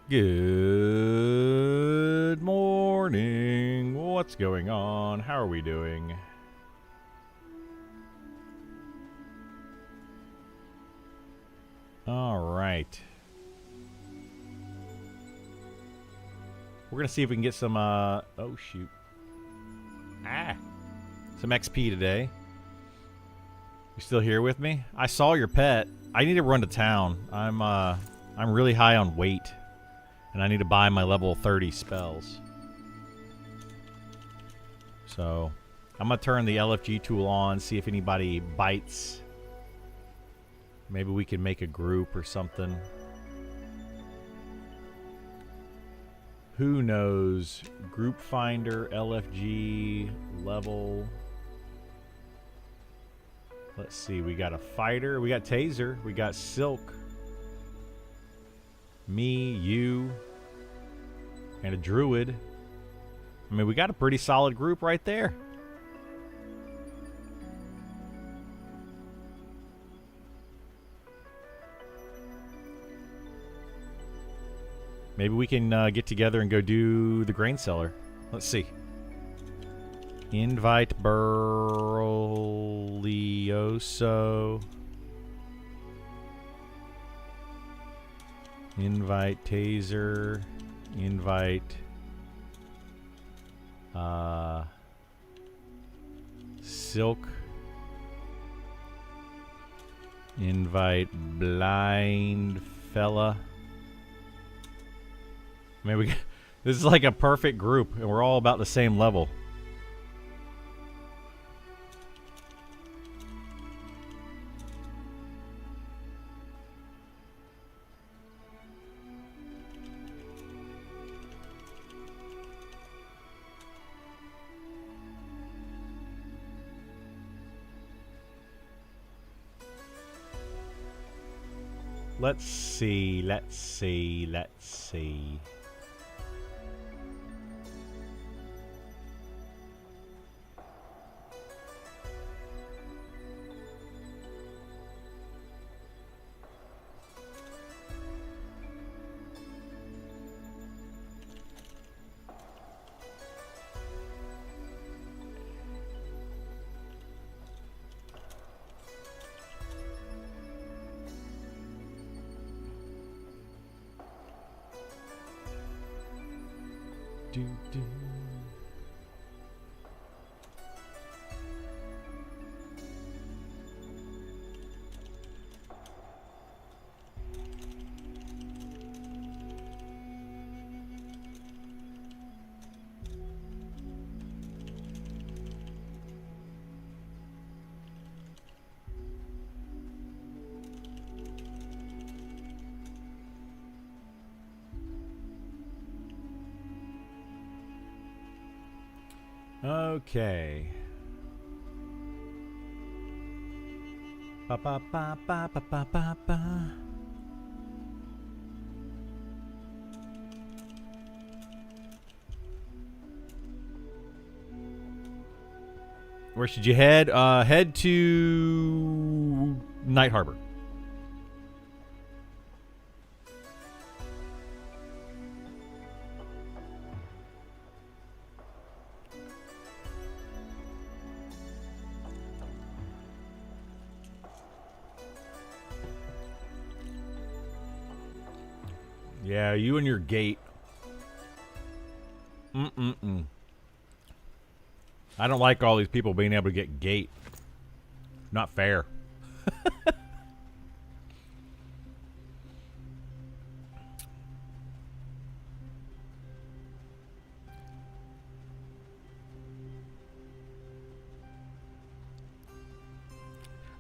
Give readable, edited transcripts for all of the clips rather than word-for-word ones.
Good morning. What's going on? How are we doing? All right. We're going to see if we can get some, oh, shoot. Some XP today. You still here with me? I saw your pet. I need to run to town. I'm really high on weight. And I need to buy my level 30 spells. So, I'm going to turn the LFG tool on, see if anybody bites. Maybe we can make a group or something. Who knows? Group finder, LFG, level. Let's see, we got a fighter, we got Taser, we got Silk. Me, you, and a druid. I mean, we got a pretty solid group right there. Maybe we can get together and go do the grain cellar. Let's see. Invite Berlioso. Invite Taser. Invite Silk. Invite Blind Fella. I mean, this is like a perfect group, and we're all about the same level. Let's see, let's see, let's see. Okay. Ba ba ba ba ba ba ba ba. Where should you head? Head to Night Harbor. Yeah, you and your gate. I don't like all these people being able to get gate. Not fair.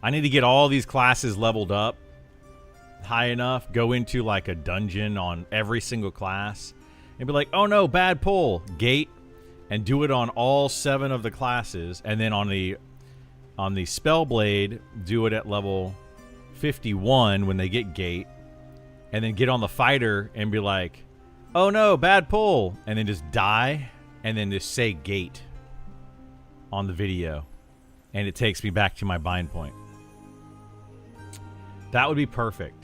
I need to get all these classes leveled up high enough, go into like a dungeon on every single class and be like, oh no, bad pull, gate, and do it on all 7 of the classes, and then on the Spellblade, do it at level 51 when they get gate, and then get on the fighter and be like, oh no, bad pull, and then just die, and then just say gate on the video, and it takes me back to my bind point. That would be perfect.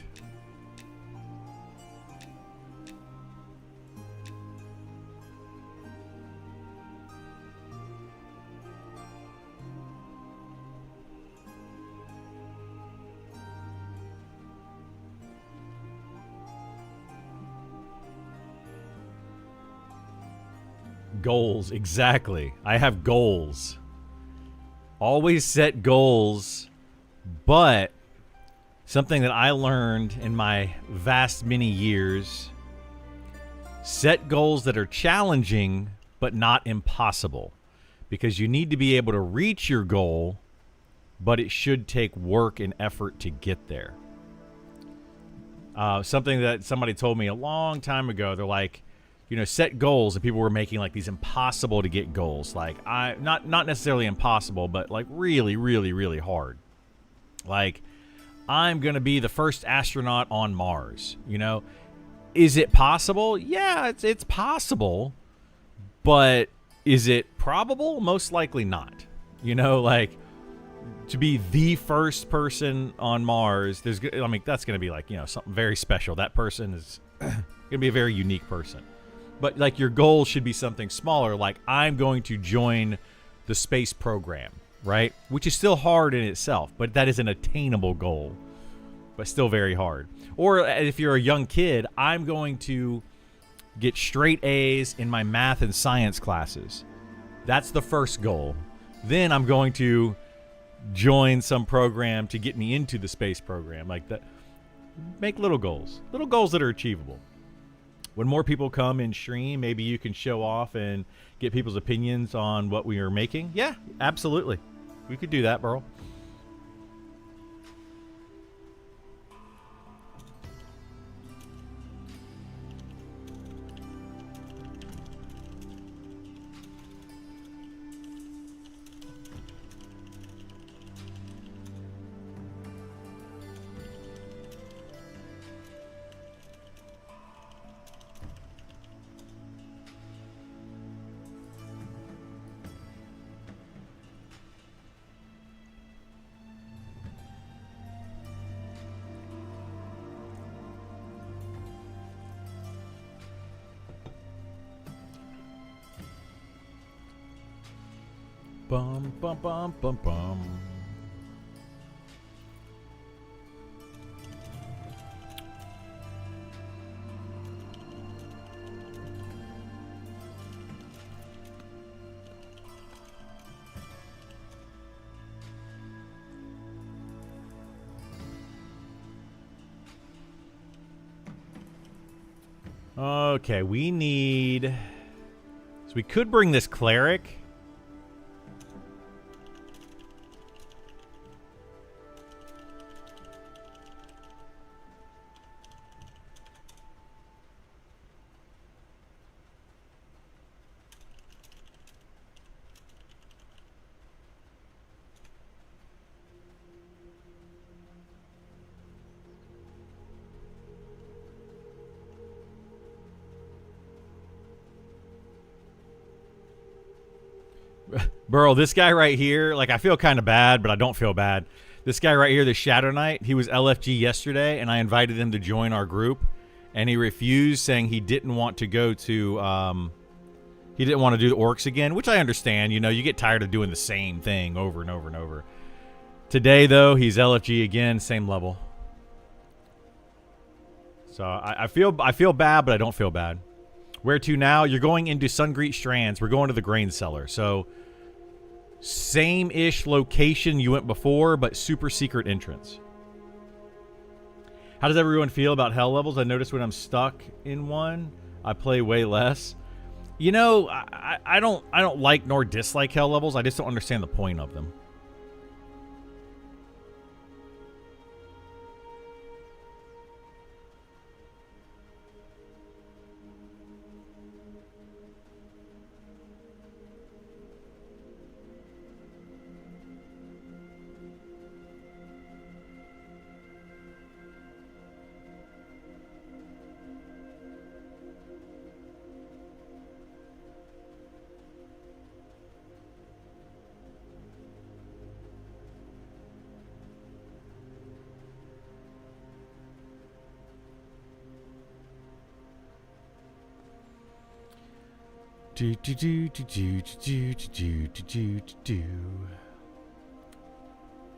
Goals, exactly. I have goals. Always set goals, but something that I learned in my vast many years, set goals that are challenging but not impossible, because you need to be able to reach your goal, but it should take work and effort to get there. Something that somebody told me a long time ago, they're like, set goals, and people were making like these impossible to get goals. Like not necessarily impossible, but like really, really, really hard. Like, I'm going to be the first astronaut on Mars. Is it possible? Yeah, it's possible, but is it probable? Most likely not. Like, to be the first person on Mars, that's going to be like, something very special. That person is going to be a very unique person. But like, your goal should be something smaller, like I'm going to join the space program, right? Which is still hard in itself, but that is an attainable goal, but still very hard. Or if you're a young kid, I'm going to get straight A's in my math and science classes. That's the first goal. Then I'm going to join some program to get me into the space program. Like that. Make little goals that are achievable. When more people come in stream, maybe you can show off and get people's opinions on what we are making. Yeah, absolutely. We could do that, Burl. Bum, bum, bum, bum, bum. Okay, we need... So we could bring this cleric. Burl, this guy right here, like, I feel kind of bad, but I don't feel bad. This guy right here, the Shadow Knight, he was LFG yesterday, and I invited him to join our group, and he refused, saying he didn't want to go to, he didn't want to do the orcs again, which I understand. You get tired of doing the same thing over and over and over. Today, though, he's LFG again, same level. So I feel bad, but I don't feel bad. Where to now? You're going into Sungreet Strands. We're going to the grain cellar. So same-ish location you went before, but super secret entrance. How does everyone feel about hell levels? I notice when I'm stuck in one, I play way less. I don't like nor dislike hell levels. I just don't understand the point of them.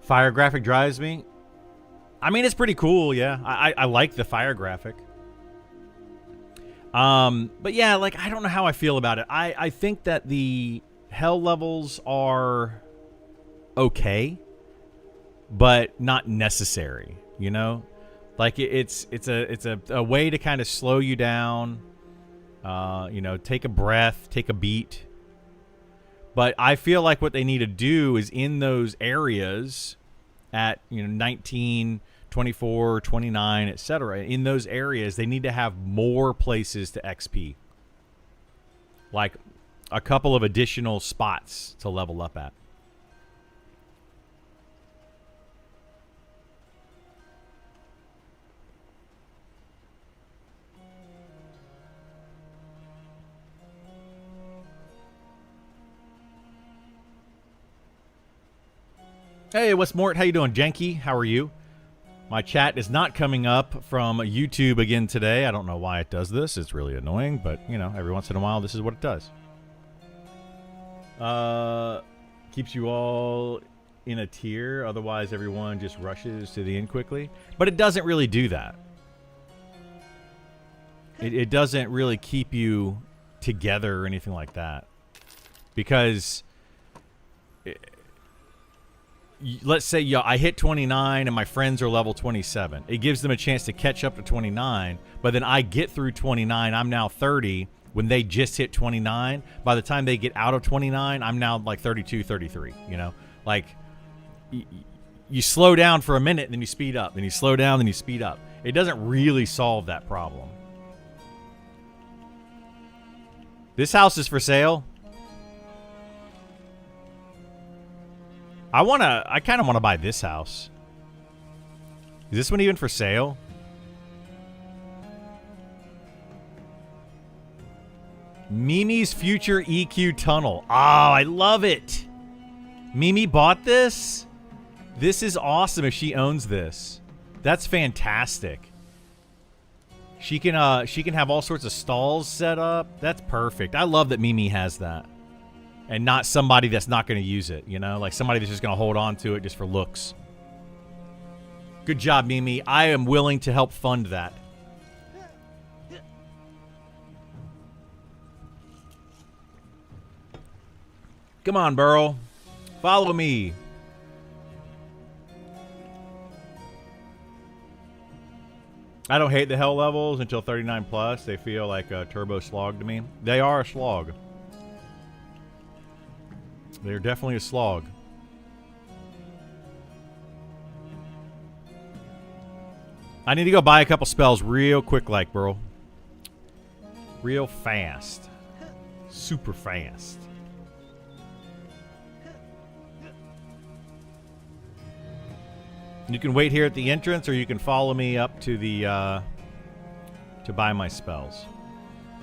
Fire graphic drives me. I mean, it's pretty cool, yeah. I like the fire graphic. But yeah, like, I don't know how I feel about it. I think that the hell levels are okay, but not necessary, you know? Like, it's a way to kind of slow you down, you know, take a breath, take a beat. But I feel like what they need to do is in those areas at, you know, 19, 24, 29, etc. In those areas, they need to have more places to XP. Like a couple of additional spots to level up at. Hey, what's Mort? How you doing? Janky, how are you? My chat is not coming up from YouTube again today. I don't know why it does this. It's really annoying, but, you know, every once in a while, this is what it does. Keeps you all in a tier. Otherwise, everyone just rushes to the end quickly. But it doesn't really do that. It doesn't really keep you together or anything like that. Because... let's say I hit 29 and my friends are level 27. It gives them a chance to catch up to 29, but then I get through 29. I'm now 30 when they just hit 29. By the time they get out of 29, I'm now like 32, 33, you know? Like, you slow down for a minute, then you speed up. Then you slow down, then you speed up. It doesn't really solve that problem. This house is for sale. I kind of want to buy this house. Is this one even for sale? Mimi's Future EQ Tunnel. Oh, I love it. Mimi bought this? This is awesome if she owns this. That's fantastic. She can have all sorts of stalls set up. That's perfect. I love that Mimi has that. And not somebody that's not going to use it, you know? Like somebody that's just going to hold on to it just for looks. Good job, Mimi. I am willing to help fund that. Come on, Burl. Follow me. I don't hate the hell levels until 39 plus. They feel like a turbo slog to me. They are a slog. They're definitely a slog. I need to go buy a couple spells real quick, like, bro. Real fast. Super fast. You can wait here at the entrance, or you can follow me up to the, to buy my spells.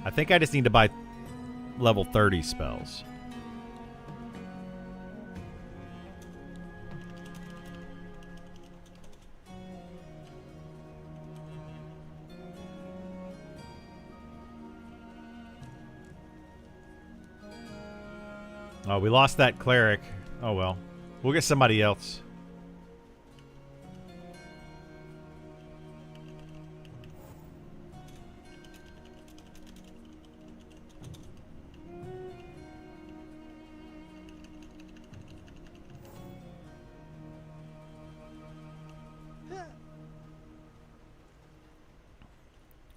I think I just need to buy level 30 spells. Oh, we lost that cleric. Oh, well. We'll get somebody else.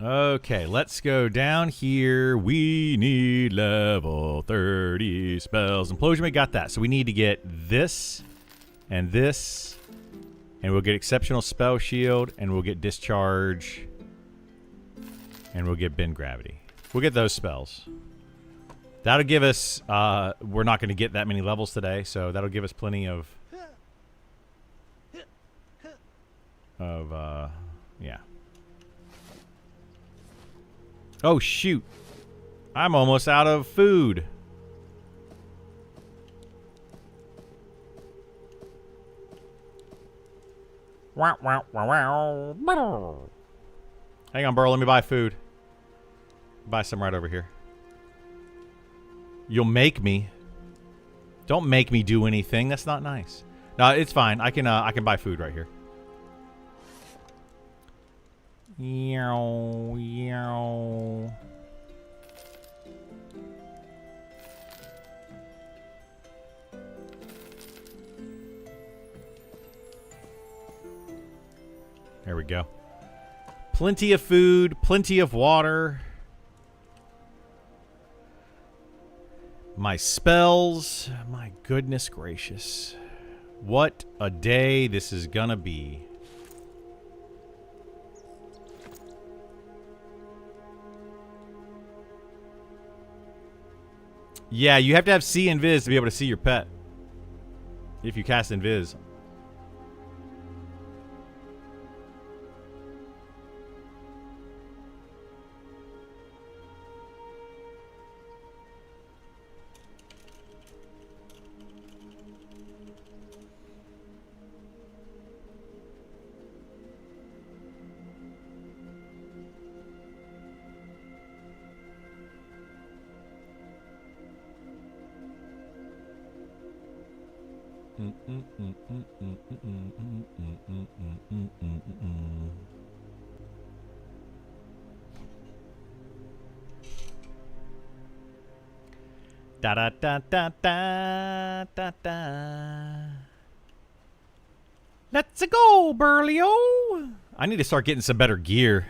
Okay, let's go down here. We need level 30 spells. Implosion, we got that. So we need to get this, and we'll get Exceptional Spell Shield, and we'll get Discharge, and we'll get Bend Gravity. We'll get those spells. That'll give us, we're not going to get that many levels today, so that'll give us plenty of, yeah. Oh, shoot. I'm almost out of food. Hang on, bro. Let me buy food. Buy some right over here. You'll make me. Don't make me do anything. That's not nice. No, it's fine. I can buy food right here. Yow, yow. There we go. Plenty of food, plenty of water. My spells. My goodness gracious. What a day this is gonna be. Yeah, you have to have see Invis to be able to see your pet. If you cast Invis. Da da da da da da da. Let's go, Burlio. I need to start getting some better gear.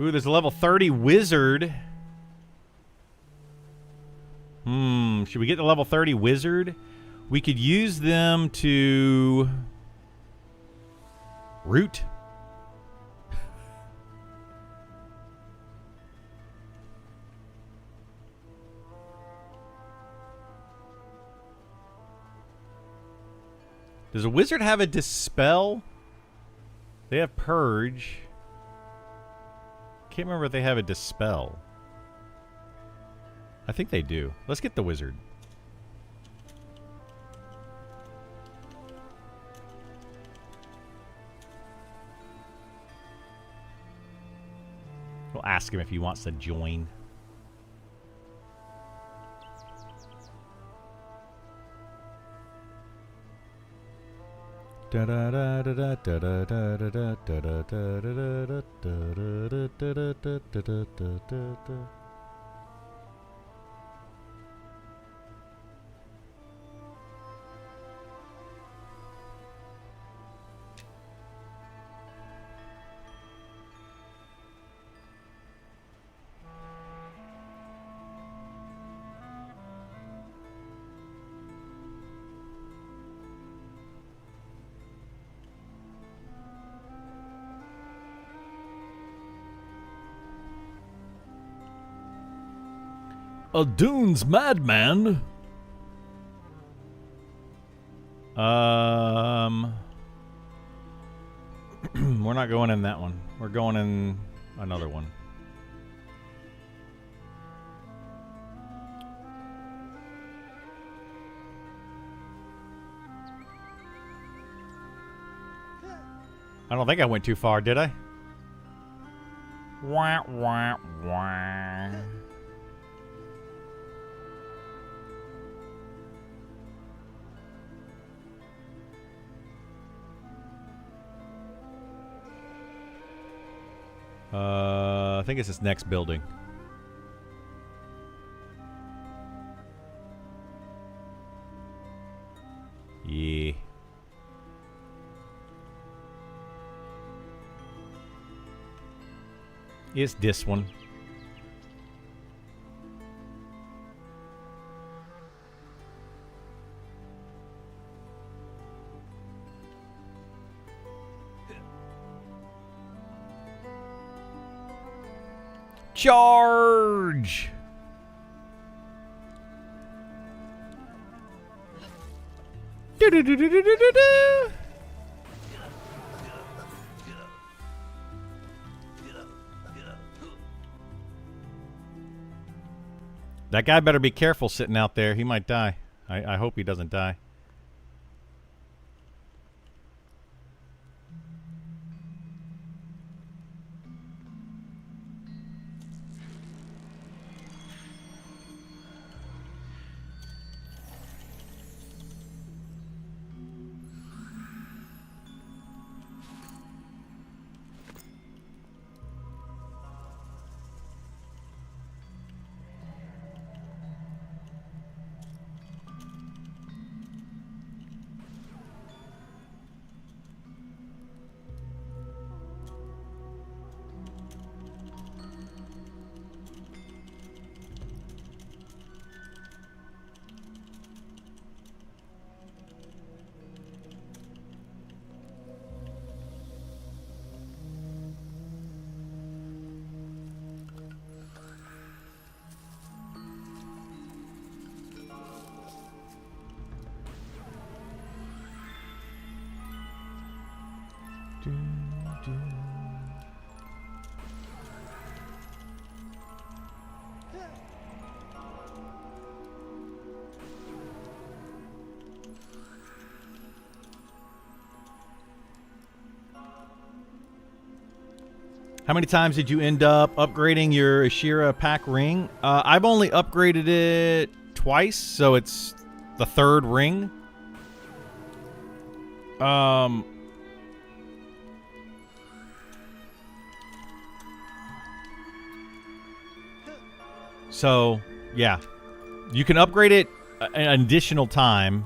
Ooh, there's a level 30 wizard. Should we get the level 30 wizard? We could use them to root. Does a wizard have a dispel? They have purge. Can't remember if they have a dispel. I think they do. Let's get the wizard. We'll ask him if he wants to join. A Dunes madman. We're not going in that one. We're going in another one. I don't think I went too far, did I? Wah, wah, wah. I think it's this next building. Yeah. It's this one. Charge! Do-do-do-do-do-do-do. That guy better be careful sitting out there. He might die. I hope he doesn't die. How many times did you end up upgrading your Ashira pack ring? I've only upgraded it twice, so it's the third ring. So, yeah. You can upgrade it an additional time.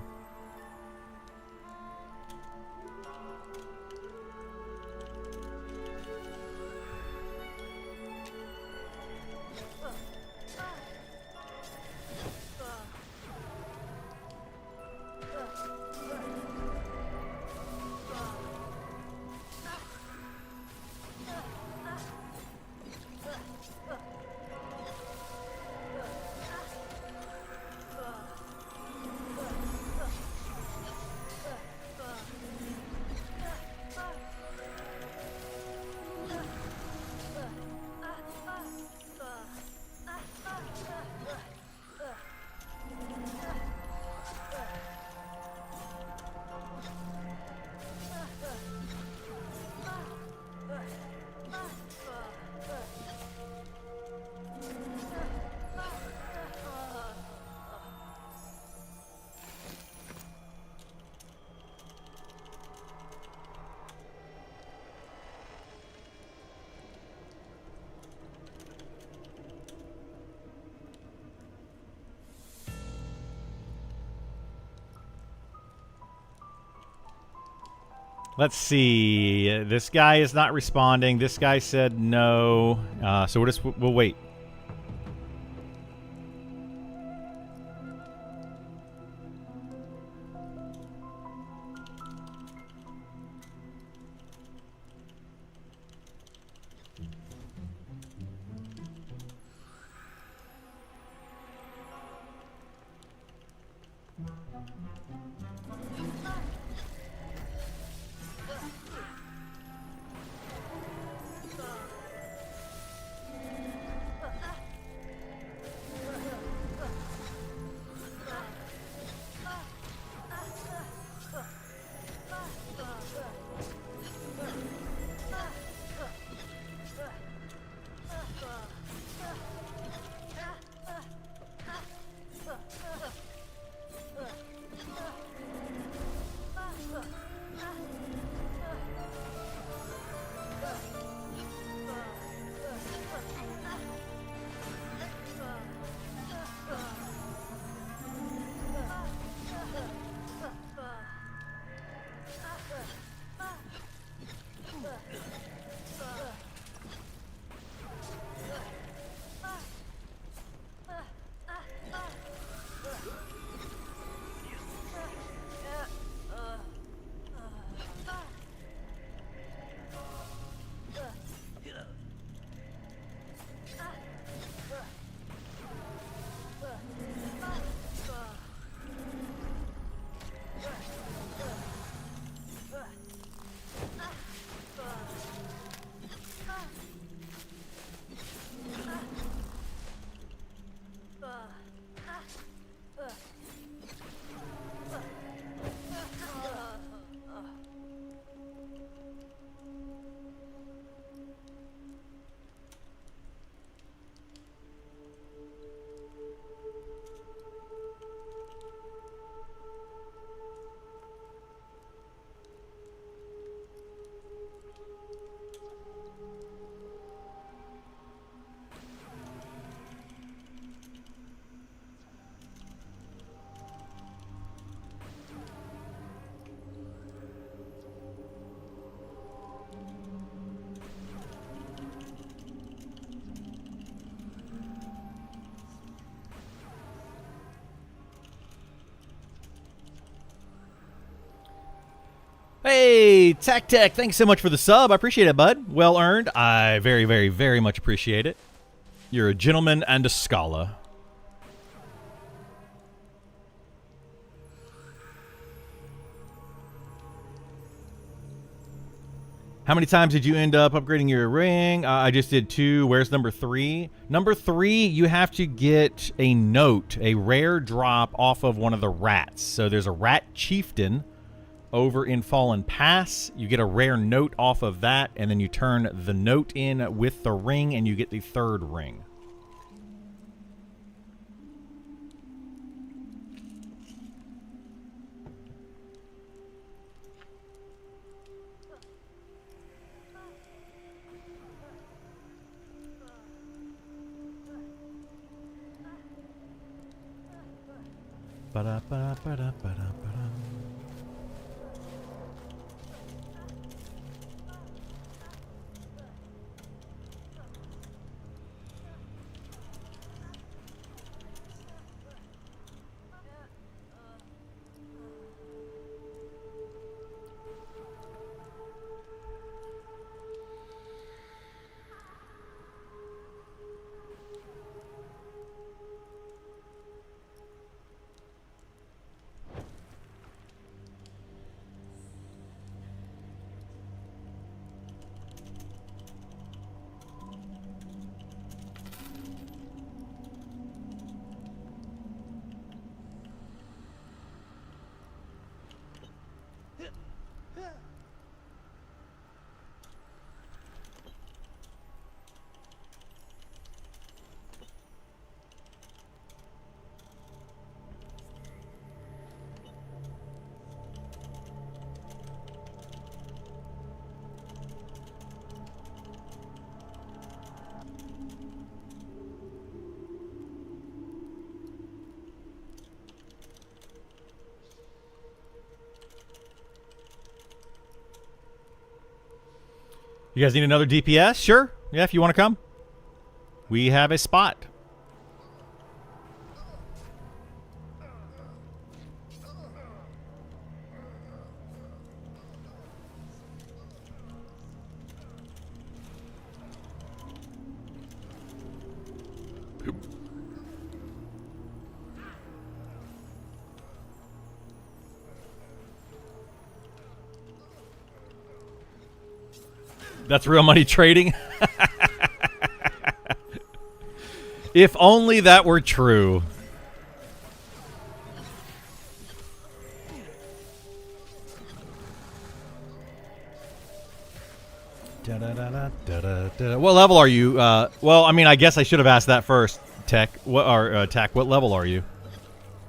Let's see. This guy is not responding. This guy said no. So we'll wait. Hey, Tech, thanks so much for the sub. I appreciate it, bud. Well earned. I very, very, very much appreciate it. You're a gentleman and a scholar. How many times did you end up upgrading your ring? I just did 2. Where's number 3? Number 3, you have to get a note, a rare drop off of one of the rats. So there's a rat chieftain over in Fallen Pass. You get a rare note off of that, and then you turn the note in with the ring, and you get the 3rd ring. Ba-da-ba-da-ba-da-ba-da. You guys need another DPS? Sure. Yeah, if you want to come. We have a spot. That's real money trading. If only that were true. What level are you? Well, I mean, I guess I should have asked that first. Tech, Tack, what level are you?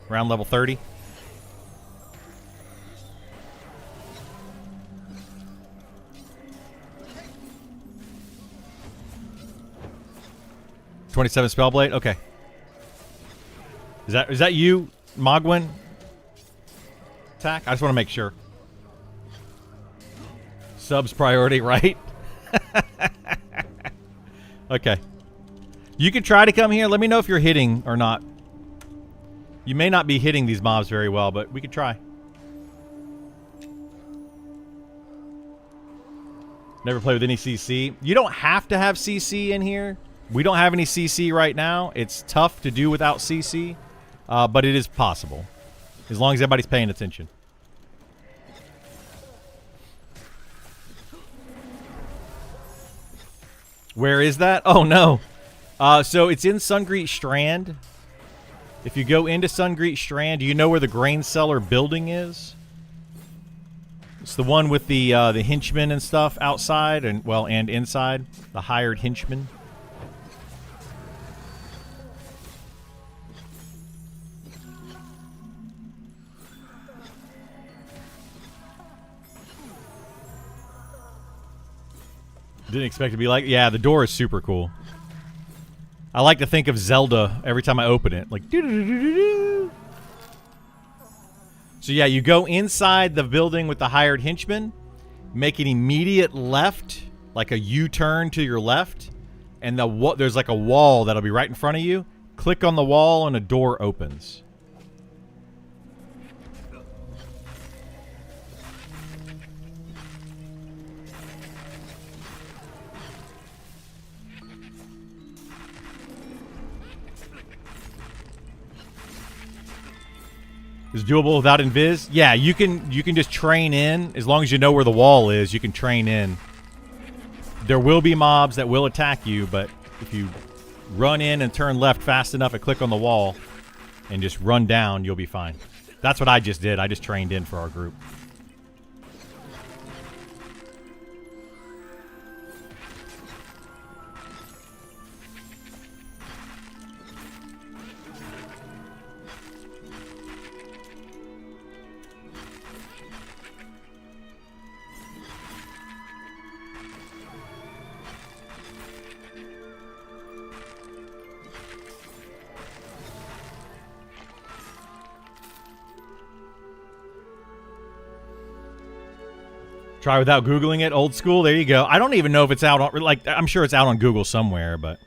Around level 30? $27 Spellblade? Okay. Is that you, Mogwin? Tack? I just want to make sure. Subs priority, right? Okay. You can try to come here. Let me know if you're hitting or not. You may not be hitting these mobs very well, but we could try. Never play with any CC. You don't have to have CC in here. We don't have any CC right now. It's tough to do without CC, but it is possible. As long as everybody's paying attention. Where is that? Oh, no. So it's in Sungreet Strand. If you go into Sungreet Strand, do you know where the grain cellar building is? It's the one with the henchmen and stuff outside and, well, and inside. The hired henchmen. Didn't expect it to be like... Yeah, the door is super cool. I like to think of Zelda every time I open it. Like... doo-doo-doo-doo-doo. So yeah, you go inside the building with the hired henchmen, make an immediate left, like a U-turn to your left, and there's like a wall that'll be right in front of you. Click on the wall and a door opens. Is doable without invis? Yeah, you can just train in as long as you know where the wall is. You can train in There will be mobs that will attack you, but if you run in and turn left fast enough and click on the wall and just run down, you'll be fine. That's what I just did. I just trained in for our group. Try without Googling it. Old school. There you go. I don't even know if it's out on, like, I'm sure it's out on Google somewhere, but.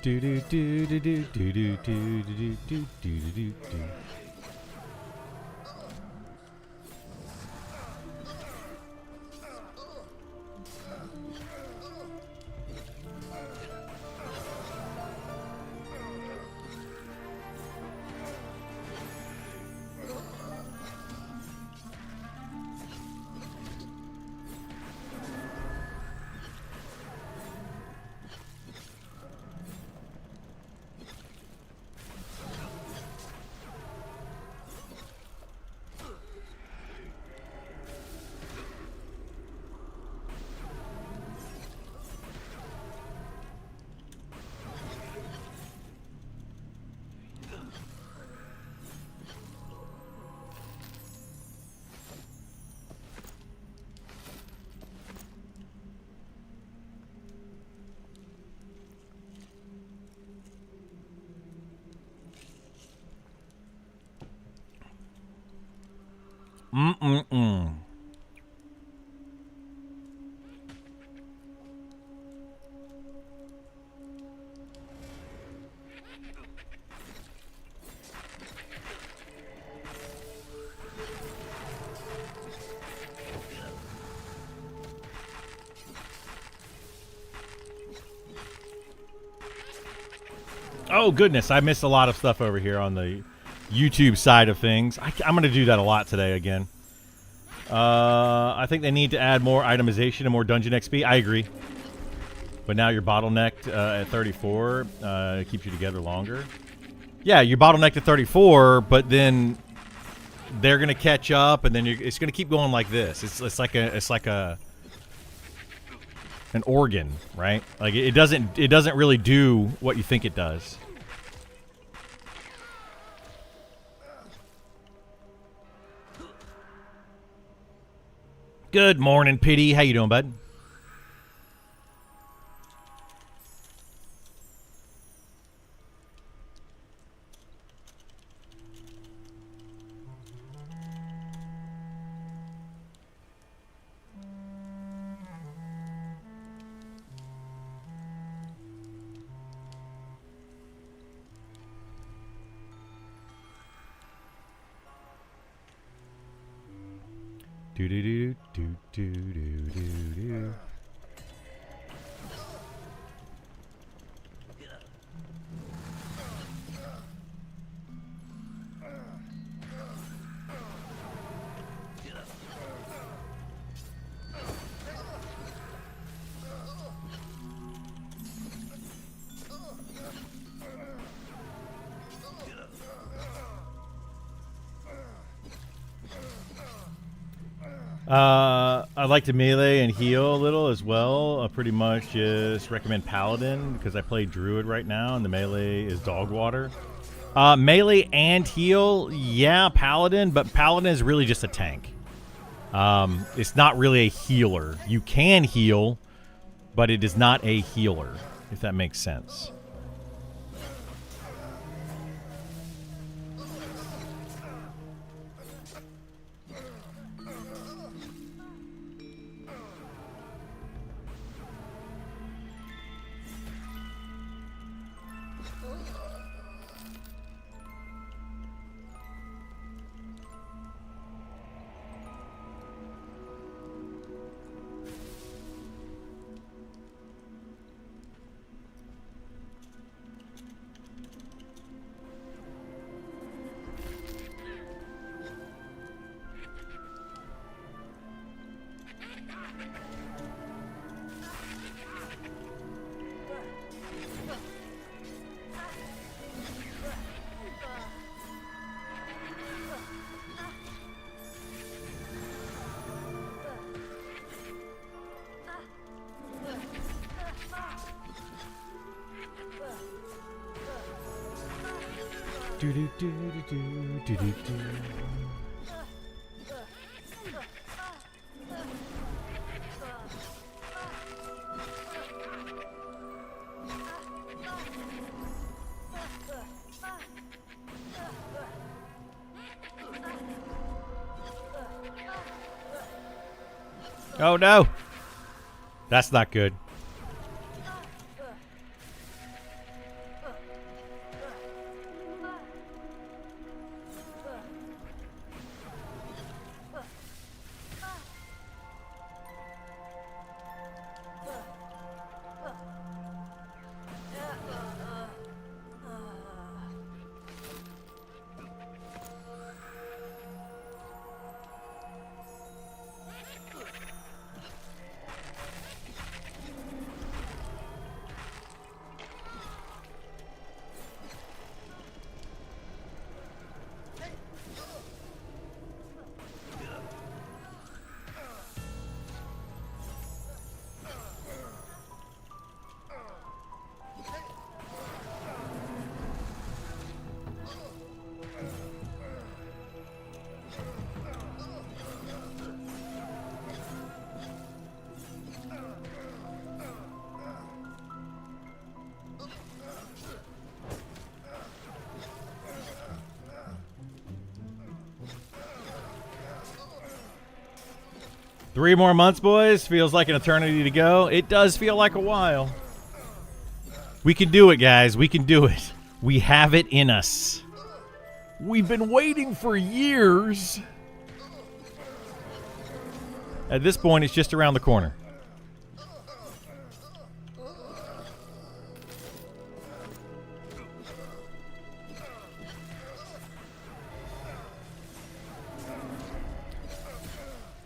Do do do do do do do do do do do do do. Mm-mm-mm. Oh, goodness. I missed a lot of stuff over here on the YouTube side of things. I'm going to do that a lot today again. I think they need to add more itemization and more dungeon XP. I agree. But now you're bottlenecked at 34. It keeps you together longer. Yeah, you're bottlenecked at 34, but then they're going to catch up, and then it's going to keep going like this. It's like an organ, right? Like it doesn't really do what you think it does. Good morning, Pity. How you doing, bud? Do do do do do do do do. I like to melee and heal a little as well. I pretty much just recommend Paladin because I play Druid right now and the melee is dog water. Melee and heal, yeah, Paladin, but Paladin is really just a tank. It's not really a healer. You can heal, but it is not a healer, if that makes sense. Do do do do do do do. Oh no! That's not good. Three more months, boys. Feels like an eternity to go. It does feel like a while. We can do it, guys. We can do it. We have it in us. We've been waiting for years. At this point, it's just around the corner.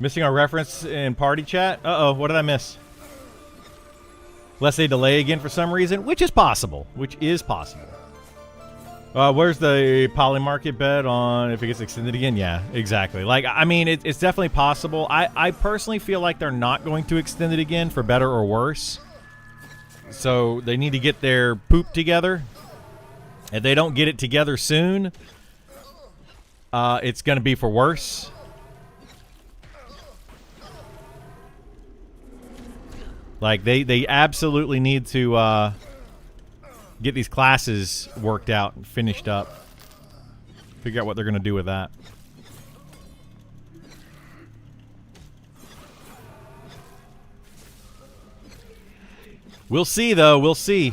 Missing our reference in party chat? Uh-oh, what did I miss? Unless they delay again for some reason, which is possible. Where's the poly market bet on if it gets extended again? Yeah, exactly. Like, I mean, it's definitely possible. I personally feel like they're not going to extend it again for better or worse. So they need to get their poop together. If they don't get it together soon, it's going to be for worse. Like, they absolutely need to get these classes worked out and finished up. Figure out what they're going to do with that. We'll see, though. We'll see.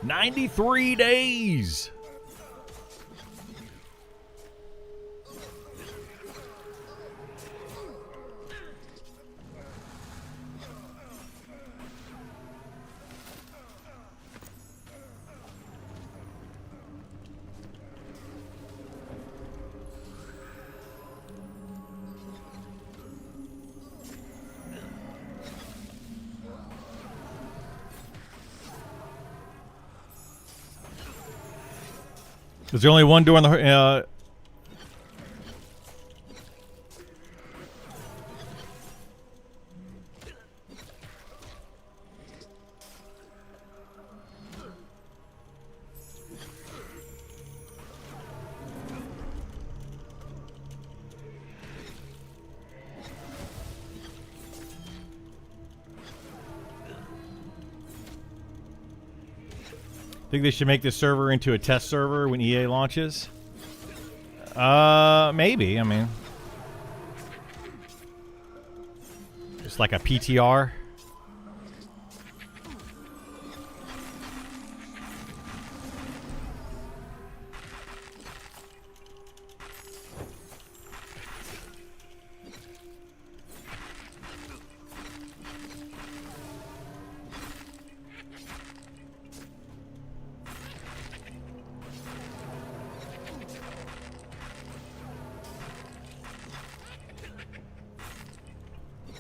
93 days. Is there only one door on the... Think they should make this server into a test server when EA launches? Maybe. I mean, just like a PTR.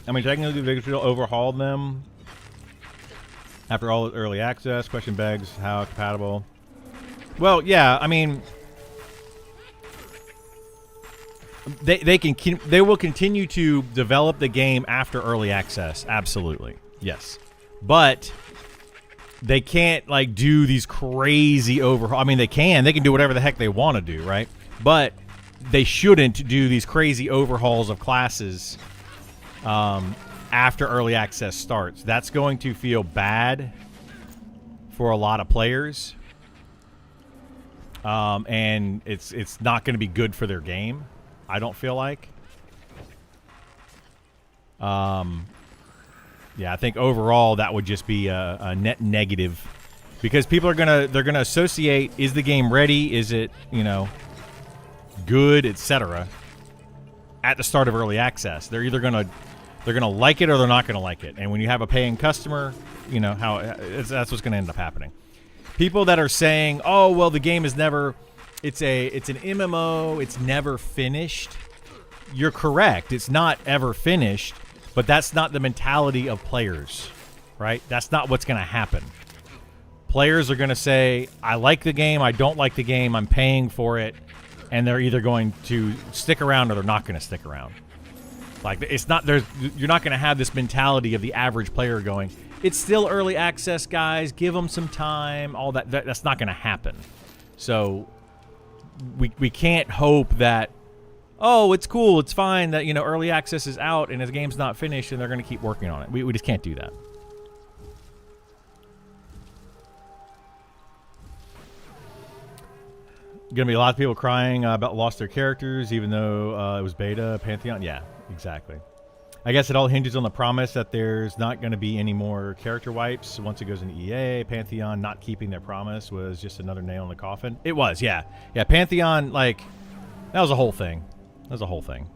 I mean, technically, they should overhaul them after all early access. Question begs, how compatible? Well, yeah, I mean, they will continue to develop the game after early access. Absolutely, yes, but they can't like do these crazy overhaul. I mean, they can do whatever the heck they want to do, right? But they shouldn't do these crazy overhauls of classes after early access starts. That's going to feel bad for a lot of players, and it's not going to be good for their game. I don't feel like. Yeah, I think overall that would just be a net negative, because people are they're gonna associate, is the game ready? Is it, you know, good, etc. at the start of early access. They're either gonna like it or they're not gonna like it. And when you have a paying customer, you know that's what's gonna end up happening. People that are saying, "Oh, well, the game is never, it's an MMO, it's never finished." You're correct. It's not ever finished, but that's not the mentality of players, right? That's not what's gonna happen. Players are gonna say, "I like the game, I don't like the game, I'm paying for it," and they're either going to stick around or they're not gonna stick around. Like, it's not, you're not going to have this mentality of the average player going, it's still early access, guys, give them some time, all that. That's not going to happen. So we can't hope that, oh, it's cool, it's fine that, you know, early access is out and the game's not finished and they're going to keep working on it. We just can't do that. Going to be a lot of people crying about lost their characters, even though it was beta, Pantheon. Yeah, exactly. I guess it all hinges on the promise that there's not going to be any more character wipes once it goes into EA. Pantheon not keeping their promise was just another nail in the coffin. It was, yeah. Yeah, Pantheon, like, that was a whole thing. That was a whole thing.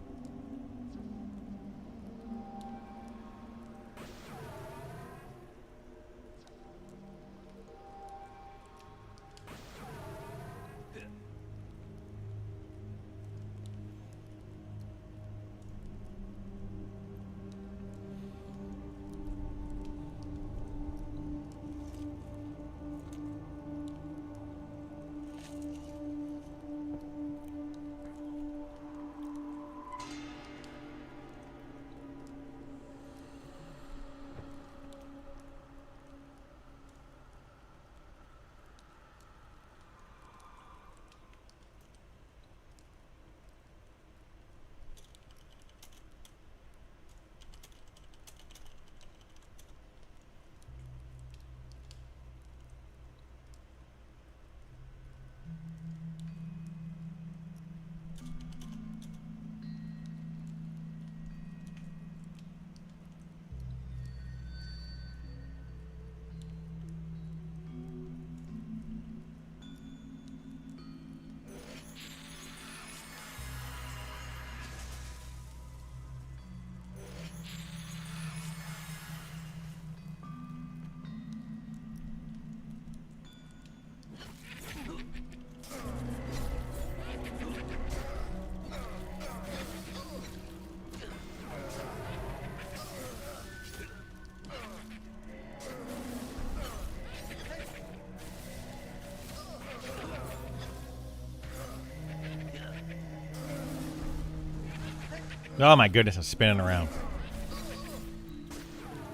Oh my goodness, I'm spinning around.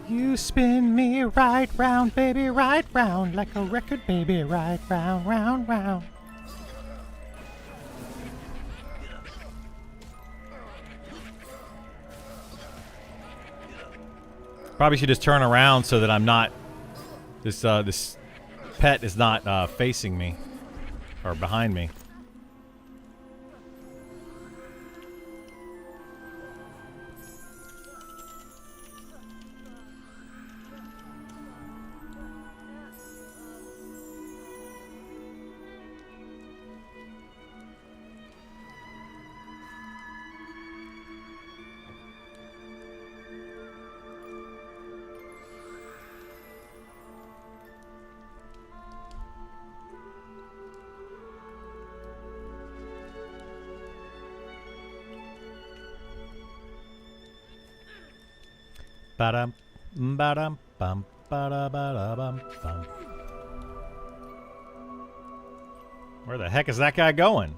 You spin me right round, baby, right round, like a record, baby, right round, round, round. Probably should just turn around so that I'm not, this pet is not facing me or behind me. Ba-dum, ba-dum, bum, ba-da-ba-da-bum, bum. Where the heck is that guy going?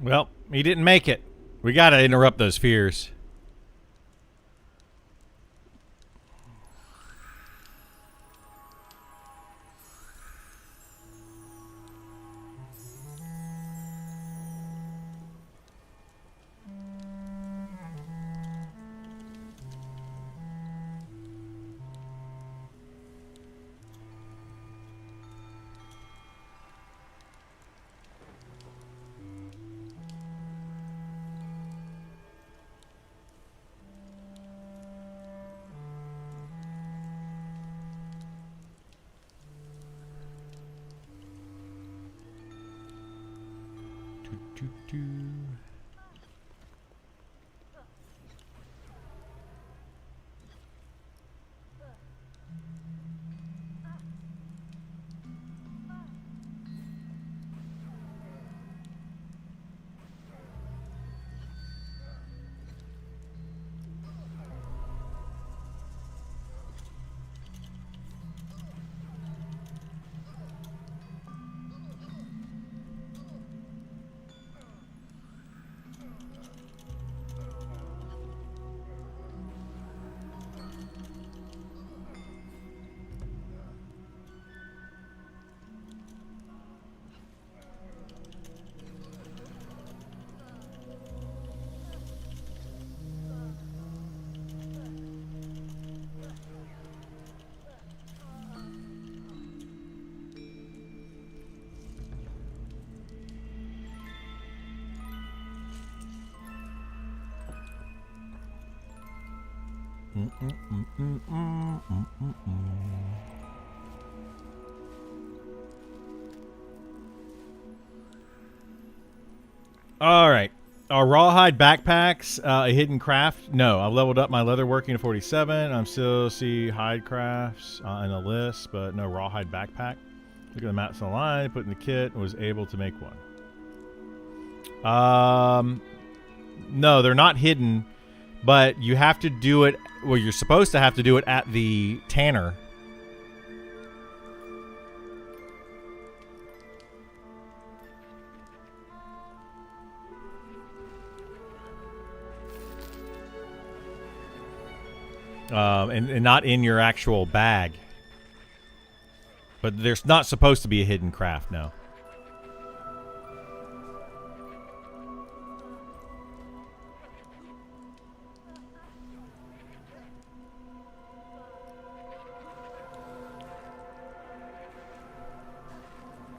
Well, he didn't make it. We gotta interrupt those fears. All right. Are rawhide backpacks a hidden craft? No, I've leveled up my leatherworking to 47. I'm still see hide crafts in the list, but no rawhide backpack. Look at the maps on the line, put in the kit, and was able to make one. No, they're not hidden, but you have to do it. Well, you're supposed to have to do it at the tanner. And not in your actual bag. But there's not supposed to be a hidden craft, no.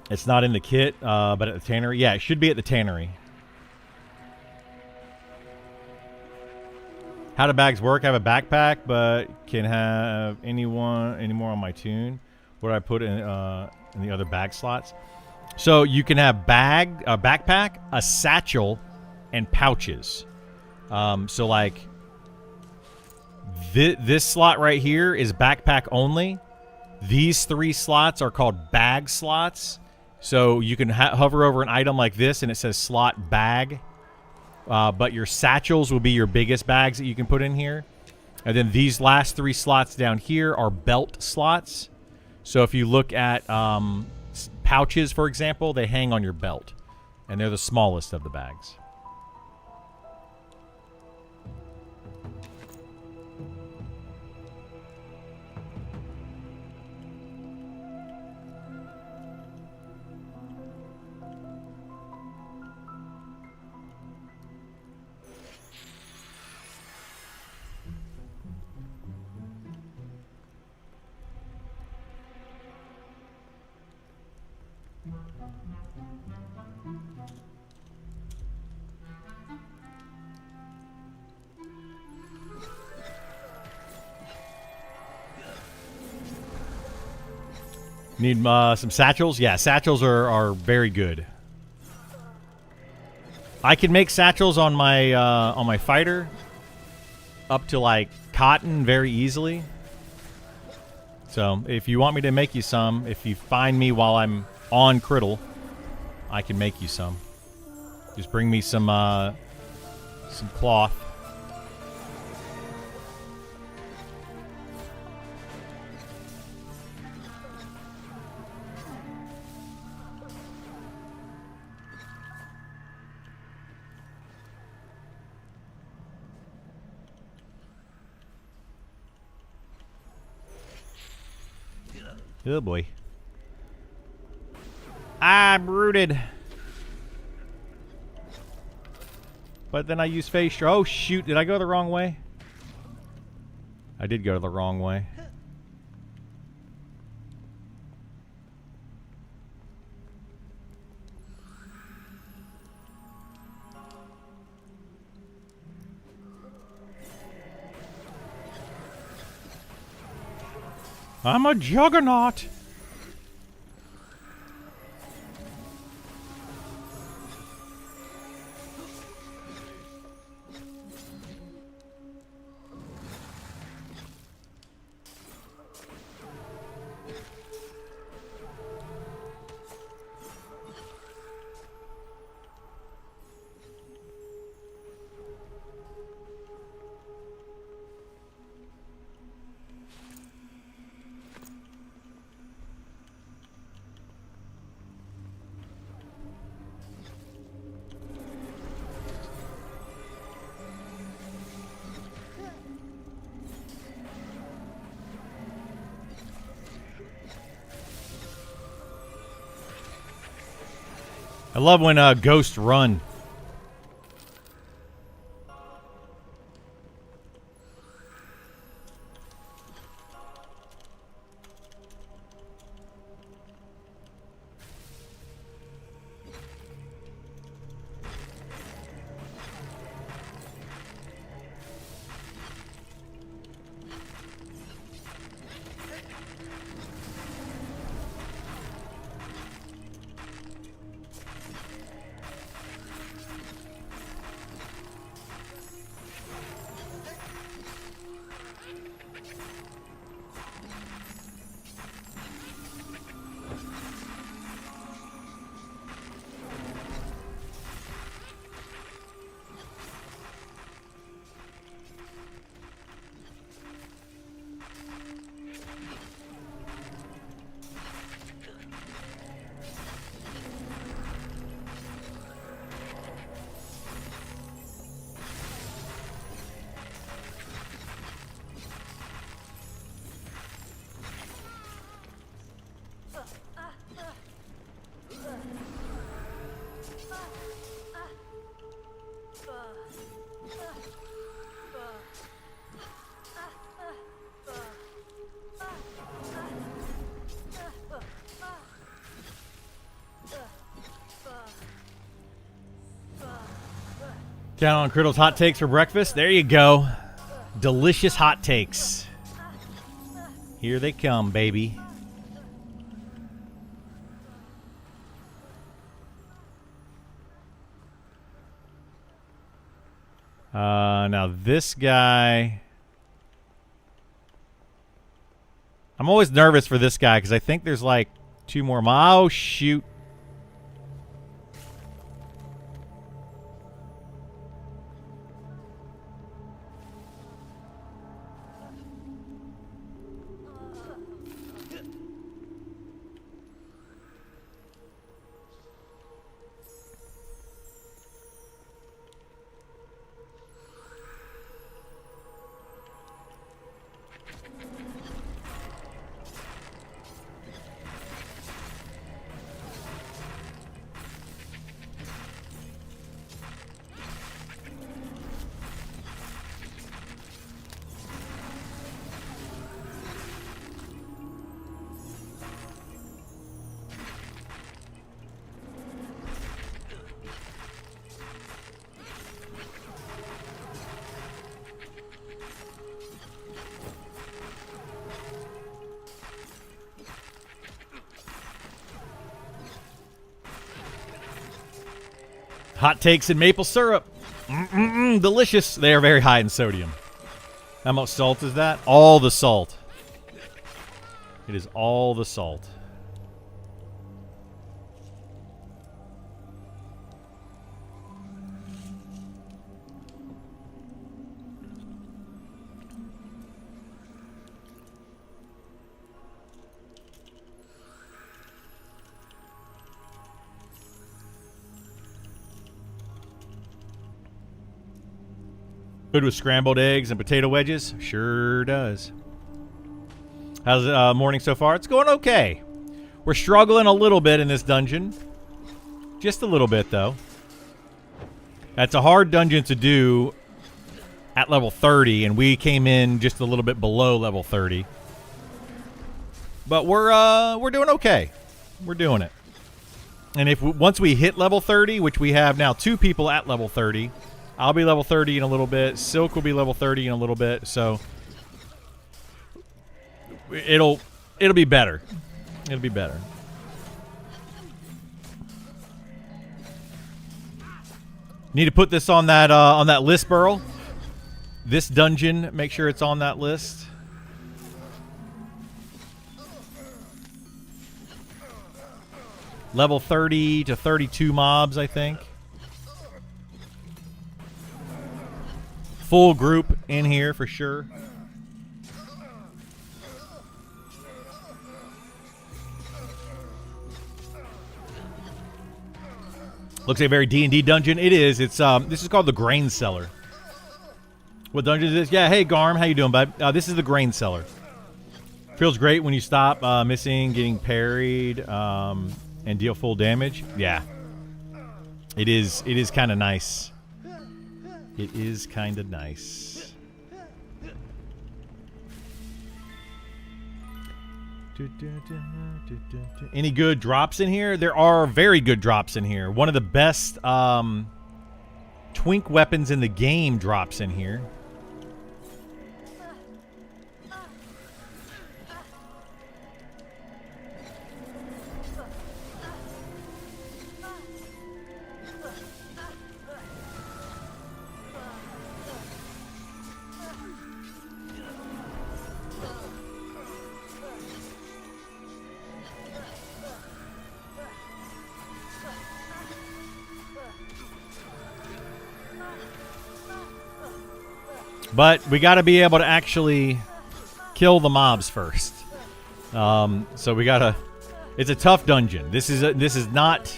It's not in the kit, but at the tannery. Yeah, it should be at the tannery. How do bags work? I have a backpack, but can have any more on my tune. What do I put in the other bag slots? So you can have a backpack, a satchel, and pouches. So like this slot right here is backpack only. These 3 slots are called bag slots. So you can hover over an item like this, and it says slot bag. But your satchels will be your biggest bags that you can put in here. And then these last 3 slots down here are belt slots. So if you look at pouches, for example, they hang on your belt. And they're the smallest of the bags. Need some satchels? Yeah, satchels are very good. I can make satchels on my fighter up to like cotton very easily. So if you want me to make you some, if you find me while I'm on Criddle, I can make you some. Just bring me some cloth. Oh boy. I'm rooted. But then I use face. Oh shoot, did I go the wrong way? I did go the wrong way. I'm a juggernaut. I love when ghosts run. Count on Criddle's hot takes for breakfast. There you go. Delicious hot takes. Here they come, baby. Now this guy... I'm always nervous for this guy because I think there's like 2 more... Oh, shoot. Hot takes in maple syrup. Delicious. They are very high in sodium. How much salt is that? All the salt. It is all the salt. Good with scrambled eggs and potato wedges? Sure does. How's morning so far? It's going okay. We're struggling a little bit in this dungeon. Just a little bit, though. That's a hard dungeon to do at level 30, and we came in just a little bit below level 30. But we're doing okay. We're doing it. And if once we hit level 30, which we have now 2 people at level 30... I'll be level 30 in a little bit. Silk will be level 30 in a little bit. So it'll be better. It'll be better. Need to put this on that list, Burl. This dungeon, make sure it's on that list. Level 30 to 32 mobs, I think. Full group in here for sure. Looks like a very D&D dungeon. It is. It's this is called the Grain Cellar. What dungeon is this? Yeah. Hey, Garm, how you doing, bud? This is the Grain Cellar. Feels great when you stop missing, getting parried, and deal full damage. Yeah. It is. It is kind of nice. It is kind of nice. Any good drops in here? There are very good drops in here. One of the best twink weapons in the game drops in here. But we got to be able to actually kill the mobs first. So we gotta. It's a tough dungeon. This is not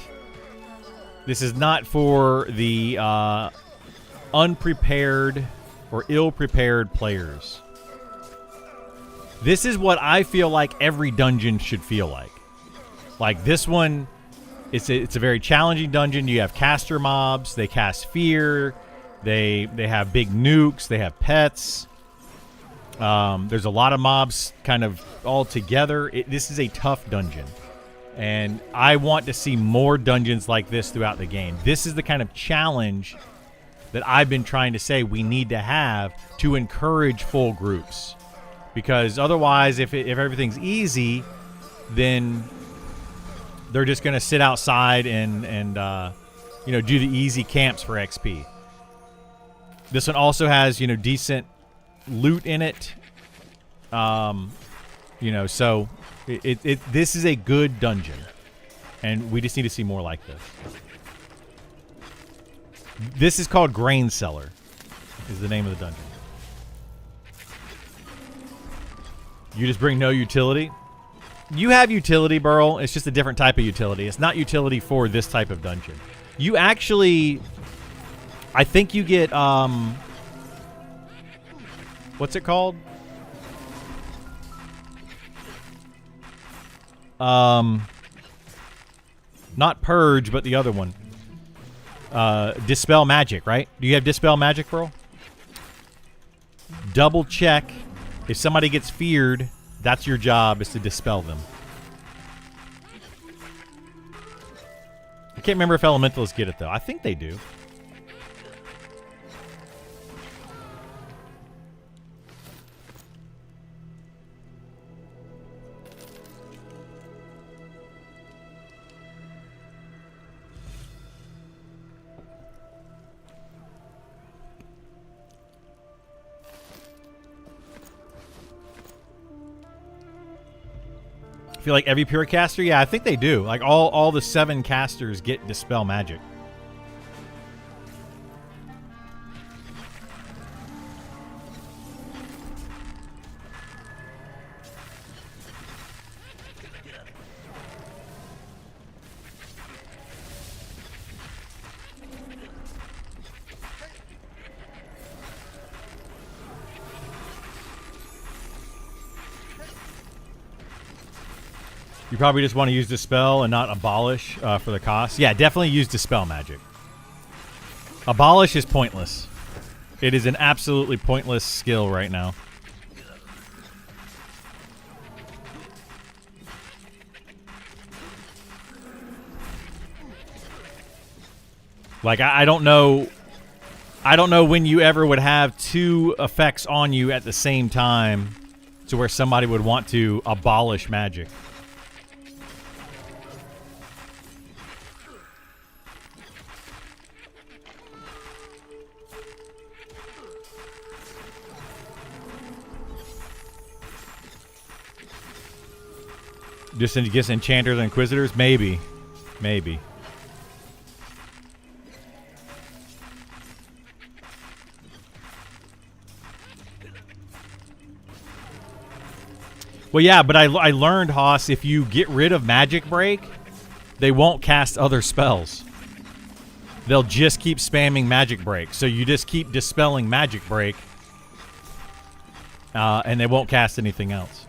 for the unprepared or ill-prepared players. This is what I feel like every dungeon should feel like. Like this one, it's a very challenging dungeon. You have caster mobs. They cast fear. They have big nukes. They have pets. There's a lot of mobs kind of all together. This is a tough dungeon. And I want to see more dungeons like this throughout the game. This is the kind of challenge that I've been trying to say we need to have to encourage full groups. Because otherwise, if everything's easy, then they're just going to sit outside and do the easy camps for XP. This one also has, decent loot in it. So this is a good dungeon. And we just need to see more like this. This is called Grain Cellar, is the name of the dungeon. You just bring no utility? You have utility, Burl. It's just a different type of utility. It's not utility for this type of dungeon. You actually... I think you get, what's it called? Not Purge, but the other one. Dispel Magic, right? Do you have Dispel Magic, Burl? Double check. If somebody gets feared, that's your job, is to dispel them. I can't remember if elementals get it, though. I think they do. I feel like every pure caster, yeah, I think they do. Like all the 7 casters get Dispel Magic. You probably just want to use Dispel and not Abolish for the cost. Yeah, definitely use Dispel Magic. Abolish is pointless. It is an absolutely pointless skill right now. Like, I don't know... I don't know when you ever would have 2 effects on you at the same time to where somebody would want to abolish magic. Just against enchanters and inquisitors? Maybe. Maybe. Well, yeah, but I learned, Haas, if you get rid of Magic Break, they won't cast other spells. They'll just keep spamming Magic Break. So you just keep dispelling Magic Break, and they won't cast anything else.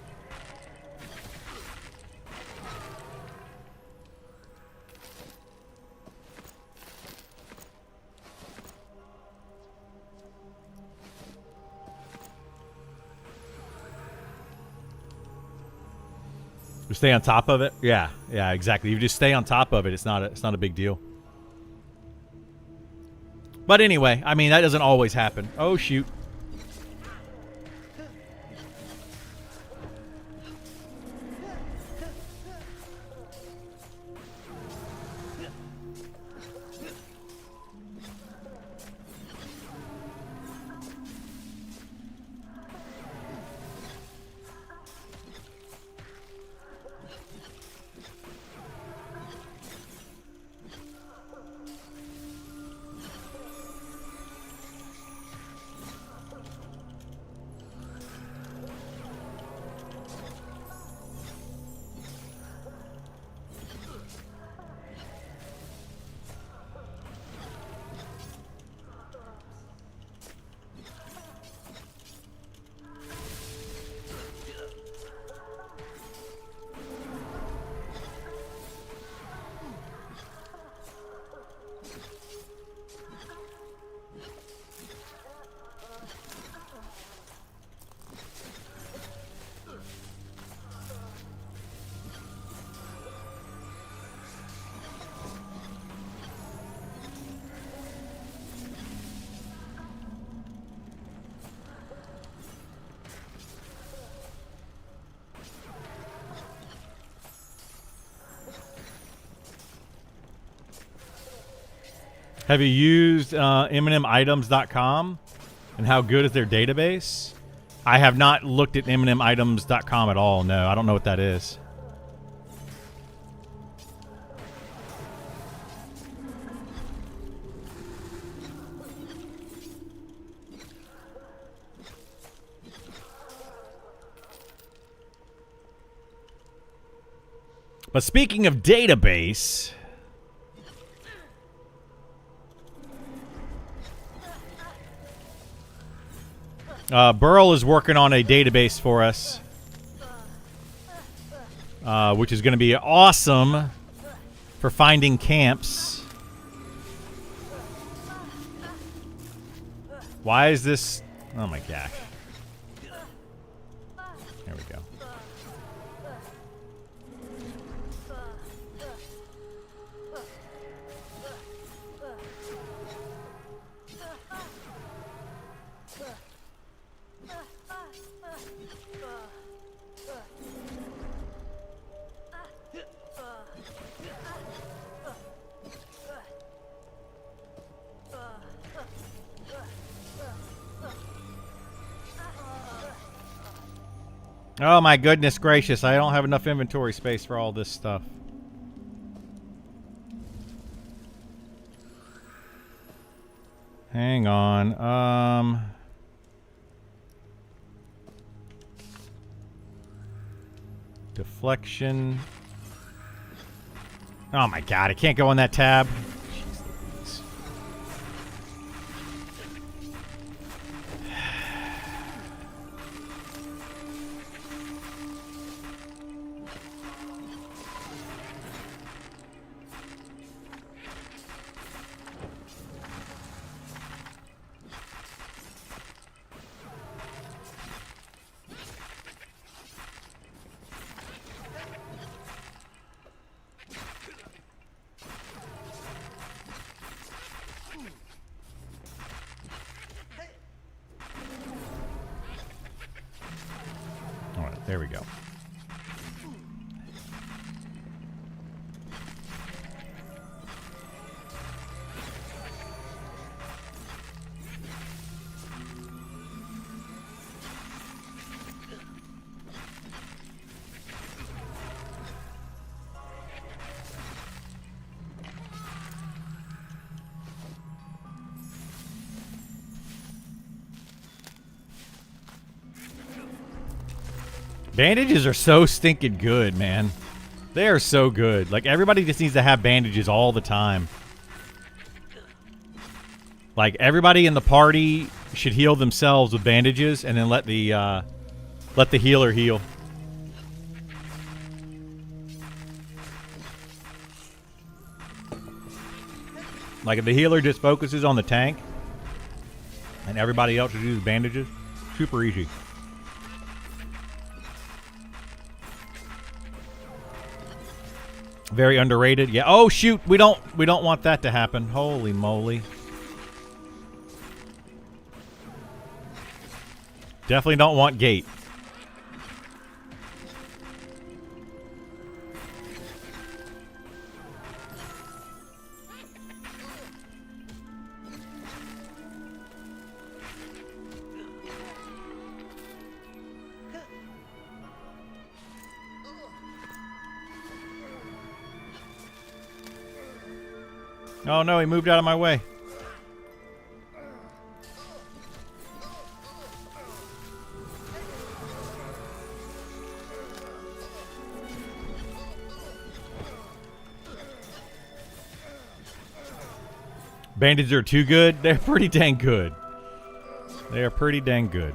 You stay on top of it? Yeah, yeah, exactly. You just stay on top of it. It's not a big deal. But anyway, I mean, that doesn't always happen. Oh, shoot. Have you used MMItems.com? And how good is their database? I have not looked at MMItems.com at all. No, I don't know what that is. But speaking of database, Burl is working on a database for us, which is going to be awesome for finding camps. Why is this? Oh my gosh. There we go. Oh my goodness gracious, I don't have enough inventory space for all this stuff. Hang on. Deflection. Oh my god, I can't go on that tab. There we go. Bandages are so stinking good, man. They are so good. Like, everybody just needs to have bandages all the time. Like, everybody in the party should heal themselves with bandages and then let the healer heal. Like, if the healer just focuses on the tank and everybody else should use bandages, super easy. Very underrated. Yeah. Oh shoot, we don't want that to happen. Holy moly. Definitely don't want gate. Oh no, he moved out of my way. Bandages are too good? They're pretty dang good. They are pretty dang good.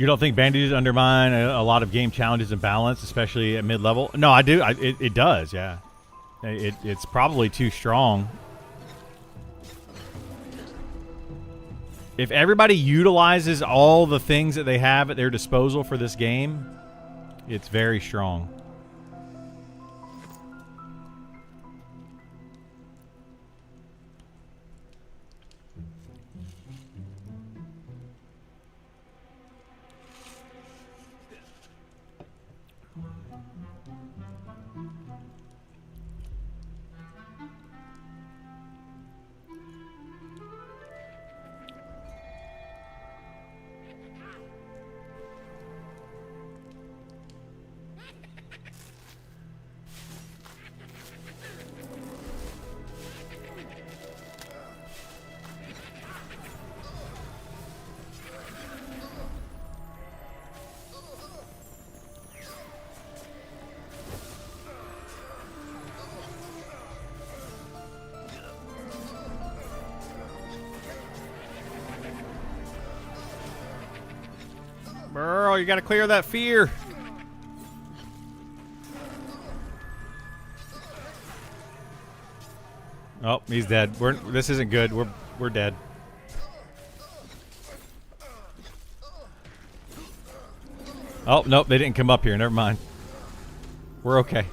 You don't think bandages undermine a lot of game challenges and balance, especially at mid-level? No, I do. It does, yeah. It's probably too strong. If everybody utilizes all the things that they have at their disposal for this game, it's very strong. Burl, you gotta clear that fear. Oh, he's dead. This isn't good. We're dead. Oh, nope, they didn't come up here. Never mind. We're okay.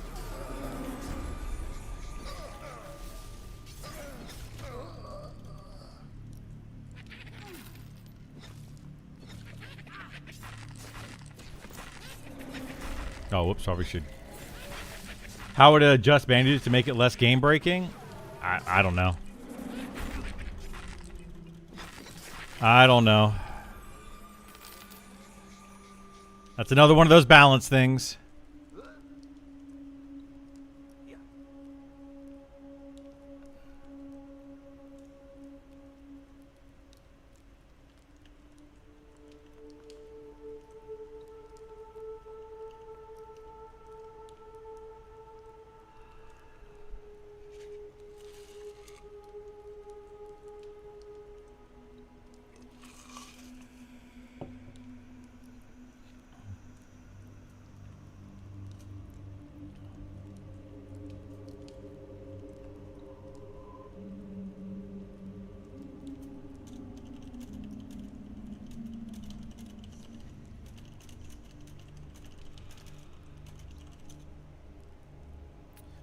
Oh, whoops, probably should. How would I adjust bandages to make it less game breaking? I don't know. I don't know. That's another one of those balance things.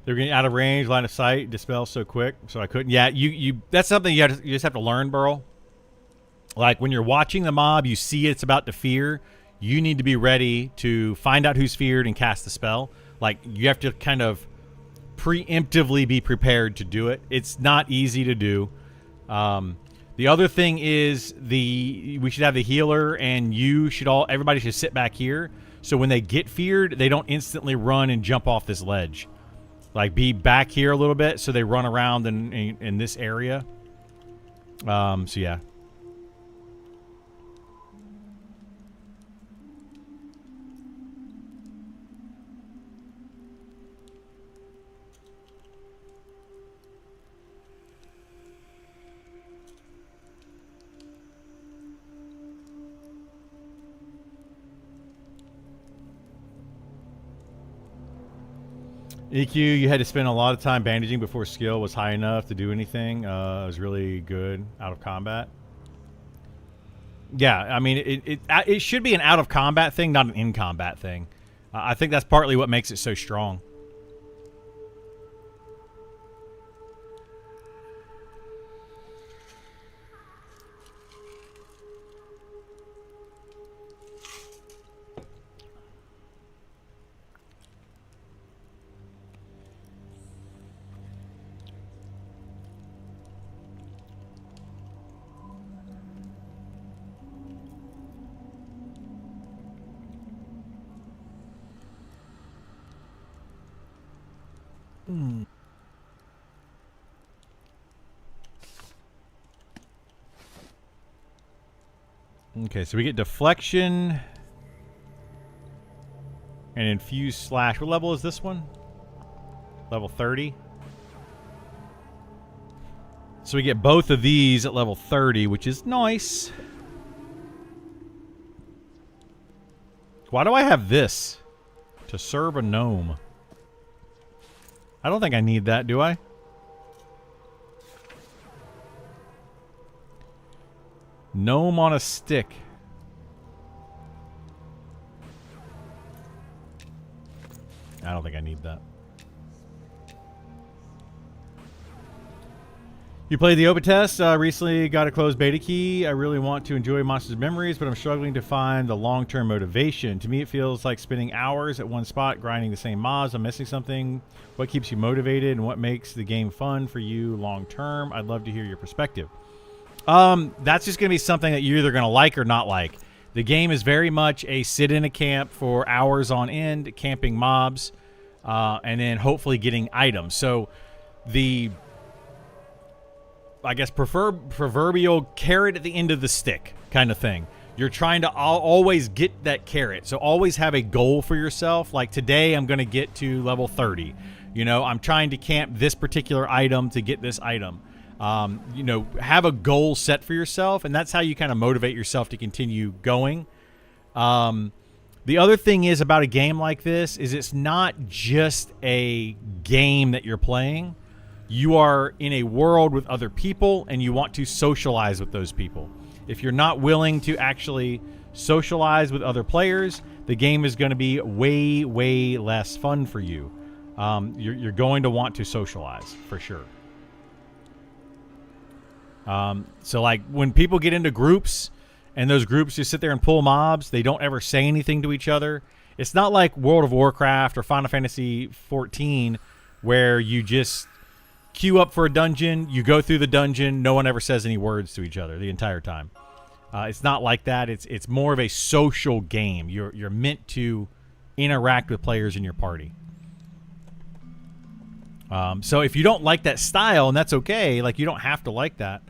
They're getting out of range, line of sight, dispel so quick, so I couldn't. Yeah, you. That's something you just have to learn, Burl. Like when you're watching the mob, you see it's about to fear. You need to be ready to find out who's feared and cast the spell. Like you have to kind of preemptively be prepared to do it. It's not easy to do. The other thing is we should have the healer, and everybody should sit back here. So when they get feared, they don't instantly run and jump off this ledge. Like, be back here a little bit so they run around in this area. So, yeah. EQ, you had to spend a lot of time bandaging before skill was high enough to do anything. It was really good out of combat. Yeah, I mean, it should be an out of combat thing, not an in combat thing. I think that's partly what makes it so strong. Okay, so we get deflection and infuse slash. What level is this one? Level 30. So we get both of these at level 30, which is nice. Why do I have this? To serve a gnome. I don't think I need that, do I? Gnome on a stick. I don't think I need that. You played the open test. Recently got a closed beta key. I really want to enjoy Monsters Memories, but I'm struggling to find the long-term motivation. To me, it feels like spending hours at one spot grinding the same mobs. I'm missing something. What keeps you motivated and what makes the game fun for you long-term? I'd love to hear your perspective. That's just going to be something that you're either going to like or not like. The game is very much a sit in a camp for hours on end, camping mobs, and then hopefully getting items. So the, I guess, proverbial carrot at the end of the stick kind of thing. You're trying to always get that carrot. So always have a goal for yourself. Like today, I'm going to get to level 30. You know, I'm trying to camp this particular item to get this item. You know, have a goal set for yourself, and that's how you kind of motivate yourself to continue going. The other thing is about a game like this is it's not just a game that you're playing. You are in a world with other people, and you want to socialize with those people. If you're not willing to actually socialize with other players, the game is going to be way, way less fun for you. You're going to want to socialize, for sure. So like when people get into groups and those groups just sit there and pull mobs, they don't ever say anything to each other. It's not like World of Warcraft or Final Fantasy 14 where you just queue up for a dungeon, you go through the dungeon, no one ever says any words to each other the entire time. It's not like that. It's more of a social game. You're meant to interact with players in your party. So if you don't like that style, and that's okay, like you don't have to like that,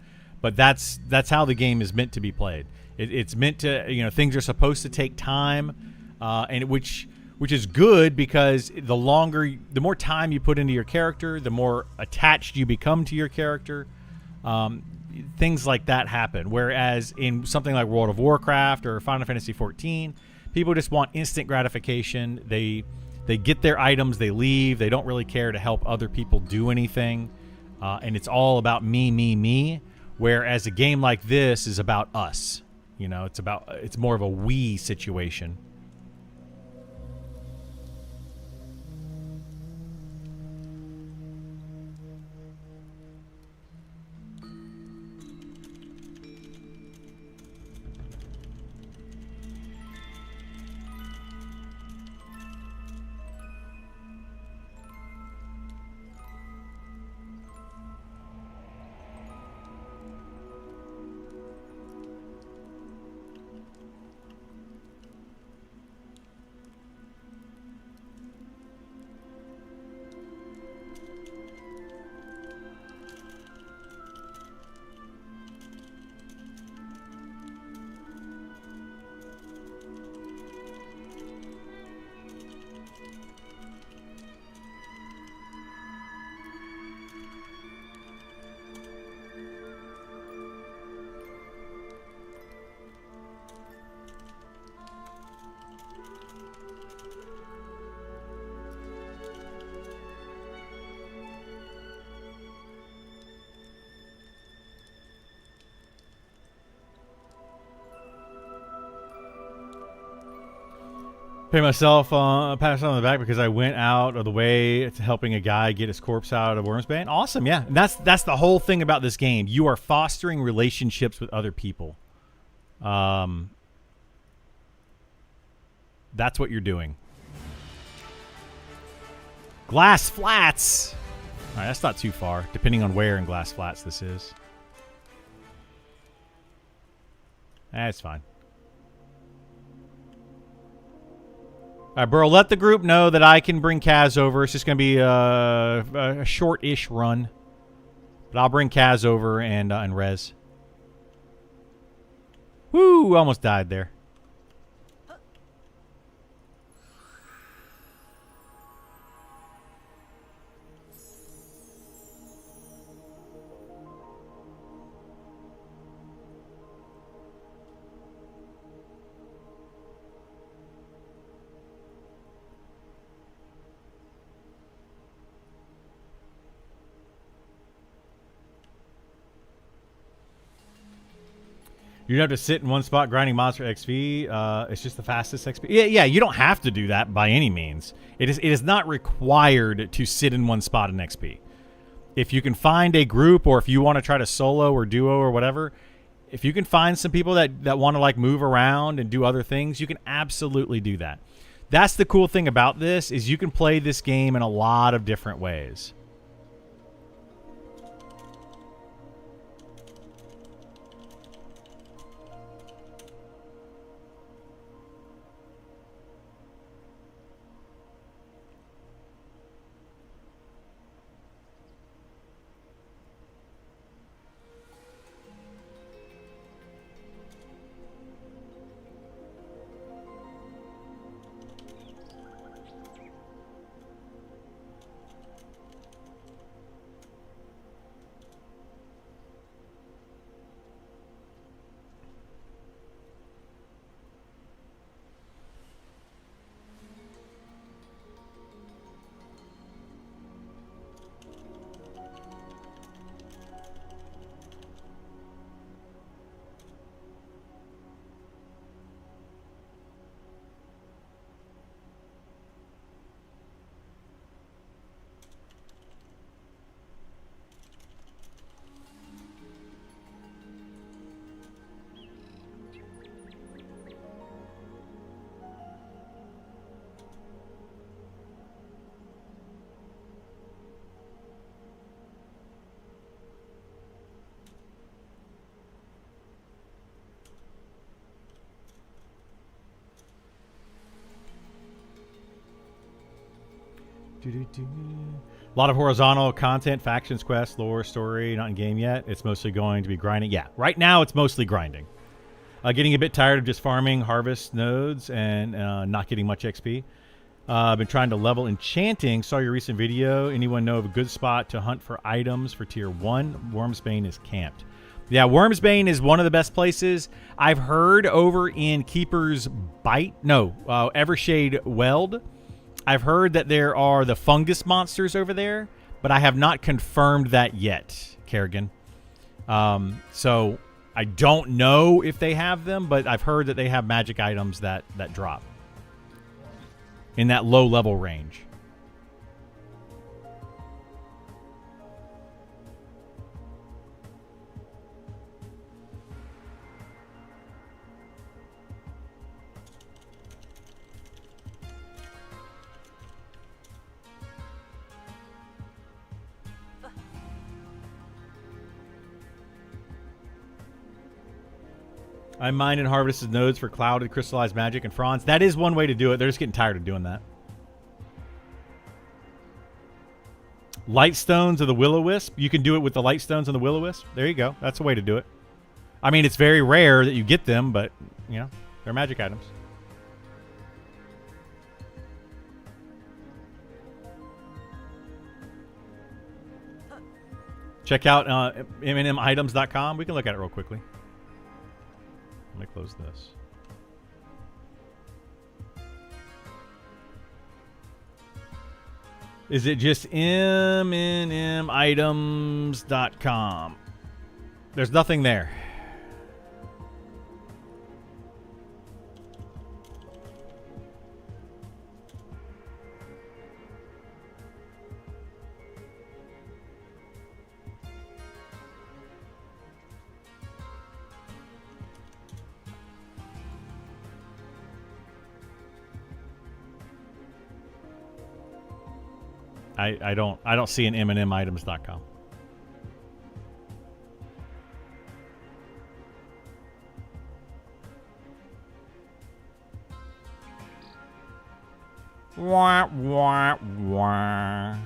but that's how the game is meant to be played. It's meant to, you know, things are supposed to take time, and which is good because the more time you put into your character, the more attached you become to your character. Things like that happen. Whereas in something like World of Warcraft or Final Fantasy 14, people just want instant gratification. They get their items, they leave. They don't really care to help other people do anything. And it's all about me, me, me. Whereas a game like this is about us. You know, it's more of a we situation. Pay myself a pat on the back because I went out of the way to helping a guy get his corpse out of Wormsbane. Awesome, yeah. And that's the whole thing about this game. You are fostering relationships with other people. That's what you're doing. Glass Flats. All right, that's not too far, depending on where in Glass Flats this is. That's fine. All right, Burl, let the group know that I can bring Kaz over. It's just going to be a short-ish run. But I'll bring Kaz over and Rez. Woo! Almost died there. You don't have to sit in one spot grinding monster XP. It's just the fastest XP. Yeah. You don't have to do that by any means. It is not required to sit in one spot in XP. If you can find a group, or if you want to try to solo or duo or whatever, if you can find some people that want to like move around and do other things, you can absolutely do that. That's the cool thing about this, is you can play this game in a lot of different ways. A lot of horizontal content, factions, quests, lore, story, not in game yet. It's mostly going to be grinding. Yeah, right now it's mostly grinding. Getting a bit tired of just farming harvest nodes and not getting much XP. I've been trying to level enchanting. Saw your recent video. Anyone know of a good spot to hunt for items for tier 1? Wormsbane is camped. Yeah, Wormsbane is one of the best places. I've heard over in Keeper's Bite. No, Evershade Weld. I've heard that there are the fungus monsters over there, but I have not confirmed that yet, Kerrigan. So I don't know if they have them, but I've heard that they have magic items that drop in that low level range. I mined and harvested nodes for clouded crystallized magic and fronds. That is one way to do it. They're just getting tired of doing that. Light stones of the Will-O-Wisp. You can do it with the light stones and the Will-O-Wisp. There you go. That's a way to do it. I mean, it's very rare that you get them, but, you know, they're magic items. Check out mnmitems.com. We can look at it real quickly. Let me close this. Is it just mnmitems.com? There's nothing there. I don't see an mnmitems.com. Wah, wah, wah.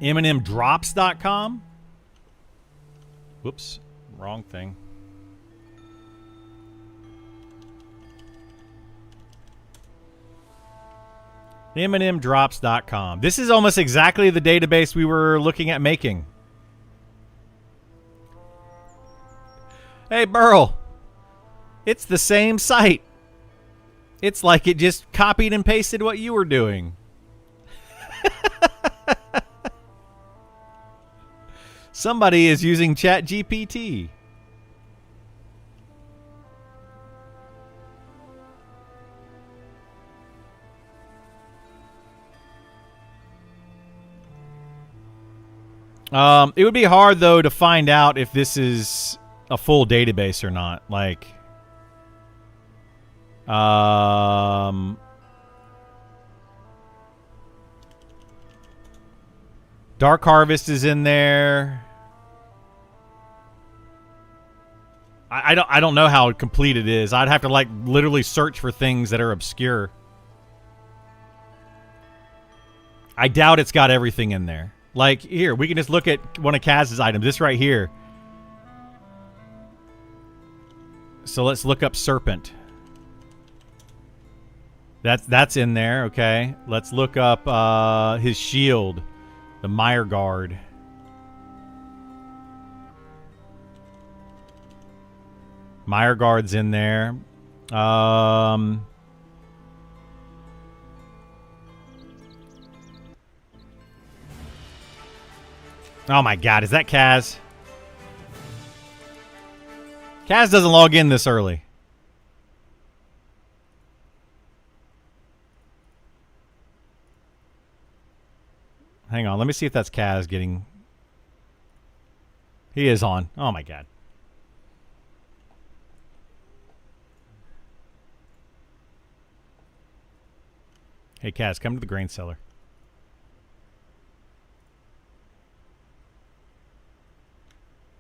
MNMDrops.com. Whoops, wrong thing. MNMDrops.com. This is almost exactly the database we were looking at making. Hey, Burl. It's the same site. It's like it just copied and pasted what you were doing. Somebody is using ChatGPT. It would be hard, though, to find out if this is a full database or not. Like, Dark Harvest is in there. I don't know how complete it is. I'd have to like literally search for things that are obscure. I doubt it's got everything in there. Like, here, we can just look at one of Kaz's items. This right here. So let's look up Serpent. That's in there, okay. Let's look up his shield. The Mire Guard. Mire Guard's in there. Oh my god, is that Kaz? Kaz doesn't log in this early. Hang on, let me see if that's Kaz getting... He is on. Oh my god. Hey Kaz, come to the grain cellar.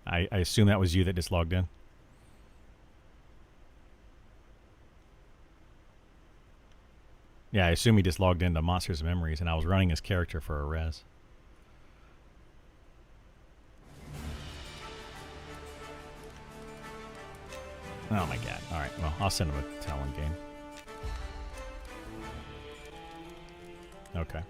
I assume that was you that just logged in. Yeah, I assume he just logged into Monsters of Memories and I was running his character for a res. Oh my god. Alright, well, I'll send him a Talon game. Okay.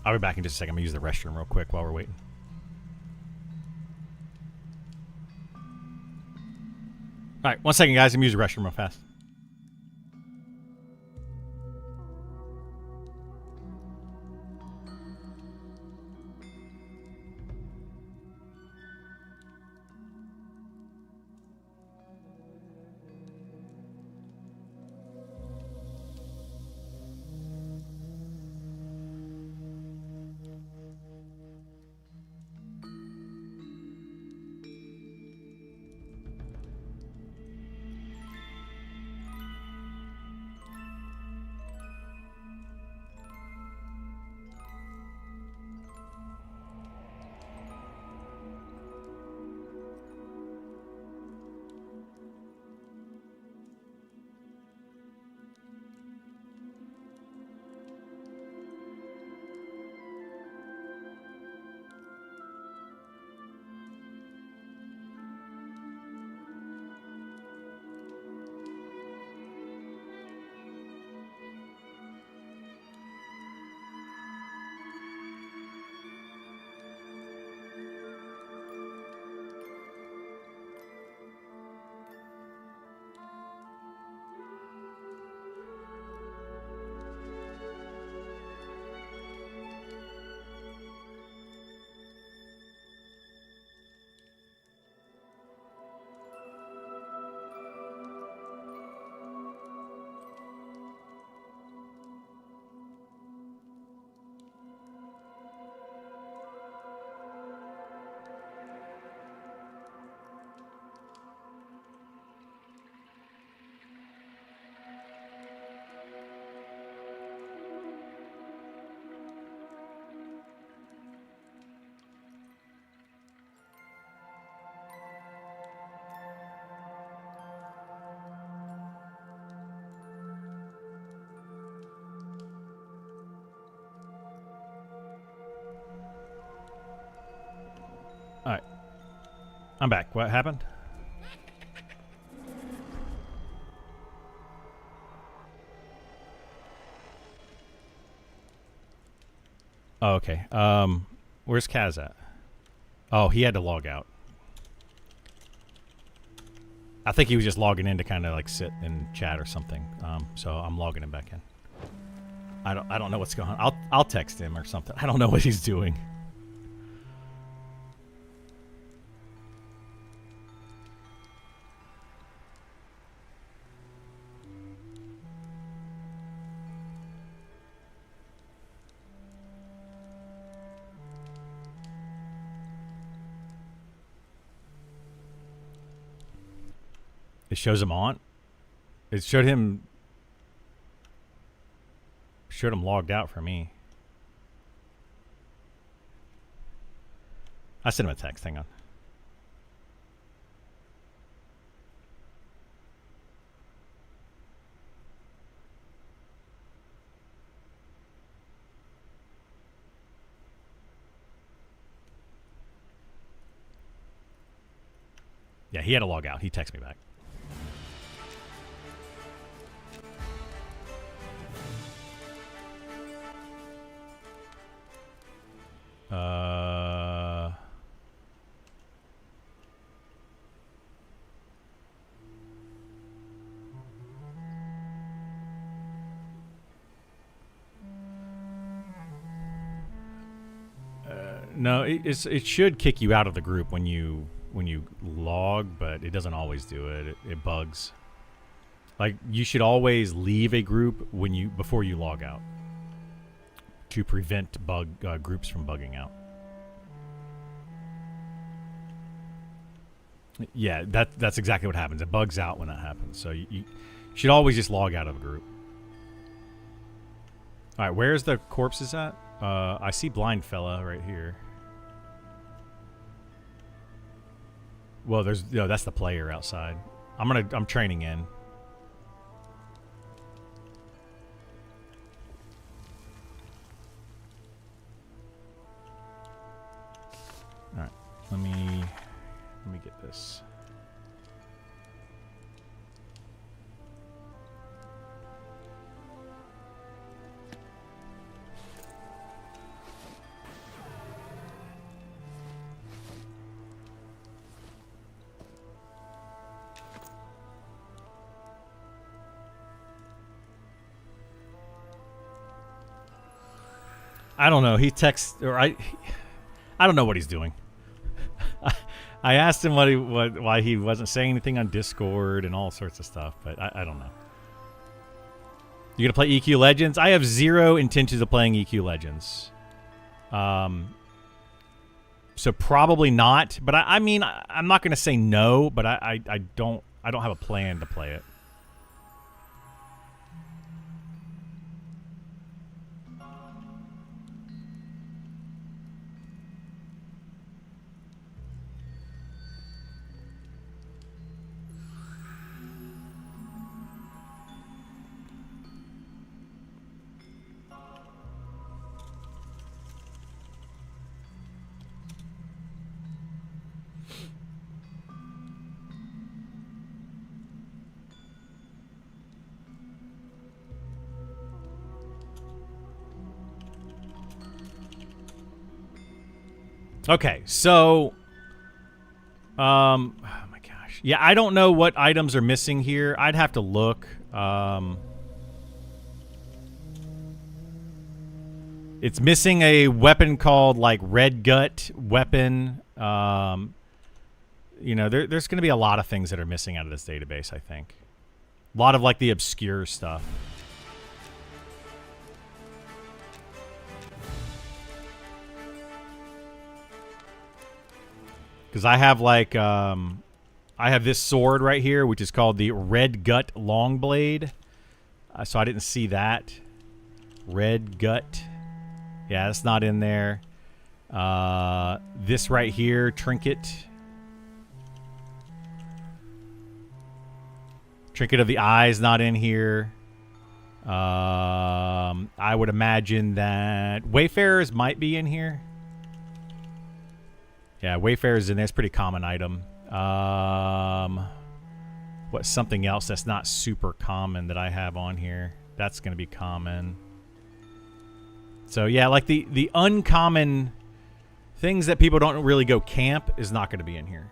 I'll be back in just a second. I'm going to use the restroom real quick while we're waiting. All right, 1 second, guys. I'm going to use the restroom real fast. Alright. I'm back. What happened? Oh, okay. Where's Kaz at? Oh, he had to log out. I think he was just logging in to kind of like sit and chat or something. So I'm logging him back in. I don't know what's going on. I'll text him or something. I don't know what he's doing. It shows him on. It showed him logged out for me. I sent him a text. Hang on. Yeah, he had to log out. He texted me back. No, it should kick you out of the group when you log, but it doesn't always do it. It bugs. Like, you should always leave a group before you log out to prevent groups from bugging out. Yeah, that's exactly what happens. It bugs out when that happens. So you should always just log out of a group. All right, where's the corpses at? I see blind fella right here. Well, that's the player outside. I'm training in. All right, let me get this. I don't know. He texts, or I don't know what he's doing. I asked him why he wasn't saying anything on Discord and all sorts of stuff, but I don't know. You gonna play EQ Legends? I have zero intentions of playing EQ Legends. So probably not. But I mean, I'm not gonna say no, but I don't have a plan to play it. Okay, so, oh my gosh. Yeah, I don't know what items are missing here. I'd have to look. It's missing a weapon called, like, Red Gut weapon. You know, there's going to be a lot of things that are missing out of this database, I think. A lot of, like, the obscure stuff. Because I have, like, I have this sword right here, which is called the Red Gut Longblade. So I didn't see that. Red Gut. Yeah, that's not in there. This right here, Trinket. Trinket of the Eye is not in here. I would imagine that Wayfarers might be in here. Yeah, Wayfarer's in there. It's a pretty common item. What's something else that's not super common that I have on here? That's going to be common. So, yeah, like the uncommon things that people don't really go camp is not going to be in here.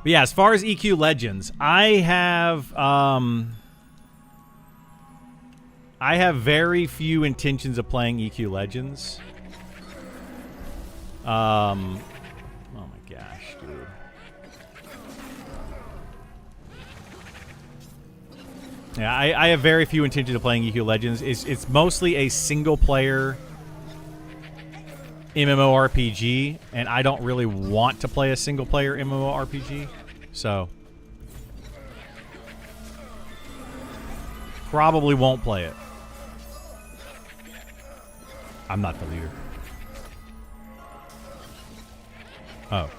But yeah, as far as EQ Legends, I have very few intentions of playing EQ Legends. Oh my gosh, dude. Yeah, I have very few intentions of playing EQ Legends. It's mostly a single player MMORPG, and I don't really want to play a single player MMORPG, so probably won't play it. I'm not the leader. Oh.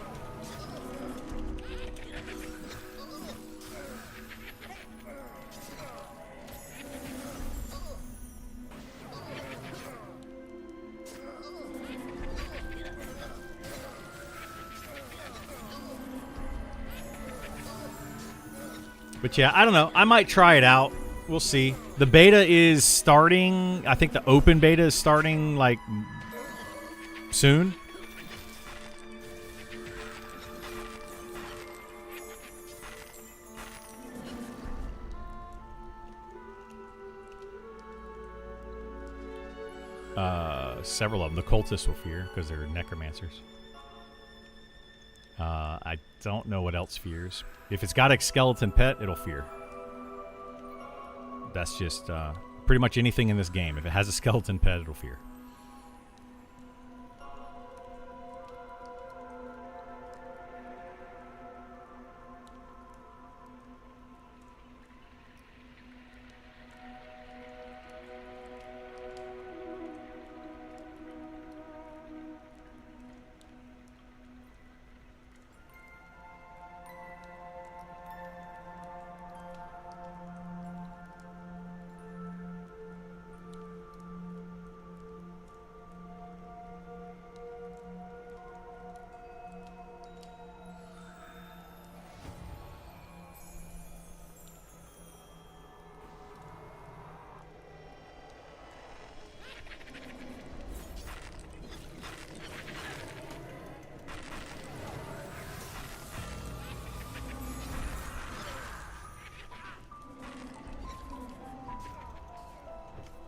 But yeah, I don't know. I might try it out. We'll see. The beta is starting. I think the open beta is starting, like, soon. Several of them. The cultists will fear because they're necromancers. I don't know what else fears. If it's got a skeleton pet, it'll fear. That's just pretty much anything in this game. If it has a skeleton pet, it'll fear.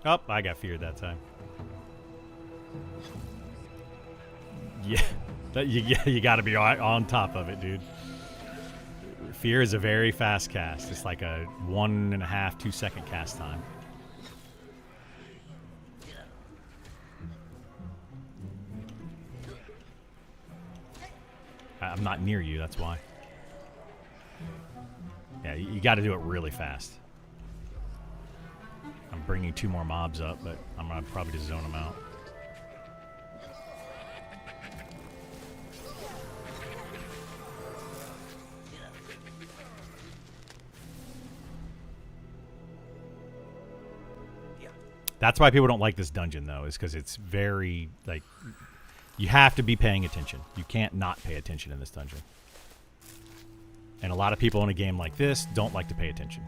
Oh, I got feared that time. Yeah, you got to be on top of it, dude. Fear is a very fast cast. It's like a 1.5, 2 second cast time. I'm not near you, that's why. Yeah, you got to do it really fast. I'm bringing 2 more mobs up, but I'm going to probably just zone them out. That's why people don't like this dungeon, though, is because it's very, like, you have to be paying attention. You can't not pay attention in this dungeon. And a lot of people in a game like this don't like to pay attention.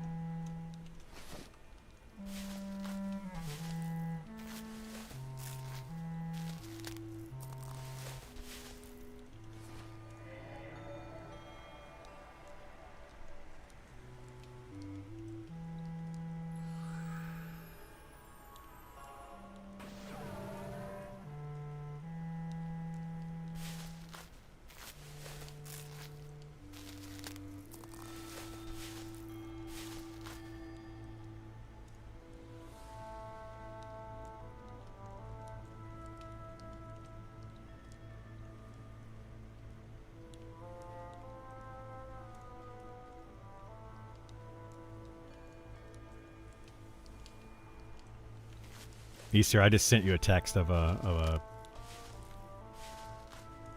Easter, I just sent you a text of a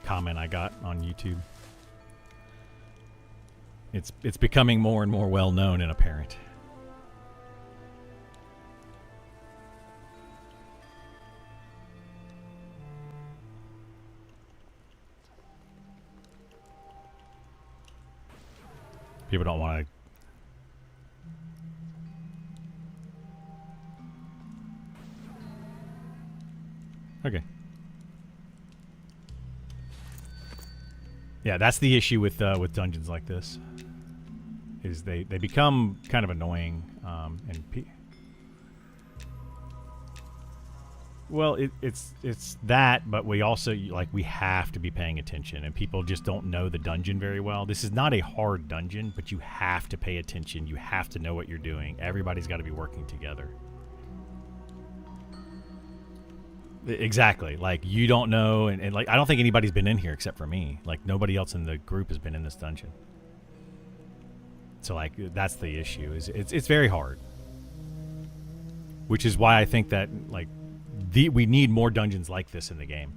comment I got on YouTube. It's becoming more and more well known and apparent. People don't want to. Okay. Yeah, that's the issue with dungeons like this. Is they become kind of annoying, well, it's that, but we also we have to be paying attention, and people just don't know the dungeon very well. This is not a hard dungeon, but you have to pay attention. You have to know what you're doing. Everybody's got to be working together. Exactly. Like, you don't know, and like, I don't think anybody's been in here except for me. Like, nobody else in the group has been in this dungeon. So, like, that's the issue. Is it's very hard. Which is why I think that, like, we need more dungeons like this in the game.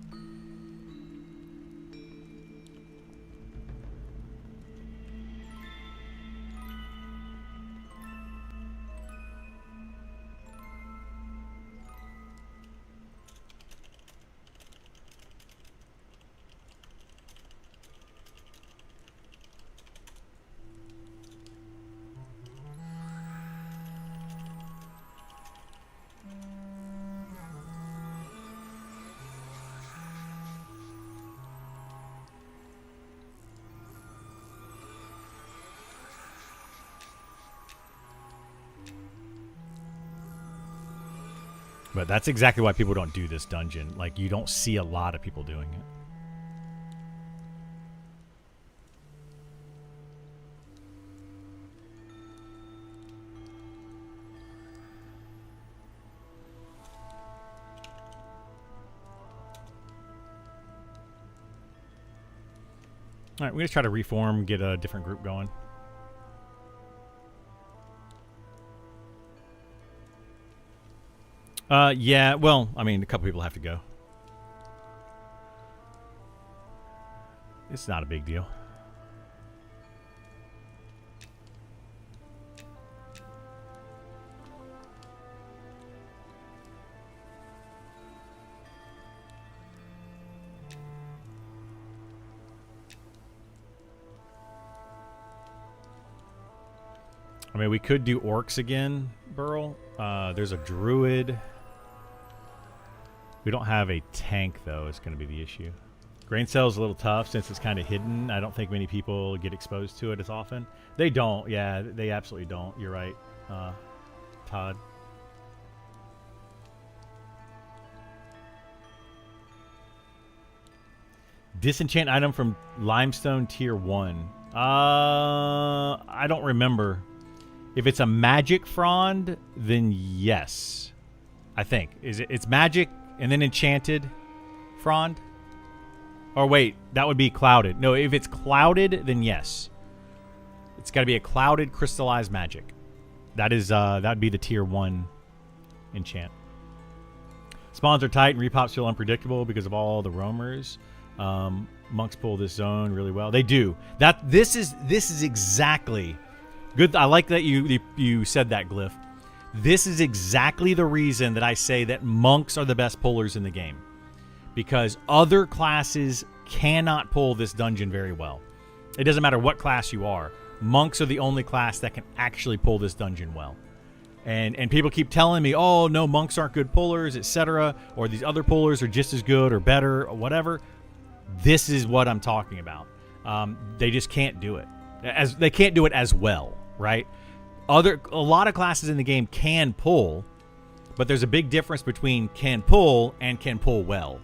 But that's exactly why people don't do this dungeon. Like, you don't see a lot of people doing it. All right, we're going to try to reform, get a different group going. Yeah, well, I mean, a couple people have to go. It's not a big deal. I mean, we could do orcs again, Burl. There's a druid. We don't have a tank, though. It's going to be the issue. Grain cell's a little tough since it's kind of hidden. I don't think many people get exposed to it as often. They don't. Yeah, they absolutely don't. You're right, Todd. Disenchant item from Limestone Tier 1. I don't remember. If it's a magic frond, then yes. I think. It's magic and then enchanted frond? Or wait, that would be clouded. No, if it's clouded, then yes. It's got to be a clouded crystallized magic. That is that'd be the tier 1 enchant. Spawns are tight and repops feel unpredictable because of all the roamers. Monks pull this zone really well. They do. This is exactly good. I like that you said that, Glyph. This is exactly the reason that I say that monks are the best pullers in the game. Because other classes cannot pull this dungeon very well. It doesn't matter what class you are. Monks are the only class that can actually pull this dungeon well. And people keep telling me, oh, no, monks aren't good pullers, etc. Or these other pullers are just as good or better or whatever. This is what I'm talking about. They just can't do it. They can't do it as well, right? A lot of classes in the game can pull, but there's a big difference between can pull and can pull well.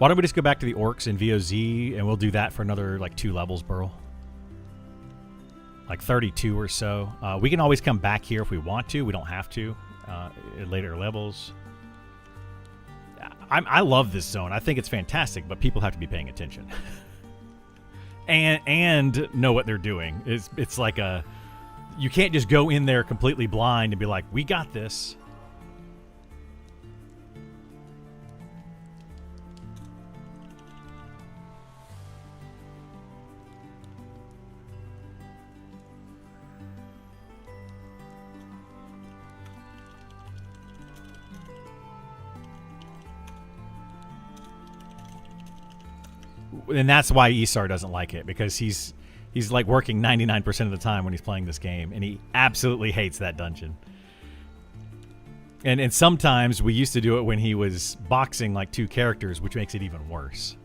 Why don't we just go back to the orcs in VOZ, and we'll do that for another, like, 2 levels, Burl. Like 32 or so. We can always come back here if we want to. We don't have to at later levels. I love this zone. I think it's fantastic, but people have to be paying attention. and know what they're doing. It's like a... You can't just go in there completely blind and be like, we got this. And that's why Isar doesn't like it, because he's like working 99% of the time when he's playing this game, and he absolutely hates that dungeon. And sometimes we used to do it when he was boxing like 2 characters, which makes it even worse.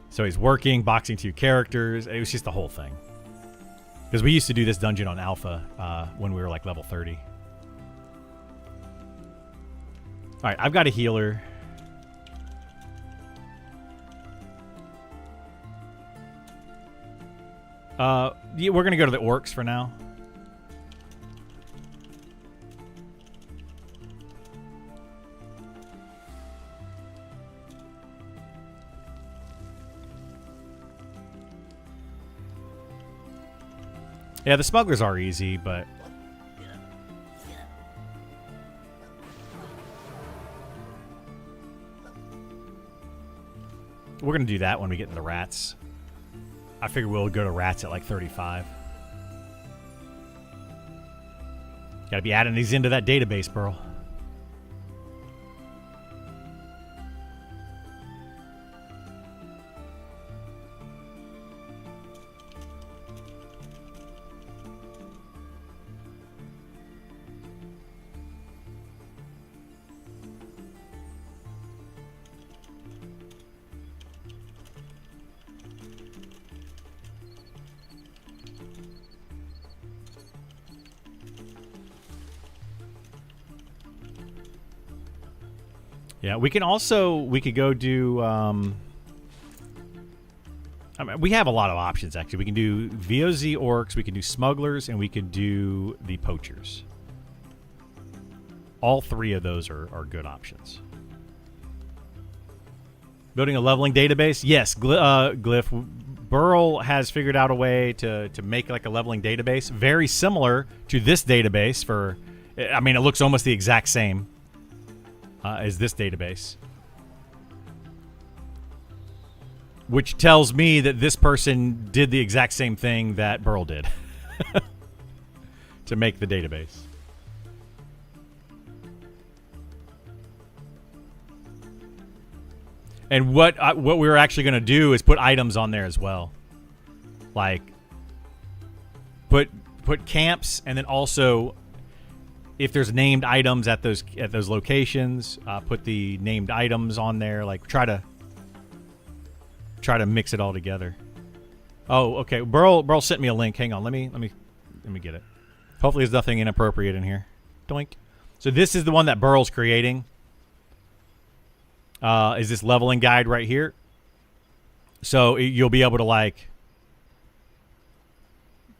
So he's working, boxing 2 characters. It was just the whole thing. Because we used to do this dungeon on Alpha when we were like level 30. All right, I've got a healer. Yeah, we're going to go to the orcs for now. Yeah, the smugglers are easy, but... We're going to do that when we get into the rats. I figure we'll go to rats at like 35. Gotta be adding these into that database, Burl. Yeah, we could go do, I mean, we have a lot of options, actually. We can do VOZ orcs, we can do smugglers, and we can do the poachers. All 3 of those are good options. Building a leveling database? Yes, Glyph. Burl has figured out a way to make like a leveling database, very similar to this database for, I mean, it looks almost the exact same. Is this database, which tells me that this person did the exact same thing that Burl did to make the database. And what we're actually going to do is put items on there as well, like put camps, and then also, if there's named items at those locations, put the named items on there. Like try to mix it all together. Oh, okay. Burl sent me a link. Hang on. Let me get it. Hopefully, there's nothing inappropriate in here. Doink. So this is the one that Burl's creating. Is this leveling guide right here? So you'll be able to like.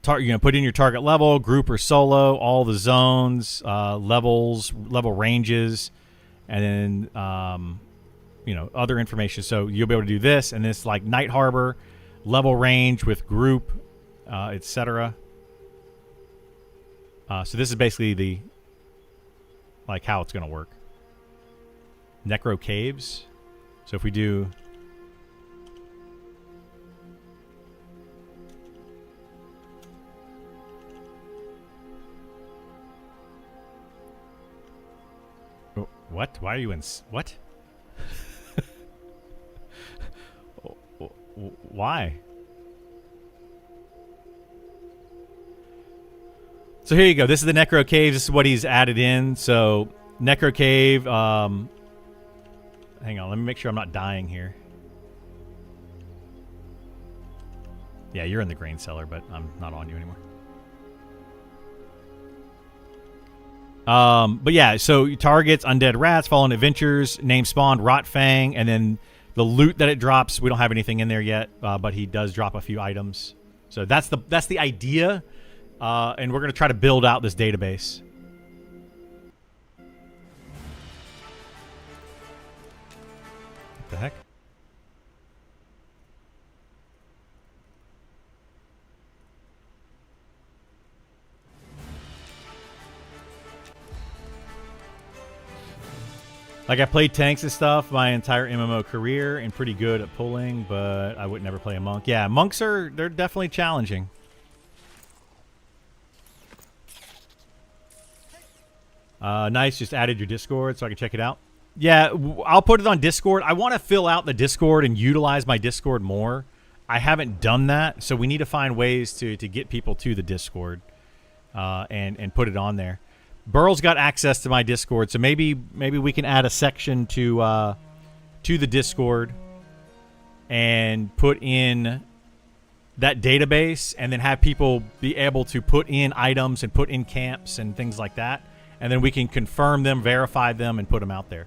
Put in your target level, group or solo, all the zones, levels, level ranges, and then other information. So you'll be able to do this, and this like Night Harbor, level range with group, etc. So this is basically the like how it's going to work. Necro Caves. So if we do. What? Why are you in... What? Why? So here you go. This is the Necro Cave. This is what he's added in. So, Necro Cave... hang on. Let me make sure I'm not dying here. Yeah, you're in the grain cellar, but I'm not on you anymore. But yeah, so targets, undead rats, fallen adventures, name spawned, rot fang, and then The loot that it drops, we don't have anything in there yet, but he does drop a few items. So that's the idea, and we're gonna try to build out this database. What the heck? Like, I played tanks and stuff my entire MMO career and pretty good at pulling, but I would never play a monk. Yeah, monks they're definitely challenging. Nice, just added your Discord so I can check it out. Yeah, I'll put it on Discord. I want to fill out the Discord and utilize my Discord more. I haven't done that, so we need to find ways to get people to the Discord and put it on there. Burl's got access to my Discord, so maybe we can add a section to the Discord and put in that database, and then have people be able to put in items and put in camps and things like that, and then we can confirm them, verify them, and put them out there.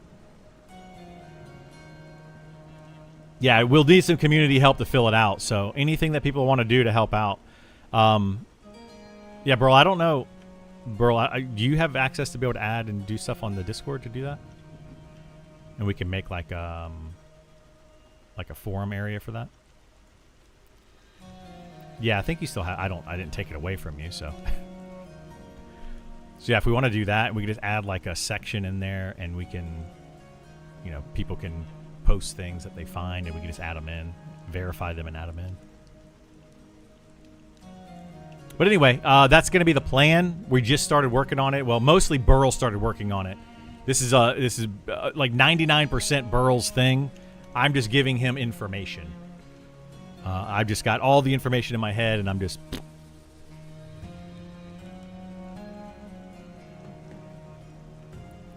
Yeah, we'll need some community help to fill it out, so anything that people want to do to help out. Yeah, Burl, I don't know. Burl, do you have access to be able to add and do stuff on the Discord to do that? And we can make like a forum area for that. Yeah, I think you still have. I didn't take it away from you, so. So yeah, if we want to do that, we can just add like a section in there, and we can, people can post things that they find, and we can just add them in, verify them, and add them in. But anyway, that's going to be the plan. We just started working on it. Well, mostly Burl started working on it. This is like 99% Burl's thing. I'm just giving him information. I've just got all the information in my head, and I'm just...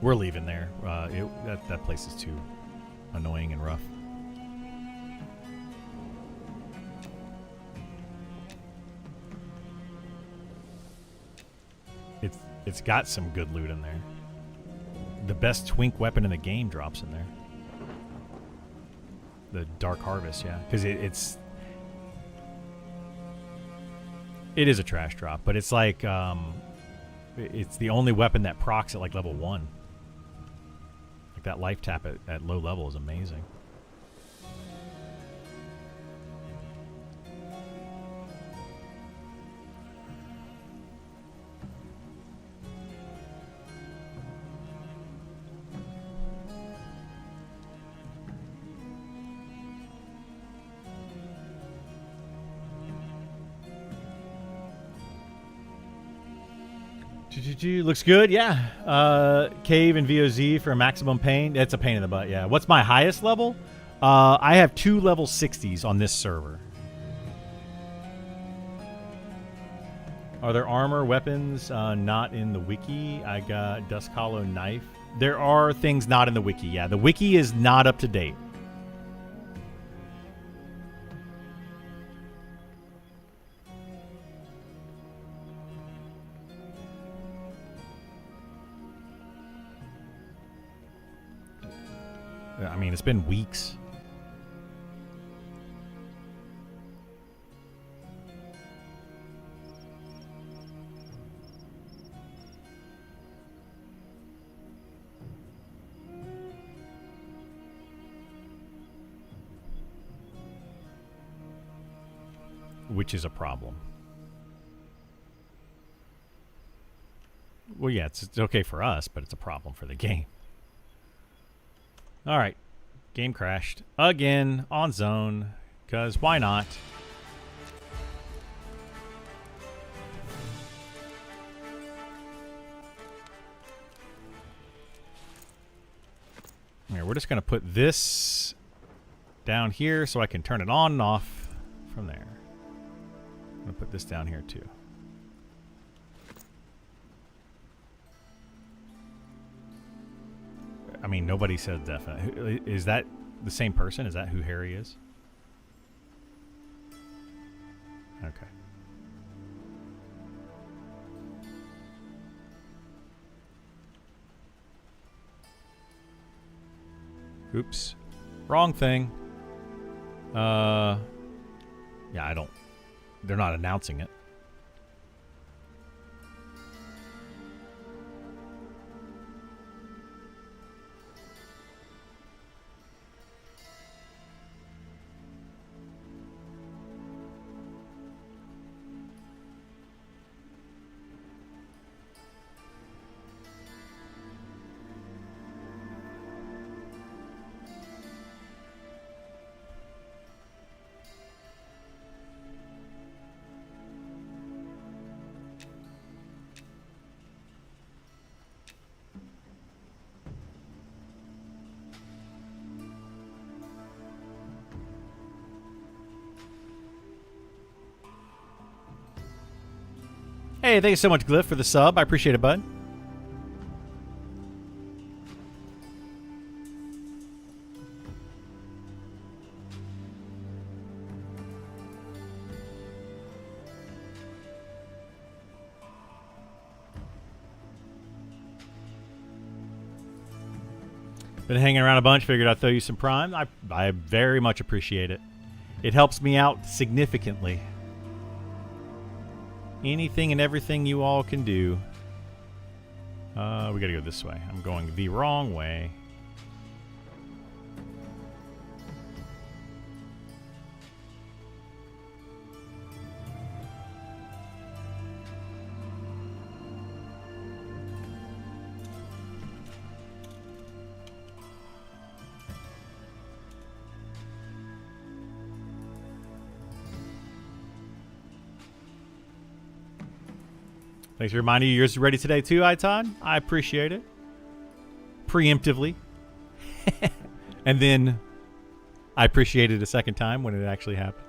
We're leaving there. That place is too annoying and rough. It's got some good loot in there. The best twink weapon in the game drops in there. The Dark Harvest, yeah. Because it is a trash drop, but it's like it's the only weapon that procs at like level 1. Like that life tap at low level is amazing. Looks good, yeah. Cave and VOZ for maximum pain. It's a pain in the butt, yeah. What's my highest level? I have 2 level 60s on this server. Are there armor, weapons not in the wiki? I got Dusk Hollow knife. There are things not in the wiki, yeah. The wiki is not up to date. I mean, it's been weeks. Which is a problem. Well, yeah, it's okay for us, but it's a problem for the game. All right. Game crashed again on zone, because why not? Here, we're just going to put this down here so I can turn it on and off from there. I'm going to put this down here too. I mean, nobody said definite. Is that the same person? Is that who Harry is? Okay. Oops. Wrong thing. Yeah, I don't... They're not announcing it. Hey, thank you so much, Glyph, for the sub. I appreciate it, bud. Been hanging around a bunch. Figured I'd throw you some Prime. I very much appreciate it. It helps me out significantly. Anything and everything you all can do. We gotta go this way. I'm going the wrong way. Thanks for reminding you yours is ready today too, Todd. I appreciate it. Preemptively. And then I appreciate it a second time when it actually happened.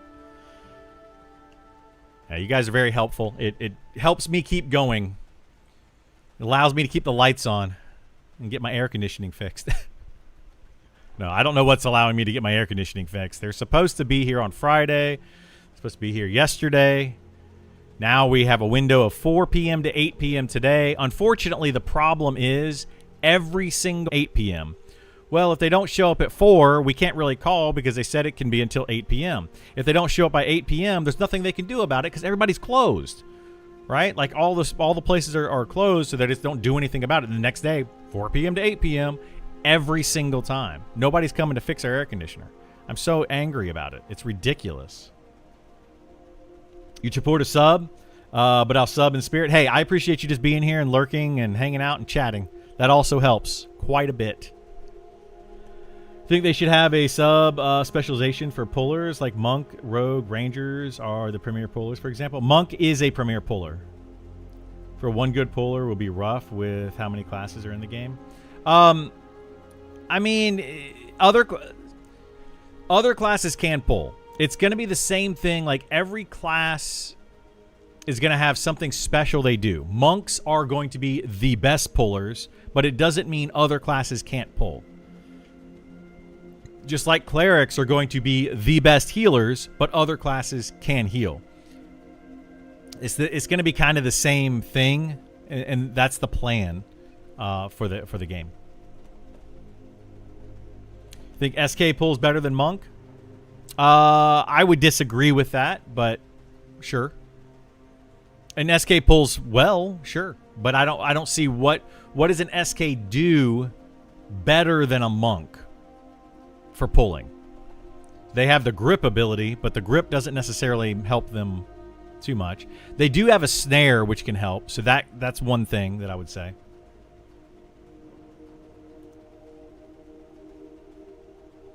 Yeah, you guys are very helpful. It helps me keep going. It allows me to keep the lights on and get my air conditioning fixed. No, I don't know what's allowing me to get my air conditioning fixed. They're supposed to be here on Friday. They're supposed to be here yesterday. Now we have a window of 4 p.m. to 8 p.m. today. Unfortunately, the problem is every single 8 p.m. Well, if they don't show up at 4, we can't really call because they said it can be until 8 p.m. If they don't show up by 8 p.m., there's nothing they can do about it because everybody's closed, right? Like all the places are closed, so they just don't do anything about it. And the next day, 4 p.m. to 8 p.m., every single time. Nobody's coming to fix our air conditioner. I'm so angry about it. It's ridiculous. You support a sub, but I'll sub in spirit. Hey, I appreciate you just being here and lurking and hanging out and chatting. That also helps quite a bit. Think they should have a sub specialization for pullers like Monk, Rogue, Rangers are the premier pullers, for example. Monk is a premier puller. For one good puller will be rough with how many classes are in the game. I mean, other classes can pull. It's going to be the same thing. Like every class is going to have something special they do. Monks are going to be the best pullers, but it doesn't mean other classes can't pull. Just like clerics are going to be the best healers, but other classes can heal. It's going to be kind of the same thing, and that's the plan for the game. Think SK pulls better than Monk? I would disagree with that, but sure. An SK pulls well, sure, but I don't see what does an SK do better than a Monk for pulling. They have the grip ability, but the grip doesn't necessarily help them too much. They do have a snare which can help, so that's one thing that I would say.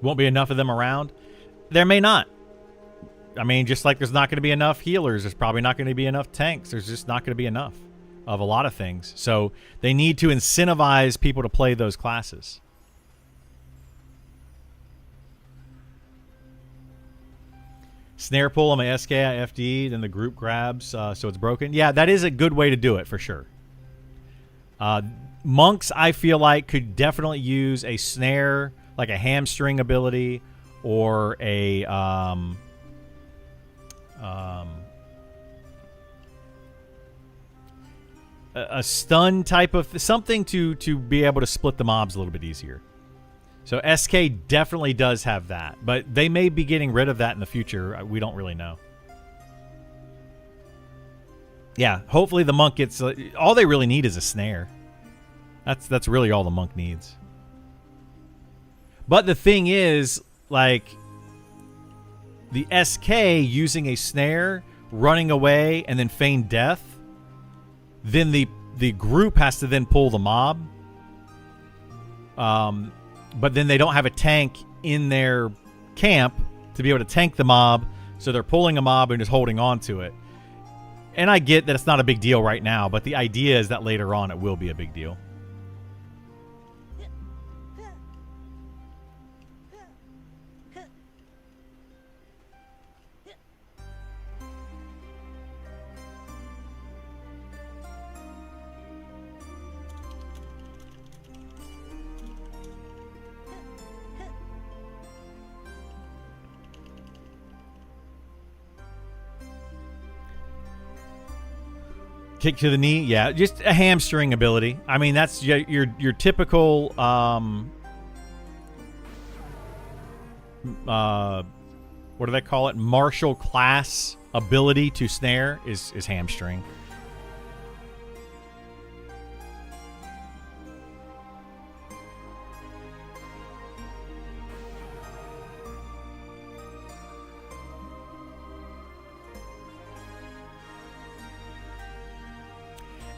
Won't be enough of them around. There may not. I mean, just like there's not going to be enough healers, there's probably not going to be enough tanks. There's just not going to be enough of a lot of things. So they need to incentivize people to play those classes. Snare pull on my SK, I FD, then the group grabs, so it's broken. Yeah, that is a good way to do it for sure. Monks, I feel like, could definitely use a snare, like a hamstring ability, or a stun type of something to be able to split the mobs a little bit easier. So SK definitely does have that, but they may be getting rid of that in the future. We don't really know. Yeah, hopefully the monk gets... all they really need is a snare. That's really all the monk needs. But the thing is, like, the SK using a snare, running away, and then feign death, then the group has to then pull the mob. But then they don't have a tank in their camp to be able to tank the mob, so they're pulling a mob and just holding on to it. And I get that it's not a big deal right now, but the idea is that later on it will be a big deal. Kick to the knee, yeah, just a hamstring ability. I mean, that's your typical what do they call it? Martial class ability to snare is hamstring.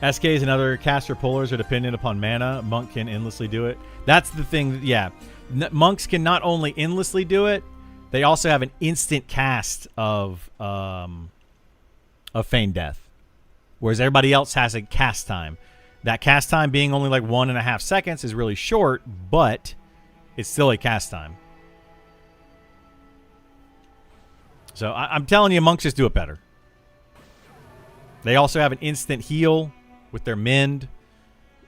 SKs and other caster pullers are dependent upon mana. Monk can endlessly do it. That's the thing. Yeah. Monks can not only endlessly do it, they also have an instant cast of feign death. Whereas everybody else has a cast time. That cast time being only like 1.5 seconds is really short, but it's still a cast time. So I'm telling you, monks just do it better. They also have an instant heal with their mend.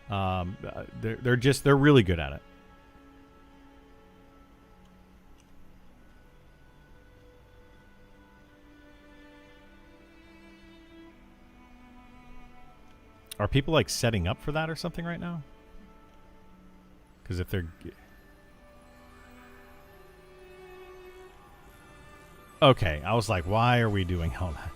They're really good at it. Are people like setting up for that or something right now? Because if they're... Okay, I was like, why are we doing all that?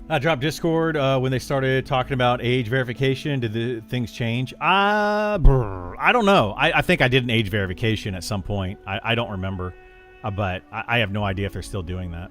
I dropped Discord when they started talking about age verification. Did the things change? I don't know. I think I did an age verification at some point. I don't remember, but I have no idea if they're still doing that.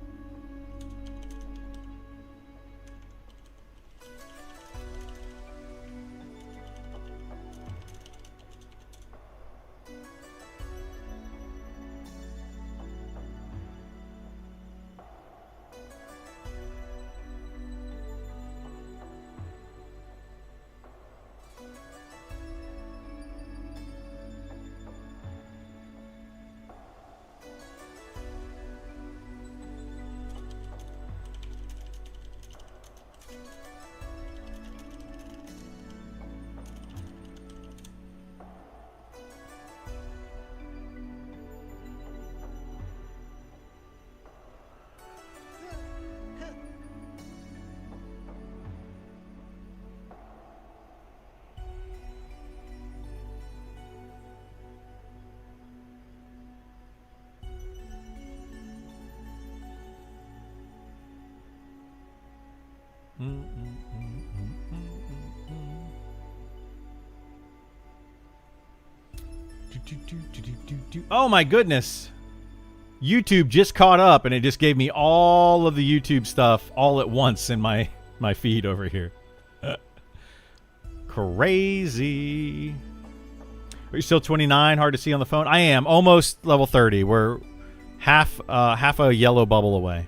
Oh my goodness. YouTube just caught up and it just gave me all of the YouTube stuff all at once in my feed over here. Crazy. Are you still 29? Hard to see on the phone? I am. Almost level 30. We're half a yellow bubble away.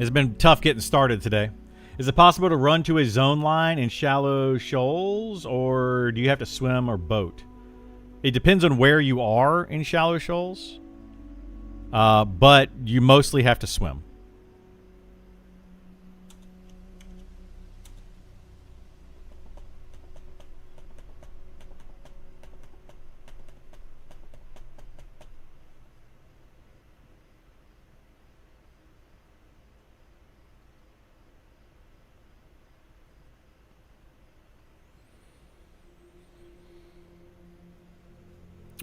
It's been tough getting started today. Is it possible to run to a zone line in shallow shoals, or do you have to swim or boat? It depends on where you are in shallow shoals, but you mostly have to swim.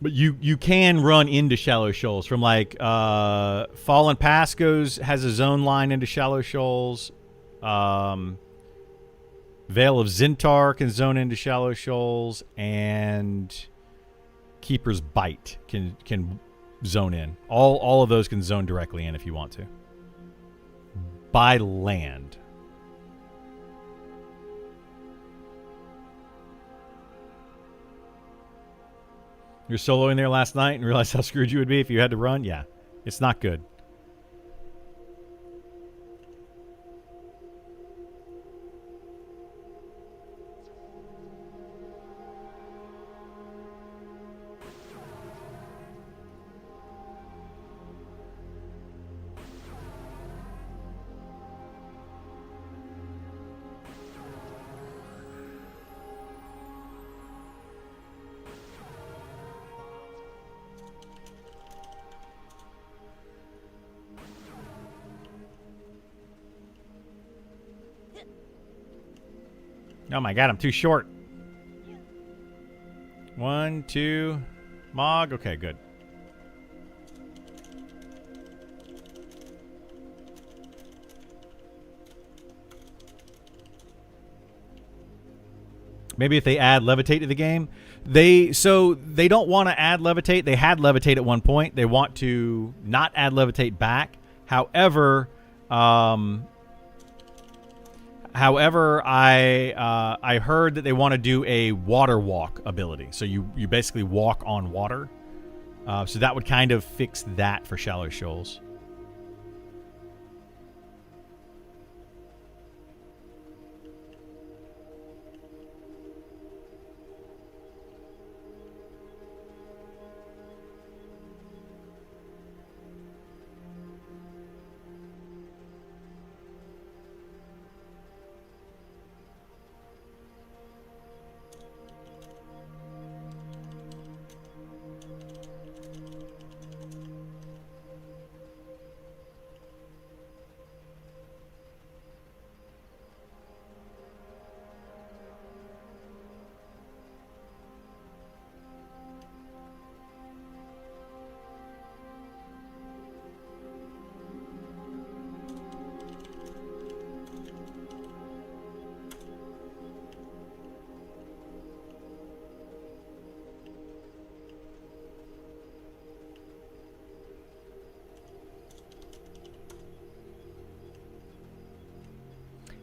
But you can run into shallow shoals from like Fallen Pass has a zone line into shallow shoals. Vale of Zintar can zone into shallow shoals, and Keeper's Bite can zone in. All of those can zone directly in if you want to. By land. You're soloing there last night and realized how screwed you would be if you had to run? Yeah, it's not good. Oh my god, I'm too short. 1, 2, Mog. Okay, good. Maybe if they add Levitate to the game. They don't want to add Levitate. They had Levitate at one point. They want to not add Levitate back. However, However, I heard that they want to do a water walk ability, so you basically walk on water. So that would kind of fix that for Shallow Shoals.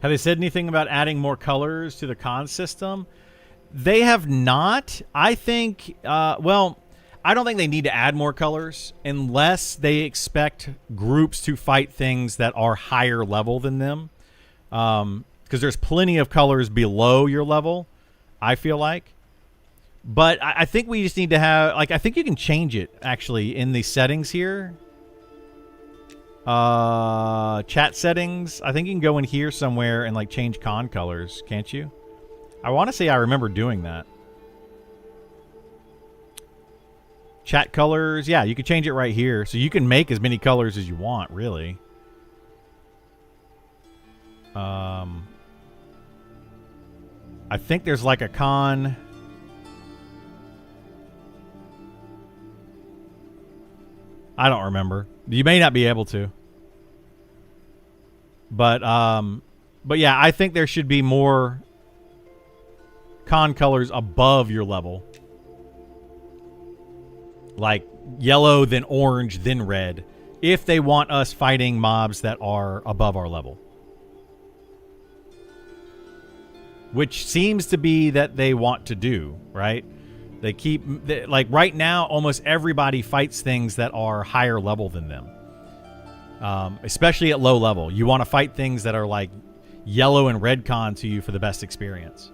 Have they said anything about adding more colors to the con system? They have not. I think, well, I don't think they need to add more colors unless they expect groups to fight things that are higher level than them. Because there's plenty of colors below your level, I feel like. But I think we just need to have, like, I think you can change it, actually, in the settings here. Chat settings. I think you can go in here somewhere and like change con colors, can't you? I want to say I remember doing that. Chat colors. Yeah, you can change it right here. So you can make as many colors as you want, really. I think there's like a con. I don't remember. You may not be able to. But yeah, I think there should be more con colors above your level. Like yellow, then orange, then red. If they want us fighting mobs that are above our level. Which seems to be that they want to do, right? They keep, like right now, almost everybody fights things that are higher level than them. Especially at low level. You want to fight things that are like yellow and red con to you for the best experience.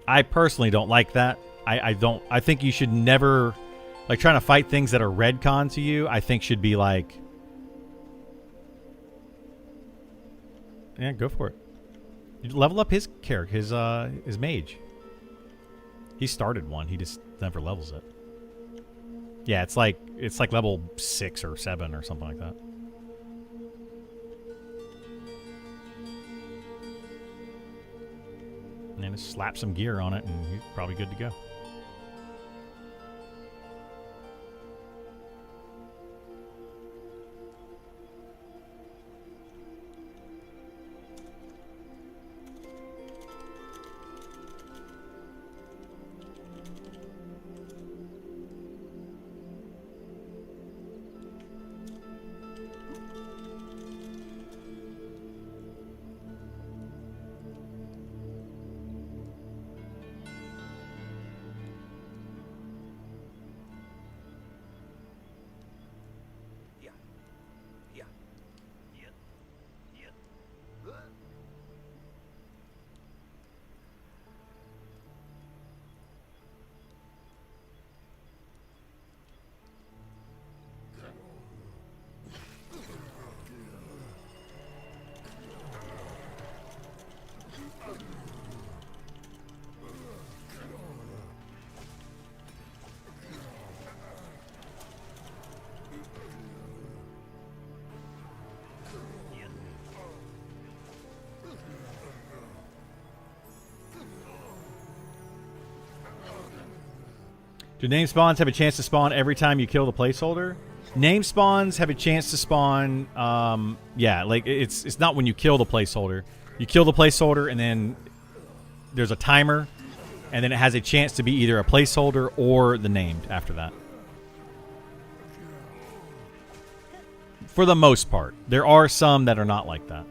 I personally don't like that. I think you should never, like, trying to fight things that are red con to you, I think should be like, yeah, go for it. You level up his character, his mage. He started one, he just never levels it. Yeah, it's like level 6 or 7 or something like that. And then just slap some gear on it and you're probably good to go. Do name spawns have a chance to spawn every time you kill the placeholder? Name spawns have a chance to spawn. Yeah, like it's not when you kill the placeholder. You kill the placeholder, and then there's a timer, and then it has a chance to be either a placeholder or the named after that. For the most part, there are some that are not like that.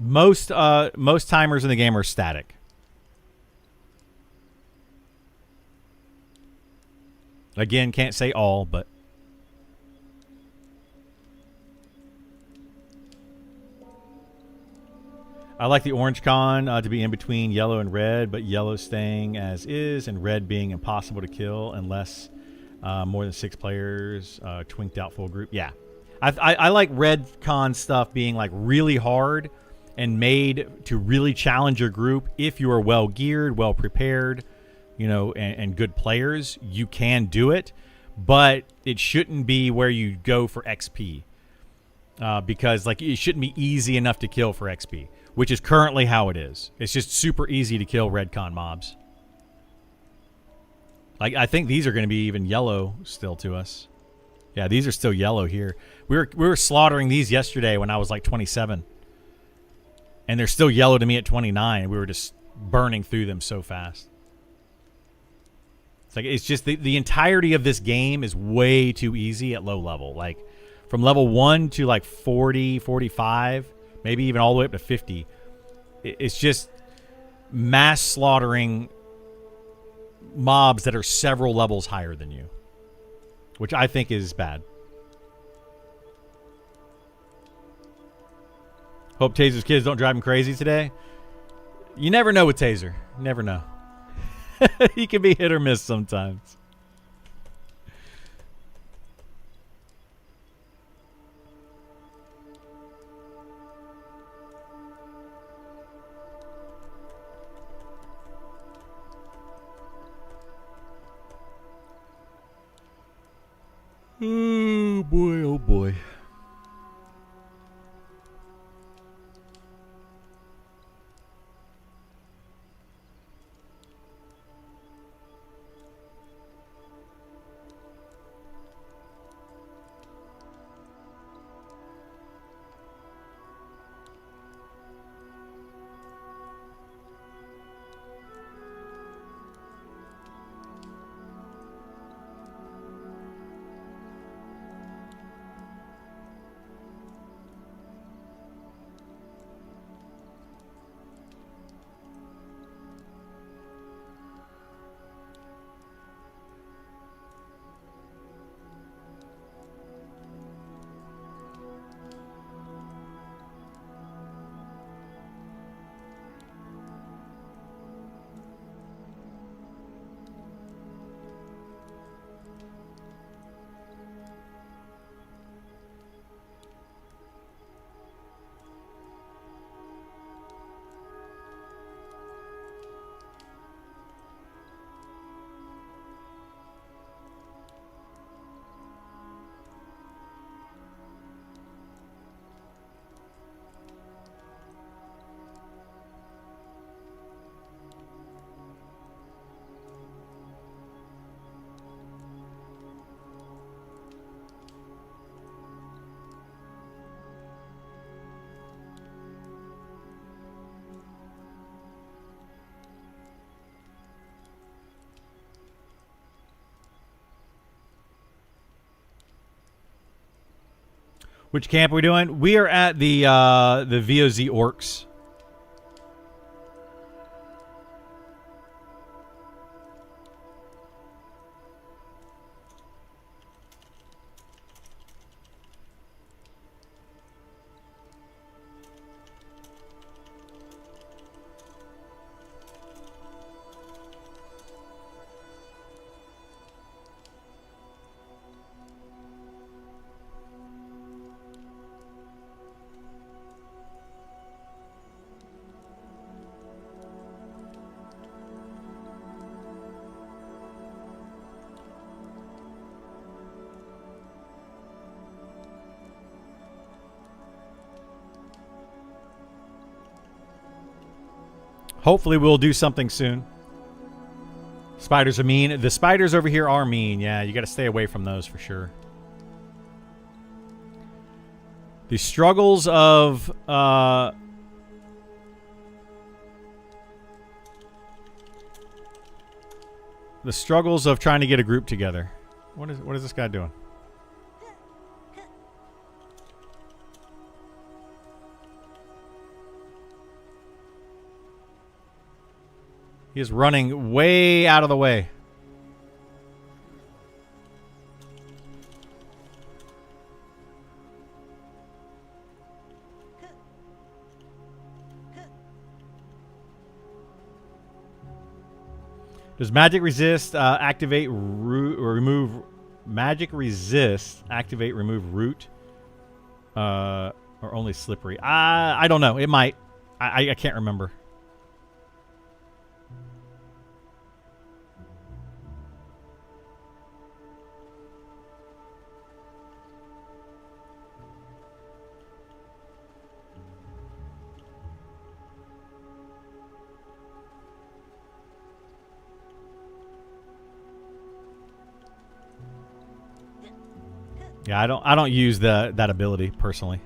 Most timers in the game are static. Again, can't say all, but I like the orange con to be in between yellow and red, but yellow staying as is and red being impossible to kill unless more than 6 players, twinked out full group. Yeah, I like red con stuff being like really hard and made to really challenge your group. If you are well geared, well prepared, you know, and good players, you can do it, but it shouldn't be where you go for XP, because like it shouldn't be easy enough to kill for XP, which is currently how it is. It's just super easy to kill red con mobs. Like I think these are going to be even yellow still to us. Yeah, these are still yellow here. We were slaughtering these yesterday when I was like 27. And they're still yellow to me at 29. We were just burning through them so fast. It's like it's just the entirety of this game is way too easy at low level. Like from level 1 to like 40, 45, maybe even all the way up to 50. It's just mass slaughtering mobs that are several levels higher than you, which I think is bad. Hope Taser's kids don't drive him crazy today. You never know with Taser. Never know. He can be hit or miss sometimes. Oh boy, oh boy. Which camp are we doing? We are at the VOZ Orcs. Hopefully we'll do something soon. Spiders are mean. The spiders over here are mean. Yeah, you got to stay away from those for sure. The struggles of trying to get a group together. What is this guy doing? He is running way out of the way. Does magic resist activate root or remove magic resist activate remove root or only slippery? I don't know. It might. I can't remember. Yeah, I don't use that ability personally.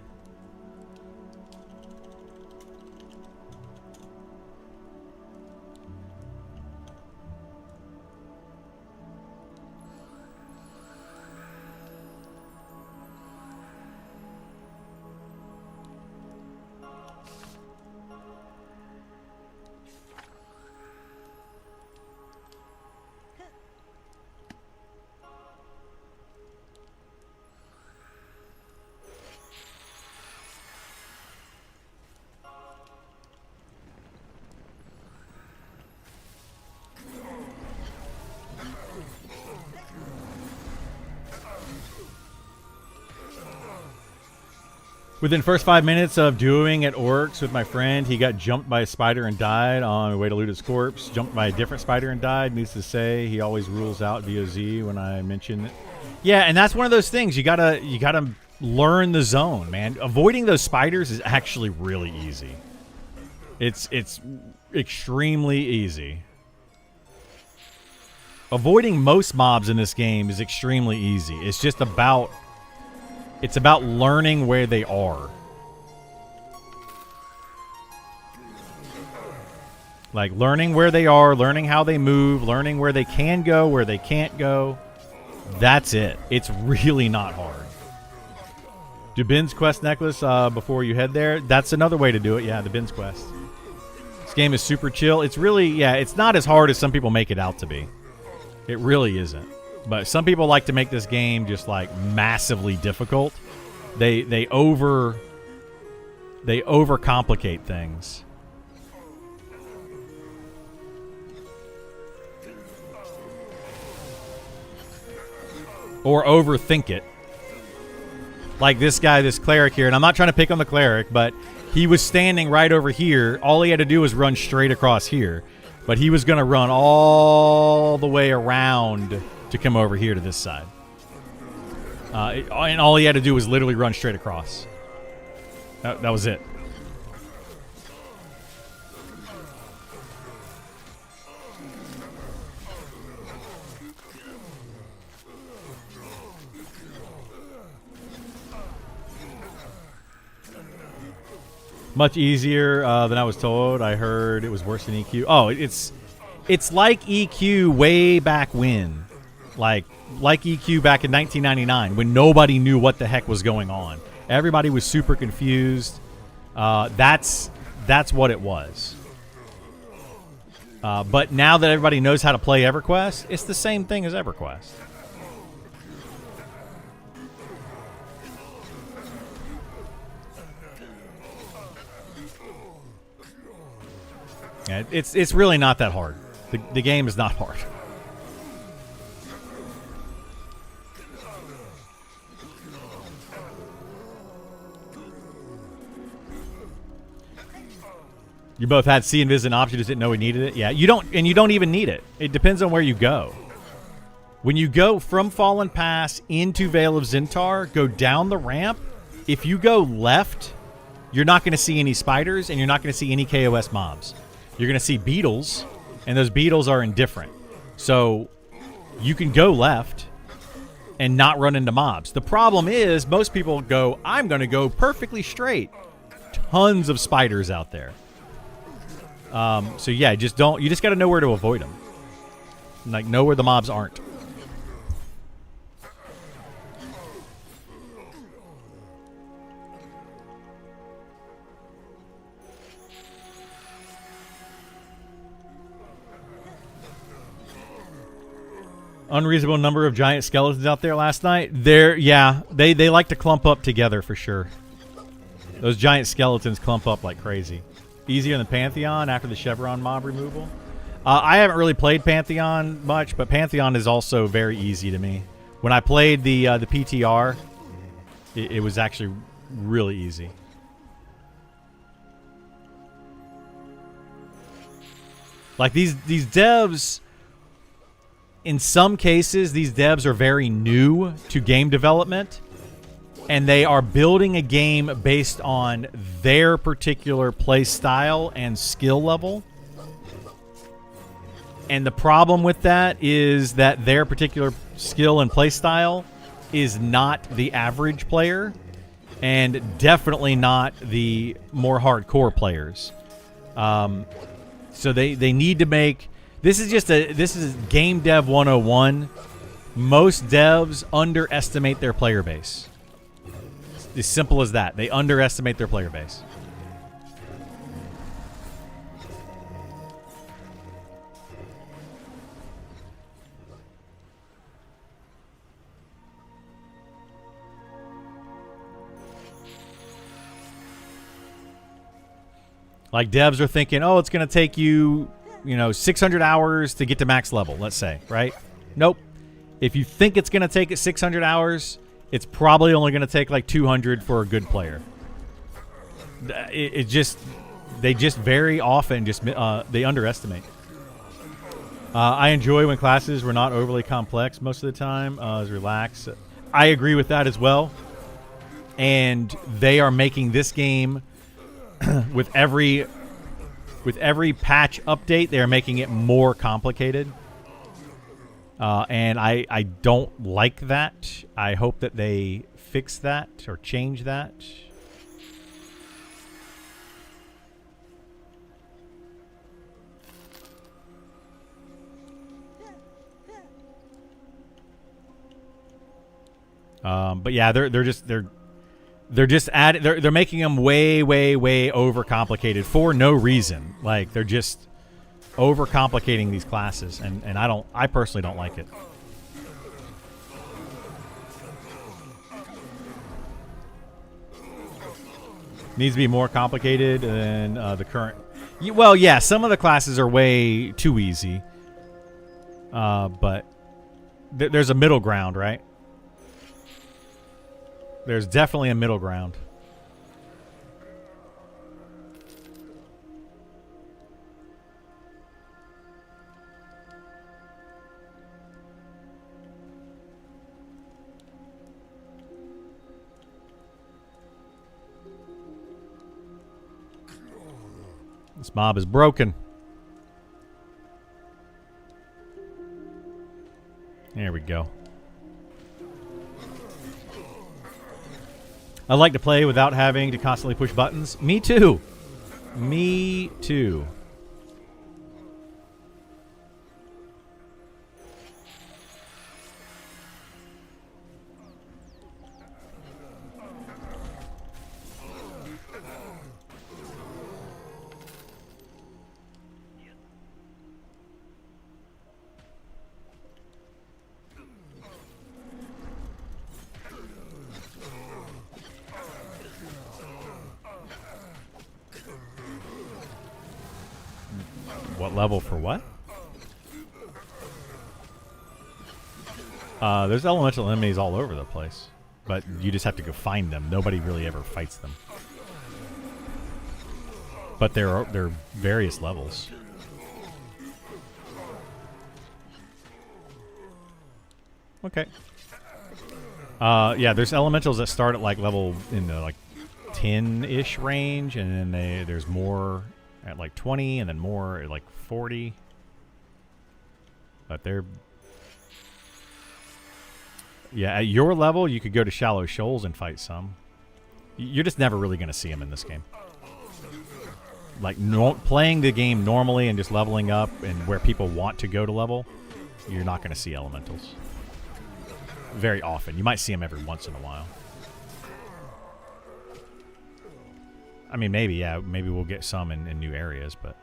Within first 5 minutes of duoing at Orcs with my friend, he got jumped by a spider and died. On the way to loot his corpse, jumped by a different spider and died. Needs to say, he always rules out VOZ when I mention it. Yeah, and that's one of those things. You gotta learn the zone, man. Avoiding those spiders is actually really easy. It's extremely easy. Avoiding most mobs in this game is extremely easy. It's just about... It's about learning where they are. Like, learning where they are, learning how they move, learning where they can go, where they can't go. That's it. It's really not hard. Do Bin's Quest necklace before you head there. That's another way to do it. Yeah, the Bin's Quest. This game is super chill. It's really, yeah, it's not as hard as some people make it out to be. It really isn't. But some people like to make this game just like massively difficult. They overcomplicate things. Or overthink it. Like this guy, this cleric here, and I'm not trying to pick on the cleric, but he was standing right over here. All he had to do was run straight across here. But he was going to run all the way around to come over here to this side. And all he had to do was literally run straight across. That was it. Much easier than I was told. I heard it was worse than EQ. Oh, it's like EQ way back when. Like EQ back in 1999 when nobody knew what the heck was going on. Everybody was super confused. That's what it was. But now that everybody knows how to play EverQuest, it's the same thing as EverQuest. Yeah, it's really not that hard. The game is not hard. You both had see invis an option, just didn't know we needed it. Yeah, you don't even need it. It depends on where you go. When you go from Fallen Pass into Vale of Zintar, go down the ramp. If you go left, you're not going to see any spiders and you're not going to see any KOS mobs. you're going to see beetles, and those beetles are indifferent. So you can go left and not run into mobs. The problem is most people go, I'm going to go perfectly straight. Tons of spiders out there. So yeah, you just got to know where to avoid them. Like, know where the mobs aren't. Unreasonable number of giant skeletons out there last night. They like to clump up together for sure. Those giant skeletons clump up like crazy. Easier than Pantheon after the Chevron mob removal. I haven't really played Pantheon much, but Pantheon is also very easy to me. When I played the PTR, it was actually really easy. Like these devs, in some cases, these devs are very new to game development, and they are building a game based on their particular play style and skill level. And the problem with that is that their particular skill and play style is not the average player, and definitely not the more hardcore players. So they need to make... This is Game Dev 101. Most devs underestimate their player base. It's as simple as that. They underestimate their player base. Like, devs are thinking, oh, it's going to take you, 600 hours to get to max level, let's say, right? Nope. If you think it's going to take it 600 hours, it's probably only going to take like 200 for a good player. They just very often they underestimate. I enjoy when classes were not overly complex most of the time. It was relaxed. I agree with that as well. And they are making this game with every patch update, they're making it more complicated. And I don't like that. I hope that they fix that or change that. But yeah, they're just adding. They're making them way overcomplicated for no reason. Like, they're just overcomplicating these classes, and I personally don't like it. Needs to be more complicated than the current. Well, yeah, some of the classes are way too easy. But there's a middle ground, right? There's definitely a middle ground. This mob is broken. There we go. I like to play without having to constantly push buttons. Me too. Me too. What level for what? There's elemental enemies all over the place, but you just have to go find them. Nobody really ever fights them. But they're various levels. Okay. Yeah, there's elementals that start at like level in the like 10-ish range, and then there's more at like 20 and then more at like 40. But they're... Yeah, at your level, you could go to Shallow Shoals and fight some. You're just never really going to see them in this game. Like, playing the game normally and just leveling up and where people want to go to level, you're not going to see elementals. Very often. You might see them every once in a while. I mean, maybe, yeah. Maybe we'll get some in new areas, but...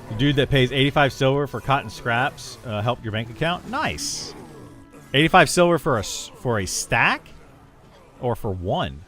The dude that pays 85 silver for cotton scraps helped your bank account? Nice. 85 silver for a stack? Or for one?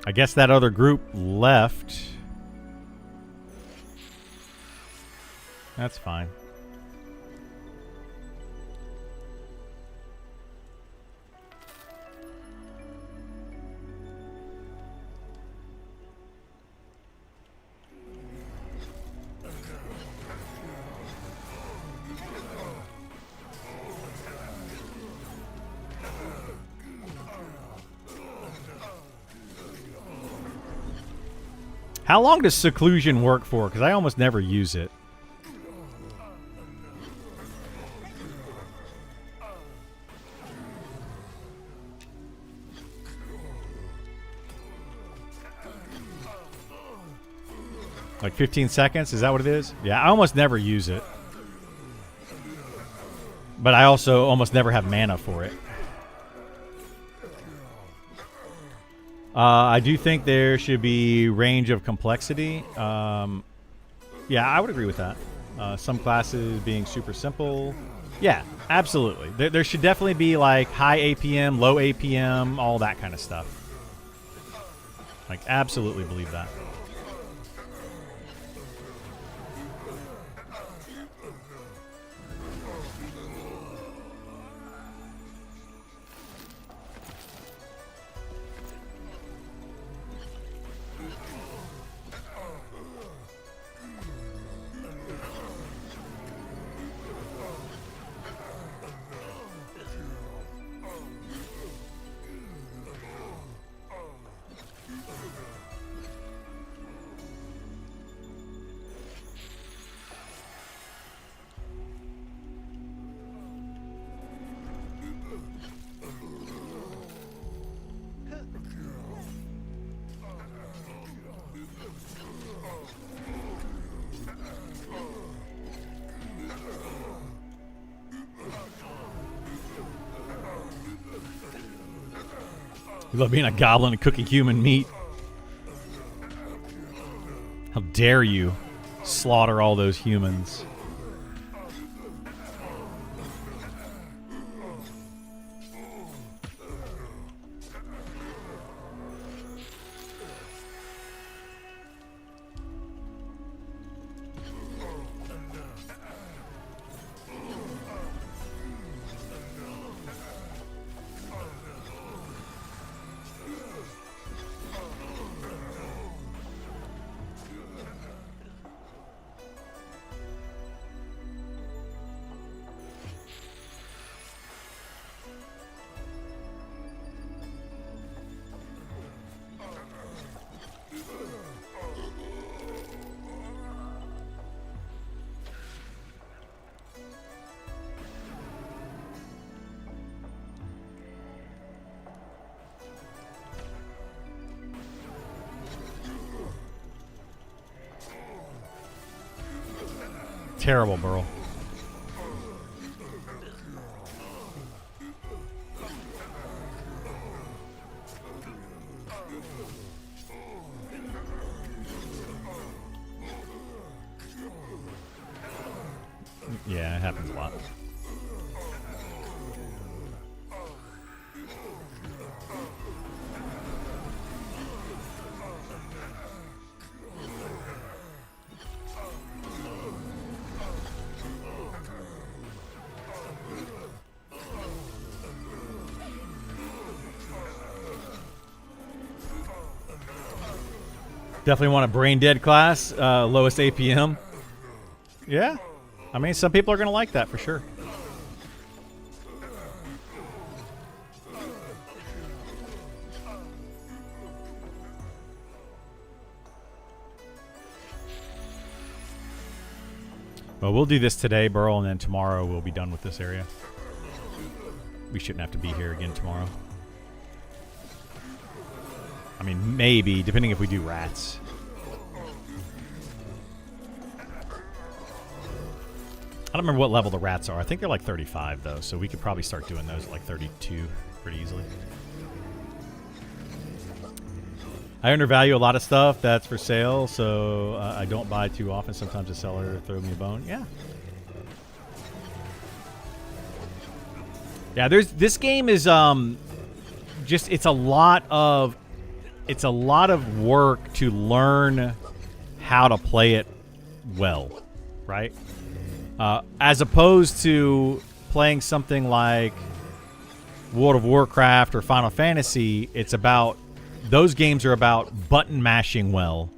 I guess that other group left. That's fine. How long does seclusion work for? Because I almost never use it. Like 15 seconds? Is that what it is? Yeah, I almost never use it. But I also almost never have mana for it. I do think there should be range of complexity. Yeah, I would agree with that. Some classes being super simple. Yeah, absolutely. There should definitely be like high APM, low APM, all that kind of stuff. Like, absolutely believe that. You love being a goblin and cooking human meat. How dare you slaughter all those humans. Terrible, Burl. Yeah, it happens a lot. Definitely want a brain dead class, lowest APM. Yeah, I mean, some people are going to like that for sure. Well, we'll do this today, Burl, and then tomorrow we'll be done with this area. We shouldn't have to be here again tomorrow. I mean, maybe, depending if we do rats. I don't remember what level the rats are. I think they're like 35, though, so we could probably start doing those at like 32 pretty easily. I undervalue a lot of stuff that's for sale, so I don't buy too often. Sometimes the seller throws me a bone. Yeah. Yeah, this game is just it's a lot of work to learn how to play it well, right? As opposed to playing something like World of Warcraft or Final Fantasy, those games are about button mashing well.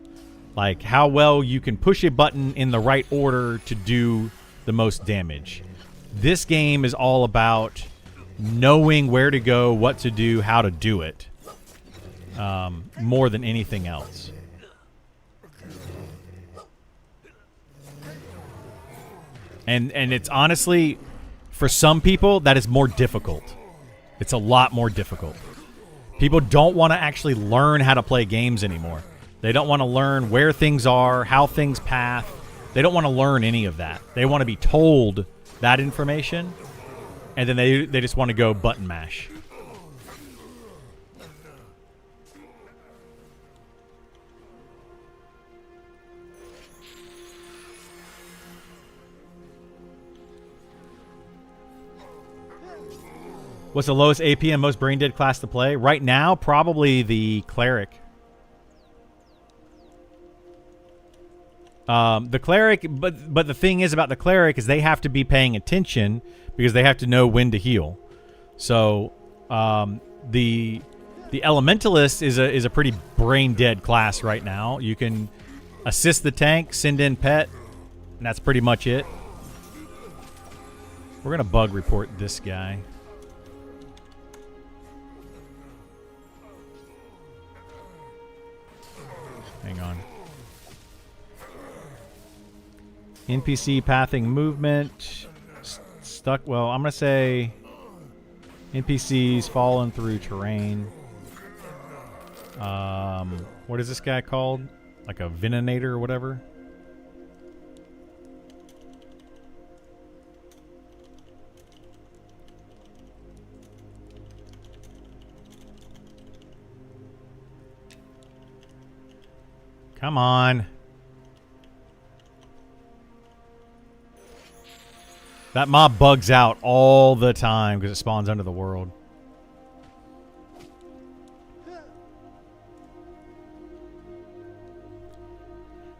Like how well you can push a button in the right order to do the most damage. This game is all about knowing where to go, what to do, how to do it, more than anything else. And it's honestly, for some people, that is more difficult. It's a lot more difficult. People don't want to actually learn how to play games anymore. They don't want to learn where things are, how things path. They don't want to learn any of that. They want to be told that information, and then they just want to go button mash. What's the lowest AP and most brain dead class to play? Right now, probably the cleric. The cleric, but the thing is about the cleric is they have to be paying attention because they have to know when to heal. So the elementalist is a pretty brain dead class right now. You can assist the tank, send in pet, and that's pretty much it. We're gonna bug report this guy. Hang on. NPC pathing movement. Stuck. Well, I'm going to say NPCs falling through terrain. What is this guy called? Like a Veninator or whatever? Come on. That mob bugs out all the time because it spawns under the world.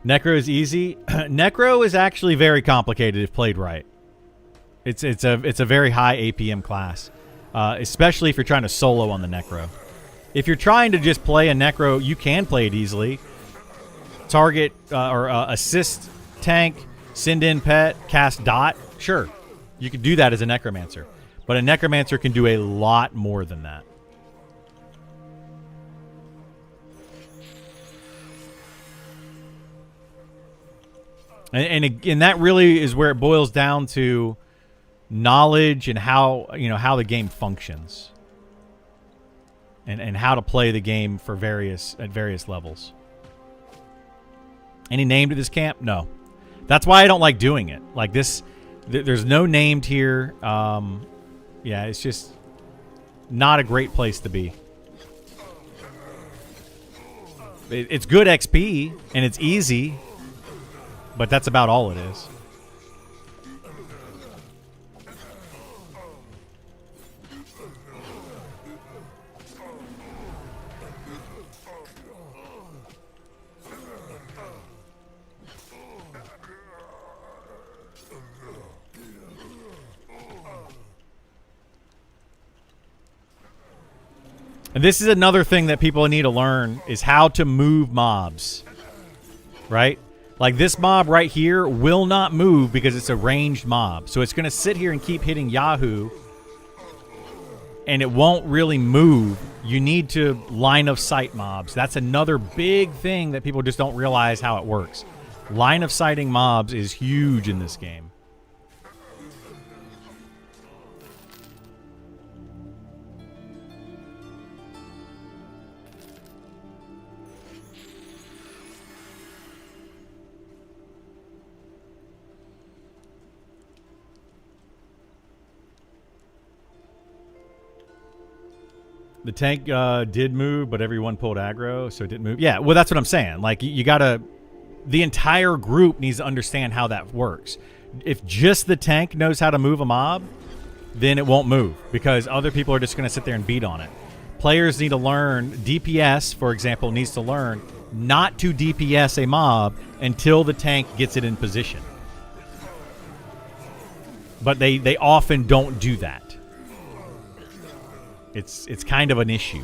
Necro is easy. Necro is actually very complicated if played right. It's a very high APM class, especially if you're trying to solo on the Necro. If you're trying to just play a Necro, you can play it easily. Target or assist tank, send in pet, cast dot. Sure, you can do that as a necromancer, but a necromancer can do a lot more than that. And that really is where it boils down to knowledge and how how the game functions, and how to play the game for various levels. Any name to this camp? No. That's why I don't like doing it. Like this, there's no named here. Yeah, it's just not a great place to be. It's good XP and it's easy, but that's about all it is. And this is another thing that people need to learn is how to move mobs, right? Like this mob right here will not move because it's a ranged mob. So it's going to sit here and keep hitting Yahoo and it won't really move. You need to line of sight mobs. That's another big thing that people just don't realize how it works. Line of sighting mobs is huge in this game. The tank did move, but everyone pulled aggro, so it didn't move. Yeah, well, that's what I'm saying. Like, you gotta... The entire group needs to understand how that works. If just the tank knows how to move a mob, then it won't move, because other people are just going to sit there and beat on it. Players need to learn... DPS, for example, needs to learn not to DPS a mob until the tank gets it in position. But they often don't do that. It's kind of an issue.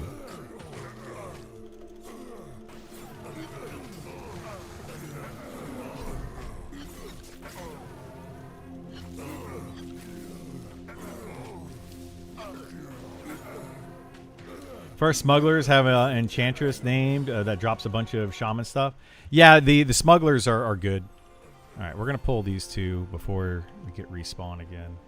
First, smugglers have an enchantress named that drops a bunch of shaman stuff. Yeah, the smugglers are good. All right, we're going to pull these two before we get respawn again.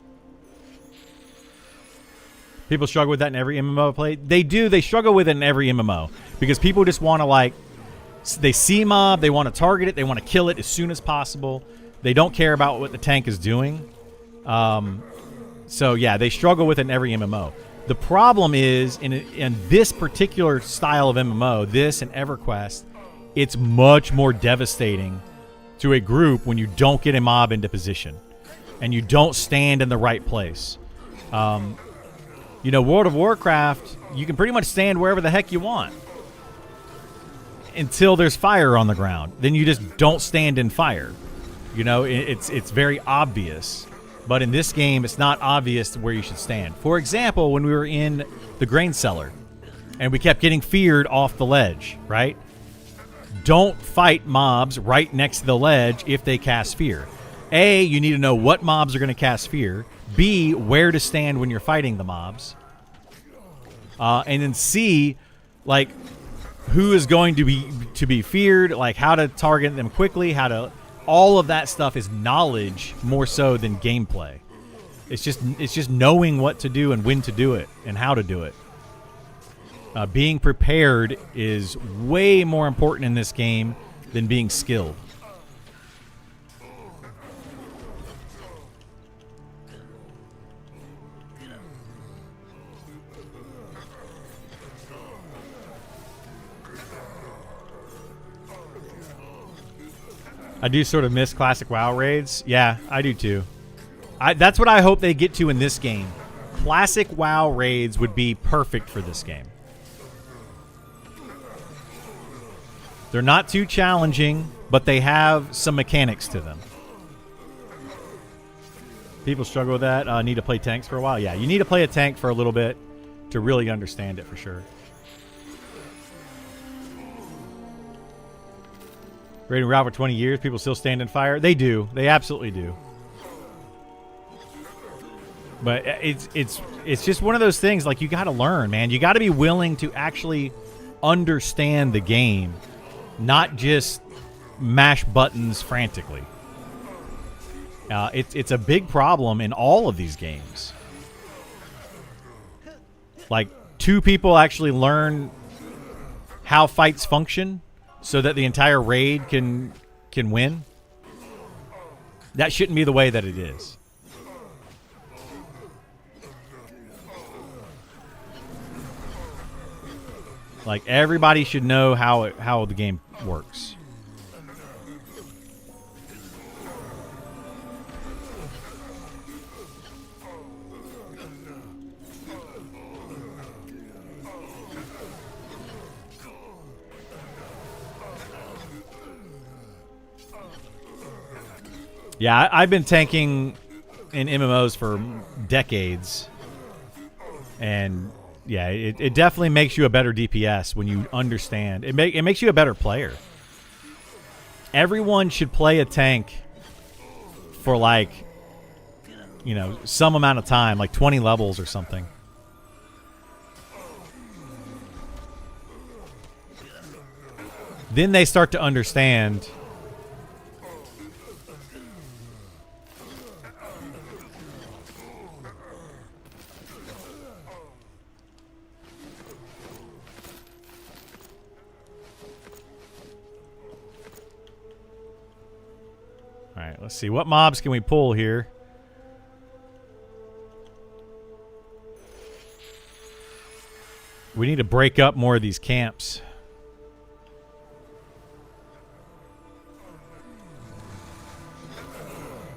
People struggle with that in every MMO I play. They do. They struggle with it in every MMO because people just want to, like, they see mob, they want to target it, they want to kill it as soon as possible. They don't care about what the tank is doing. So yeah, they struggle with it in every MMO. The problem is in this particular style of MMO, this and EverQuest, it's much more devastating to a group when you don't get a mob into position and you don't stand in the right place. You know, World of Warcraft, you can pretty much stand wherever the heck you want until there's fire on the ground. Then you just don't stand in fire. You know, it's very obvious. But in this game, it's not obvious where you should stand. For example, when we were in the grain cellar and we kept getting feared off the ledge, right? Don't fight mobs right next to the ledge if they cast fear. A, you need to know what mobs are going to cast fear. B, where to stand when you're fighting the mobs. And then C, like, who is going to be feared, like how to target them quickly, how to... All of that stuff is knowledge more so than gameplay. It's just knowing what to do and when to do it and how to do it. Being prepared is way more important in this game than being skilled. I do sort of miss classic WoW raids. Yeah, I do too. That's what I hope they get to in this game. Classic WoW raids would be perfect for this game. They're not too challenging, but they have some mechanics to them. People struggle with that. Need to play tanks for a while. Yeah, you need to play a tank for a little bit to really understand it for sure. Raiding WoW for 20 years, people still stand in fire. They do. They absolutely do. But it's just one of those things, like, you got to learn, man. You got to be willing to actually understand the game, not just mash buttons frantically. It's a big problem in all of these games. Like, two people actually learn how fights function so that the entire raid can win. That shouldn't be the way that it is. Like, everybody should know how the game works. Yeah, I've been tanking in MMOs for decades. And yeah, it definitely makes you a better DPS when you understand. It makes you a better player. Everyone should play a tank for like, you know, some amount of time, like 20 levels or something. Then they start to understand. All right, let's see. What mobs can we pull here? We need to break up more of these camps.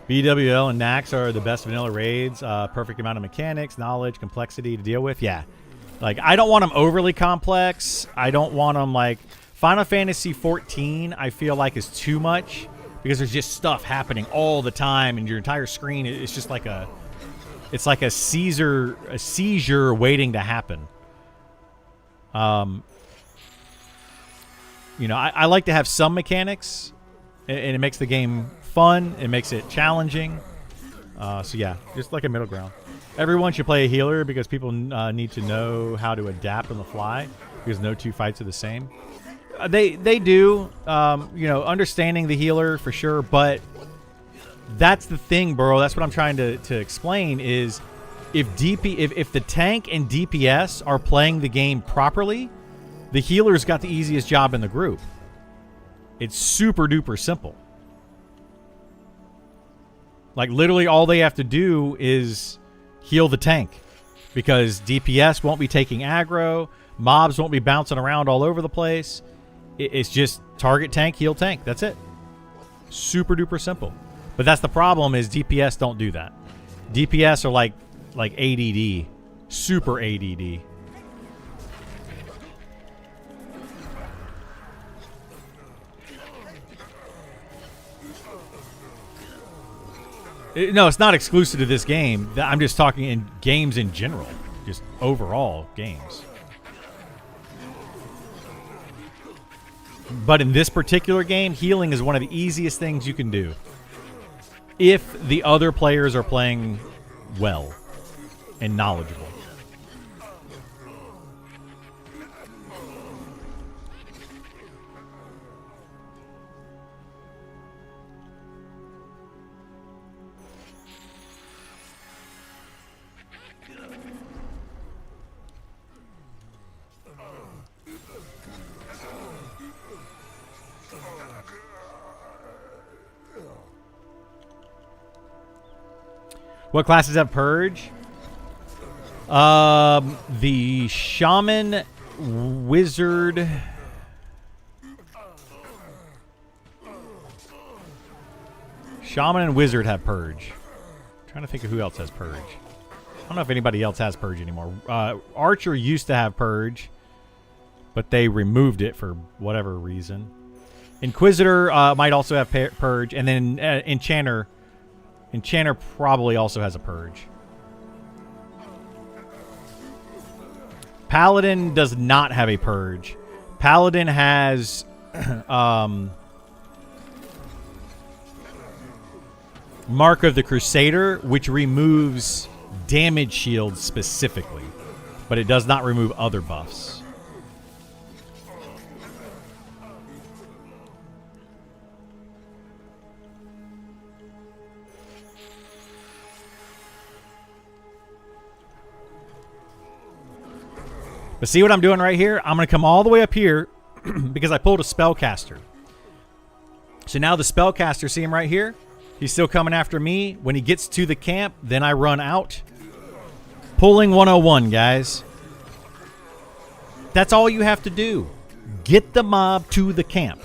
BWL and Nax are the best vanilla raids. Perfect amount of mechanics, knowledge, complexity to deal with. Yeah. Like, I don't want them overly complex. I don't want them like... Final Fantasy 14, I feel like, is too much. Because there's just stuff happening all the time, and your entire screen is just like a... It's like a seizure waiting to happen. You know, I like to have some mechanics, and it makes the game fun. It makes it challenging. So yeah, just like a middle ground. Everyone should play a healer because people need to know how to adapt on the fly, because no two fights are the same. They do, you know, understanding the healer for sure, but that's the thing, bro. That's what I'm trying to explain is if the tank and DPS are playing the game properly, the healer's got the easiest job in the group. It's super duper simple. Like, literally all they have to do is heal the tank, because DPS won't be taking aggro, mobs won't be bouncing around all over the place. It's just target tank, heal tank. That's it. Super duper simple. But that's the problem, is DPS don't do that. DPS are like ADD. Super ADD. No, it's not exclusive to this game. I'm just talking in games in general. Just overall games. But in this particular game, healing is one of the easiest things you can do. If the other players are playing well and knowledgeable. What classes have Purge? The Shaman, Wizard... Shaman and Wizard have Purge. I'm trying to think of who else has Purge. I don't know if anybody else has Purge anymore. Archer used to have Purge, but they removed it for whatever reason. Inquisitor might also have Purge, and then Enchanter probably also has a Purge. Paladin does not have a Purge. Paladin has Mark of the Crusader, which removes damage shields specifically, but it does not remove other buffs. But see what I'm doing right here? I'm going to come all the way up here because I pulled a Spellcaster. So now the Spellcaster, see him right here? He's still coming after me. When he gets to the camp, then I run out. Pulling 101, guys. That's all you have to do. Get the mob to the camp.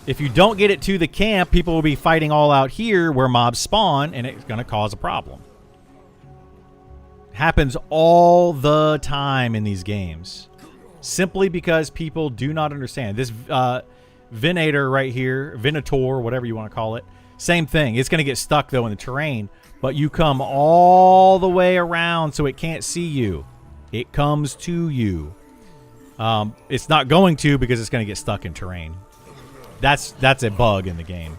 If you don't get it to the camp, people will be fighting all out here where mobs spawn, and it's going to cause a problem. Happens all the time in these games. Simply because people do not understand. This Venator right here, Venator, whatever you want to call it, same thing. It's going to get stuck, though, in the terrain, but you come all the way around so it can't see you. It comes to you. It's not going to because it's going to get stuck in terrain. That's a bug in the game.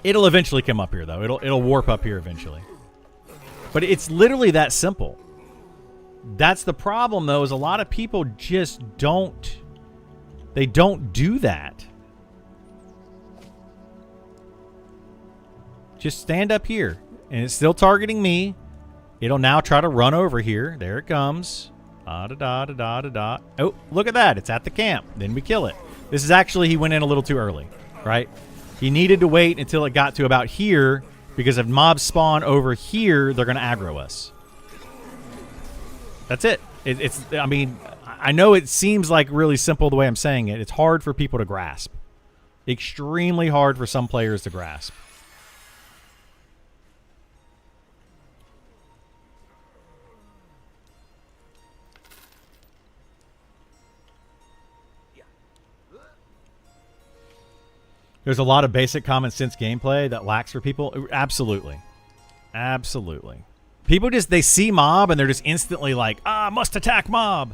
It'll eventually come up here, though. It'll warp up here eventually. But it's literally that simple. That's the problem, though, is a lot of people just don't... They don't do that. Just stand up here. And it's still targeting me. It'll now try to run over here. There it comes. Da-da-da-da-da-da-da. Oh, look at that. It's at the camp. Then we kill it. This is actually, he went in a little too early, right? He needed to wait until it got to about here, because if mobs spawn over here, they're going to aggro us. That's it. I mean, I know it seems like really simple the way I'm saying it. It's hard for people to grasp. Extremely hard for some players to grasp. There's a lot of basic common sense gameplay that lacks for people. Absolutely. Absolutely. People just, they see mob and they're just instantly like, must attack mob.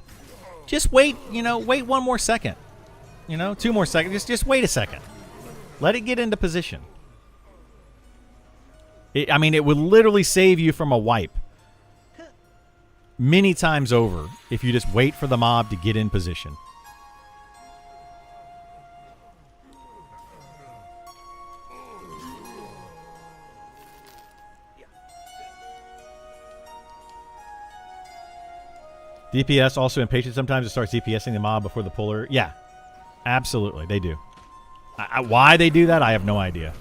Just wait, wait one more second. 2 more seconds. Just wait a second. Let it get into position. I mean, it would literally save you from a wipe many times over if you just wait for the mob to get in position. DPS also impatient sometimes. It starts DPSing the mob before the puller. Yeah, absolutely. They do. Why they do that, I have no idea.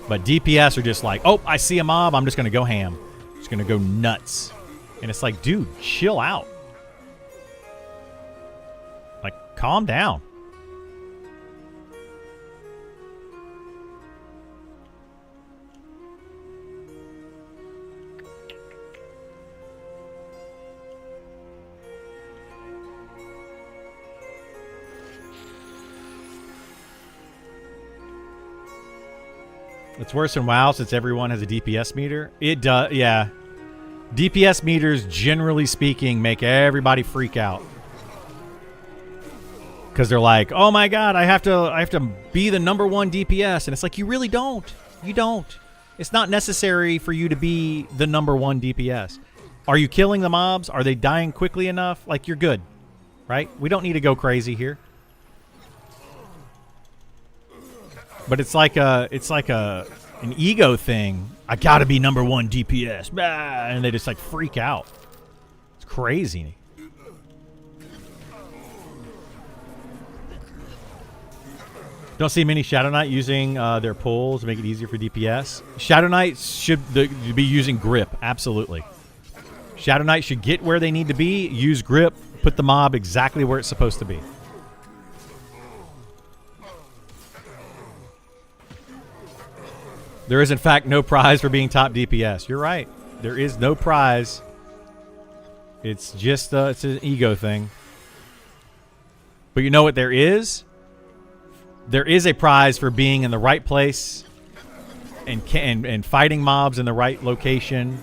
But DPS are just like, oh, I see a mob. I'm just going to go ham. Just going to go nuts. And it's like, dude, chill out. Like, calm down. It's worse in WoW since everyone has a DPS meter. It does, yeah. DPS meters, generally speaking, make everybody freak out because they're like, "Oh my god, I have to be the #1 DPS," and it's like, you really don't. You don't. It's not necessary for you to be the #1 DPS. Are you killing the mobs? Are they dying quickly enough? Like, you're good, right? We don't need to go crazy here. But it's like an ego thing. I gotta be #1 DPS, and they just like freak out. It's crazy. Don't see many Shadow Knight using their pulls to make it easier for DPS. Shadow Knight should be using grip, absolutely. Shadow Knight should get where they need to be, use grip, put the mob exactly where it's supposed to be. There is, in fact, no prize for being top DPS. You're right. There is no prize. It's just it's an ego thing. But you know what there is? There is a prize for being in the right place and fighting mobs in the right location.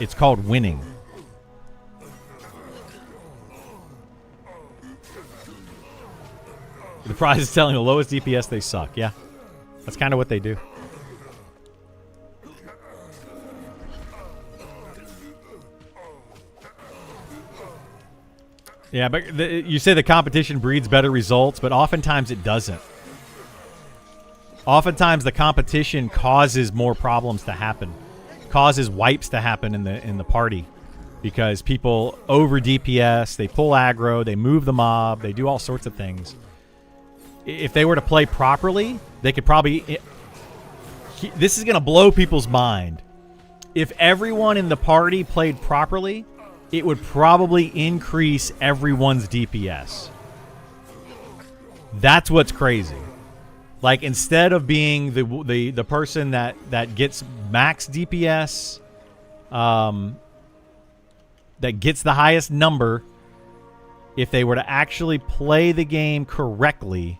It's called winning. The prize is telling the lowest DPS they suck. Yeah. That's kind of what they do. Yeah, but you say the competition breeds better results, but oftentimes it doesn't. Oftentimes the competition causes more problems to happen, causes wipes to happen in the party, because people over DPS, they pull aggro, they move the mob, they do all sorts of things. If they were to play properly, they could probably This is going to blow people's mind. If everyone in the party played properly, it would probably increase everyone's DPS. That's what's crazy. Like, instead of being the person that gets max DPS, that gets the highest number, if they were to actually play the game correctly,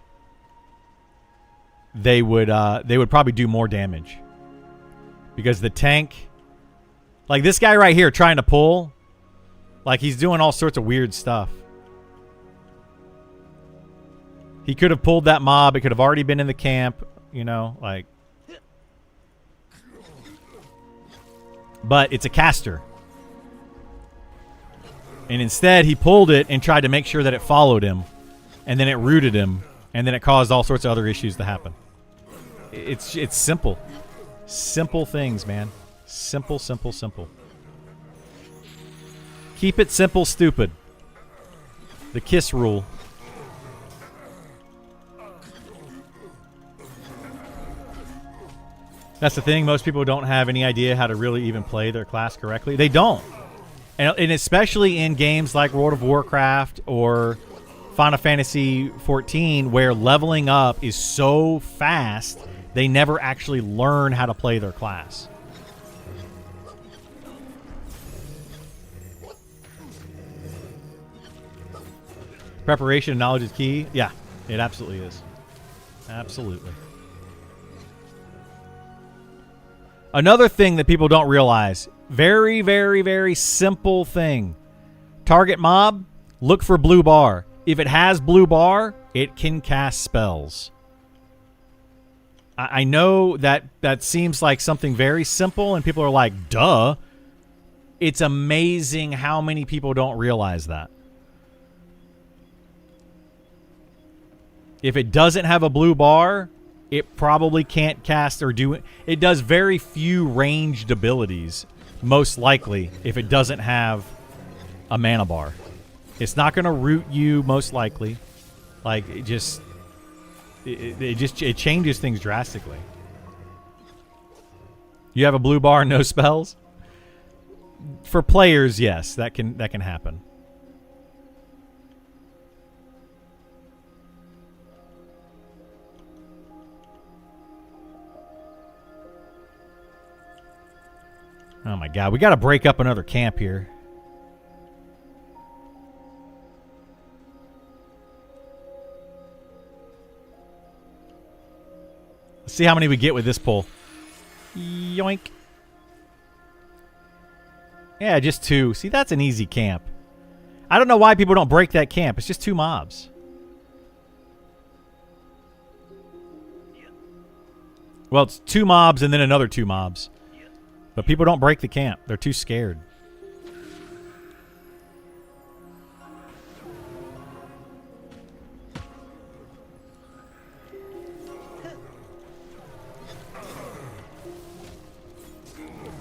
they would probably do more damage. Because the tank, like this guy right here trying to pull, like he's doing all sorts of weird stuff. He could have pulled that mob. It could have already been in the camp, you know, like. But it's a caster. And instead, he pulled it and tried to make sure that it followed him. And then it rooted him. And then it caused all sorts of other issues to happen. It's simple. Simple things, man. Simple, simple, simple. Keep it simple, stupid. The KISS rule. That's the thing. Most people don't have any idea how to really even play their class correctly. They don't. And especially in games like World of Warcraft or Final Fantasy XIV, where leveling up is so fast, they never actually learn how to play their class. Preparation and knowledge is key. Yeah, it absolutely is. Absolutely. Another thing that people don't realize, very, very, very simple thing. Target mob, look for blue bar. If it has blue bar, it can cast spells. I know that seems like something very simple, and people are like, duh. It's amazing how many people don't realize that. If it doesn't have a blue bar, it probably can't cast or do it. It does very few ranged abilities, most likely, if it doesn't have a mana bar. It's not going to root you, most likely. Like, it changes things drastically. You have a blue bar and no spells? For players, yes, that can happen. Oh my god, we got to break up another camp here. Let's see how many we get with this pull. Yoink. Yeah, just 2. See, that's an easy camp. I don't know why people don't break that camp. It's just 2 mobs. Well, it's 2 mobs and then another 2 mobs. But people don't break the camp. They're too scared.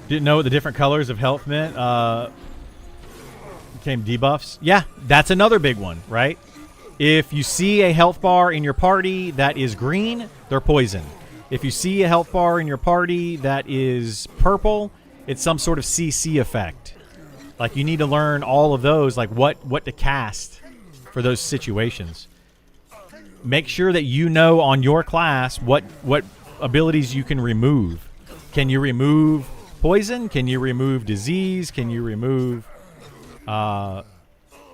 Didn't know what the different colors of health meant. Became debuffs. Yeah, that's another big one, right? If you see a health bar in your party that is green, they're poison. If you see a health bar in your party that is purple, it's some sort of CC effect. Like, you need to learn all of those, like what to cast for those situations. Make sure that you know on your class what abilities you can remove. Can you remove poison? Can you remove disease? Can you remove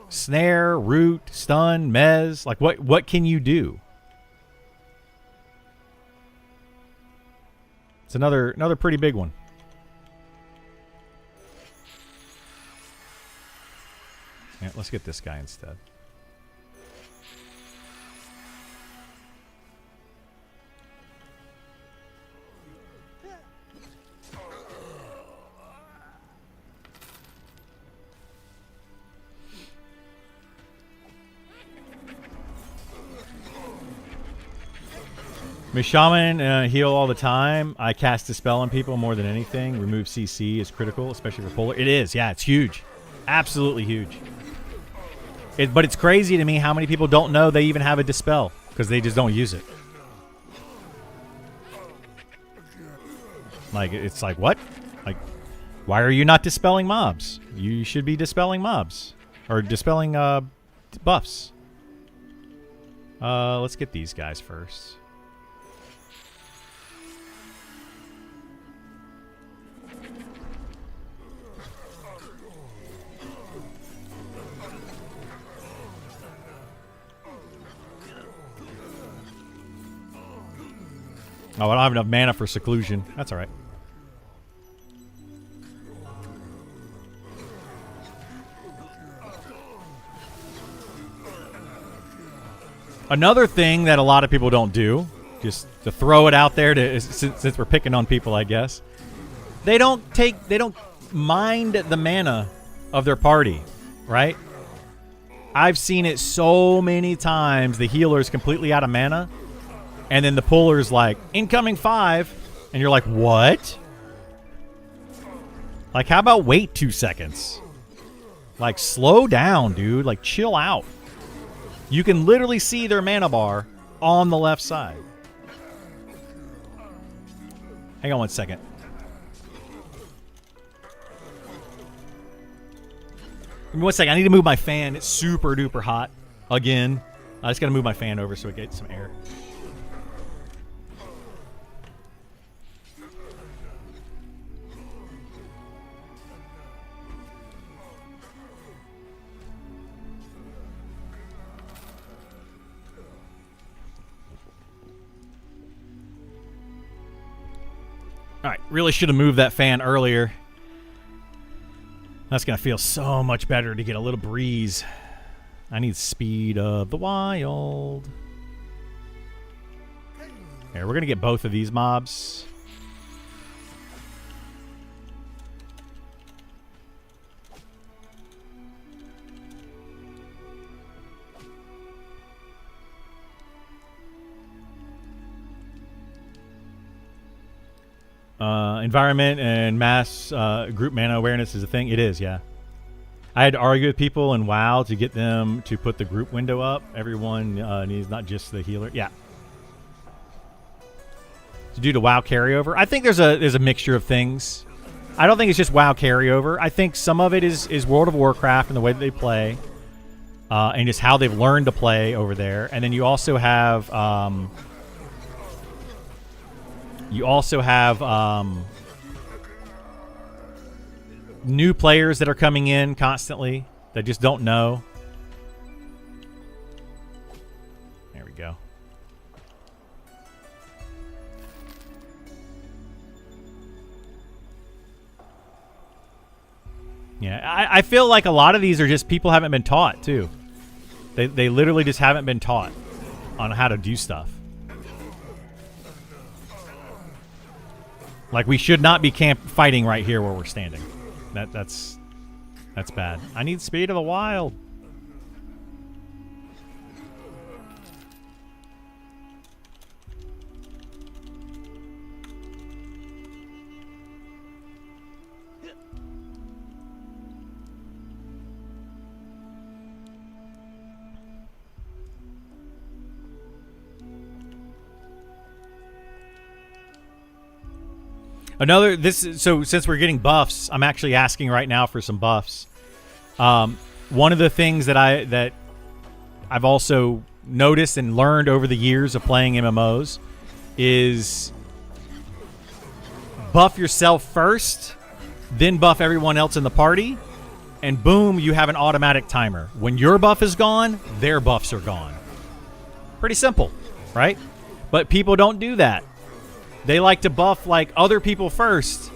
snare, root, stun, mez? Like, what can you do? It's another pretty big one. Yeah, let's get this guy instead. My shaman heal all the time. I cast Dispel on people more than anything. Remove CC is critical, especially for polar. It is, yeah, it's huge. Absolutely huge. But it's crazy to me how many people don't know they even have a Dispel because they just don't use it. Like, it's like, what? Like, why are you not dispelling mobs? You should be dispelling mobs. Or dispelling buffs. Let's get these guys first. Oh, I don't have enough mana for seclusion. That's all right. Another thing that a lot of people don't do, just to throw it out there, to since we're picking on people, I guess, they don't mind the mana of their party, right? I've seen it so many times. The healer's completely out of mana, and then the puller's like, incoming 5, and you're like, what? Like, how about wait 2 seconds? Like, slow down, dude. Like, chill out. You can literally see their mana bar on the left side. Hang on 1 second. Give me 1 second. I need to move my fan. It's super duper hot. Again. I just got to move my fan over so it gets some air. Alright, really should have moved that fan earlier. That's going to feel so much better to get a little breeze. I need Speed of the Wild. Here, we're going to get both of these mobs. Environment and mass group mana awareness is a thing. It is, yeah. I had to argue with people in WoW to get them to put the group window up. Everyone needs, not just the healer. Yeah. To do the WoW carryover. I think there's a mixture of things. I don't think it's just WoW carryover. I think some of it is World of Warcraft and the way that they play. And just how they've learned to play over there. And then you also have... new players that are coming in constantly that just don't know. There we go. Yeah, I feel like a lot of these are just people haven't been taught, too. They literally just haven't been taught on how to do stuff. Like, we should not be fighting right here where we're standing. That's bad. I need Speed of the Wild. So since we're getting buffs, I'm actually asking right now for some buffs. One of the things that I've also noticed and learned over the years of playing MMOs is buff yourself first, then buff everyone else in the party, and boom, you have an automatic timer. When your buff is gone, their buffs are gone. Pretty simple, right? But people don't do that. They like to buff like other people first,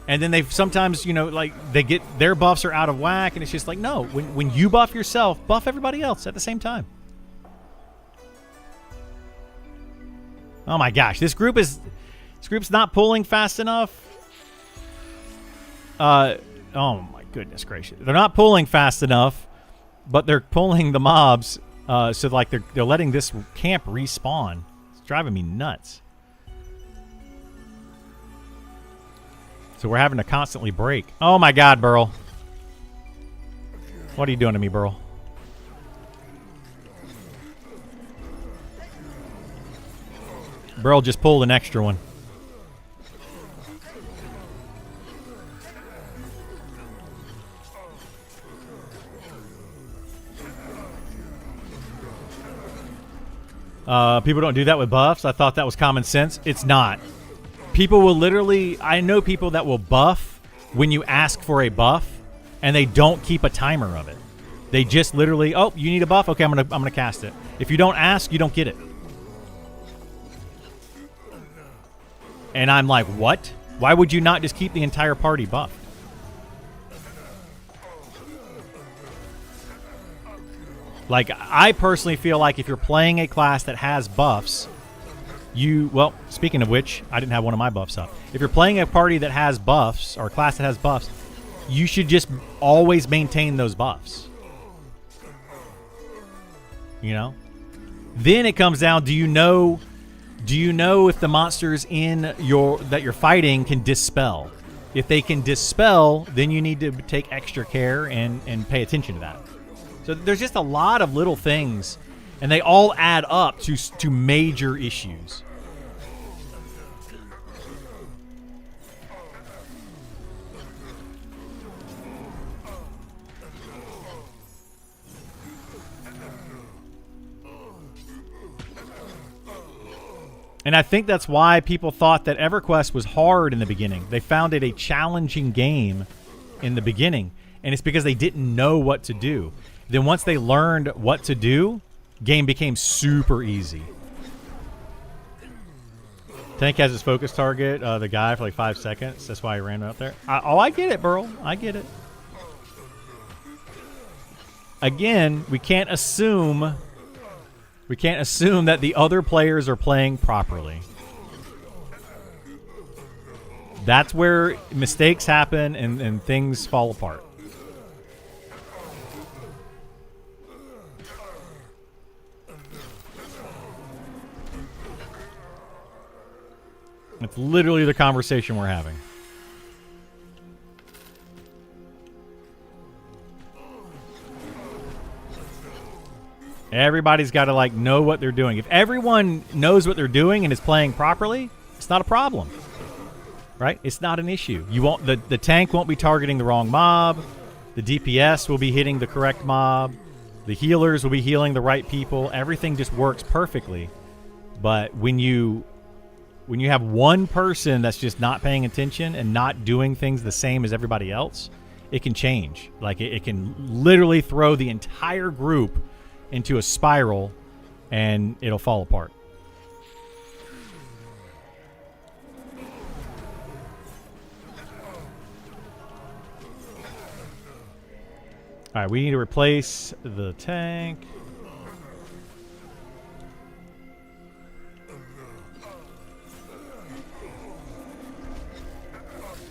and then they sometimes, like they get their buffs are out of whack, and it's just like, no, when you buff yourself, buff everybody else at the same time. Oh my gosh, this group's not pulling fast enough. Oh my goodness gracious, they're not pulling fast enough, but they're pulling the mobs. So like they're letting this camp respawn. It's driving me nuts. So we're having to constantly break. Oh my god, Burl. What are you doing to me, Burl? Burl just pulled an extra one. People don't do that with buffs. I thought that was common sense. It's not. People will literally... I know people that will buff when you ask for a buff, and they don't keep a timer of it. They just literally, oh, you need a buff? Okay, I'm gonna cast it. If you don't ask, you don't get it. And I'm like, what? Why would you not just keep the entire party buffed? Like, I personally feel like if you're playing a class that has buffs, well, speaking of which, I didn't have one of my buffs up. If you're playing a party that has buffs, or a class that has buffs, you should just always maintain those buffs. You know? Then it comes down, do you know if the monsters that you're fighting can dispel? If they can dispel, then you need to take extra care and pay attention to that. So there's just a lot of little things, and they all add up to major issues. And I think that's why people thought that EverQuest was hard in the beginning. They found it a challenging game in the beginning, and it's because they didn't know what to do. Then once they learned what to do, game became super easy. Tank has his focus target, the guy, for like 5 seconds. That's why he ran out there. I get it, Burl. I get it. Again, we can't assume that the other players are playing properly. That's where mistakes happen and things fall apart. It's literally the conversation we're having. Everybody's got to like know what they're doing. If everyone knows what they're doing and is playing properly, it's not a problem, right? It's not an issue. You won't the tank won't be targeting the wrong mob. The DPS will be hitting the correct mob. The healers will be healing the right people. Everything just works perfectly. But when you have one person that's just not paying attention and not doing things the same as everybody else, it can change. Like it can literally throw the entire group into a spiral, and it'll fall apart. All right, we need to replace the tank.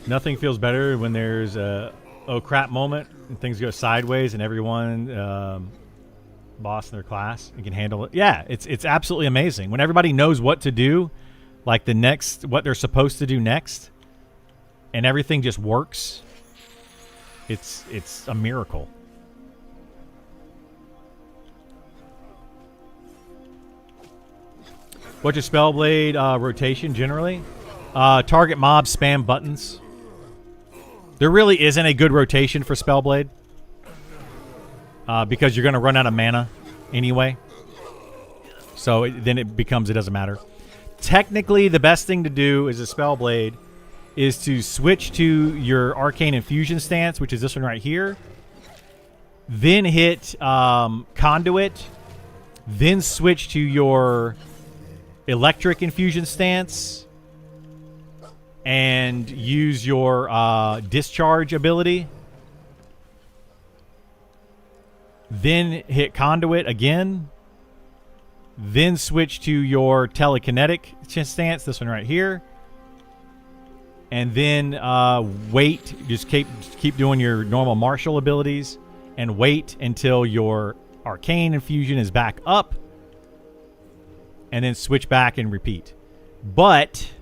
Nothing feels better when there's a oh crap moment and things go sideways and everyone boss in their class and can handle it. Yeah, it's absolutely amazing when everybody knows what to do, like what they're supposed to do next, and everything just works. It's a miracle. What's your Spellblade rotation generally? Target mob, spam buttons. There really isn't a good rotation for Spellblade. Because you're going to run out of mana anyway. So then it becomes, it doesn't matter. Technically, the best thing to do as a Spellblade is to switch to your Arcane Infusion stance, which is this one right here. Then hit Conduit. Then switch to your Electric Infusion stance. And use your Discharge ability. Then hit Conduit again. Then switch to your Telekinetic stance, this one right here. And then wait. Just keep doing your normal martial abilities. And wait until your Arcane Infusion is back up. And then switch back and repeat. But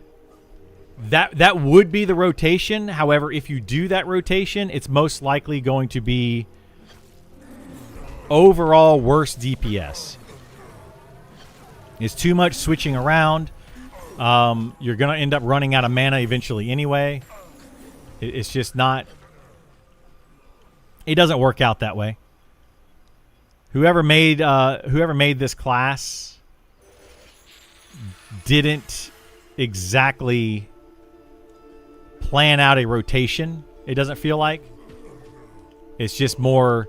that would be the rotation. However, if you do that rotation, it's most likely going to be overall worse DPS. It's too much switching around. You're going to end up running out of mana eventually anyway. It's just not... It doesn't work out that way. Whoever made this class didn't exactly plan out a rotation. It doesn't feel like. It's just more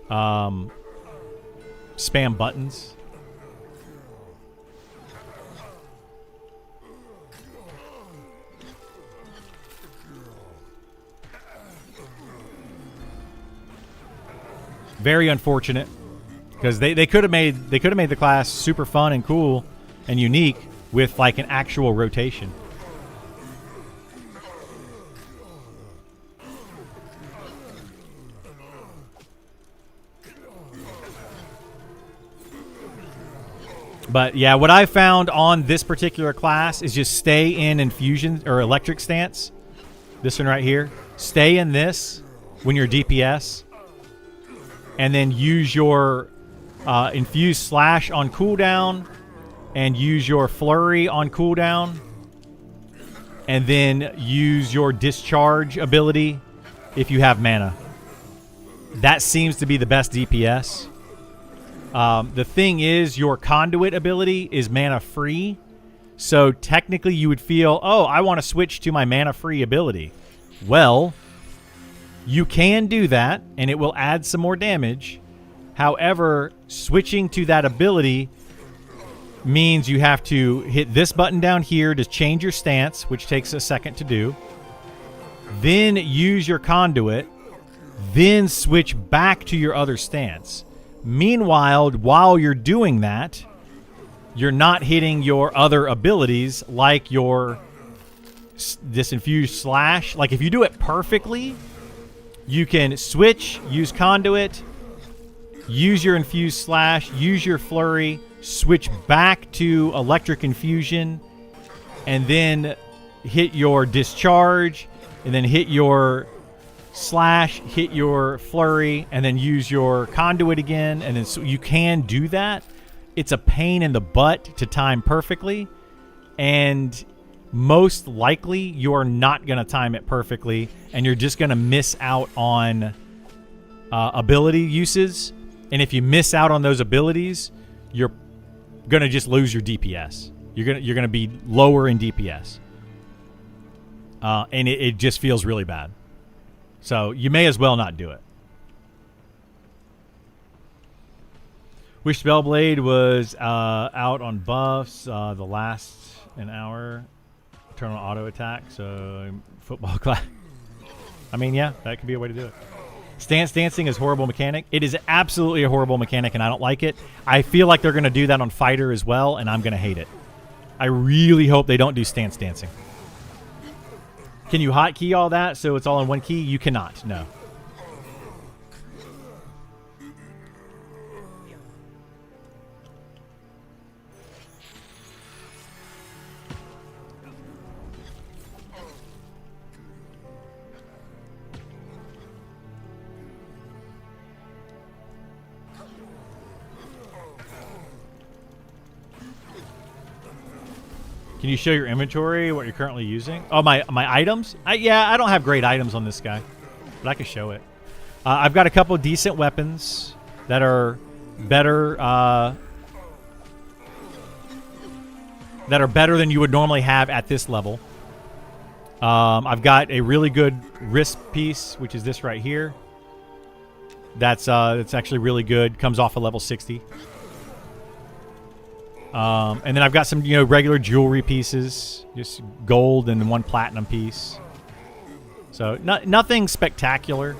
spam buttons. Very unfortunate, because they could have made the class super fun and cool and unique with like an actual rotation. But yeah, what I found on this particular class is just stay in infusion or electric stance. This one right here. Stay in this when you're DPS. And then use your infuse slash on cooldown. And use your flurry on cooldown. And then use your discharge ability if you have mana. That seems to be the best DPS. The thing is, your conduit ability is mana free. So technically you would feel, oh, I want to switch to my mana free ability. Well, you can do that and it will add some more damage. However, switching to that ability means you have to hit this button down here to change your stance, which takes a second to do. Then use your conduit. Then switch back to your other stance. Meanwhile, while you're doing that, you're not hitting your other abilities like your disinfuse slash. Like if you do it perfectly, you can switch, use conduit, use your infuse slash, use your flurry, switch back to electric infusion, and then hit your discharge, and then hit your slash, hit your flurry, and then use your conduit again. And then so you can do that. It's a pain in the butt to time perfectly, and most likely you're not going to time it perfectly, and you're just going to miss out on ability uses. And if you miss out on those abilities, you're going to just lose your DPS. You're going to be lower in DPS, and it just feels really bad. So you may as well not do it. Wish Spellblade was out on buffs the last an hour. Turn on auto attack. So football class. I mean, yeah, that could be a way to do it. Stance dancing is a horrible mechanic. It is absolutely a horrible mechanic, and I don't like it. I feel like they're going to do that on Fighter as well, and I'm going to hate it. I really hope they don't do stance dancing. Can you hotkey all that so it's all in one key? You cannot, no. Can you show your inventory, what you're currently using? Oh, my items? Yeah, I don't have great items on this guy, but I can show it. I've got a couple of decent weapons that are better than you would normally have at this level. I've got a really good wrist piece, which is this right here. It's actually really good. Comes off of level 60. And then I've got some, regular jewelry pieces, just gold and one platinum piece. So nothing spectacular.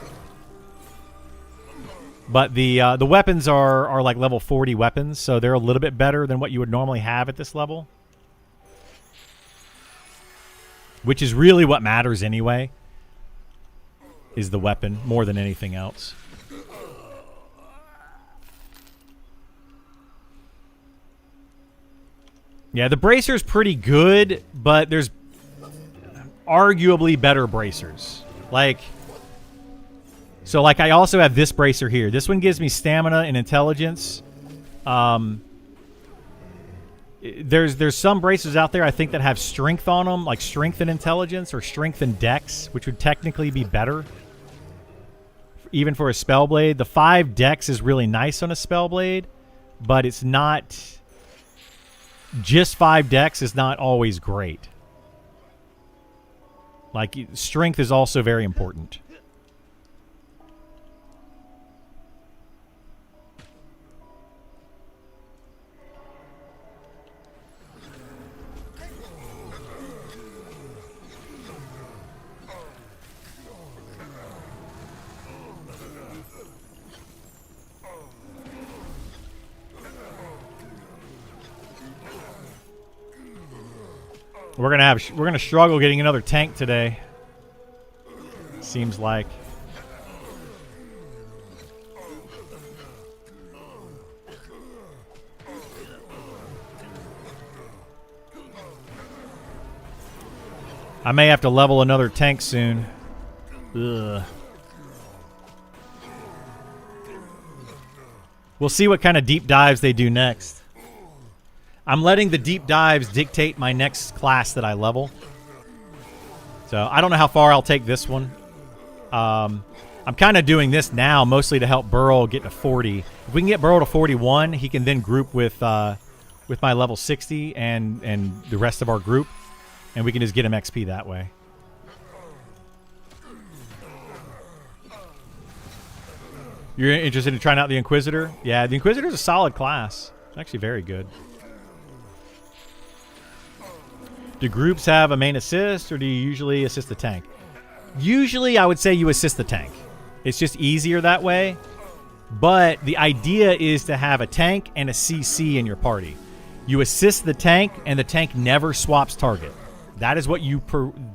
But the weapons are like level 40 weapons, so they're a little bit better than what you would normally have at this level. Which is really what matters anyway, is the weapon more than anything else. Yeah, the bracer's pretty good, but there's arguably better bracers. I also have this bracer here. This one gives me stamina and intelligence. There's some bracers out there I think that have strength on them, like strength and intelligence or strength and dex, which would technically be better. Even for a Spellblade. The 5 dex is really nice on a Spellblade, but it's not just 5 dex is not always great. Like, strength is also very important. We're gonna struggle getting another tank today. Seems like. I may have to level another tank soon. Ugh. We'll see what kind of deep dives they do next. I'm letting the deep dives dictate my next class that I level. So I don't know how far I'll take this one. I'm kind of doing this now mostly to help Burl get to 40. If we can get Burl to 41, he can then group with my level 60 and the rest of our group, and we can just get him XP that way. You're interested in trying out the Inquisitor? Yeah, the Inquisitor is a solid class. It's actually very good. Do groups have a main assist, or do you usually assist the tank? Usually, I would say you assist the tank. It's just easier that way. But the idea is to have a tank and a CC in your party. You assist the tank, and the tank never swaps target. That is what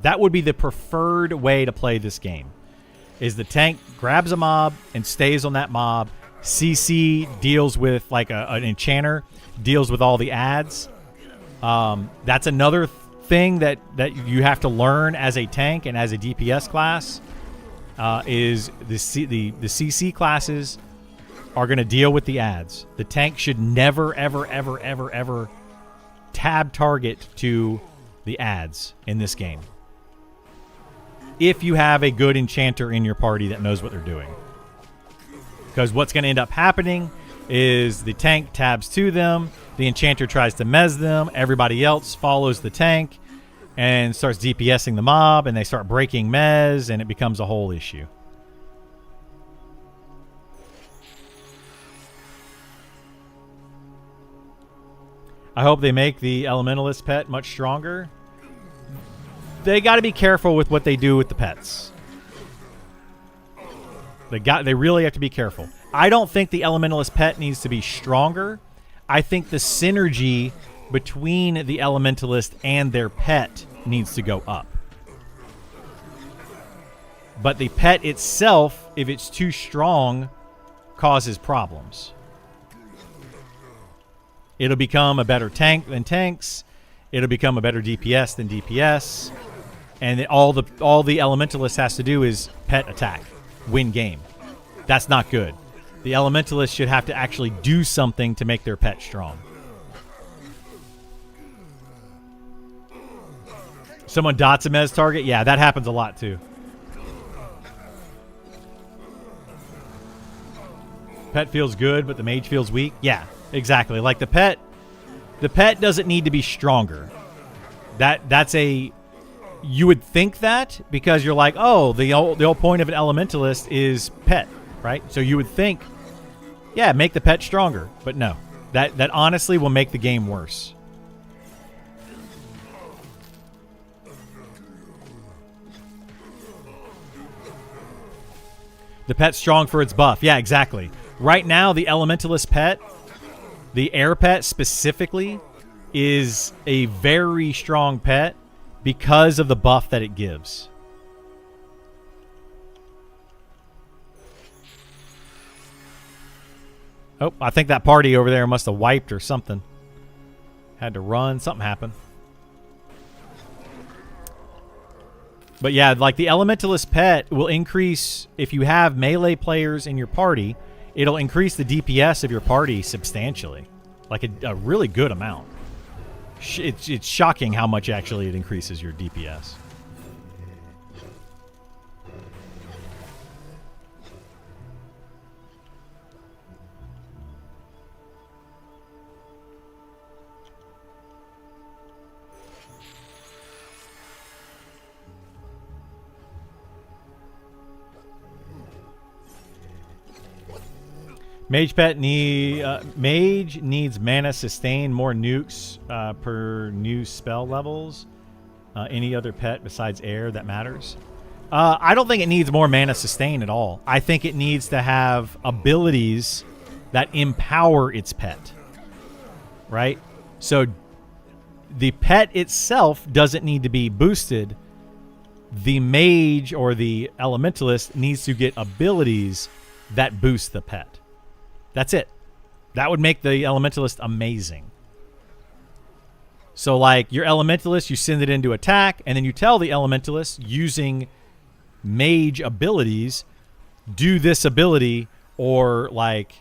that would be the preferred way to play this game. Is the tank grabs a mob and stays on that mob. CC deals with, like an enchanter, deals with all the adds. That's another thing that you have to learn as a tank and as a DPS class. Is the CC classes are going to deal with the adds. The tank should never, ever, ever, ever, ever tab target to the adds in this game. If you have a good enchanter in your party that knows what they're doing. Because what's going to end up happening is the tank tabs to them, the enchanter tries to mez them, everybody else follows the tank and starts DPSing the mob, and they start breaking mez, and it becomes a whole issue. I hope they make the Elementalist pet much stronger. They got to be careful with what they do with the pets. They really have to be careful. I don't think the Elementalist pet needs to be stronger. I think the synergy between the Elementalist and their pet needs to go up. But the pet itself, if it's too strong, causes problems. It'll become a better tank than tanks. It'll become a better DPS than DPS. And all the Elementalist has to do is pet attack, win game. That's not good. The Elementalist should have to actually do something to make their pet strong. Someone dots a mez target? Yeah, that happens a lot too. Pet feels good, but the mage feels weak? Yeah, exactly. Like the pet doesn't need to be stronger. That's a... You would think that because you're like, oh, the whole point of an Elementalist is pet, right? So you would think, yeah, make the pet stronger. But no, that honestly will make the game worse. The pet's strong for its buff. Yeah, exactly. Right now, the Elementalist pet, the air pet specifically, is a very strong pet because of the buff that it gives. Oh, I think that party over there must have wiped or something. Had to run. Something happened. But yeah, like the Elementalist pet will increase, if you have melee players in your party, it'll increase the DPS of your party substantially. Like a really good amount. It's shocking how much actually it increases your DPS. Mage needs mana sustain, more nukes per new spell levels. Any other pet besides air that matters? I don't think it needs more mana sustain at all. I think it needs to have abilities that empower its pet. Right? So the pet itself doesn't need to be boosted. The mage or the elementalist needs to get abilities that boost the pet. That's it. That would make the elementalist amazing. So like your elementalist, you send it into attack, and then you tell the elementalist using mage abilities, do this ability, or like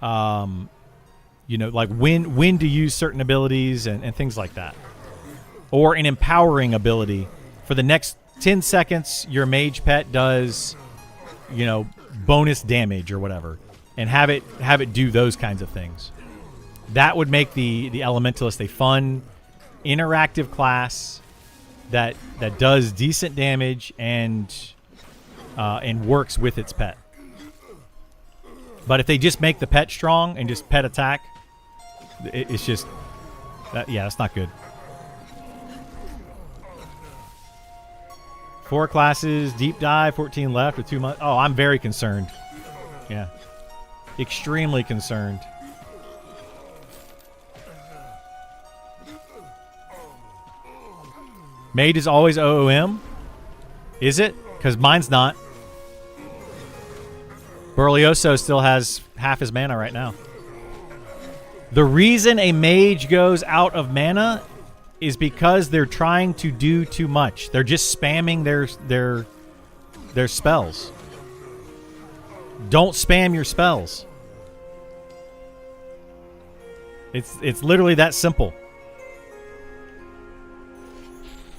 like when to use certain abilities and things like that. Or an empowering ability. For the next 10 seconds, your mage pet does, bonus damage or whatever. And have it do those kinds of things. That would make the elementalist a fun, interactive class that does decent damage and works with its pet. But if they just make the pet strong and just pet attack, it's just that's not good. 4 classes, deep dive, 14 left with 2 months. Oh, I'm very concerned. Yeah. Extremely concerned. Mage is always OOM? Is it? Because mine's not. Berlioso still has half his mana right now. The reason a mage goes out of mana is because they're trying to do too much. They're just spamming their spells. Don't spam your spells. It's literally that simple.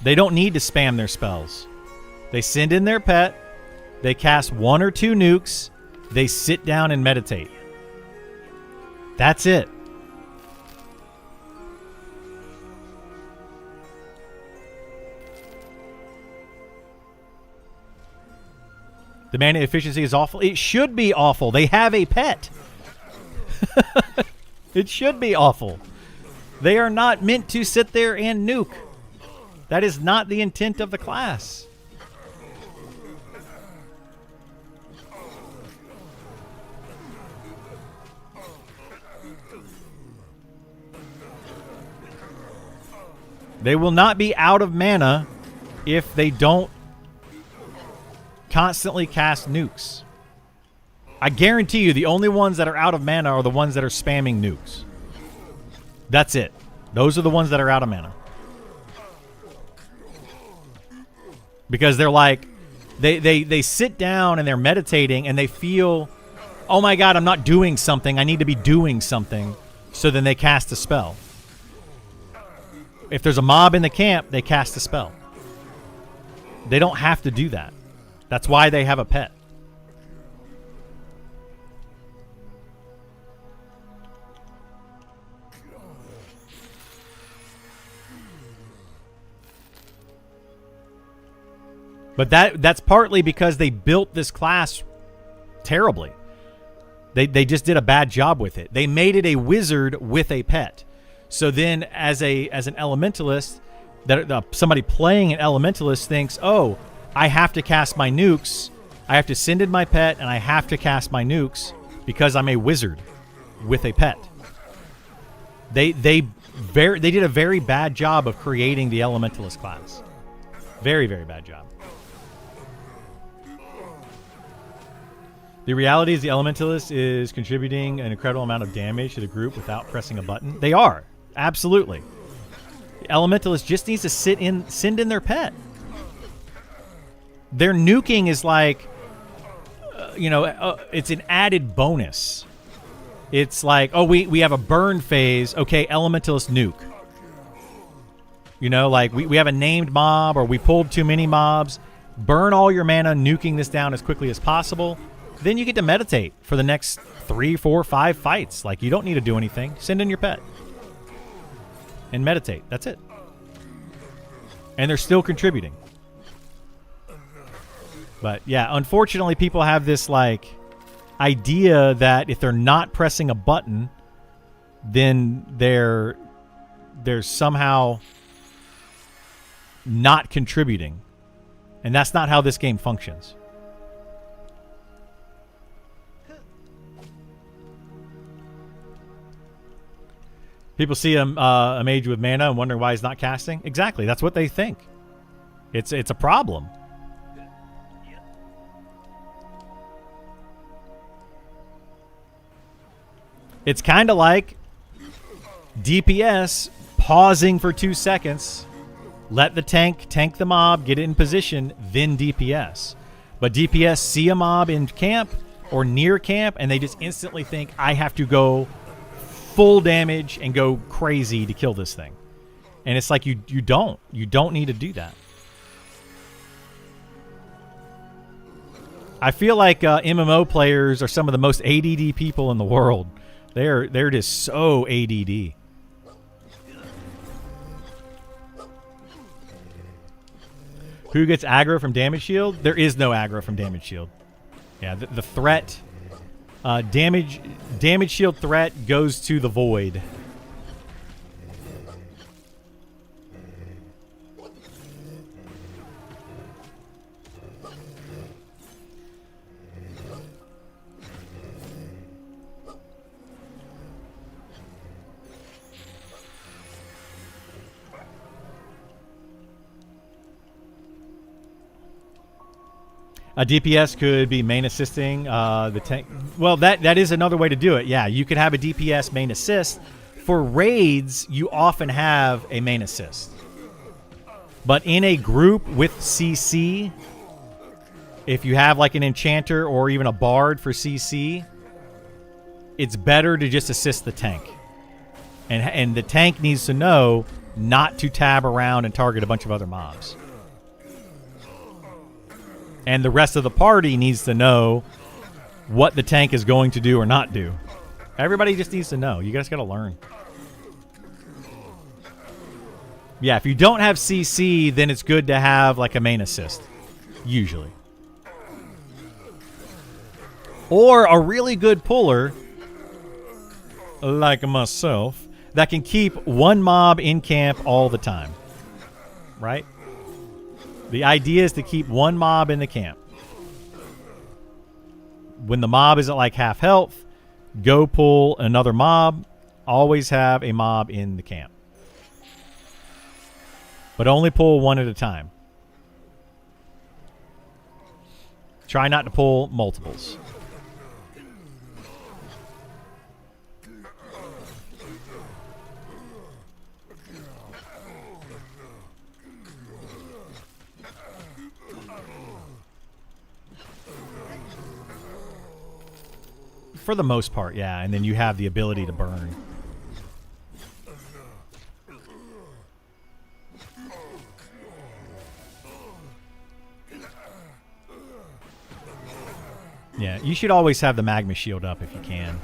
They don't need to spam their spells. They send in their pet, they cast 1 or 2 nukes, they sit down and meditate. That's it. The mana efficiency is awful. It should be awful. They have a pet. It should be awful. They are not meant to sit there and nuke. That is not the intent of the class. They will not be out of mana if they don't constantly cast nukes. I guarantee you the only ones that are out of mana are the ones that are spamming nukes. That's it. Those are the ones that are out of mana. Because they're like, they sit down and they're meditating and they feel, oh my god, I'm not doing something. I need to be doing something. So then they cast a spell. If there's a mob in the camp, they cast a spell. They don't have to do that. That's why they have a pet. But that's partly because they built this class terribly. They just did a bad job with it. They made it a wizard with a pet. So then as an elementalist, somebody playing an elementalist thinks, oh, I have to cast my nukes. I have to send in my pet, and I have to cast my nukes because I'm a wizard with a pet. They did a very bad job of creating the elementalist class. Very, very bad job. The reality is the elementalist is contributing an incredible amount of damage to the group without pressing a button. They are. Absolutely. The elementalist just needs to send in their pet. Their nuking is like, it's an added bonus. It's like, oh, we have a burn phase. Okay, elementalist nuke. Like we have a named mob or we pulled too many mobs. Burn all your mana, nuking this down as quickly as possible. Then you get to meditate for the next 3, 4, 5 fights. Like, you don't need to do anything. Send in your pet. And meditate. That's it. And they're still contributing. But, yeah, unfortunately, people have this, like, idea that if they're not pressing a button, then they're somehow not contributing. And that's not how this game functions. People see a mage with mana and wonder why he's not casting. Exactly, that's what they think. It's a problem. It's kind of like DPS pausing for 2 seconds, let the tank the mob, get it in position, then DPS. But DPS see a mob in camp or near camp, and they just instantly think, I have to go full damage and go crazy to kill this thing. And it's like you don't need to do that. I feel like MMO players are some of the most ADD people in the world. They're just so ADD. Who gets aggro from damage shield? There is no aggro from damage shield. Yeah, the threat, damage shield threat goes to the void. A DPS could be main assisting the tank. Well, that is another way to do it. Yeah, you could have a DPS main assist. For raids, you often have a main assist. But in a group with CC, if you have like an enchanter or even a bard for CC, it's better to just assist the tank. And the tank needs to know not to tab around and target a bunch of other mobs. And the rest of the party needs to know what the tank is going to do or not do. Everybody just needs to know. You guys got to learn. Yeah, if you don't have CC, then it's good to have like a main assist. Usually. Or a really good puller, like myself, that can keep one mob in camp all the time. Right? The idea is to keep one mob in the camp. When the mob is at like half health, go pull another mob. Always have a mob in the camp. But only pull one at a time. Try not to pull multiples. For the most part, yeah. And then you have the ability to burn. Yeah, you should always have the magma shield up if you can.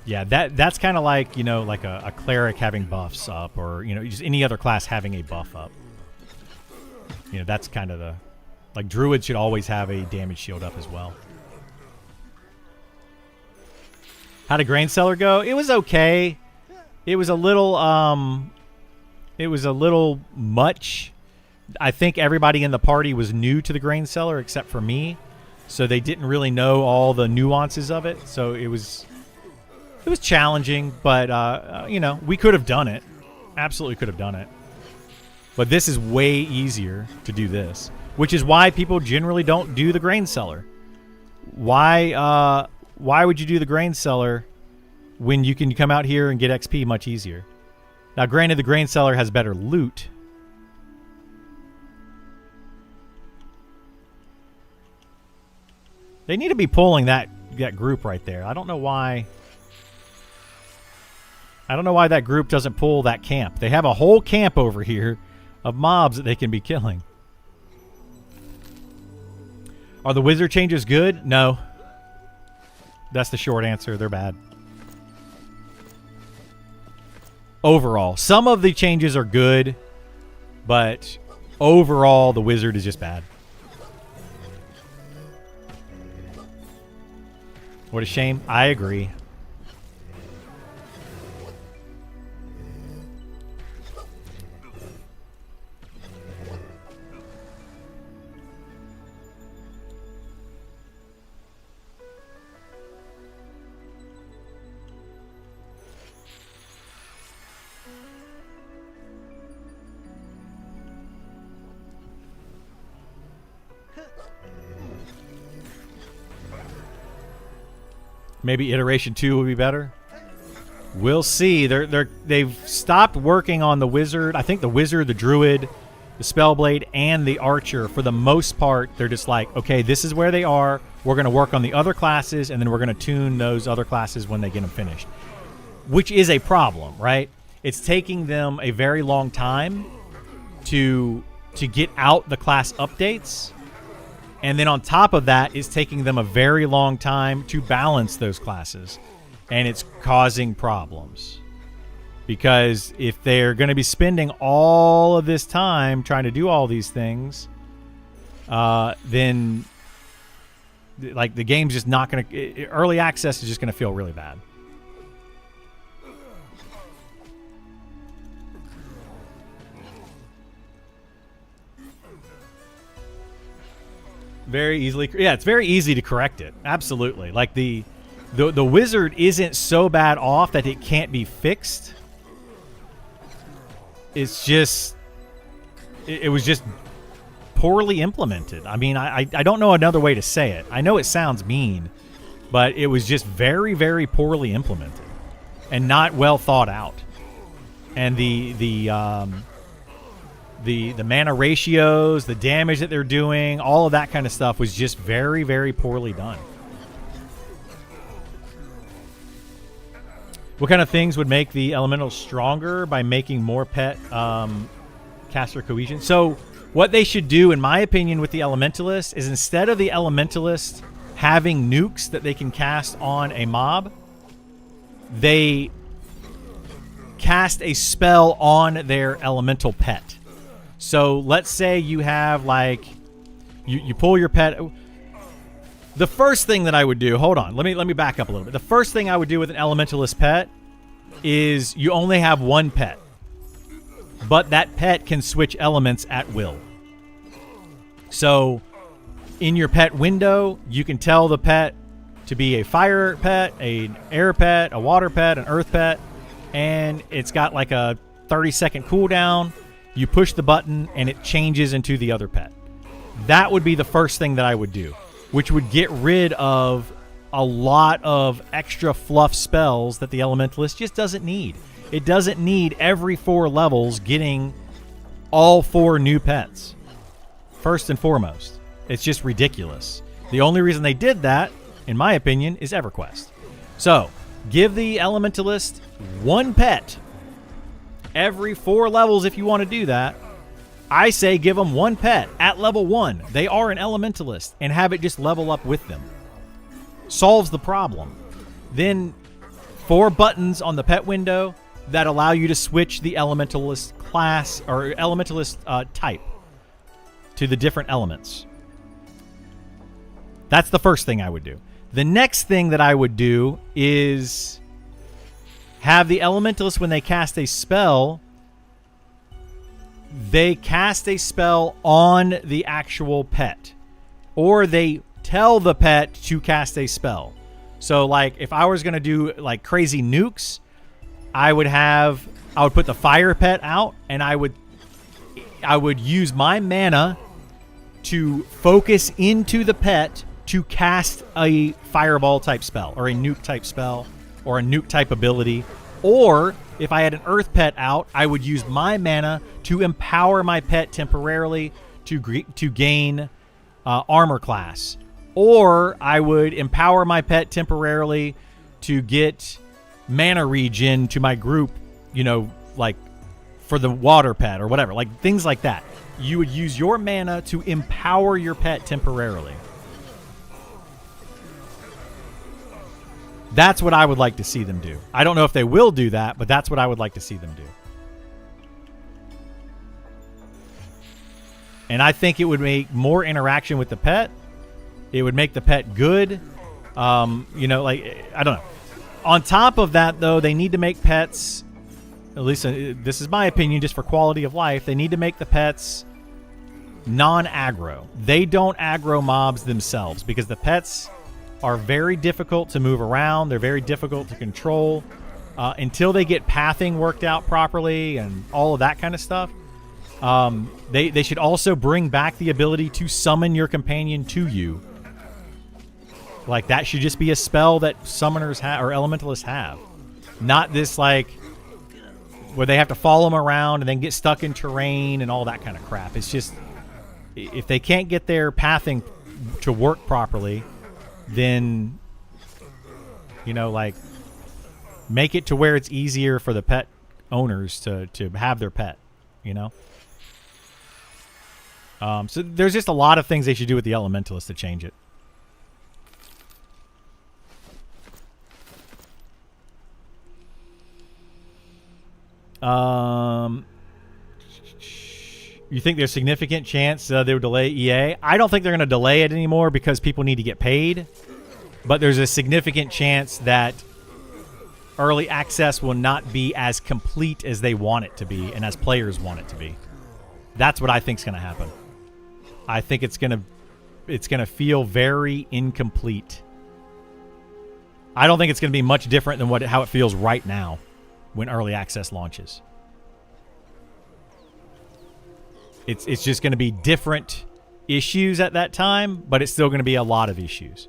Yeah, that's kind of like, you know, like a cleric having buffs up, or, you know, just any other class having a buff up. You know, that's kind of the... Like, druids should always have a damage shield up as well. How did Grain Cellar go? It was okay. It was a little much. I think everybody in the party was new to the Grain Cellar except for me. So they didn't really know all the nuances of it. So it was challenging, but you know, we could have done it. Absolutely could have done it. But this is way easier to do this. Which is why people generally don't do the Grain Cellar. Why would you do the Grain Cellar when you can come out here and get XP much easier? Now, granted, the Grain Cellar has better loot. They need to be pulling that group right there. I don't know why. I don't know why that group doesn't pull that camp. They have a whole camp over here of mobs that they can be killing. Are the wizard changes good? No. That's the short answer. They're bad. Overall. Some of the changes are good, but overall the wizard is just bad. What a shame. I agree. Maybe iteration 2 will be better. We'll see. They've stopped working on the wizard. I think the wizard, the druid, the spellblade, and the archer, for the most part, they're just like, okay, this is where they are. We're going to work on the other classes, and then we're going to tune those other classes when they get them finished. Which is a problem, right? It's taking them a very long time to get out the class updates. And then on top of that, it's taking them a very long time to balance those classes. And it's causing problems. Because if they're going to be spending all of this time trying to do all these things, then like the game's just not going to... Early access is just going to feel really bad. Very easily, yeah, it's very easy to correct it. Absolutely. Like the wizard isn't so bad off that it can't be fixed. It's just it was just poorly implemented. I mean, I don't know another way to say it. I know it sounds mean, but it was just very, very poorly implemented and not well thought out. And the mana ratios, the damage that they're doing, all of that kind of stuff was just very, very poorly done. What kind of things would make the elemental stronger? By making more pet caster cohesion. So what they should do, in my opinion, with the elementalist is instead of the elementalist having nukes that they can cast on a mob, they cast a spell on their elemental pet. So let's say you have like you pull your pet. The first thing that I would do, hold on, let me back up a little bit. The first thing I would do with an elementalist pet is you only have one pet, but that pet can switch elements at will. So in your pet window, you can tell the pet to be a fire pet, an air pet, a water pet, an earth pet, and it's got like a 30-second cooldown. You push the button and it changes into the other pet. That would be the first thing that I would do, which would get rid of a lot of extra fluff spells that the elementalist just doesn't need. It doesn't need every 4 levels getting all 4 new pets. First and foremost, it's just ridiculous. The only reason they did that, in my opinion, is EverQuest. So, give the elementalist 1 pet every 4 levels if you want to do that. I say give them 1 pet at level 1. They are an elementalist, and have it just level up with them. Solves the problem. Then 4 buttons on the pet window that allow you to switch the elementalist class or elementalist type to the different elements. That's the first thing I would do. The next thing that I would do is have the elementalist, when they cast a spell, they cast a spell on the actual pet, or they tell the pet to cast a spell. So like if I was going to do like crazy nukes, I would put the fire pet out, and I would use my mana to focus into the pet to cast a fireball type spell or a nuke type spell or a nuke type ability. Or if I had an earth pet out, I would use my mana to empower my pet temporarily to gain armor class. Or I would empower my pet temporarily to get mana regen to my group, you know, like for the water pet or whatever, like things like that. You would use your mana to empower your pet temporarily. That's what I would like to see them do. I don't know if they will do that, but that's what I would like to see them do. And I think it would make more interaction with the pet. It would make the pet good. You know, like, I don't know. On top of that, though, they need to make pets, at least this is my opinion, just for quality of life, they need to make the pets non-aggro. They don't aggro mobs themselves because the pets are very difficult to move around. They're very difficult to control until they get pathing worked out properly and all of that kind of stuff. They should also bring back the ability to summon your companion to you. Like, that should just be a spell that summoners have or elementalists have. Not this, like, where they have to follow them around and then get stuck in terrain and all that kind of crap. It's just, if they can't get their pathing to work properly, then, you know, like, make it to where it's easier for the pet owners to have their pet, you know? So there's just a lot of things they should do with the elementalists to change it. You think there's significant chance they would delay EA? I don't think they're going to delay it anymore because people need to get paid. But there's a significant chance that early access will not be as complete as they want it to be and as players want it to be. That's what I think is going to happen. I think it's going to feel very incomplete. I don't think it's going to be much different than how it feels right now when early access launches. It's just going to be different issues at that time, but it's still going to be a lot of issues.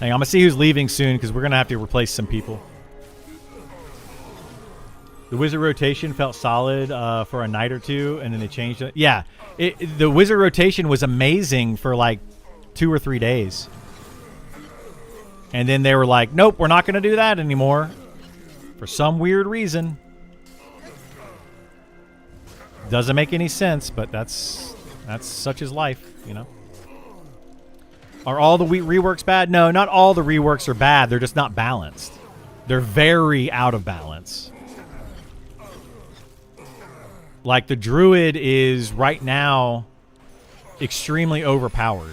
Hang on, I'm going to see who's leaving soon because we're going to have to replace some people. The wizard rotation felt solid for a night or two, and then they changed it. Yeah, the wizard rotation was amazing for like 2 or 3 days. And then they were like, nope, we're not going to do that anymore. For some weird reason. Doesn't make any sense, but that's such is life, you know. Are all the reworks bad? No, not all the reworks are bad. They're just not balanced. They're very out of balance. Like, the druid is right now extremely overpowered.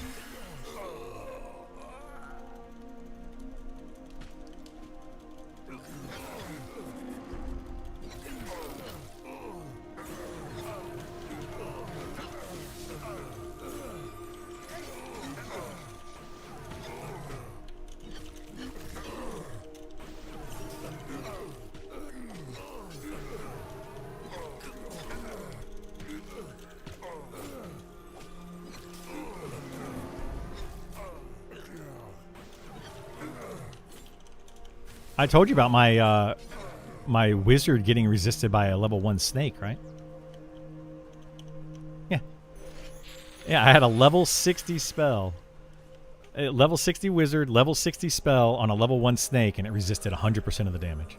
I told you about my my wizard getting resisted by a level 1 snake, right? Yeah. Yeah, I had a level 60 spell. A level 60 wizard, level 60 spell on a level 1 snake, and it resisted 100% of the damage.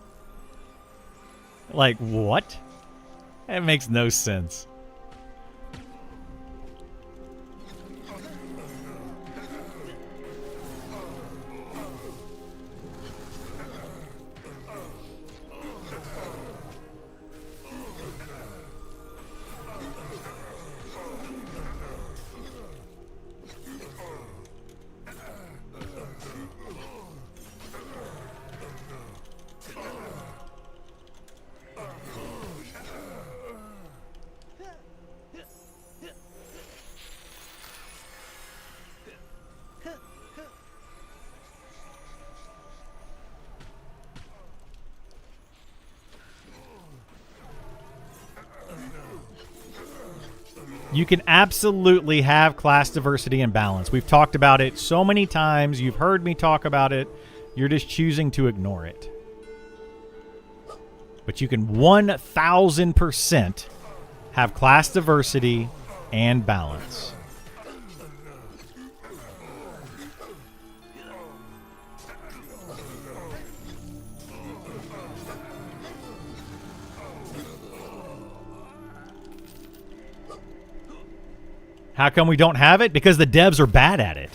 Like, what? That makes no sense. You can absolutely have class diversity and balance. We've talked about it so many times. You've heard me talk about it. You're just choosing to ignore it. But you can 1,000% have class diversity and balance. How come we don't have it? Because the devs are bad at it.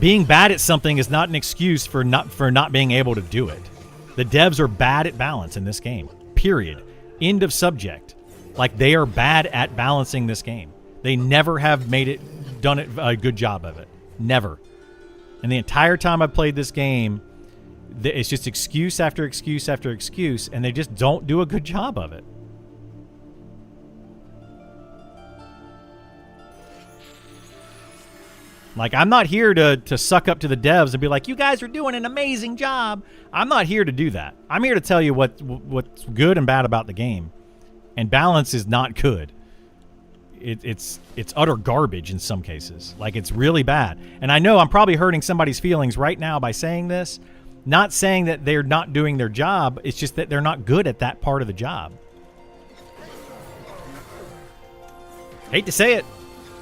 Being bad at something is not an excuse for not being able to do it. The devs are bad at balance in this game. Period. End of subject. Like, they are bad at balancing this game. They never have done a good job of it. Never. And the entire time I've played this game, it's just excuse after excuse after excuse, and they just don't do a good job of it. Like, I'm not here to suck up to the devs and be like, you guys are doing an amazing job. I'm not here to do that. I'm here to tell you what's good and bad about the game. And balance is not good. It's utter garbage in some cases. Like, it's really bad. And I know I'm probably hurting somebody's feelings right now by saying this. Not saying that they're not doing their job. It's just that they're not good at that part of the job. Hate to say it.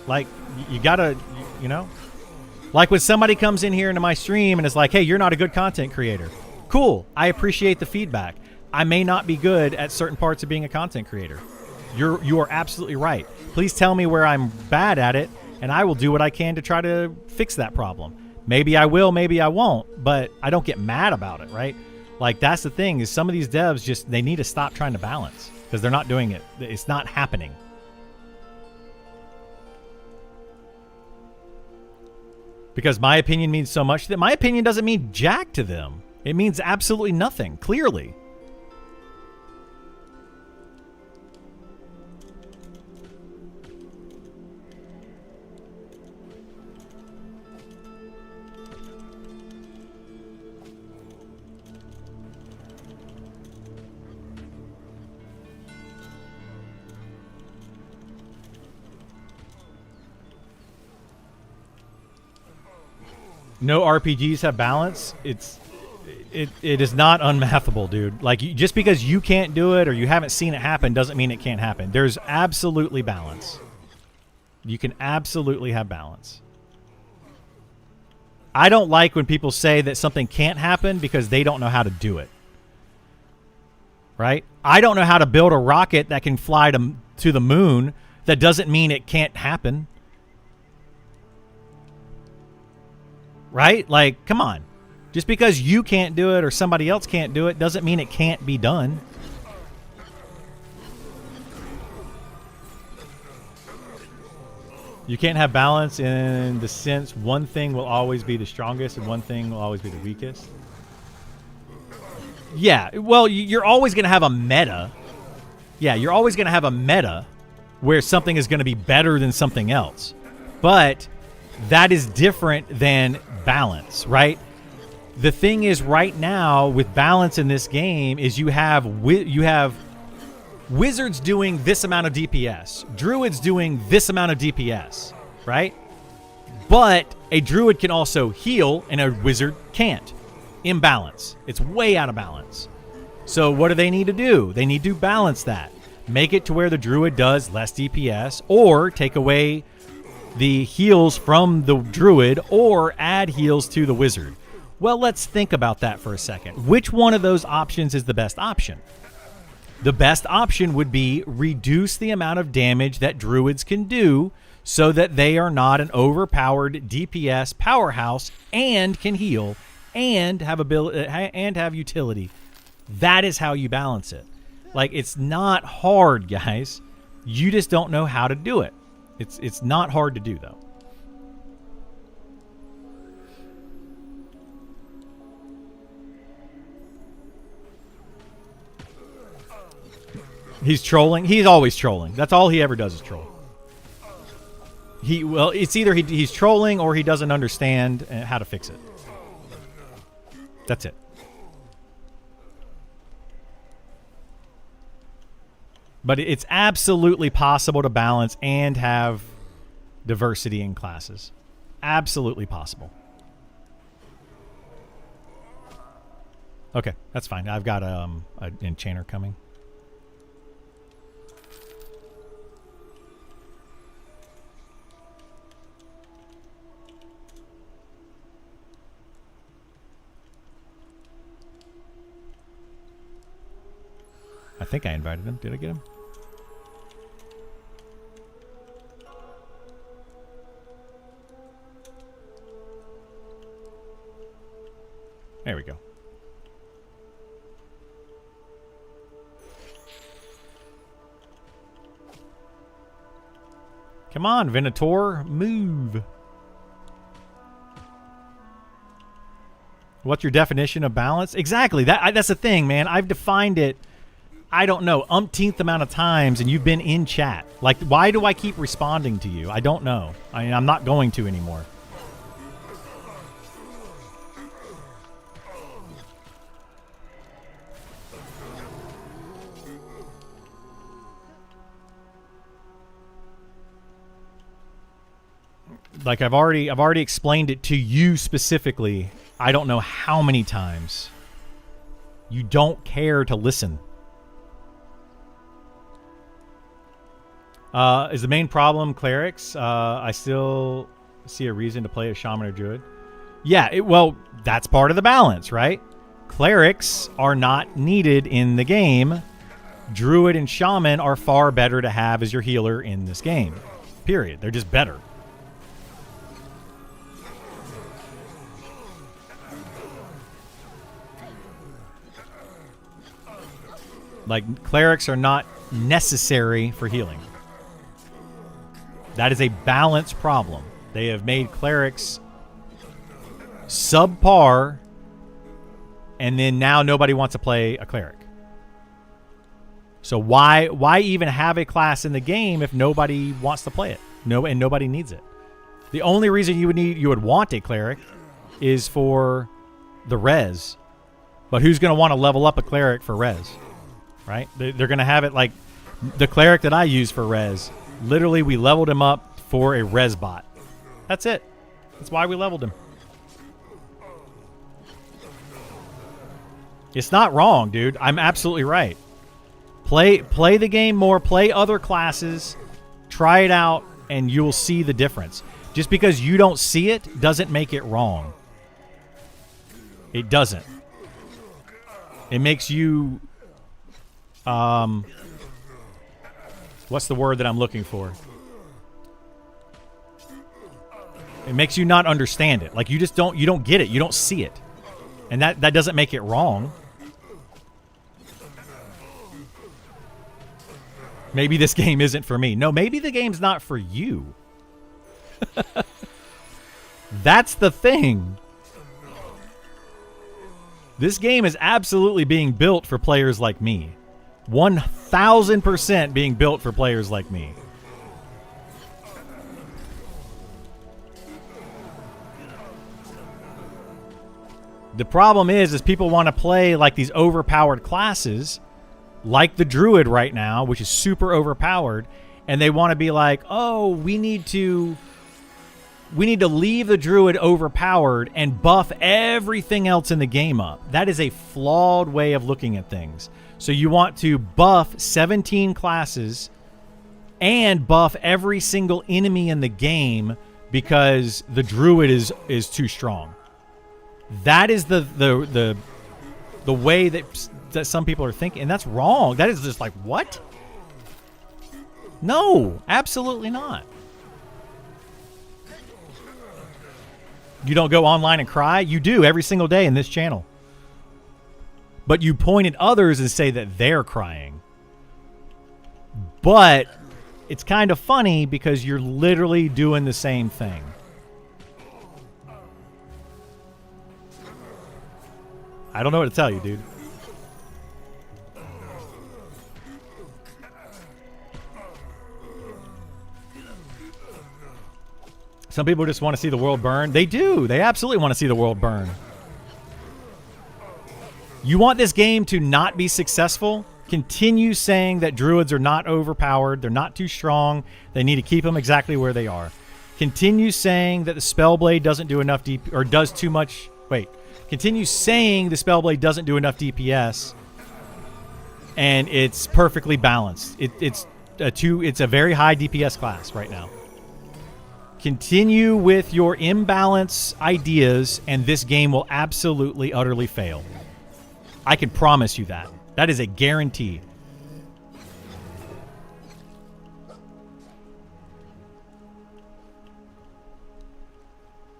Like, you gotta, you know. Like when somebody comes in here into my stream and is like, hey, you're not a good content creator. Cool. I appreciate the feedback. I may not be good at certain parts of being a content creator. You are absolutely right. Please tell me where I'm bad at it, and I will do what I can to try to fix that problem. Maybe I will, maybe I won't, but I don't get mad about it, right? Like, that's the thing, is some of these devs just, they need to stop trying to balance because they're not doing it. It's not happening. Because my opinion means so much that my opinion doesn't mean jack to them. It means absolutely nothing, clearly. No RPGs have balance. It is not unmathable, dude. Like, just because you can't do it or you haven't seen it happen doesn't mean it can't happen. There's absolutely balance. You can absolutely have balance. I don't like when people say that something can't happen because they don't know how to do it. Right? I don't know how to build a rocket that can fly to the moon. That doesn't mean it can't happen. Right? Like, come on. Just because you can't do it or somebody else can't do it doesn't mean it can't be done. You can't have balance in the sense one thing will always be the strongest and one thing will always be the weakest. Yeah, well, you're always going to have a meta. Yeah, you're always going to have a meta where something is going to be better than something else. But that is different than balance, right? The thing is, right now with balance in this game is you have wizards doing this amount of DPS, druids doing this amount of DPS, right? But a druid can also heal and a wizard can't. Imbalance. It's way out of balance. So what do they need to do? They need to balance that. Make it to where the druid does less DPS, or take away the heals from the druid, or add heals to the wizard. Well, let's think about that for a second. Which one of those options is the best option? The best option would be reduce the amount of damage that druids can do so that they are not an overpowered DPS powerhouse and can heal and have ability and have utility. That is how you balance it. Like, it's not hard, guys. You just don't know how to do it. It's not hard to do, though. He's trolling. He's always trolling. That's all he ever does is troll. Well, it's either he's trolling or he doesn't understand how to fix it. That's it. But it's absolutely possible to balance and have diversity in classes. Absolutely possible. Okay, that's fine. I've got an enchanter coming. I think I invited him. Did I get him? There we go. Come on, Venator, move. What's your definition of balance? Exactly. That's the thing, man. I've defined it, I don't know, umpteenth amount of times, and you've been in chat. Like, why do I keep responding to you? I don't know. I mean, I'm not going to anymore. Like, I've already explained it to you specifically. I don't know how many times. You don't care to listen. Is the main problem clerics? I still see a reason to play a shaman or druid. Yeah, well, that's part of the balance, right? Clerics are not needed in the game. Druid and shaman are far better to have as your healer in this game. Period. They're just better. Like, clerics are not necessary for healing. That is a balance problem. They have made clerics subpar, and then now nobody wants to play a cleric. So why even have a class in the game if nobody wants to play it? And nobody needs it. The only reason you would want a cleric is for the res. But who's going to want to level up a cleric for res? Right? They're going to have it like the cleric that I use for res. Literally, we leveled him up for a res bot. That's it. That's why we leveled him. It's not wrong, dude. I'm absolutely right. Play the game more. Play other classes. Try it out, and you'll see the difference. Just because you don't see it doesn't make it wrong. It doesn't. It makes you... what's the word that I'm looking for? It makes you not understand it. Like, you don't get it. You don't see it. And that doesn't make it wrong. Maybe this game isn't for me. No, maybe the game's not for you. That's the thing. This game is absolutely being built for players like me. 1,000% being built for players like me. The problem is people want to play like these overpowered classes, like the Druid right now, which is super overpowered, and they want to be like, oh, we need to leave the Druid overpowered and buff everything else in the game up. That is a flawed way of looking at things. So you want to buff 17 classes and buff every single enemy in the game because the Druid is too strong. That is the way that some people are thinking, and that's wrong. That is just like, what? No, absolutely not. You don't go online and cry? You do every single day in this channel. But you point at others and say that they're crying. But it's kind of funny because you're literally doing the same thing. I don't know what to tell you, dude. Some people just want to see the world burn. They do. They absolutely want to see the world burn. You want this game to not be successful? Continue saying that druids are not overpowered. They're not too strong. They need to keep them exactly where they are. Continue saying that the Spellblade doesn't do enough or does too much. Wait. Continue saying the Spellblade doesn't do enough DPS, and it's perfectly balanced. It's a very high DPS class right now. Continue with your imbalance ideas, and this game will absolutely, utterly fail. I can promise you that. That is a guarantee.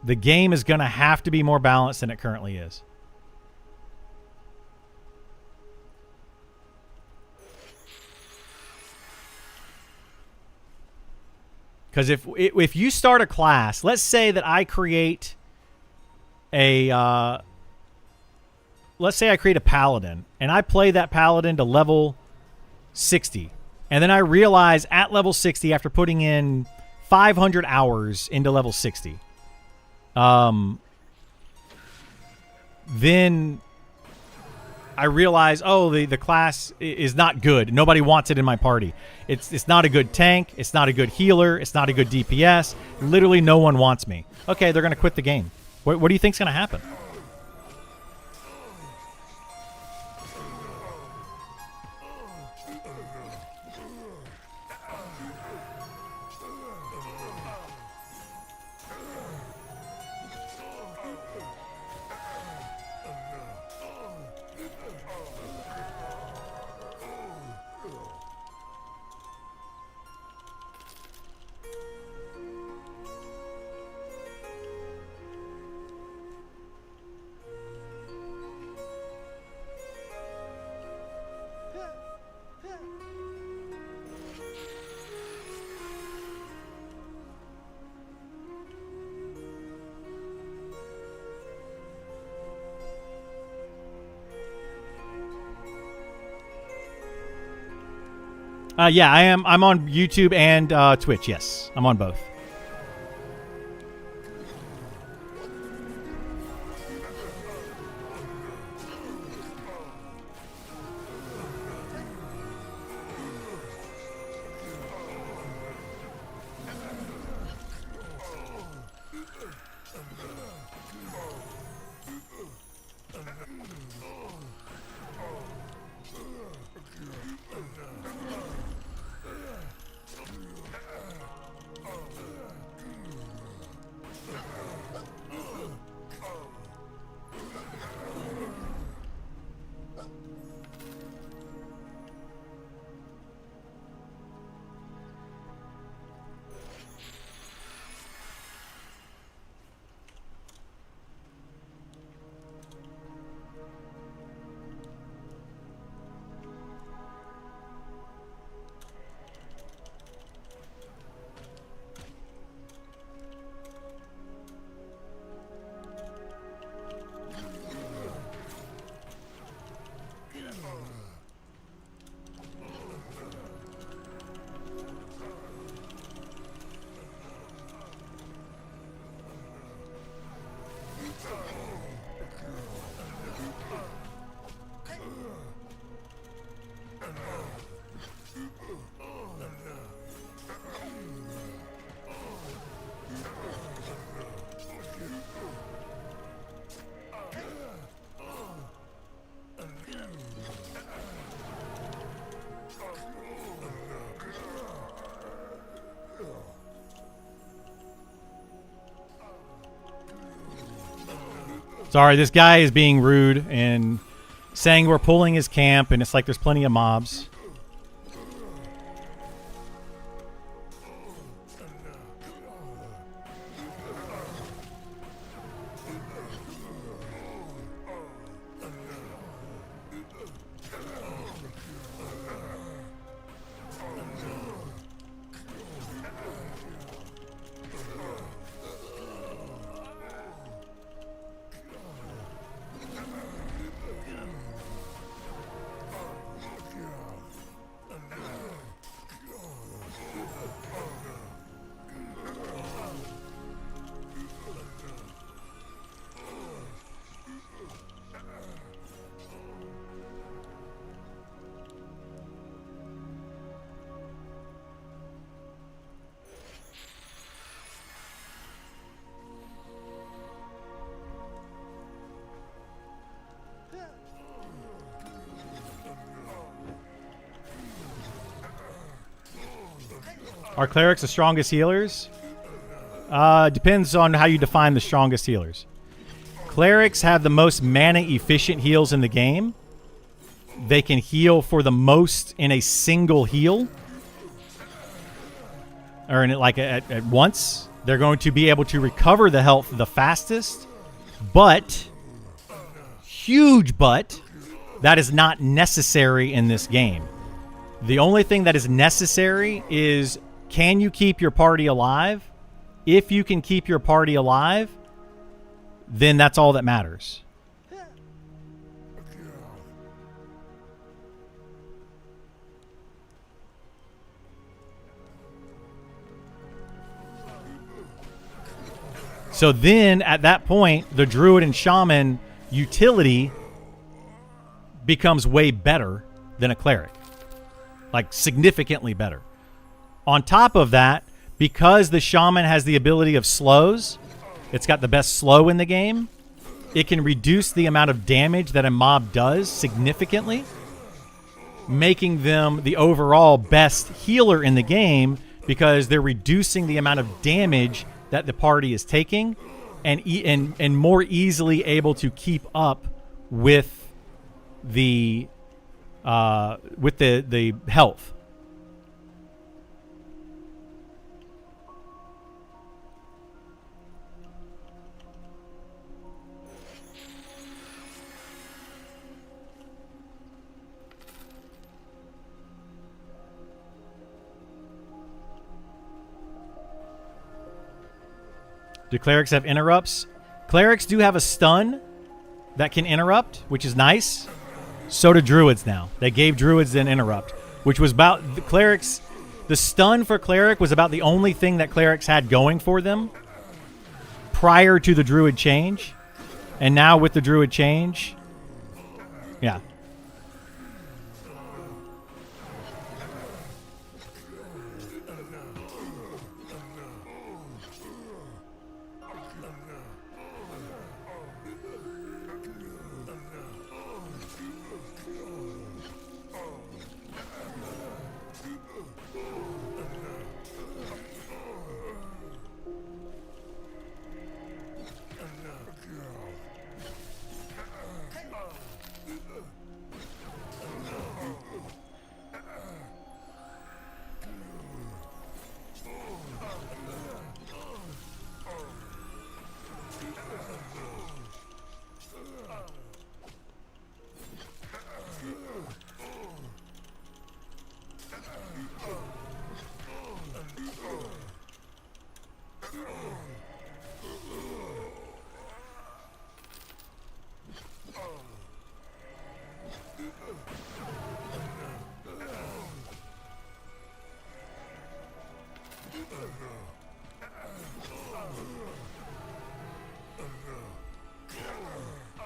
The game is going to have to be more balanced than it currently is. Because if you start a class, let's say that I create a paladin, and I play that paladin to level 60, and then I realize at level 60, after putting in 500 hours into level 60, then I realize, oh, the class is not good. Nobody wants it in my party. It's not a good tank. It's not a good healer. It's not a good DPS. Literally no one wants me. Okay, they're going to quit the game. What do you think's going to happen? Yeah, I am. I'm on YouTube and Twitch. Yes, I'm on both. Sorry, this guy is being rude and saying we're pulling his camp, and it's like there's plenty of mobs. Are clerics the strongest healers? Depends on how you define the strongest healers. Clerics have the most mana efficient heals in the game. They can heal for the most in a single heal. Or in it like at once. They're going to be able to recover the health the fastest. But, huge but, that is not necessary in this game. The only thing that is necessary is can you keep your party alive? If you can keep your party alive, then that's all that matters. So then, at that point, the druid and shaman utility becomes way better than a cleric. Like, significantly better. On top of that, because the shaman has the ability of slows, it's got the best slow in the game, it can reduce the amount of damage that a mob does significantly, making them the overall best healer in the game because they're reducing the amount of damage that the party is taking and more easily able to keep up with the health. Do clerics have interrupts? Clerics do have a stun that can interrupt, which is nice. So do druids now. They gave druids an interrupt, which was about the clerics. The stun for cleric was about the only thing that clerics had going for them prior to the druid change. And now with the druid change, yeah.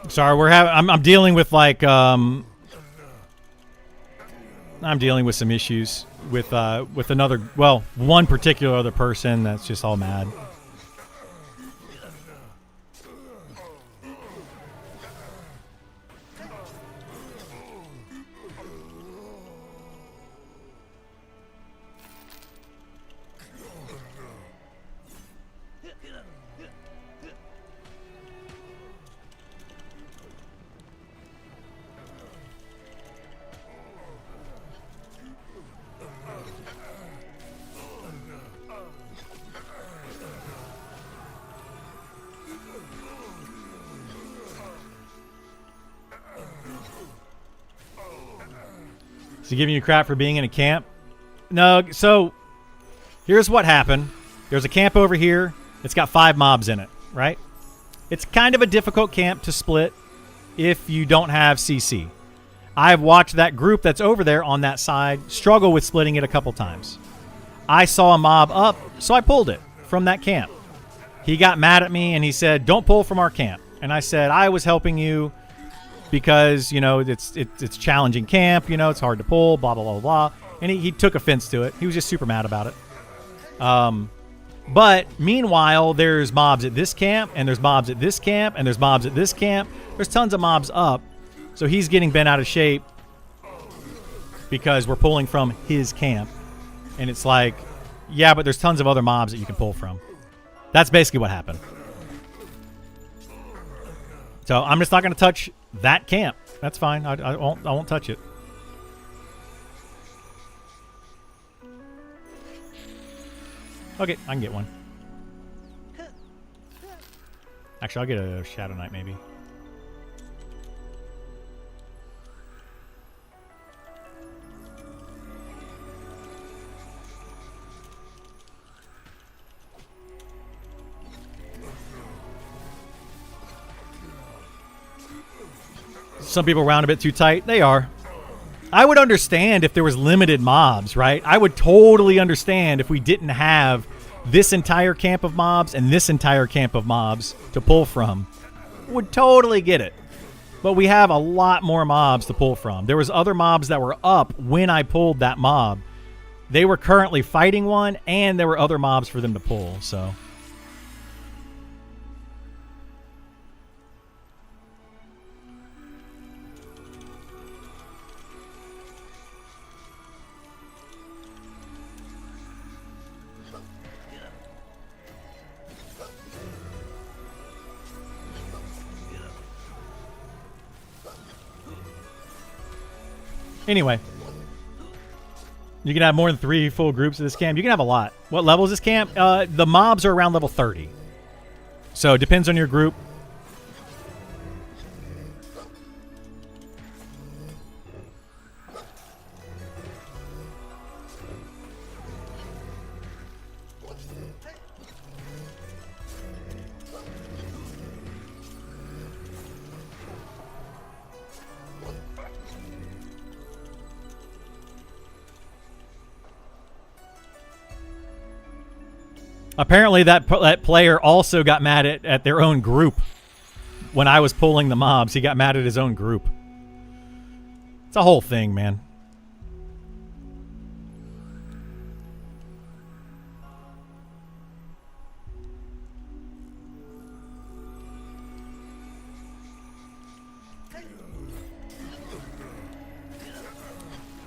Sorry, I'm dealing with I'm dealing with some issues with one particular other person that's just all mad. Is he giving you crap for being in a camp? No, so here's what happened. There's a camp over here. It's got 5 mobs in it, right? It's kind of a difficult camp to split if you don't have CC. I've watched that group that's over there on that side struggle with splitting it a couple times. I saw a mob up, so I pulled it from that camp. He got mad at me and he said, "Don't pull from our camp." And I said, "I was helping you because, you know, it's challenging camp, you know, it's hard to pull, blah, blah, blah, blah." And he took offense to it. He was just super mad about it. But meanwhile, there's mobs at this camp, and there's mobs at this camp, and there's mobs at this camp. There's tons of mobs up. So he's getting bent out of shape because we're pulling from his camp. And it's like, yeah, but there's tons of other mobs that you can pull from. That's basically what happened. So I'm just not going to touch that camp. That's fine. I won't touch it. Okay, I can get one. Actually, I'll get a Shadow Knight maybe. Some people round a bit too tight. They are. I would understand if there was limited mobs, right? I would totally understand if we didn't have this entire camp of mobs and this entire camp of mobs to pull from. Would totally get it. But we have a lot more mobs to pull from. There was other mobs that were up when I pulled that mob. They were currently fighting one, and there were other mobs for them to pull, so... Anyway, you can have more than 3 full groups of this camp. You can have a lot. What level is this camp? The mobs are around level 30. So it depends on your group. Apparently that player also got mad at their own group when I was pulling the mobs. He got mad at his own group. It's a whole thing, man.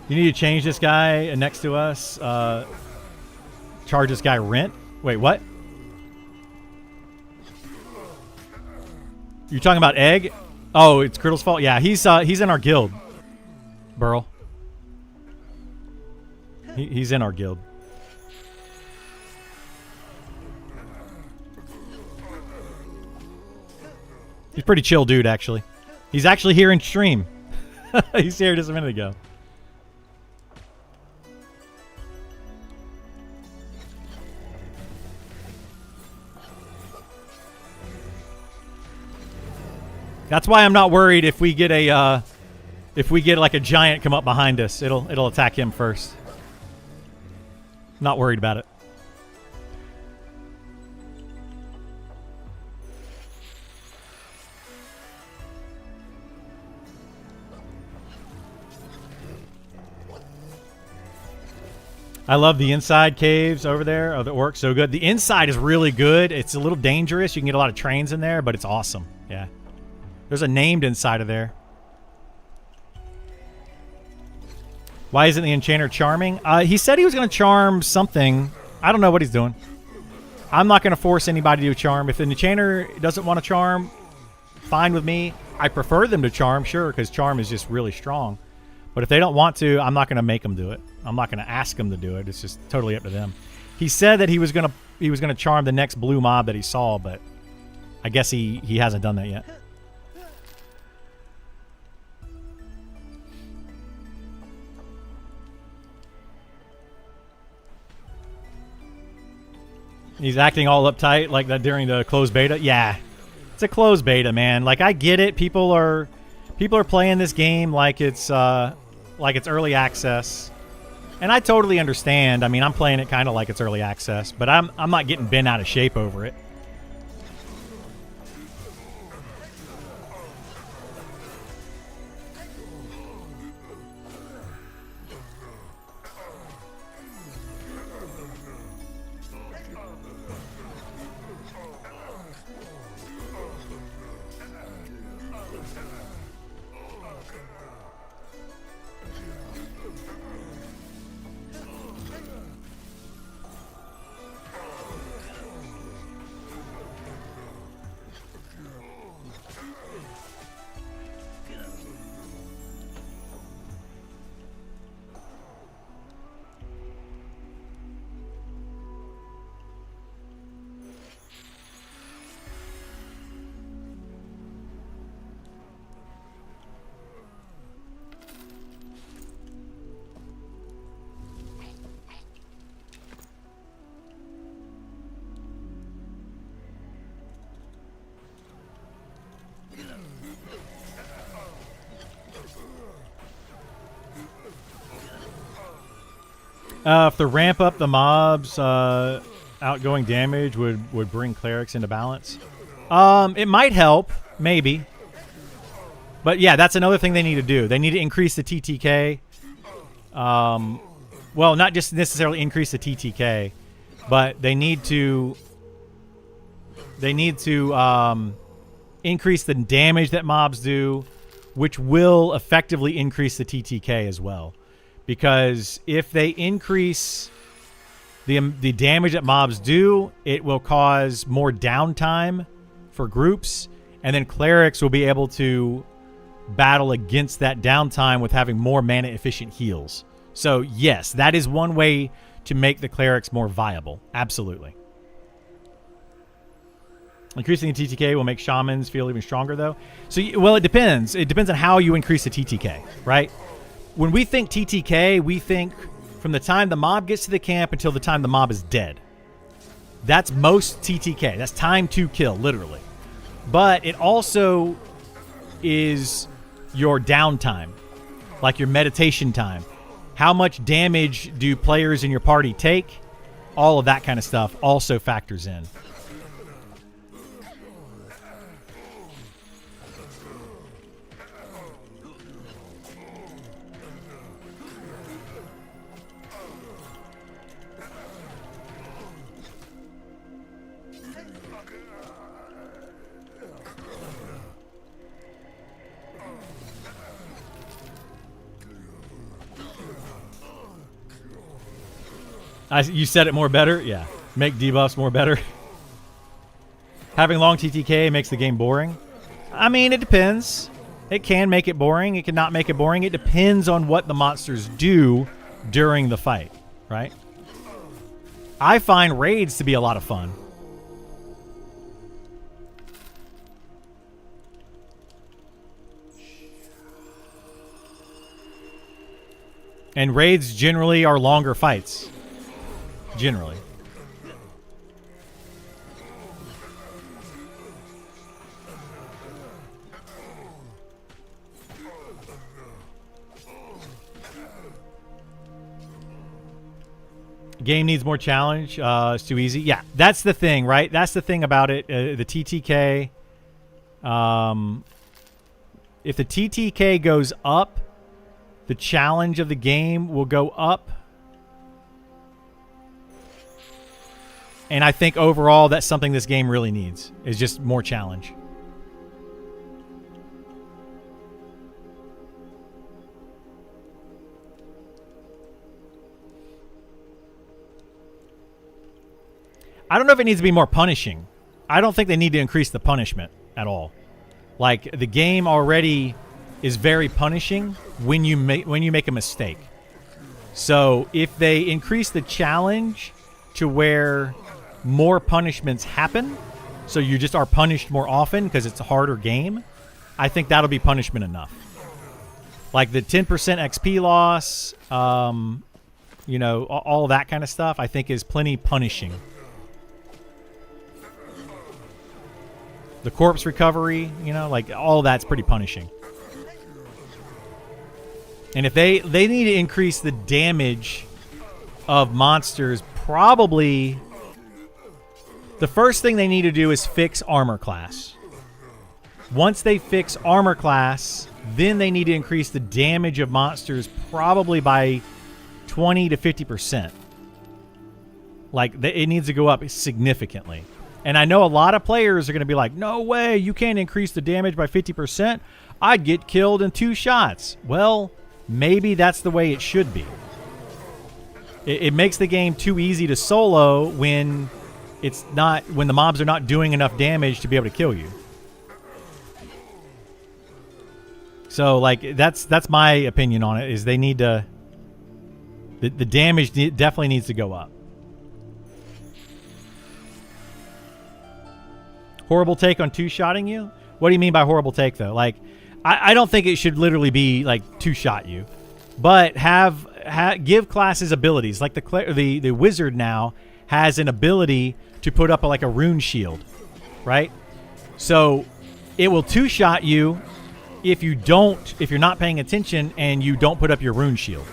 You need to change this guy next to us. Charge this guy rent. Wait, what? You're talking about Egg? Oh, it's Criddle's fault? Yeah, he's in our guild, Burl. He's in our guild. He's a pretty chill dude, actually. He's actually here in stream. He's here just a minute ago. That's why I'm not worried if we get like a giant come up behind us. It'll attack him first. Not worried about it. I love the inside caves over there. Oh, that works so good. The inside is really good. It's a little dangerous. You can get a lot of trains in there, but it's awesome. Yeah. There's a named inside of there. Why isn't the enchanter charming? He said he was going to charm something. I don't know what he's doing. I'm not going to force anybody to charm. If the enchanter doesn't want to charm, fine with me. I prefer them to charm, sure, because charm is just really strong. But if they don't want to, I'm not going to make them do it. I'm not going to ask them to do it. It's just totally up to them. He said that he was going to charm the next blue mob that he saw, but I guess he hasn't done that yet. He's acting all uptight like that during the closed beta. Yeah, it's a closed beta, man. Like, I get it. People are playing this game like it's early access, and I totally understand. I mean, I'm playing it kind of like it's early access, but I'm not getting bent out of shape over it. If the ramp up the mobs, outgoing damage would bring clerics into balance. It might help, maybe. But yeah, that's another thing they need to do. They need to increase the TTK. Well, not just necessarily increase the TTK, but they need to increase the damage that mobs do, which will effectively increase the TTK as well. Because if they increase the damage that mobs do, it will cause more downtime for groups, and then clerics will be able to battle against that downtime with having more mana efficient heals. So yes, that is one way to make the clerics more viable. Absolutely. Increasing the TTK will make shamans feel even stronger, though. So, well, it depends. It depends on how you increase the TTK, right? When we think TTK, we think from the time the mob gets to the camp until the time the mob is dead. That's most TTK. That's time to kill, literally. But it also is your downtime, like your meditation time. How much damage do players in your party take? All of that kind of stuff also factors in. You said it more better? Yeah. Make debuffs more better. Having long TTK makes the game boring. I mean, it depends. It can make it boring. It can not make it boring. It depends on what the monsters do during the fight, right? I find raids to be a lot of fun. And raids generally are longer fights. Generally. Game needs more challenge. It's too easy. Yeah, that's the thing, right? That's the thing about it. The TTK. If the TTK goes up, the challenge of the game will go up. And I think overall that's something this game really needs, is just more challenge. I don't know if it needs to be more punishing. I don't think they need to increase the punishment at all. Like, the game already is very punishing when you make a mistake. So if they increase the challenge to where more punishments happen, so you just are punished more often because it's a harder game, I think that'll be punishment enough. Like the 10% XP loss, you know, all that kind of stuff, I think is plenty punishing. The corpse recovery, you know, like all that's pretty punishing. And if they need to increase the damage of monsters, probably the first thing they need to do is fix armor class. Once they fix armor class, then they need to increase the damage of monsters probably by 20 to 50%. Like, it needs to go up significantly. And I know a lot of players are going to be like, no way, you can't increase the damage by 50%. I'd get killed in 2 shots. Well, maybe that's the way it should be. It makes the game too easy to solo when when the mobs are not doing enough damage to be able to kill you. So, like, that's my opinion on it, is they need to... The damage definitely needs to go up. Horrible take on two-shotting you? What do you mean by horrible take, though? Like, I don't think it should literally be, like, two-shot you. But give classes abilities. Like the wizard now has an ability to put up like a rune shield, right? So it will two-shot you if you're not paying attention and you don't put up your rune shield.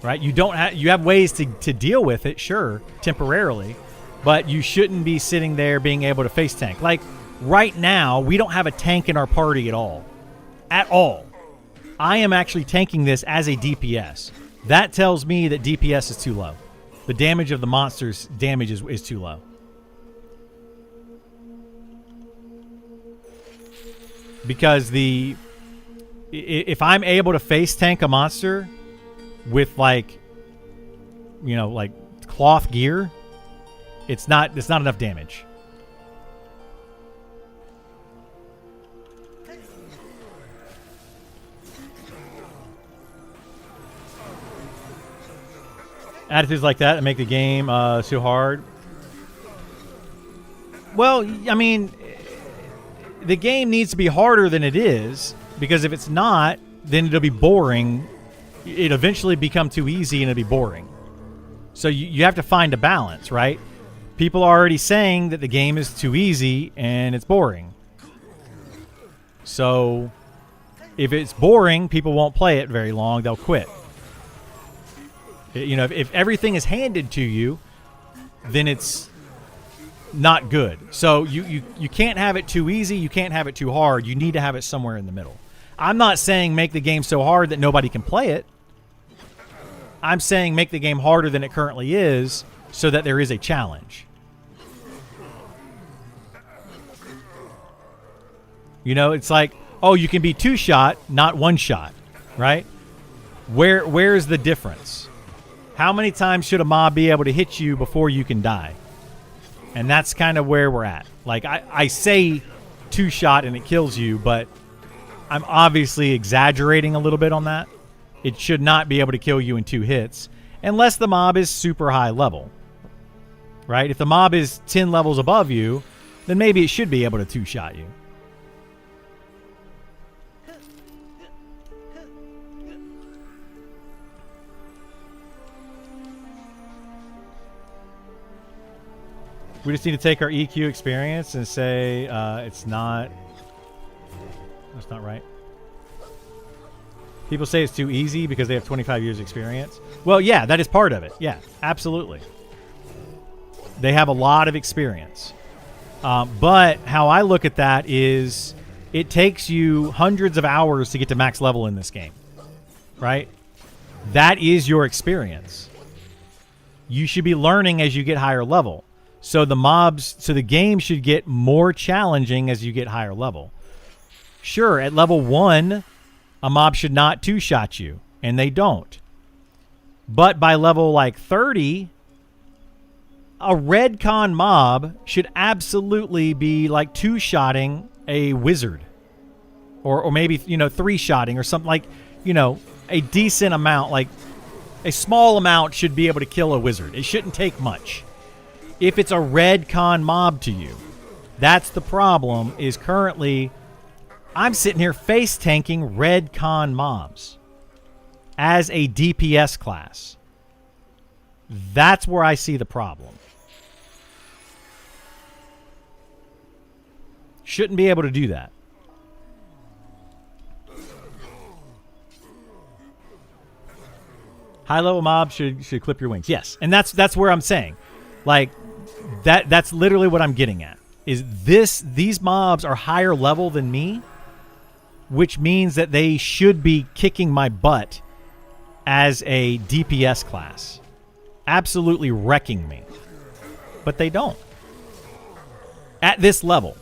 right? You have ways to deal with it, sure, temporarily, but you shouldn't be sitting there being able to face tank. Like right now, we don't have a tank in our party at all. At all. I am actually tanking this as a DPS. That tells me that DPS is too low. The damage of the monster's damage is too low. Because if I'm able to face tank a monster with like cloth gear, it's not enough damage. Attitudes like that make the game so hard. Well, I mean, the game needs to be harder than it is, because if it's not, then it'll be boring. It'll eventually become too easy and it'll be boring. So you have to find a balance, right? People are already saying that the game is too easy and it's boring. So if it's boring, people won't play it very long. They'll quit. You know, if everything is handed to you, then it's not good. So you can't have it too easy. You can't have it too hard. You need to have it somewhere in the middle. I'm not saying make the game so hard that nobody can play it. I'm saying make the game harder than it currently is so that there is a challenge. You know, it's like, oh, you can be 2-shot, not 1-shot, right? Where's the difference? How many times should a mob be able to hit you before you can die? And that's kind of where we're at. Like, I say 2-shot and it kills you, but I'm obviously exaggerating a little bit on that. It should not be able to kill you in 2 hits unless the mob is super high level, right? If the mob is 10 levels above you, then maybe it should be able to 2-shot you. We just need to take our EQ experience and say it's not... That's not right. People say it's too easy because they have 25 years experience. Well, yeah, that is part of it. Yeah, absolutely. They have a lot of experience. But how I look at that is it takes you hundreds of hours to get to max level in this game, right? That is your experience. You should be learning as you get higher level. So the game should get more challenging as you get higher level. Sure, at level 1, a mob should not 2-shot you, and they don't. But by level like 30, a red con mob should absolutely be like 2-shotting a wizard. Or maybe, 3-shotting or something, like, a decent amount, like a small amount should be able to kill a wizard. It shouldn't take much. If it's a red con mob to you, that's the problem, is currently I'm sitting here face tanking red con mobs as a DPS class. That's where I see the problem. Shouldn't be able to do that. High level mobs should clip your wings. Yes, and that's where I'm saying, like, that's literally what I'm getting at. Is these mobs are higher level than me, which means that they should be kicking my butt as a DPS class, absolutely wrecking me, but they don't. At this level,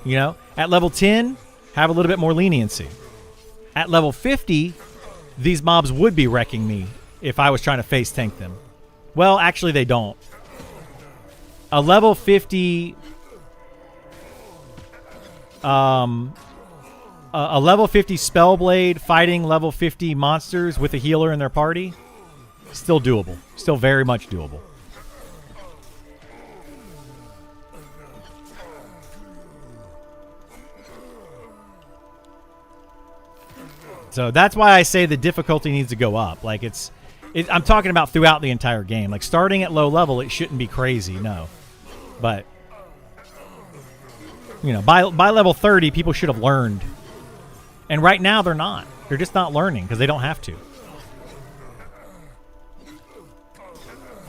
at level 10, have a little bit more leniency. At level 50, these mobs would be wrecking me if I was trying to face tank them. Well, actually, they don't. A level 50, a level 50 Spellblade fighting level 50 monsters with a healer in their party, still doable. Still very much doable. So that's why I say the difficulty needs to go up. Like I'm talking about throughout the entire game. Like starting at low level, it shouldn't be crazy, no. But by level 30, people should have learned. And right now they're not. They're just not learning because they don't have to.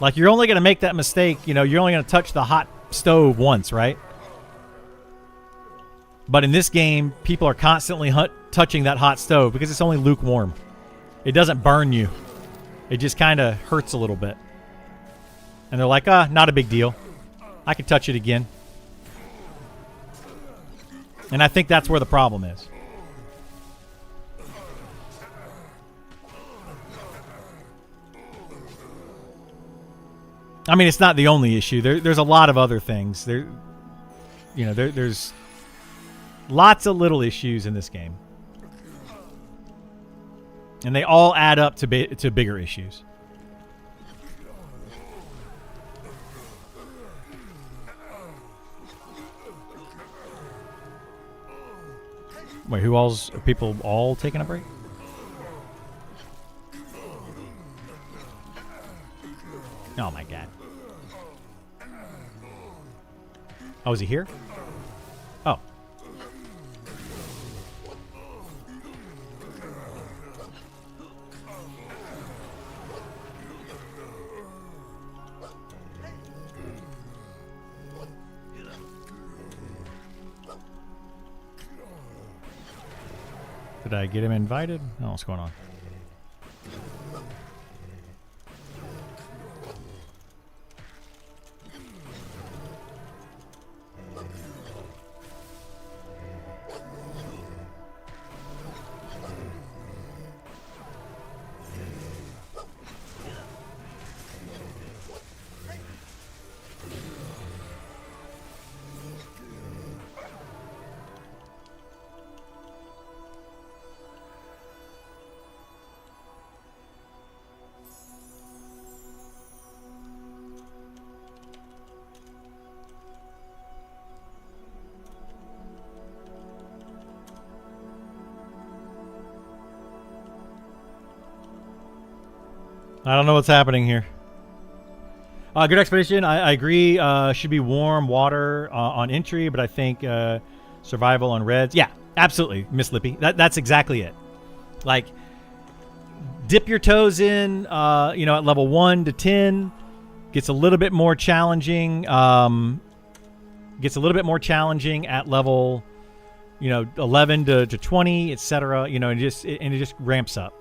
Like, you're only going to make that mistake, you know, you're only going to touch the hot stove once, right? But in this game, people are constantly touching that hot stove because it's only lukewarm. It doesn't burn you. It just kind of hurts a little bit. And they're like, not a big deal. I can touch it again. And I think that's where the problem is. I mean, it's not the only issue. There's a lot of other things. There's lots of little issues in this game. And they all add up to bigger issues. Wait, are people all taking a break? Oh my god. Oh, is he here? Oh. Did I get him invited? Oh, what's going on? I don't know what's happening here. Good expedition. I agree. Should be warm water on entry, but I think survival on reds. Yeah, absolutely, Miss Lippy. That's exactly it. Like, dip your toes in. At level 1 to 10, gets a little bit more challenging. Gets a little bit more challenging at level, 11 to 20, etc. And it just ramps up.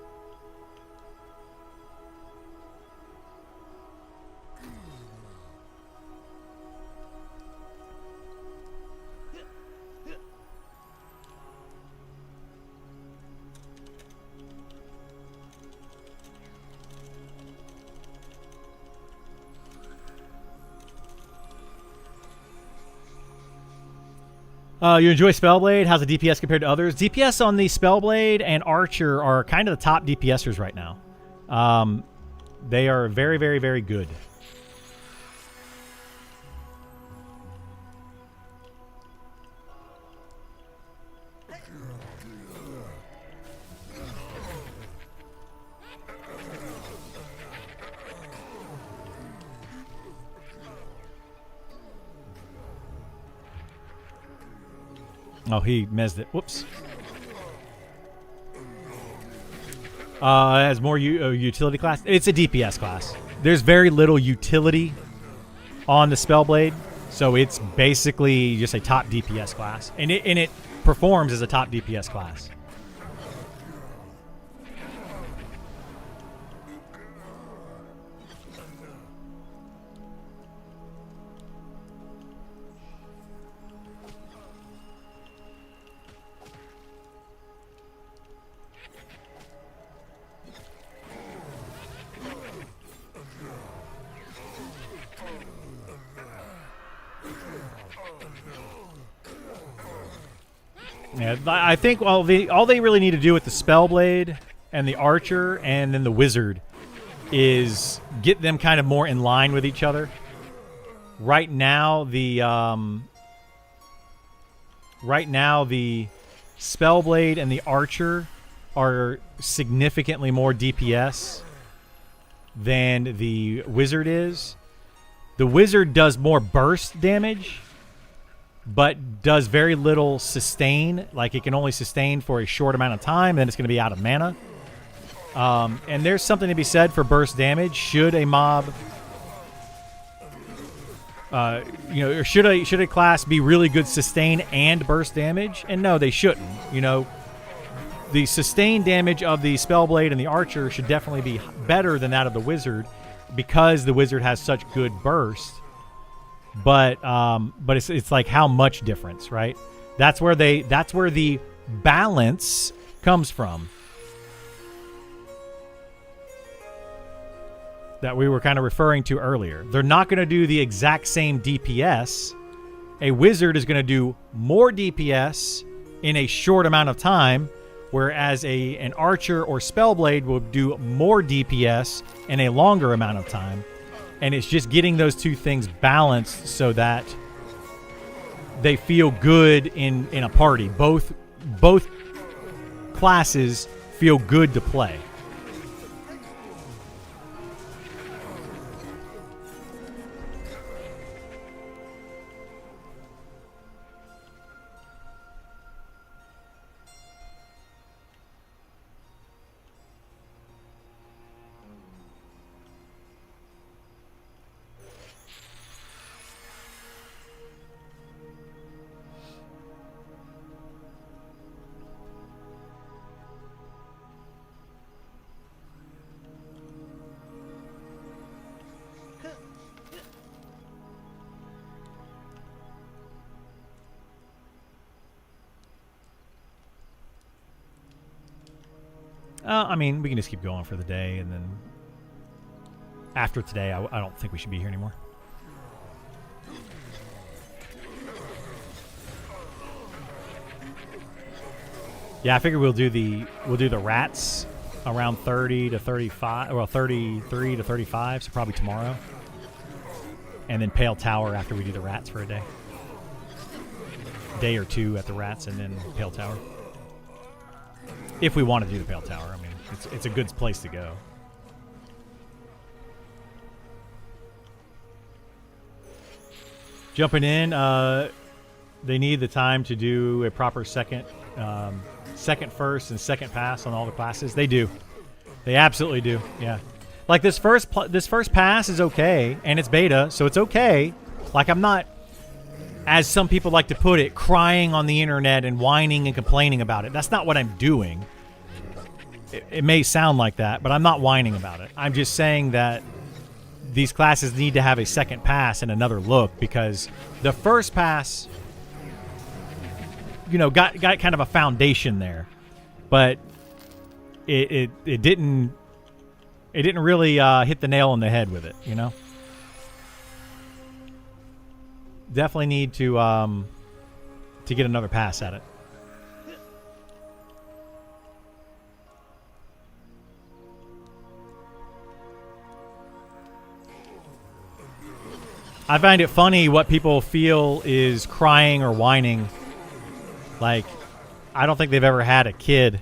You enjoy Spellblade? How's the DPS compared to others? DPS on the Spellblade and Archer are kind of the top DPSers right now. They are very, very, very good. Oh, he mezzed it. Whoops. It has more utility class. It's a DPS class. There's very little utility on the Spellblade, so it's basically just a top DPS class, and it performs as a top DPS class. Yeah, I think all they really need to do with the Spellblade and the Archer and then the Wizard is get them kind of more in line with each other. Right now, the Spellblade and the Archer are significantly more DPS than the Wizard is. The Wizard does more burst damage, but does very little sustain. Like, it can only sustain for a short amount of time, then it's going to be out of mana. And there's something to be said for burst damage. Should a mob Or should a class be really good sustain and burst damage? And no, they shouldn't. The sustain damage of the Spellblade and the Archer should definitely be better than that of the Wizard, because the Wizard has such good burst. But it's like how much difference, right? That's where the balance comes from. That we were kind of referring to earlier. They're not going to do the exact same DPS. A Wizard is going to do more DPS in a short amount of time, whereas an Archer or Spellblade will do more DPS in a longer amount of time. And it's just getting those two things balanced so that they feel good in a party. Both classes feel good to play. I mean, we can just keep going for the day, and then after today, I don't think we should be here anymore. Yeah, I figure we'll do the rats around 30 to 35, well, 33 to 35, so probably tomorrow, and then Pale Tower after we do the rats for a day or two at the rats, and then Pale Tower. If we want to do the Pale Tower, I mean, it's a good place to go. Jumping in, they need the time to do a proper second first and second pass on all the classes. They do. They absolutely do. Yeah. Like this first pass is okay, and it's beta, so it's okay. Like, I'm not, as some people like to put it, crying on the internet and whining and complaining about it. That's not what I'm doing. It may sound like that, but I'm not whining about it. I'm just saying that these classes need to have a second pass and another look, because the first pass, got kind of a foundation there, but it didn't really hit the nail on the head with it. Definitely need to get another pass at it. I find it funny what people feel is crying or whining. Like, I don't think they've ever had a kid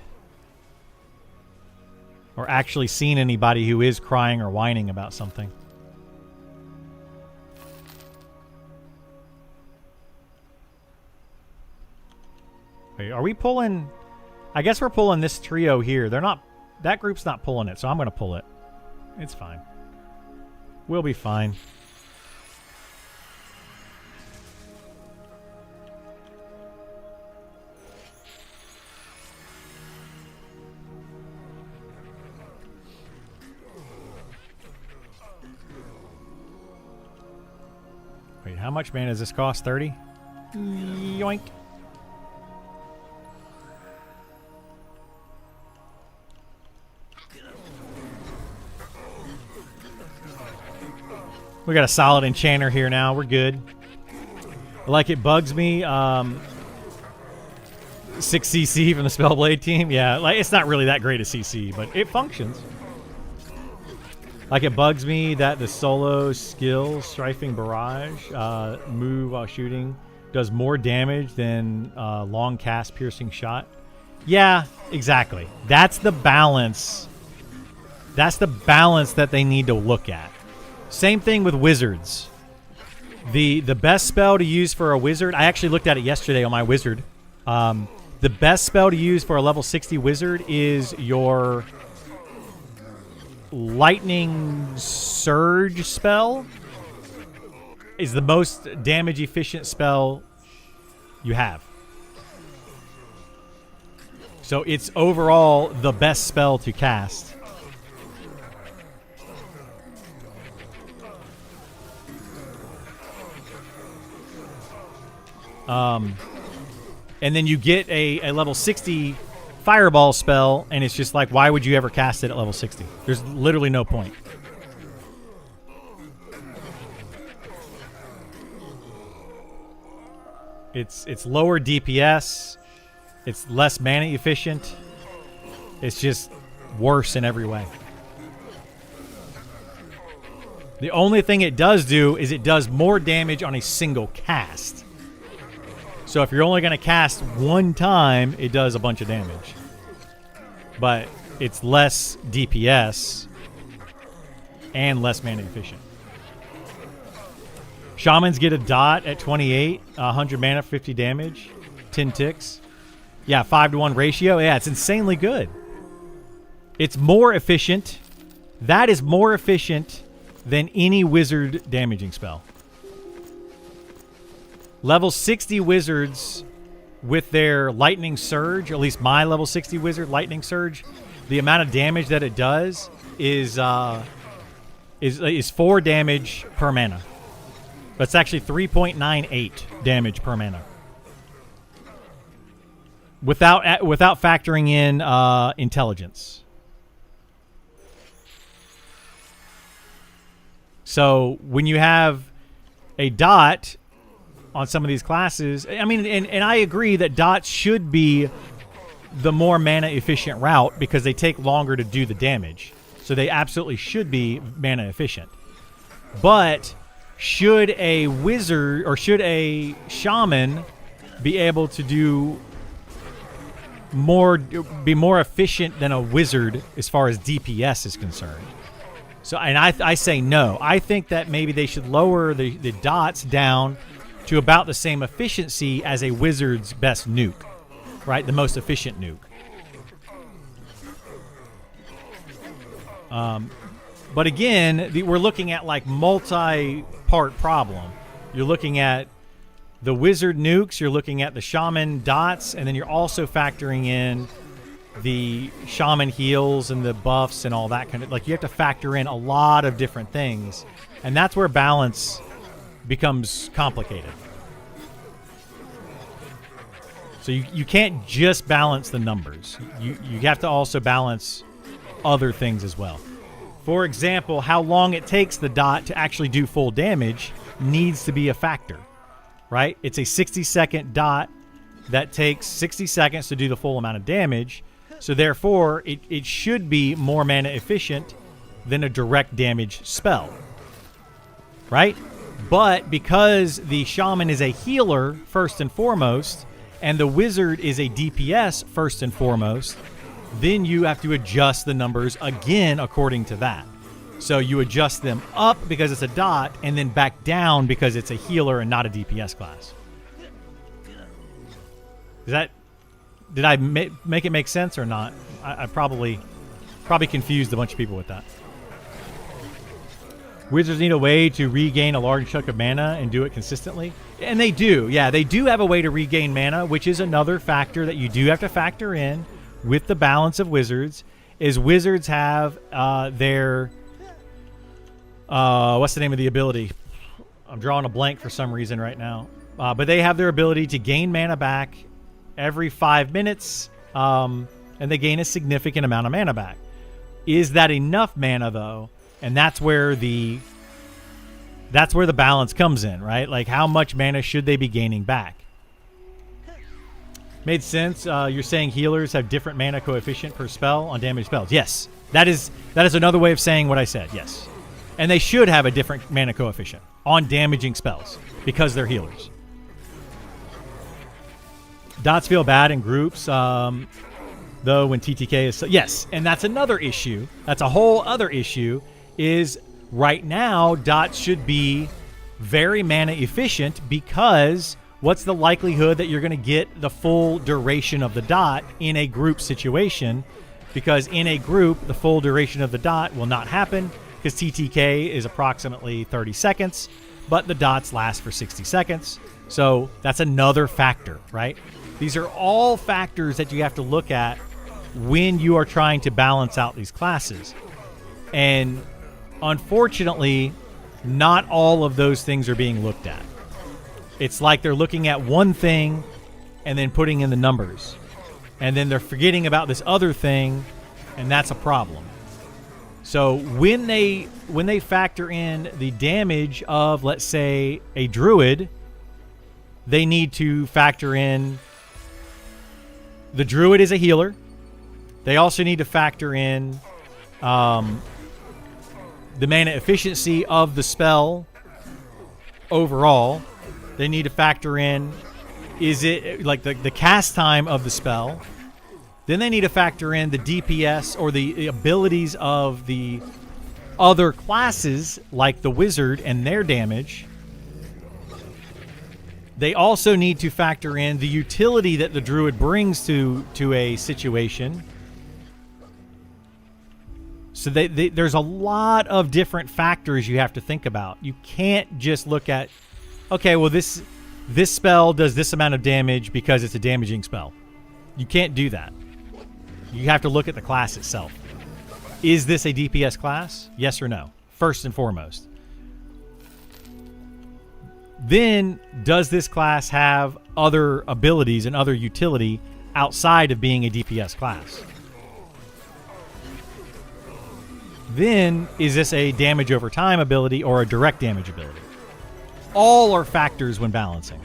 or actually seen anybody who is crying or whining about something. Wait, are we pulling? I guess we're pulling this trio here. They're not. That group's not pulling it, so I'm going to pull it. It's fine. We'll be fine. Wait, how much mana does this cost? 30? Yoink. We got a solid enchanter here now. We're good. Like, it bugs me. 6 CC from the Spellblade team. Yeah, like, it's not really that great a CC, but it functions. Like, it bugs me that the solo skill, Strifing Barrage, move while shooting, does more damage than long cast Piercing Shot. Yeah, exactly. That's the balance. That's the balance that they need to look at. Same thing with wizards. The best spell to use for a wizard, I actually looked at it yesterday on my wizard. The best spell to use for a level 60 wizard is your Lightning Surge spell. is the most damage efficient spell you have. So it's overall the best spell to cast. And then you get a level 60 fireball spell, and it's just like, why would you ever cast it at level 60? There's literally no point. It's lower DPS. It's less mana efficient. It's just worse in every way. The only thing it does do is it does more damage on a single cast. So if you're only going to cast one time, it does a bunch of damage. But it's less DPS and less mana efficient. Shamans get a dot at 28, 100 mana, 50 damage, 10 ticks. Yeah, 5-to-1 ratio. Yeah, it's insanely good. It's more efficient. That is more efficient than any wizard damaging spell. Level 60 wizards with their lightning surge, or at least my level 60 wizard lightning surge, the amount of damage that it does is 4 damage per mana. That's actually 3.98 damage per mana. Without factoring in intelligence. So when you have a dot on some of these classes, I mean, and I agree that dots should be the more mana efficient route because they take longer to do the damage. So they absolutely should be mana efficient. But should a wizard or should a shaman be able to do be more efficient than a wizard as far as DPS is concerned? So, and I say no. I think that maybe they should lower the dots down to about the same efficiency as a wizard's best nuke, right? The most efficient nuke. But again, we're looking at like multi-part problem. You're looking at the wizard nukes, you're looking at the shaman dots, and then you're also factoring in the shaman heals and the buffs and all that kind of, like, you have to factor in a lot of different things, and that's where balance becomes complicated. So you can't just balance the numbers. You have to also balance other things as well. For example, how long it takes the dot to actually do full damage needs to be a factor, right? It's a 60-second dot that takes 60 seconds to do the full amount of damage. So therefore, it should be more mana efficient than a direct damage spell, right? But because the shaman is a healer first and foremost, and the wizard is a DPS first and foremost, then you have to adjust the numbers again according to that. So you adjust them up because it's a dot, and then back down because it's a healer and not a DPS class. Did I make it make sense or not? I probably confused a bunch of people with that. Wizards need a way to regain a large chunk of mana and do it consistently. And they do. Yeah, they do have a way to regain mana, which is another factor that you do have to factor in with the balance of wizards, is wizards have their... what's the name of the ability? I'm drawing a blank for some reason right now. But they have their ability to gain mana back every 5 minutes, and they gain a significant amount of mana back. Is that enough mana, though? And that's where the balance comes in, right? Like, how much mana should they be gaining back? Made sense. You're saying healers have different mana coefficient per spell on damage spells. Yes, that is another way of saying what I said. Yes, and they should have a different mana coefficient on damaging spells because they're healers. Dots feel bad in groups, though, when TTK is... Yes, and that's another issue. That's a whole other issue, is right now dots should be very mana efficient because what's the likelihood that you're going to get the full duration of the dot in a group situation? Because in a group, the full duration of the dot will not happen because TTK is approximately 30 seconds. but the dots last for 60 seconds. So that's another factor, right? These are all factors that you have to look at when you are trying to balance out these classes. And unfortunately, not all of those things are being looked at. It's like they're looking at one thing and then putting in the numbers. And then they're forgetting about this other thing, and that's a problem. So when they factor in the damage of, let's say, a druid, they need to factor in the druid is a healer. They also need to factor in the mana efficiency of the spell overall. They need to factor in, is it like the cast time of the spell? Then they need to factor in the DPS or the abilities of the other classes like the wizard and their damage. They also need to factor in the utility that the druid brings to a situation. So there's a lot of different factors you have to think about. You can't just look at, okay, well, this spell does this amount of damage because it's a damaging spell. You can't do that. You have to look at the class itself. Is this a DPS class? Yes or no? First and foremost. Then, does this class have other abilities and other utility outside of being a DPS class? Then, is this a damage over time ability or a direct damage ability? All are factors when balancing.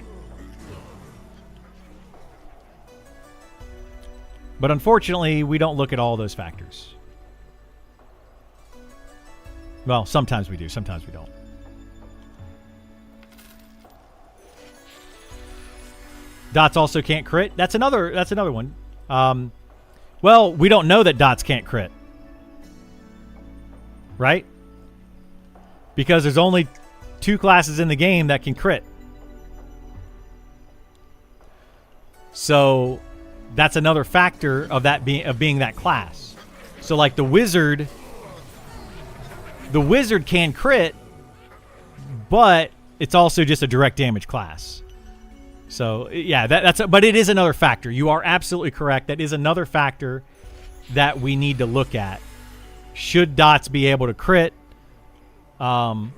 But unfortunately, we don't look at all those factors. Well, sometimes we do, sometimes we don't. Dots also can't crit. That's another one. Well, we don't know that dots can't crit. Right? Because there's only 2 classes in the game that can crit. So that's another factor of that being that class. So like the wizard can crit, but it's also just a direct damage class. So yeah, but it is another factor. You are absolutely correct. That is another factor that we need to look at. Should dots be able to crit? All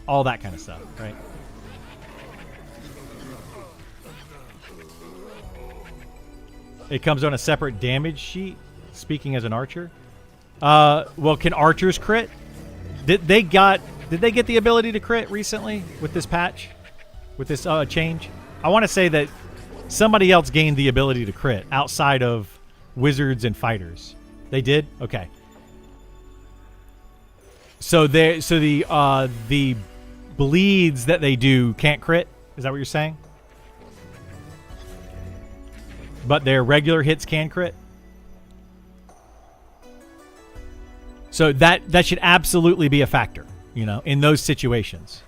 that kind of stuff, right? It comes on a separate damage sheet. Speaking as an archer, well, can archers crit? Did they get the ability to crit recently with this patch, with this change? I want to say that somebody else gained the ability to crit outside of wizards and fighters. They did? Okay. So the bleeds that they do can't crit? Is that what you're saying? But their regular hits can crit? So that should absolutely be a factor, in those situations.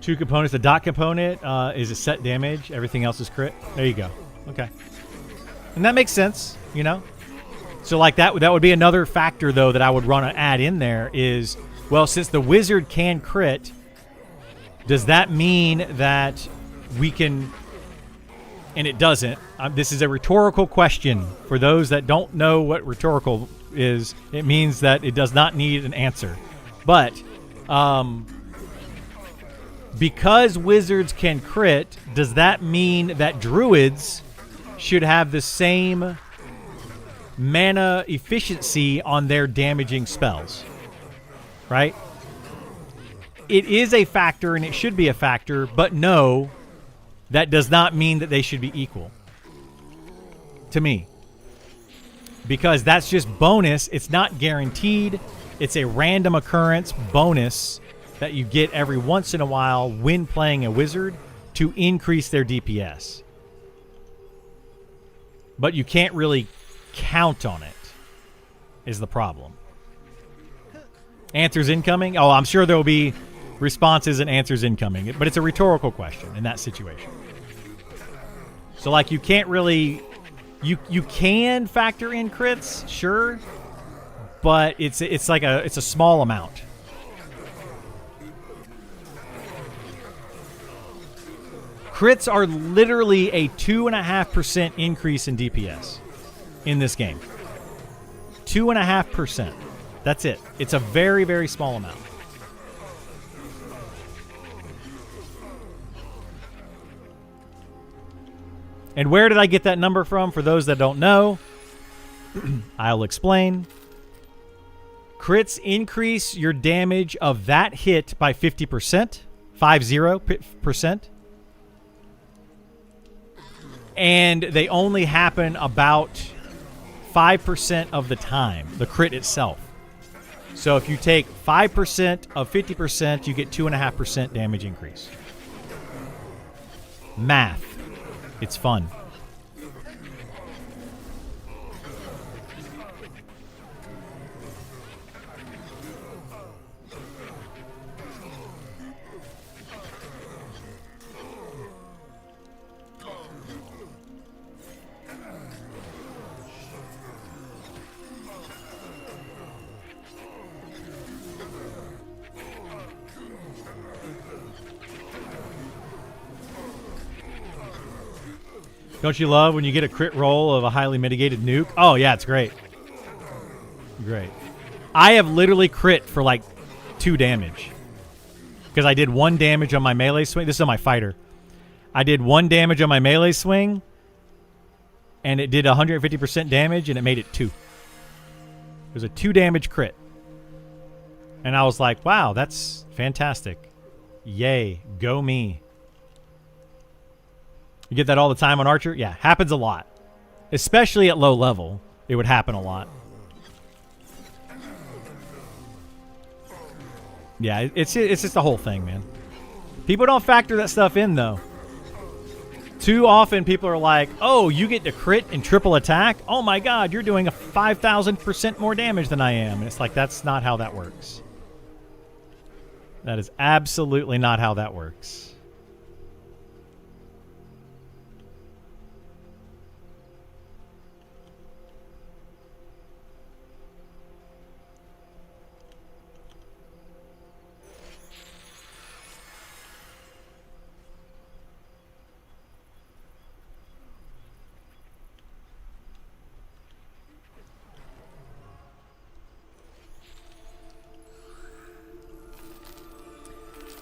Two components. The dot component is a set damage. Everything else is crit. There you go. Okay. And that makes sense, So like that would be another factor, though, that I would want to add in there is, well, since the wizard can crit, does that mean that we can... And it doesn't. This is a rhetorical question. For those that don't know what rhetorical is, it means that it does not need an answer. But... because wizards can crit, does that mean that druids should have the same mana efficiency on their damaging spells? Right? It is a factor, and it should be a factor, but no, that does not mean that they should be equal. To me. Because that's just bonus. It's not guaranteed. It's a random occurrence bonus that you get every once in a while when playing a wizard to increase their DPS. But you can't really count on it, is the problem. Answers incoming? Oh, I'm sure there will be responses and answers incoming. But it's a rhetorical question in that situation. So, like, you can't really... You can factor in crits, sure. But it's a small amount. Crits are literally a 2.5% increase in DPS in this game. 2.5%. That's it. It's a very, very small amount. And where did I get that number from? For those that don't know, I'll explain. Crits increase your damage of that hit by 50%. 50%. And they only happen about 5% of the time, the crit itself. So if you take 5% of 50%, you get 2.5% damage increase. Math. It's fun. Don't you love when you get a crit roll of a highly mitigated nuke? Oh, yeah, it's great. Great. I have literally crit for like 2 damage. Because I did 1 damage on my melee swing. This is on my fighter. I did 1 damage on my melee swing. And it did 150% damage, and it made it 2. It was a 2 damage crit. And I was like, wow, that's fantastic. Yay. Go me. You get that all the time on Archer? Yeah, happens a lot. Especially at low level, it would happen a lot. Yeah, it's just the whole thing, man. People don't factor that stuff in, though. Too often, people are like, oh, you get to crit and triple attack? Oh my god, you're doing a 5,000% more damage than I am. And it's like, that's not how that works. That is absolutely not how that works.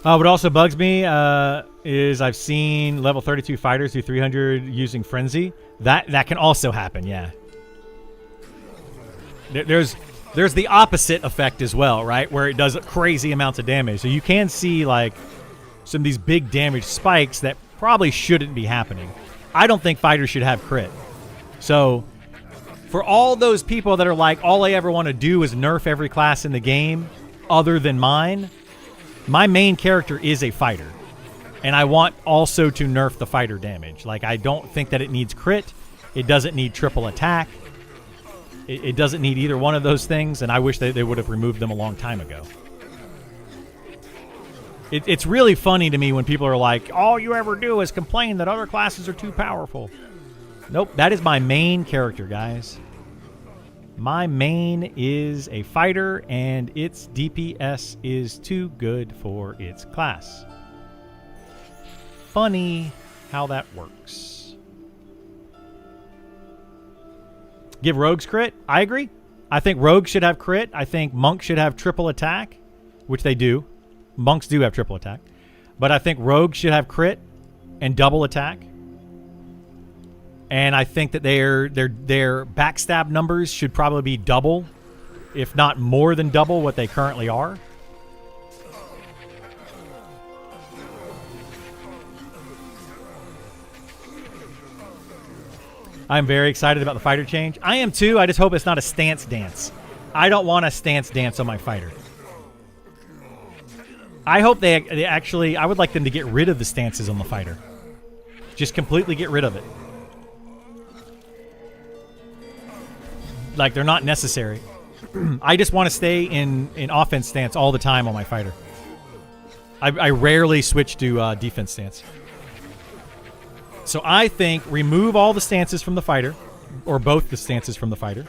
What also bugs me is I've seen level 32 fighters do 300 using Frenzy. That can also happen, yeah. There's the opposite effect as well, right? Where it does crazy amounts of damage. So you can see like some of these big damage spikes that probably shouldn't be happening. I don't think fighters should have crit. So for all those people that are like, all I ever want to do is nerf every class in the game other than mine, my main character is a fighter, and I want also to nerf the fighter damage. Like, I don't think that it needs crit. It doesn't need triple attack. It doesn't need either one of those things, and I wish they would have removed them a long time ago. It's really funny to me when people are like, all you ever do is complain that other classes are too powerful. Nope, that is my main character, guys. My main is a fighter, and its DPS is too good for its class. Funny how that works. Give rogues crit? I agree. I think rogues should have crit. I think monks should have triple attack, which they do. Monks do have triple attack. But I think rogues should have crit and double attack. And I think that their backstab numbers should probably be double, if not more than double what they currently are. I'm very excited about the fighter change. I am too. I just hope it's not a stance dance. I don't want a stance dance on my fighter. I hope they actually... I would like them to get rid of the stances on the fighter. Just completely get rid of it. Like, they're not necessary. I just want to stay in offense stance all the time on my fighter. I rarely switch to defense stance. So I think remove all the stances from the fighter, or both the stances from the fighter.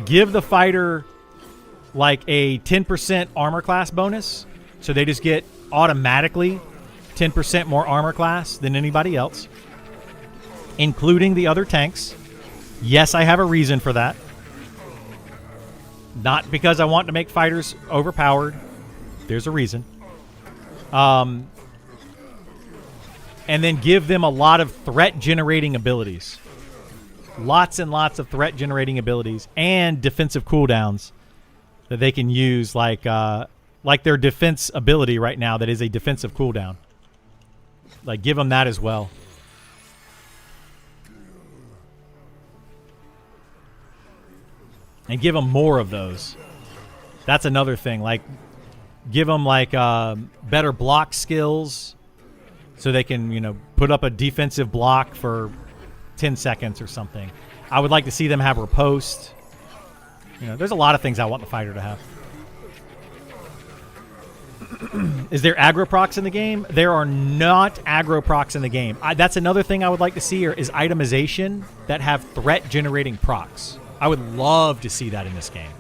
Give the fighter like a 10% armor class bonus, so they just get automatically 10% more armor class than anybody else, including the other tanks. Yes, I have a reason for that. Not because I want to make fighters overpowered. There's a reason. And then give them a lot of threat-generating abilities. Lots and lots of threat-generating abilities and defensive cooldowns that they can use, like their defense ability right now that is a defensive cooldown. Like, give them that as well. And give them more of those. That's another thing. Like, give them, like, better block skills so they can, put up a defensive block for 10 seconds or something. I would like to see them have riposte. There's a lot of things I want the fighter to have. Is there aggro procs in the game? There are not aggro procs in the game. That's another thing I would like to see is itemization that have threat-generating procs. I would love to see that in this game.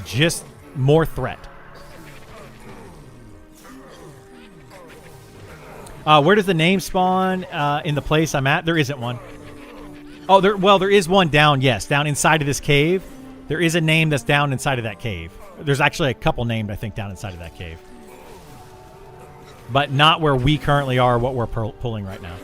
Just more threat. Where does the name spawn in the place I'm at? There isn't one. Oh, there is one down, yes. Down inside of this cave. There is a name that's down inside of that cave. There's actually a couple named, I think, down inside of that cave. But not where we currently are, what we're pulling right now.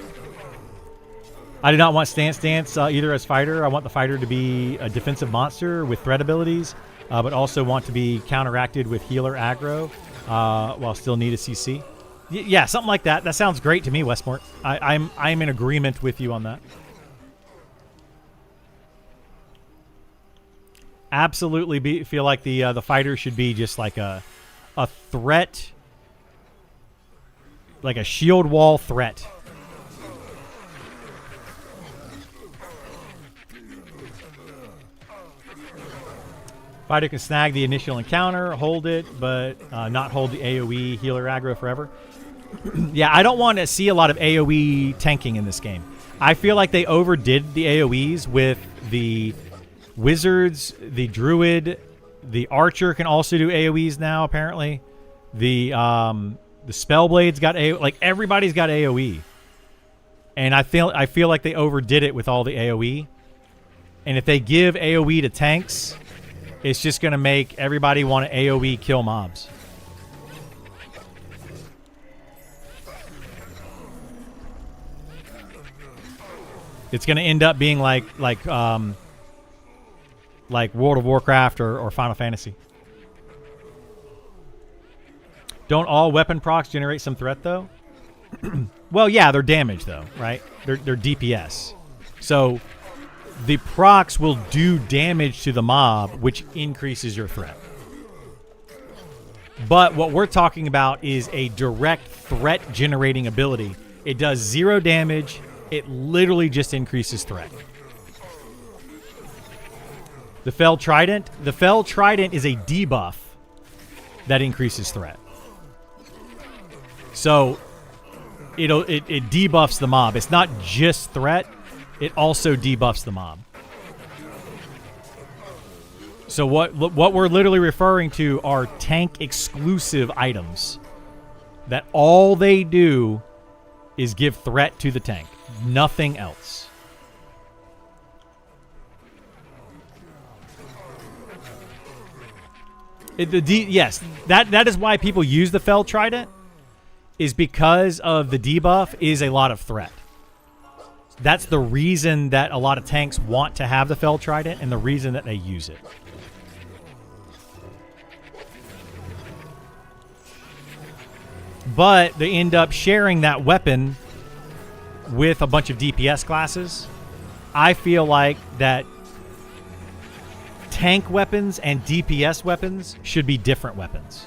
I do not want stance either as fighter. I want the fighter to be a defensive monster with threat abilities, but also want to be counteracted with healer aggro while still need a CC. Yeah, something like that. That sounds great to me, Westmort. I'm in agreement with you on that. Absolutely feel like the fighter should be just like a threat, like a shield wall threat. Fighter can snag the initial encounter, hold it, but not hold the AoE healer aggro forever. Yeah, I don't want to see a lot of AoE tanking in this game. I feel like they overdid the AoEs with the wizards, the druid, the archer can also do AoEs now, apparently. The spellblades got AoE. Like, everybody's got AoE. And I feel like they overdid it with all the AoE. And if they give AoE to tanks, it's just going to make everybody want to AoE kill mobs. It's going to end up being like World of Warcraft or Final Fantasy. Don't all weapon procs generate some threat, though? Well, yeah, they're damage, though, right? They're DPS. So the procs will do damage to the mob, which increases your threat. But what we're talking about is a direct threat-generating ability. It does 0 damage. It literally just increases threat. The Fell Trident. The Fell Trident is a debuff that increases threat. So it debuffs the mob. It's not just threat. It also debuffs the mob. So what we're literally referring to are tank exclusive items that all they do is give threat to the tank. Nothing else. Yes, that is why people use the Fell Trident, is because of the debuff is a lot of threat. That's the reason that a lot of tanks want to have the Fell Trident and the reason that they use it. But they end up sharing that weapon with a bunch of DPS classes. I feel like that tank weapons and DPS weapons should be different weapons.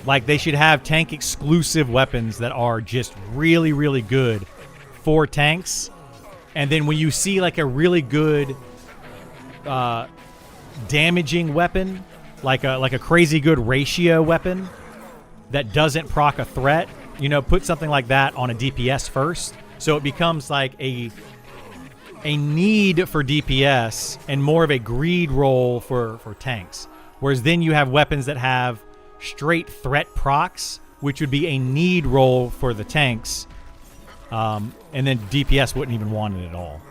Like, they should have tank exclusive weapons that are just really, really good for tanks, And then when you see like a really good damaging weapon, like a crazy good ratio weapon that doesn't proc a threat, put something like that on a DPS first, so it becomes like a need for DPS and more of a greed roll for tanks. Whereas then you have weapons that have straight threat procs, which would be a need roll for the tanks, and then DPS wouldn't even want it at all.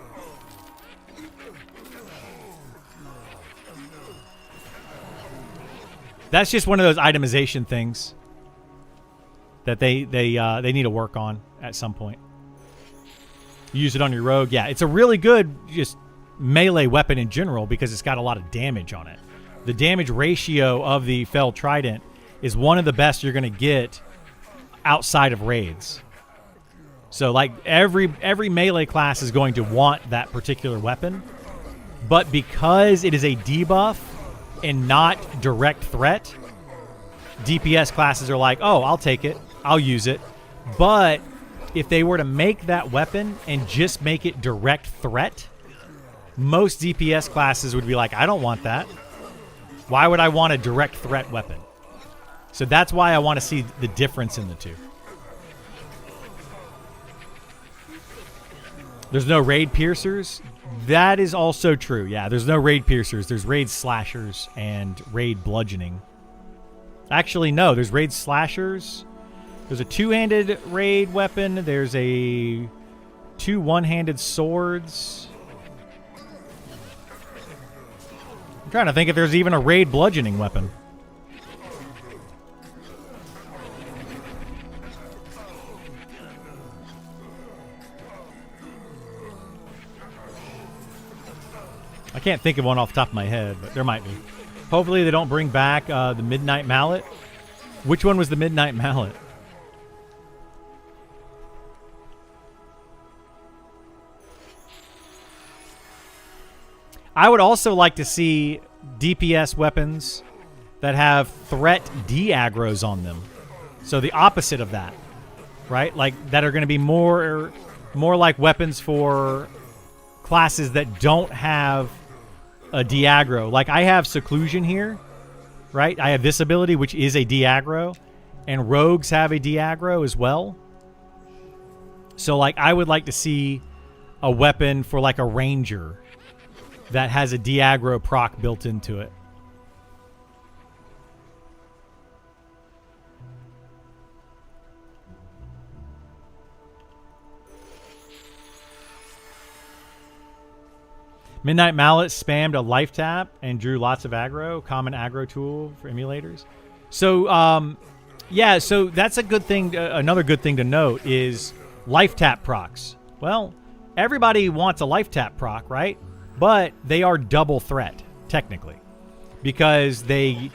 That's just one of those itemization things that they need to work on at some point. Use it on your rogue. Yeah, it's a really good just melee weapon in general because it's got a lot of damage on it. The damage ratio of the Fell Trident is one of the best you're going to get outside of raids. So like every melee class is going to want that particular weapon, but because it is a debuff and not direct threat, DPS classes are like, oh, I'll take it, I'll use it. But if they were to make that weapon and just make it direct threat, most DPS classes would be like, I don't want that. Why would I want a direct threat weapon? So that's why I want to see the difference in the two. There's no raid piercers. That is also true. Yeah, there's no raid piercers. There's raid slashers and raid bludgeoning. Actually, no, there's raid slashers. There's a two-handed raid weapon. There's two one-handed swords. I'm trying to think if there's even a raid bludgeoning weapon. I can't think of one off the top of my head, but there might be. Hopefully they don't bring back the Midnight Mallet. Which one was the Midnight Mallet? I would also like to see DPS weapons that have threat de-aggros on them. So the opposite of that, right? Like that are going to be more like weapons for classes that don't have a de-aggro. Like I have Seclusion here, right? I have this ability, which is a de-aggro, and rogues have a de-aggro as well. So like I would like to see a weapon for like a ranger that has a de-aggro proc built into it. Midnight Mallet spammed a life tap and drew lots of aggro. Common aggro tool for emulators. So, yeah, so that's a good thing. Another good thing to note is life tap procs. Well, everybody wants a life tap proc, right? But they are double threat, technically. Because they,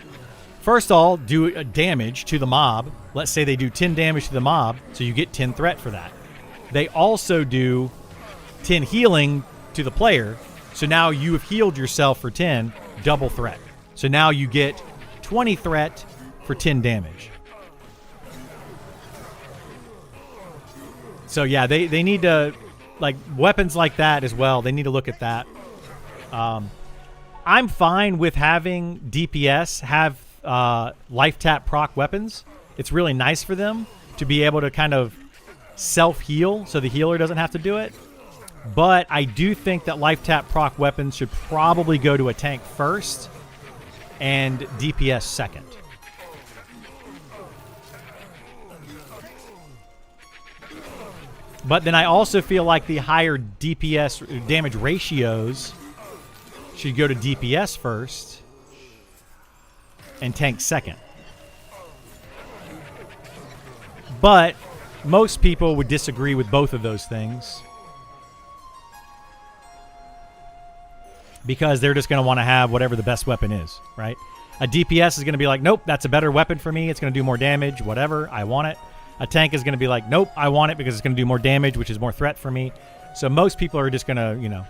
first of all, do damage to the mob. Let's say they do 10 damage to the mob, so you get 10 threat for that. They also do 10 healing to the player, so now you have healed yourself for 10, double threat. So now you get 20 threat for 10 damage. So yeah, they need to, like, weapons like that as well, they need to look at that. I'm fine with having DPS have life tap proc weapons. It's really nice for them to be able to kind of self-heal so the healer doesn't have to do it. But I do think that life tap proc weapons should probably go to a tank first and DPS second. But then I also feel like the higher DPS damage ratios should go to DPS first and tank second. But most people would disagree with both of those things because they're just going to want to have whatever the best weapon is, right? A DPS is going to be like, nope, that's a better weapon for me. It's going to do more damage, whatever. I want it. A tank is going to be like, nope, I want it because it's going to do more damage, which is more threat for me. So most people are just going to, you know,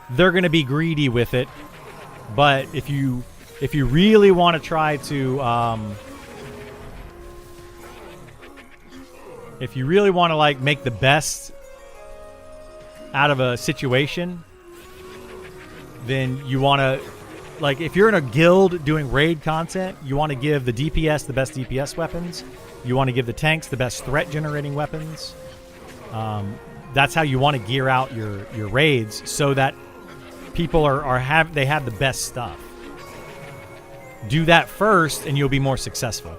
they're going to be greedy with it. But if you really want to try to, if you really want to like make the best out of a situation, then you want to, like, if you're in a guild doing raid content, you want to give the DPS the best DPS weapons. You want to give the tanks the best threat generating weapons. That's how you want to gear out your raids, so that people have the best stuff. Do that first, and you'll be more successful.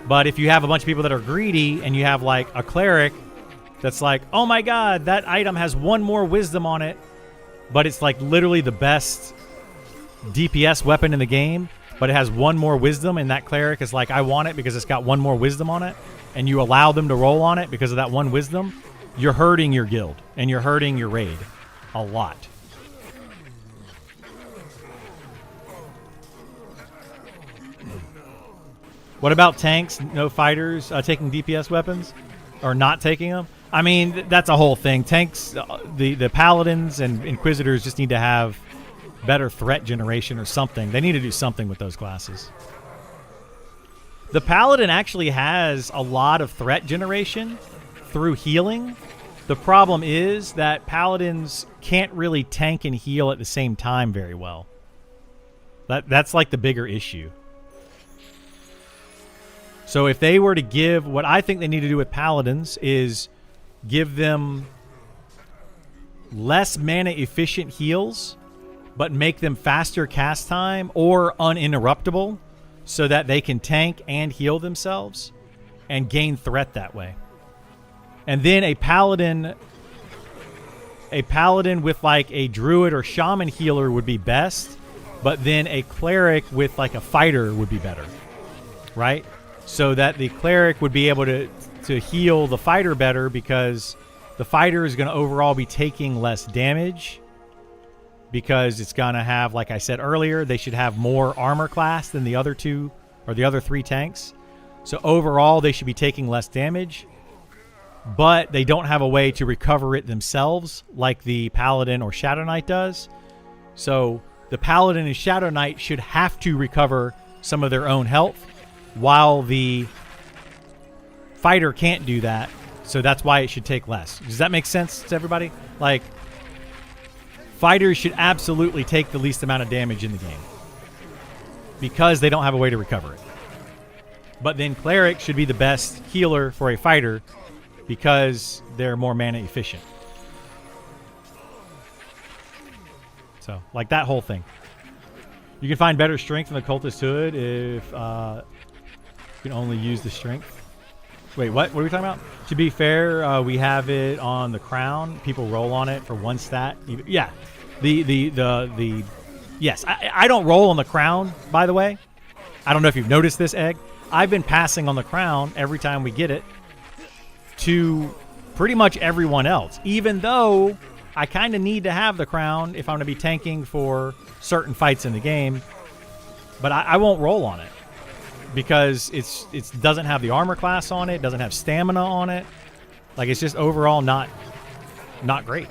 But if you have a bunch of people that are greedy, and you have like a cleric that's like, oh my god, that item has one more wisdom on it, but it's like literally the best DPS weapon in the game, but it has one more wisdom, and that cleric is like, I want it because it's got one more wisdom on it, and you allow them to roll on it because of that one wisdom, you're hurting your guild, and you're hurting your raid a lot. What about tanks? No fighters taking DPS weapons? Or not taking them? I mean, that's a whole thing. Tanks, the paladins and inquisitors just need to have better threat generation or something. They need to do something with those classes. The paladin actually has a lot of threat generation through healing. The problem is that paladins can't really tank and heal at the same time very well. That's like the bigger issue. So if they were to give, what I think they need to do with paladins is give them less mana efficient heals, but make them faster cast time or uninterruptible, so that they can tank and heal themselves and gain threat that way. And then a paladin with like a druid or shaman healer would be best, but then a cleric with like a fighter would be better, right? So that the cleric would be able to heal the fighter better, because the fighter is going to overall be taking less damage, because it's going to have, like I said earlier, they should have more armor class than the other two or the other three tanks. So overall, they should be taking less damage, but they don't have a way to recover it themselves like the Paladin or Shadow Knight does. So the Paladin and Shadow Knight should have to recover some of their own health, while the fighter can't do that. So that's why it should take less. Does that make sense to everybody? Like, fighters should absolutely take the least amount of damage in the game, because they don't have a way to recover it. But then cleric should be the best healer for a fighter, because they're more mana efficient. So, like that whole thing. You can find better strength in the Cultist Hood if you can only use the strength. Wait, what? What are we talking about? To be fair, we have it on the crown. People roll on it for one stat. Yeah. Yes, I don't roll on the crown, by the way. I don't know if you've noticed this, Egg. I've been passing on the crown every time we get it to pretty much everyone else, even though I kind of need to have the crown if I'm going to be tanking for certain fights in the game. But I won't roll on it, because it doesn't have the armor class on it, doesn't have stamina on it. Like, it's just overall not great.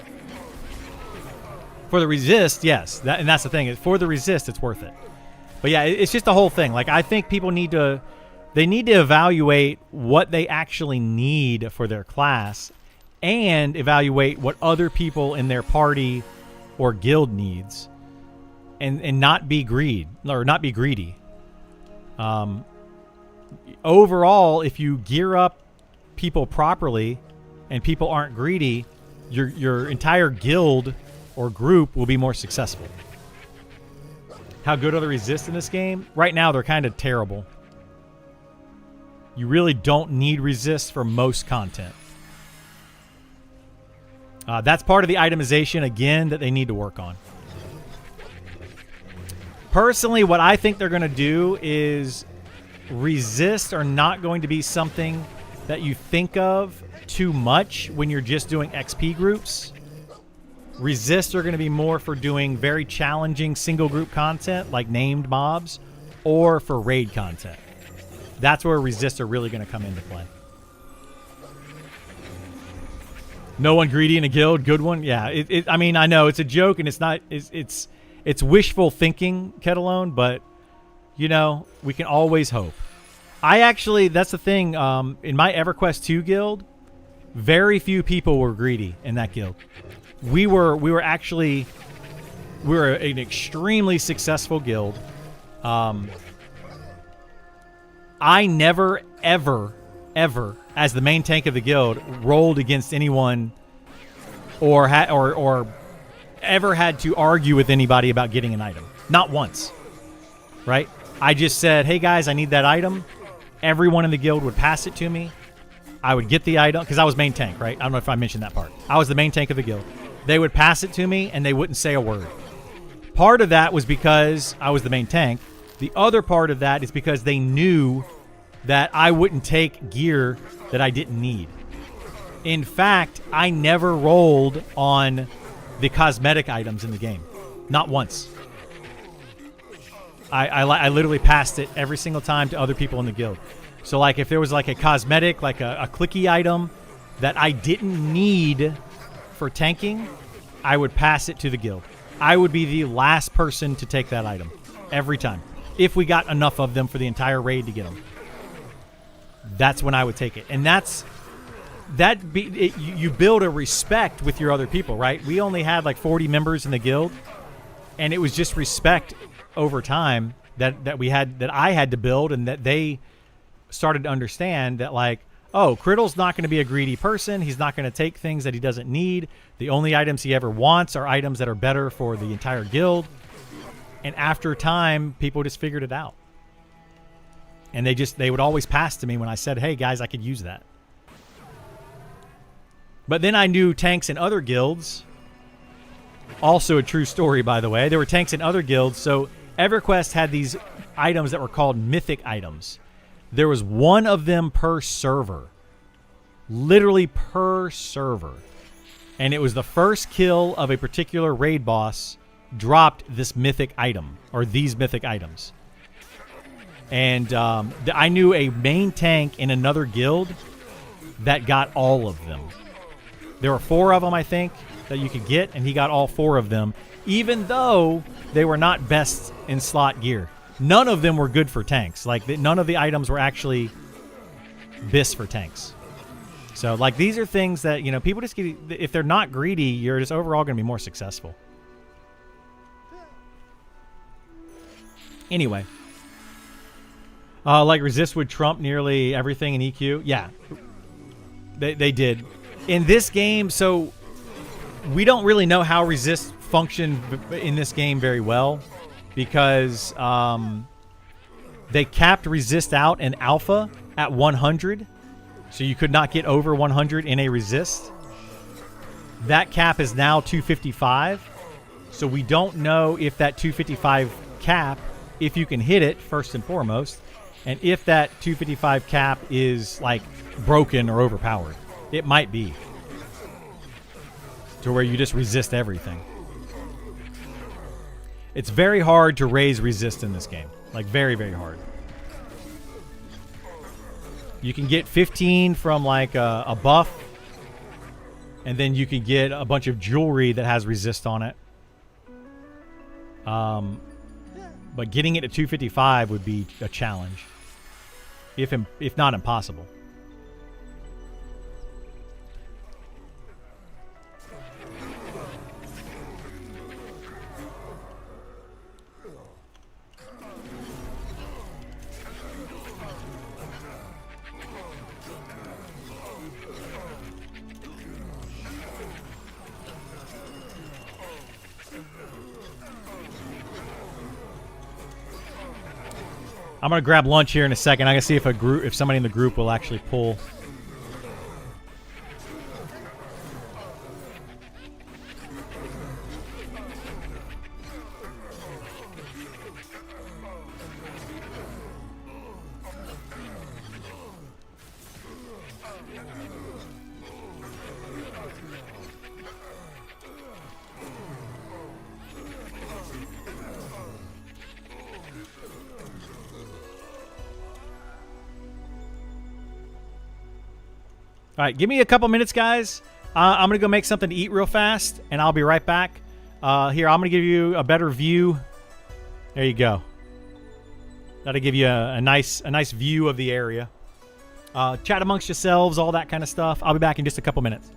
For the resist, yes, and that's the thing. For the resist, it's worth it. But yeah, it's just the whole thing. Like, I think people need to evaluate what they actually need for their class, and evaluate what other people in their party or guild needs, and not be greedy. Overall, if you gear up people properly and people aren't greedy, your entire guild or group will be more successful. How good are the resist in this game? Right now, they're kind of terrible. You really don't need resist for most content. That's part of the itemization, again, that they need to work on. Personally, what I think they're going to do is resist are not going to be something that you think of too much when you're just doing XP groups. Resist are going to be more for doing very challenging single group content like named mobs, or for raid content. That's where resist are really going to come into play. No one greedy in a guild, good one. Yeah, I mean, I know it's a joke, and it's not. It's wishful thinking, Ketalone, but you know, we can always hope. That's the thing. In my EverQuest 2 guild, Very few people were greedy in that guild. We were an extremely successful guild. I never, ever, as the main tank of the guild, rolled against anyone or ever had to argue with anybody about getting an item. Not once. Right? I just said, hey guys, I need that item. Everyone in the guild would pass it to me. I would get the item because I was main tank, right? I don't know if I mentioned that part. I was the main tank of the guild. They would pass it to me and they wouldn't say a word. Part of that was because I was the main tank. The other part of that is because they knew that I wouldn't take gear that I didn't need. In fact, I never rolled on the cosmetic items in the game. Not once. I literally passed it every single time to other people in the guild. So like if there was like a cosmetic, like a clicky item that I didn't need for tanking, I would pass it to the guild. I would be the last person to take that item every time. If we got enough of them for the entire raid to get them. That's when I would take it. And you build a respect with your other people, right? We only had like 40 members in the guild, and it was just respect over time that I had to build, and that they started to understand that, like, oh, Criddle's not going to be a greedy person. He's not going to take things that he doesn't need. The only items he ever wants are items that are better for the entire guild. And after time, people just figured it out. And they would always pass to me when I said, hey guys, I could use that. But then I knew tanks in other guilds. Also a true story, by the way. There were tanks in other guilds. So EverQuest had these items that were called mythic items. There was one of them per server. Literally per server. And it was the first kill of a particular raid boss dropped this mythic item, or these mythic items. And I knew a main tank in another guild that got all of them. There were 4 of them, I think, that you could get, and he got all 4 of them, even though they were not best in slot gear. None of them were good for tanks. Like, none of the items were actually bis for tanks. So, like, these are things that, you know, people just get, if they're not greedy, you're just overall going to be more successful. Anyway. Like, resist would trump nearly everything in EQ. Yeah. They did. In this game, so we don't really know how resist functioned in this game very well, because they capped resist out in alpha at 100, so you could not get over 100 in a resist. That cap is now 255, so we don't know if that 255 cap, if you can hit it first and foremost, and if that 255 cap is like broken or overpowered. It might be to where you just resist everything. It's very hard to raise resist in this game. Like, very, very hard. You can get 15 from like a buff, and then you can get a bunch of jewelry that has resist on it. But getting it to 255 would be a challenge, if not impossible. I'm gonna grab lunch here in a second. I gotta see if somebody in the group will actually pull. All right, give me a couple minutes, guys. I'm going to go make something to eat real fast, and I'll be right back. Here, I'm going to give you a better view. There you go. That'll give you a nice view of the area. Chat amongst yourselves, all that kind of stuff. I'll be back in just a couple minutes.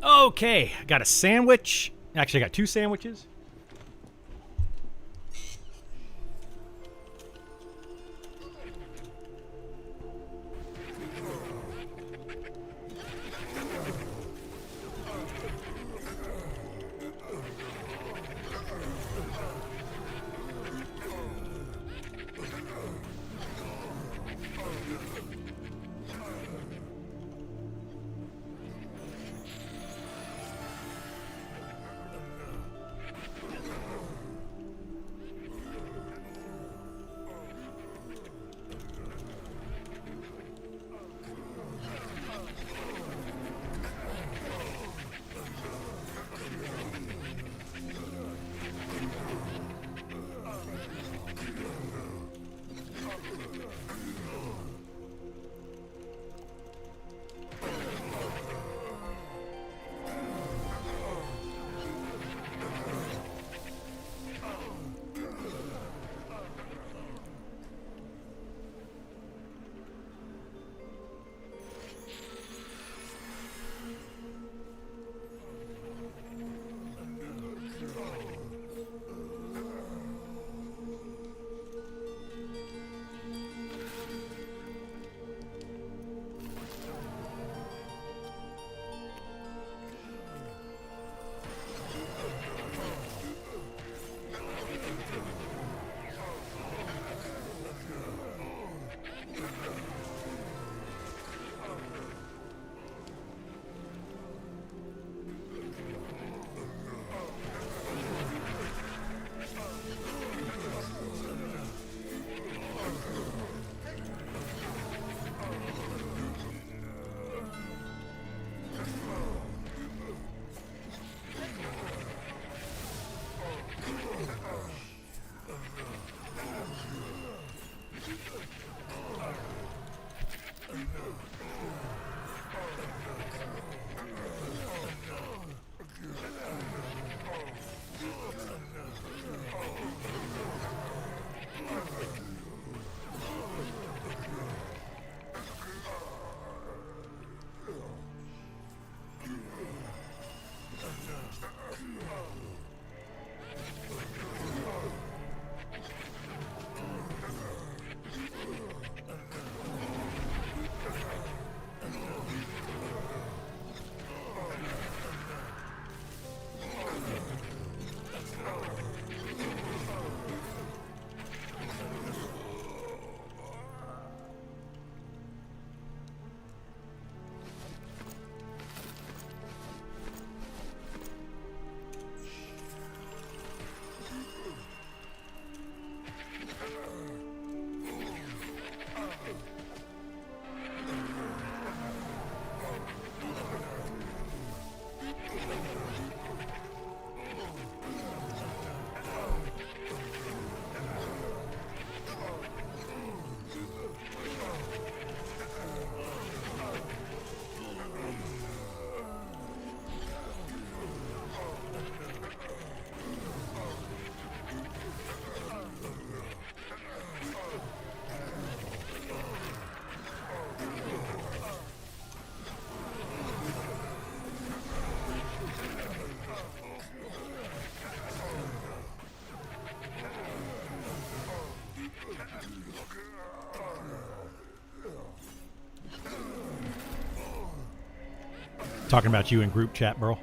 Okay, got a sandwich. Actually, I got 2 sandwiches. Talking about you in group chat, bro.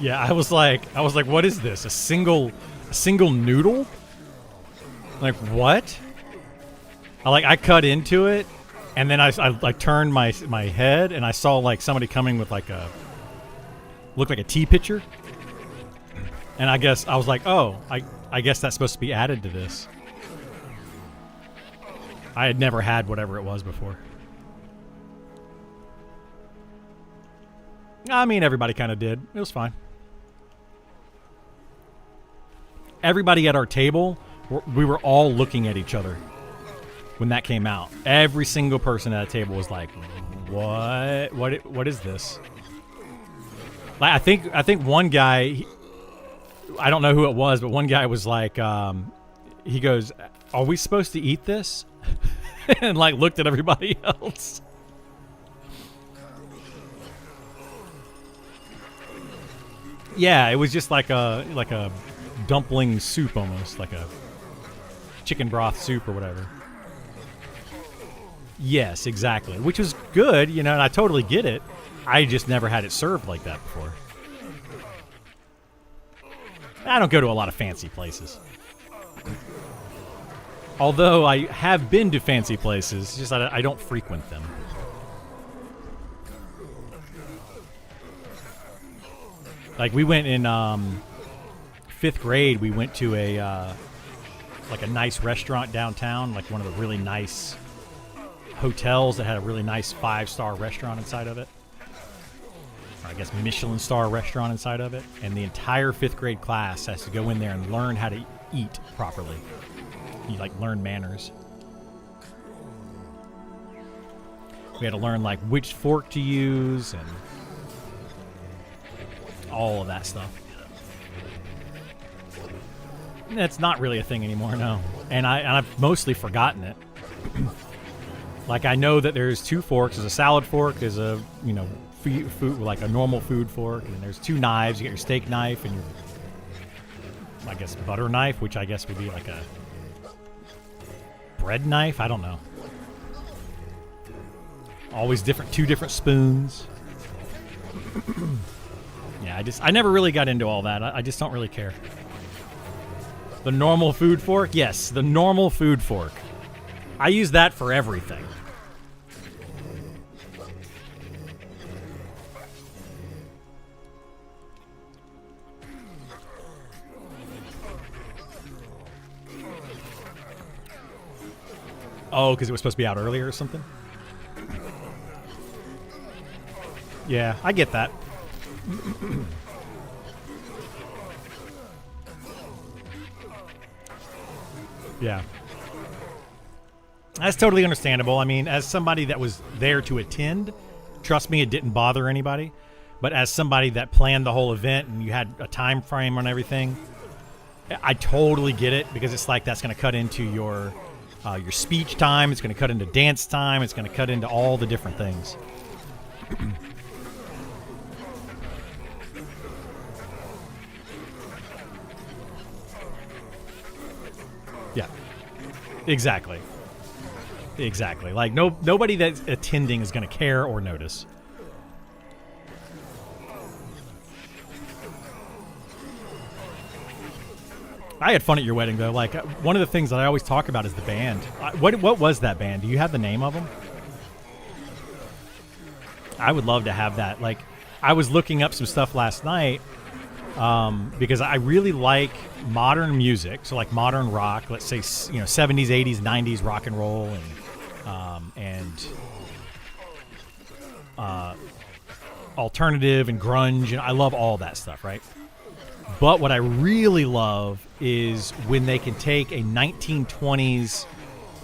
Yeah, I was like, what is this? A single noodle? Like what? I cut into it, and then I turned my head, and I saw like somebody coming with like looked like a tea pitcher, and I guess I was like, oh, I guess that's supposed to be added to this. I had never had whatever it was before. I mean, everybody kind of did. It was fine. Everybody at our table, we were all looking at each other when that came out. Every single person at the table was like, what is this? Like, I think one guy, I don't know who it was, but one guy was like, he goes, are we supposed to eat this? And like looked at everybody else. Yeah, it was just like a dumpling soup almost, like a chicken broth soup or whatever. Yes, exactly. Which was good, you know, and I totally get it. I just never had it served like that before. I don't go to a lot of fancy places. Although I have been to fancy places, just I don't frequent them. Like we went in 5th grade, we went to a like a nice restaurant downtown, like one of the really nice hotels that had a really nice 5-star restaurant inside of it. Or I guess Michelin star restaurant inside of it. And the entire 5th grade class has to go in there and learn how to eat properly. You like learn manners. We had to learn like which fork to use and all of that stuff. That's not really a thing anymore, no. And I've mostly forgotten it. Like I know that there's 2 forks. There's a salad fork. There's a food like a normal food fork, and there's 2 knives. You get your steak knife and your, I guess, butter knife, which I guess would be like a bread knife. I don't know. Always different, 2 different spoons. Yeah, I never really got into all that. I just don't really care. The normal food fork? Yes, the normal food fork. I use that for everything. Oh, because it was supposed to be out earlier or something? Yeah, I get that. Yeah. That's totally understandable. I mean, as somebody that was there to attend, trust me, it didn't bother anybody. But as somebody that planned the whole event and you had a time frame on everything, I totally get it, because it's like that's going to cut into your speech time. It's going to cut into dance time. It's going to cut into all the different things. Yeah, exactly. Exactly. Like nobody that's attending is going to care or notice. I had fun at your wedding, though. Like, one of the things that I always talk about is the band. What was that band? Do you have the name of them? I would love to have that. Like, I was looking up some stuff last night because I really like modern music. So, like, modern rock. Let's say, 70s, 80s, 90s rock and roll and alternative and grunge. And I love all that stuff, right? But what I really love is when they can take a 1920s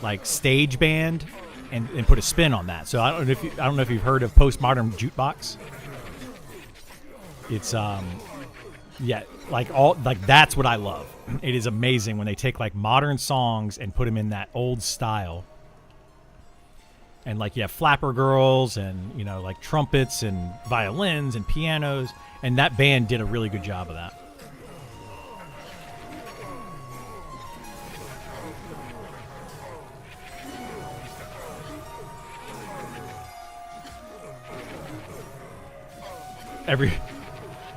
like stage band and put a spin on that. So I don't know if you've heard of Postmodern Jukebox. It's that's what I love. It is amazing when they take like modern songs and put them in that old style. And like you have flapper girls and like trumpets and violins and pianos, and that band did a really good job of that.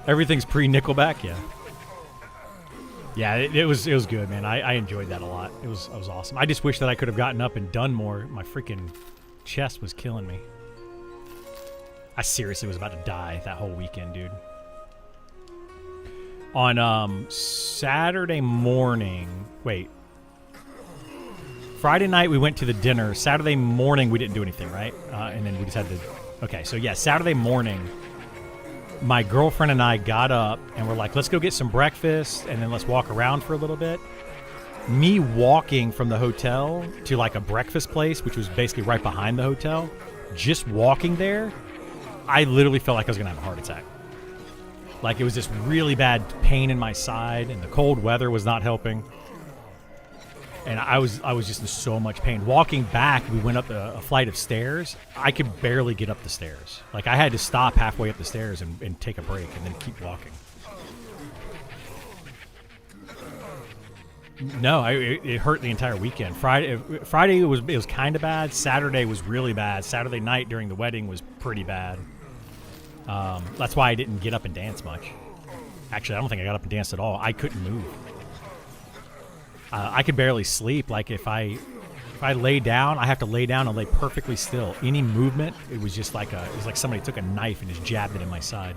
Everything's pre-Nickelback, yeah. Yeah, it was good, man. I enjoyed that a lot. It was awesome. I just wish that I could have gotten up and done more. My freaking chest was killing me. I seriously was about to die that whole weekend, dude. On Saturday morning, Friday night we went to the dinner. Saturday morning we didn't do anything, right? And then we just had to. Okay, so yeah, Saturday morning, my girlfriend and I got up and we're like, let's go get some breakfast and then let's walk around for a little bit. Me walking from the hotel to like a breakfast place, which was basically right behind the hotel, just walking there, I literally felt like I was gonna have a heart attack. Like it was this really bad pain in my side, and the cold weather was not helping. And I was just in so much pain. Walking back, we went up a flight of stairs. I could barely get up the stairs. Like I had to stop halfway up the stairs and take a break and then keep walking. No, it hurt the entire weekend. Friday it was kind of bad. Saturday was really bad. Saturday night during the wedding was pretty bad. That's why I didn't get up and dance much. Actually, I don't think I got up and danced at all. I couldn't move. I could barely sleep. Like if I lay down, I have to lay down and lay perfectly still. Any movement, it was just like it was like somebody took a knife and just jabbed it in my side.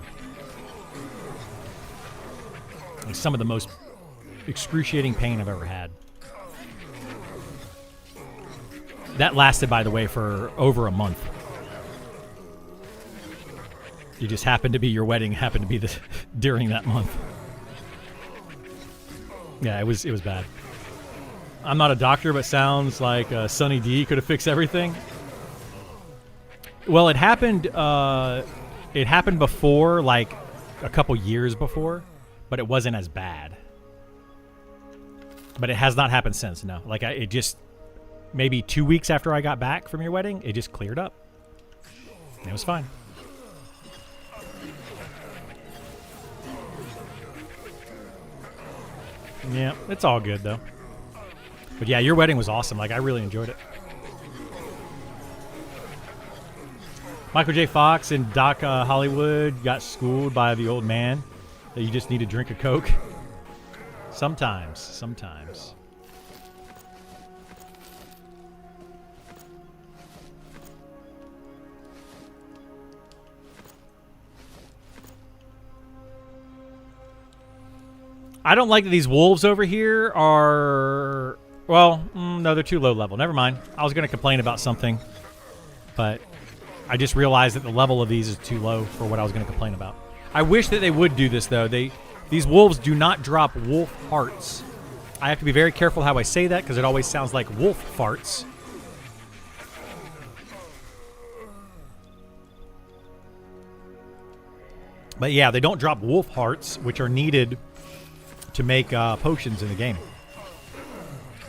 Like some of the most excruciating pain I've ever had. That lasted, by the way, for over a month. It just happened to be your wedding happened to be during that month. Yeah, it was bad. I'm not a doctor, but sounds like Sunny D could have fixed everything. Well, it happened before, like a couple years before, but it wasn't as bad. But it has not happened since, no. Like it just maybe 2 weeks after I got back from your wedding, it just cleared up. It was fine. Yeah, it's all good though. But yeah, your wedding was awesome. Like I really enjoyed it. Michael J. Fox and Doc Hollywood got schooled by the old man that you just need to drink a Coke. Sometimes. I don't like that these wolves over here are... Well, no, they're too low level. Never mind. I was going to complain about something, but I just realized that the level of these is too low for what I was going to complain about. I wish that they would do this, though. These wolves do not drop wolf hearts. I have to be very careful how I say that because it always sounds like wolf farts. But yeah, they don't drop wolf hearts, which are needed to make potions in the game.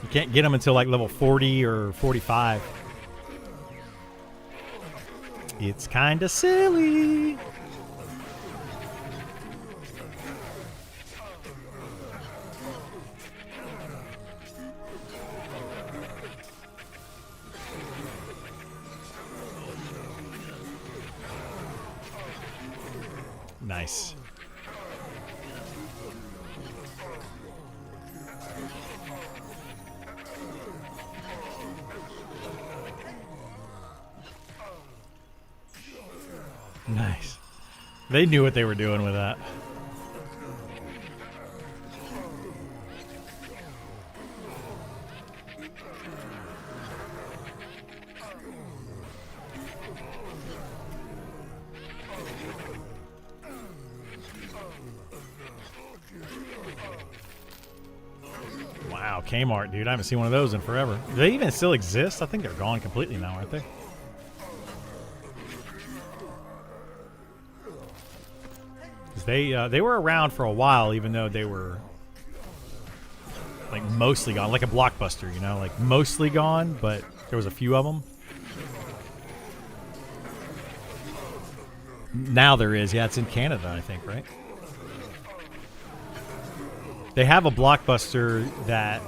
You can't get them until like level 40 or 45. It's kind of silly. Nice. Nice. They knew what they were doing with that. Wow, Kmart, dude. I haven't seen one of those in forever. Do they even still exist? I think they're gone completely now, aren't they? They were around for a while, even though they were like mostly gone, like a Blockbuster, you know, like mostly gone, but there was a few of them. Now there is, yeah, it's in Canada, I think, right? They have a Blockbuster that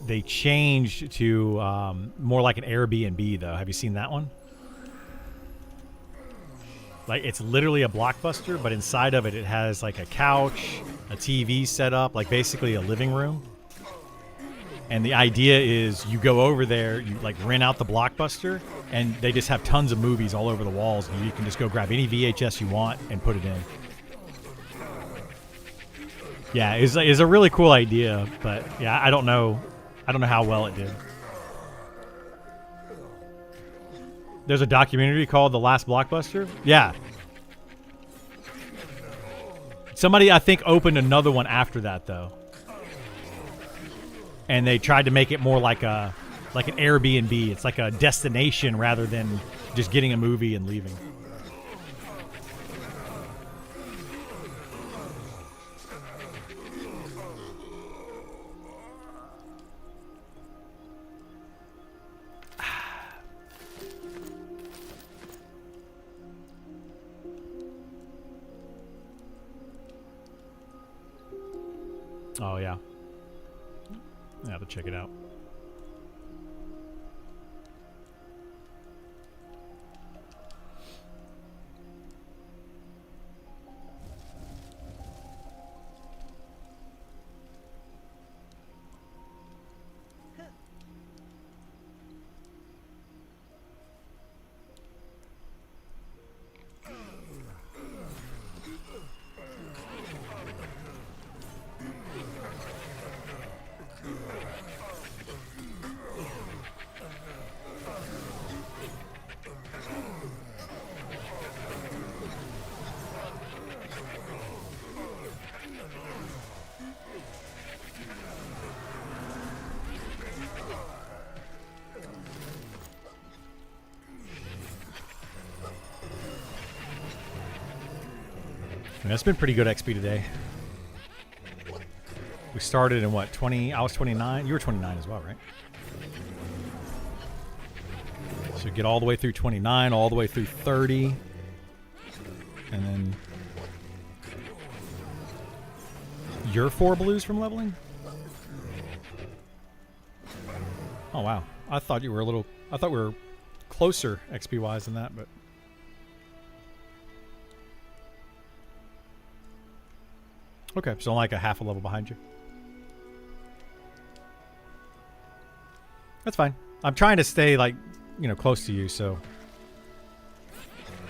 they changed to more like an Airbnb, though. Have you seen that one? Like, it's literally a Blockbuster, but inside of it, it has like a couch, a TV set up, like basically a living room. And the idea is you go over there, you like rent out the Blockbuster, and they just have tons of movies all over the walls. And you can just go grab any VHS you want and put it in. Yeah, it's a really cool idea, but yeah, I don't know how well it did. There's a documentary called The Last Blockbuster. Yeah. Somebody, I think, opened another one after that, though. And they tried to make it more like an Airbnb. It's like a destination rather than just getting a movie and leaving. Oh, yeah. I have to check it out. That's been pretty good XP today. We started in what, 20? I was 29. You were 29 as well, right? So get all the way through 29, all the way through 30. And then you're 4 blues from leveling? Oh, wow. I thought we were closer XP wise than that, but okay, so I'm like a half a level behind you. That's fine. I'm trying to stay like, close to you, so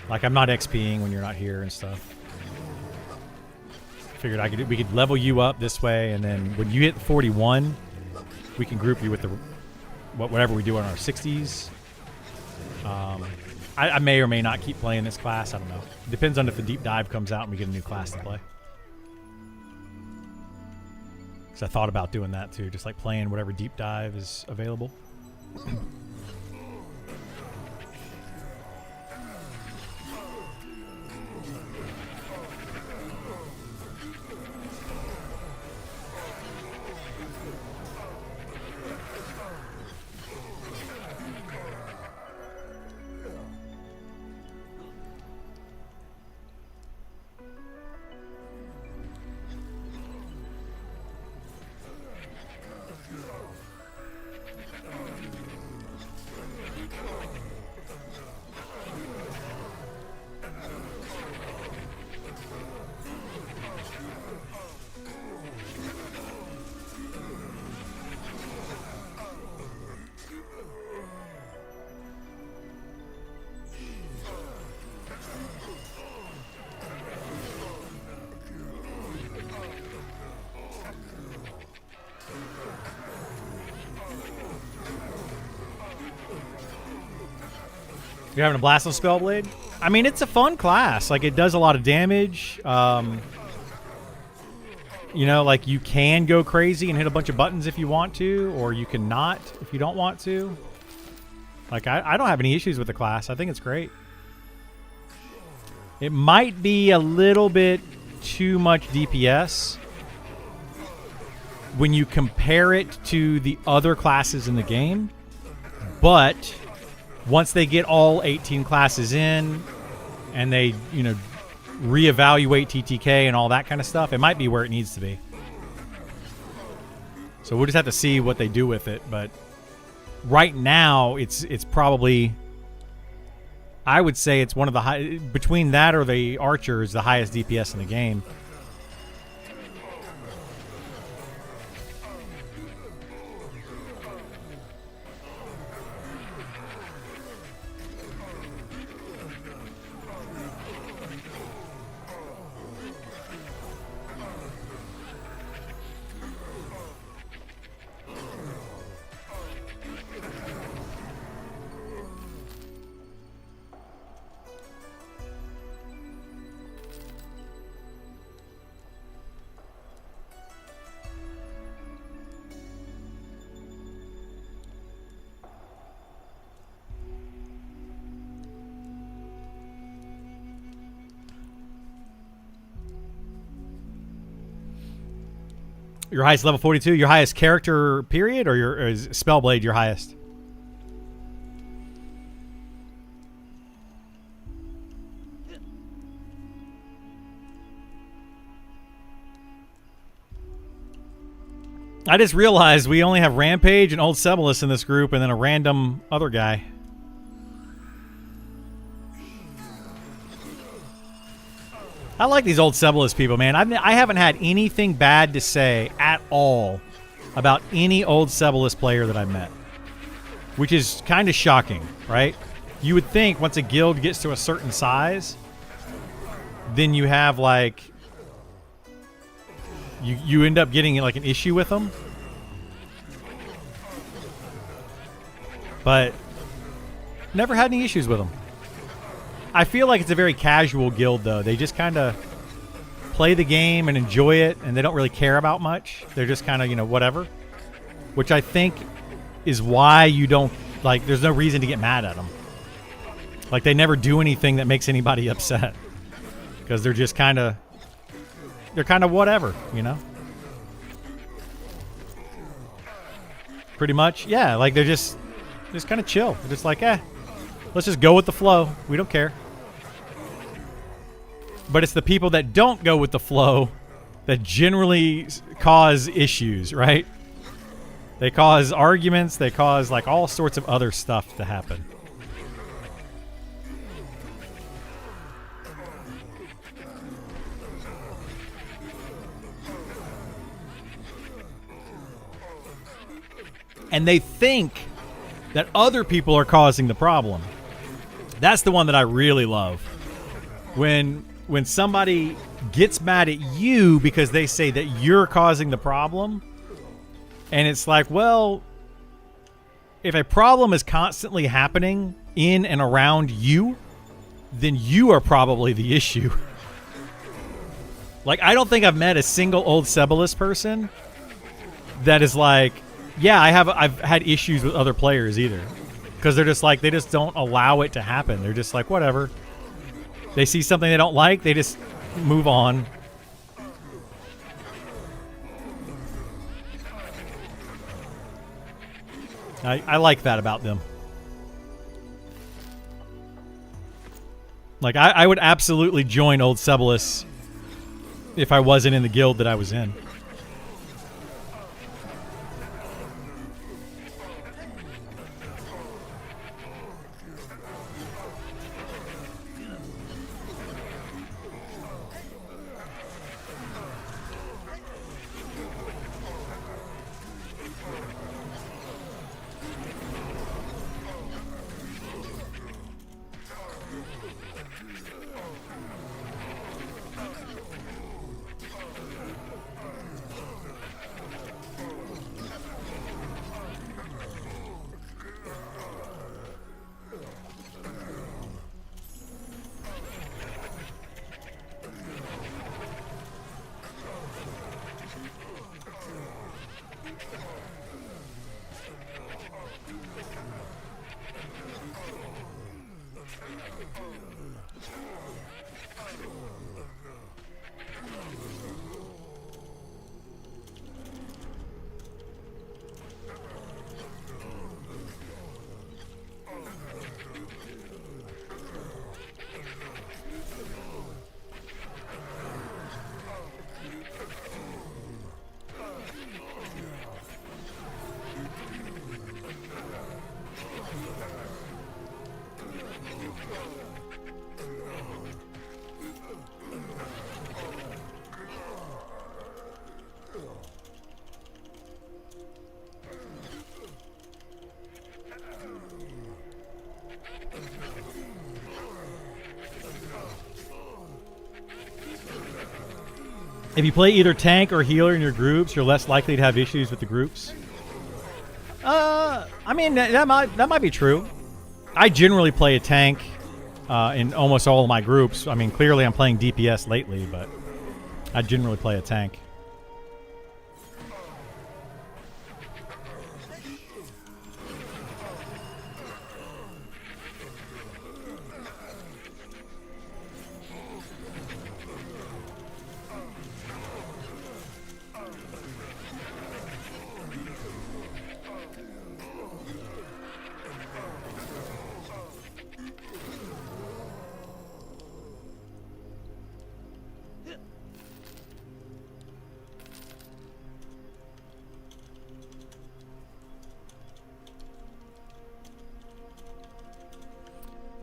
like I'm not XPing when you're not here and stuff. Figured we could level you up this way, and then when you hit 41, we can group you with whatever we do on our 60s. I may or may not keep playing this class. I don't know. It depends on if the deep dive comes out and we get a new class to play. So I thought about doing that too, just like playing whatever deep dive is available. You're having a blast on Spellblade? I mean, it's a fun class. Like, it does a lot of damage. Like, you can go crazy and hit a bunch of buttons if you want to, or you can not if you don't want to. Like, I don't have any issues with the class. I think it's great. It might be a little bit too much DPS when you compare it to the other classes in the game, but once they get all 18 classes in and they, reevaluate TTK and all that kind of stuff, it might be where it needs to be. So we'll just have to see what they do with it. But right now, it's probably I would say it's one of the high, between that or the Archer is the highest DPS in the game. Your highest level 42, your highest character period, or is Spellblade your highest? I just realized we only have Rampage and Old Sebelis in this group and then a random other guy. I like these Old Sebelis people, man. I haven't had anything bad to say at all about any Old Sebelis player that I've met, which is kind of shocking, right? You would think once a guild gets to a certain size, then you have like you end up getting like an issue with them, but never had any issues with them. I feel like it's a very casual guild, though. They just kind of play the game and enjoy it, and they don't really care about much. They're just kind of, you know, whatever. Which I think is why you don't, like, there's no reason to get mad at them. Like, they never do anything that makes anybody upset. Because they're just kind of, they're kind of whatever, you know? Pretty much, yeah. Like, they're just kind of chill. They're just like, let's just go with the flow. We don't care. But it's the people that don't go with the flow that generally cause issues, right? They cause arguments. They cause like all sorts of other stuff to happen. And they think that other people are causing the problem. That's the one that I really love. When somebody gets mad at you because they say that you're causing the problem, and it's like, well, if a problem is constantly happening in and around you, then you are probably the issue. Like, I don't think I've met a single Old Sebelis person that is like, yeah, I've had issues with other players either. Because they're just like, they just don't allow it to happen. They're just like, whatever. They see something they don't like, they just move on. I like that about them. Like, I would absolutely join Old Sebelis if I wasn't in the guild that I was in. If you play either tank or healer in your groups, you're less likely to have issues with the groups. I mean, that might be true. I generally play a tank in almost all of my groups. I mean, clearly I'm playing DPS lately, but I generally play a tank.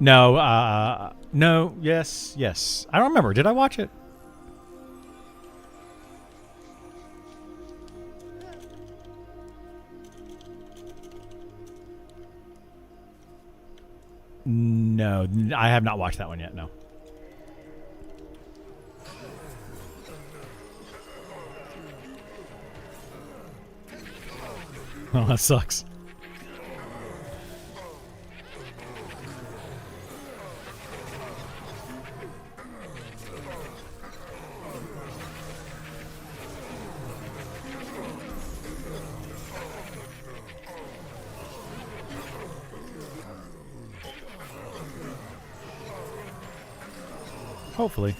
No, no, yes. I don't remember. Did I watch it? No, I have not watched that one yet, no. Oh, that sucks. Hopefully.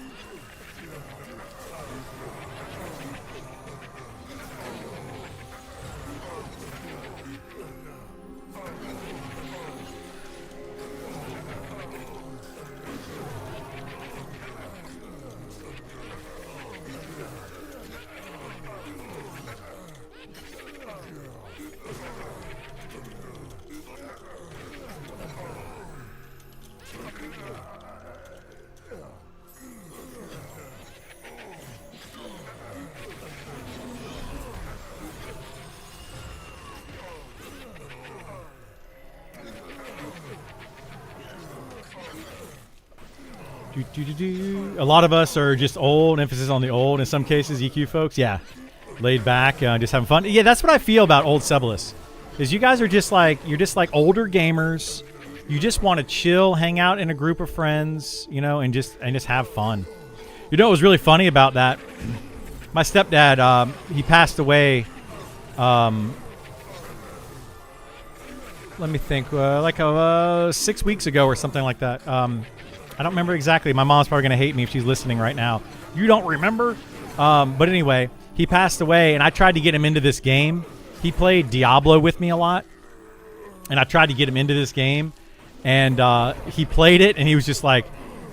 A lot of us are just old, emphasis on the old in some cases, EQ folks. Yeah, laid back, just having fun. Yeah, that's what I feel about old Sebulus. Is you guys are just like, you're just like older gamers. You just want to chill, hang out in a group of friends, you know, and just have fun. You know what was really funny about that? My stepdad, he passed away. Let me think, like 6 weeks ago or something like that. I don't remember exactly. My mom's probably going to hate me if she's listening right now. You don't remember? But anyway, he passed away, and I tried to get him into this game. He played Diablo with me a lot, and I tried to get him into this game, and he played it, and he was just like,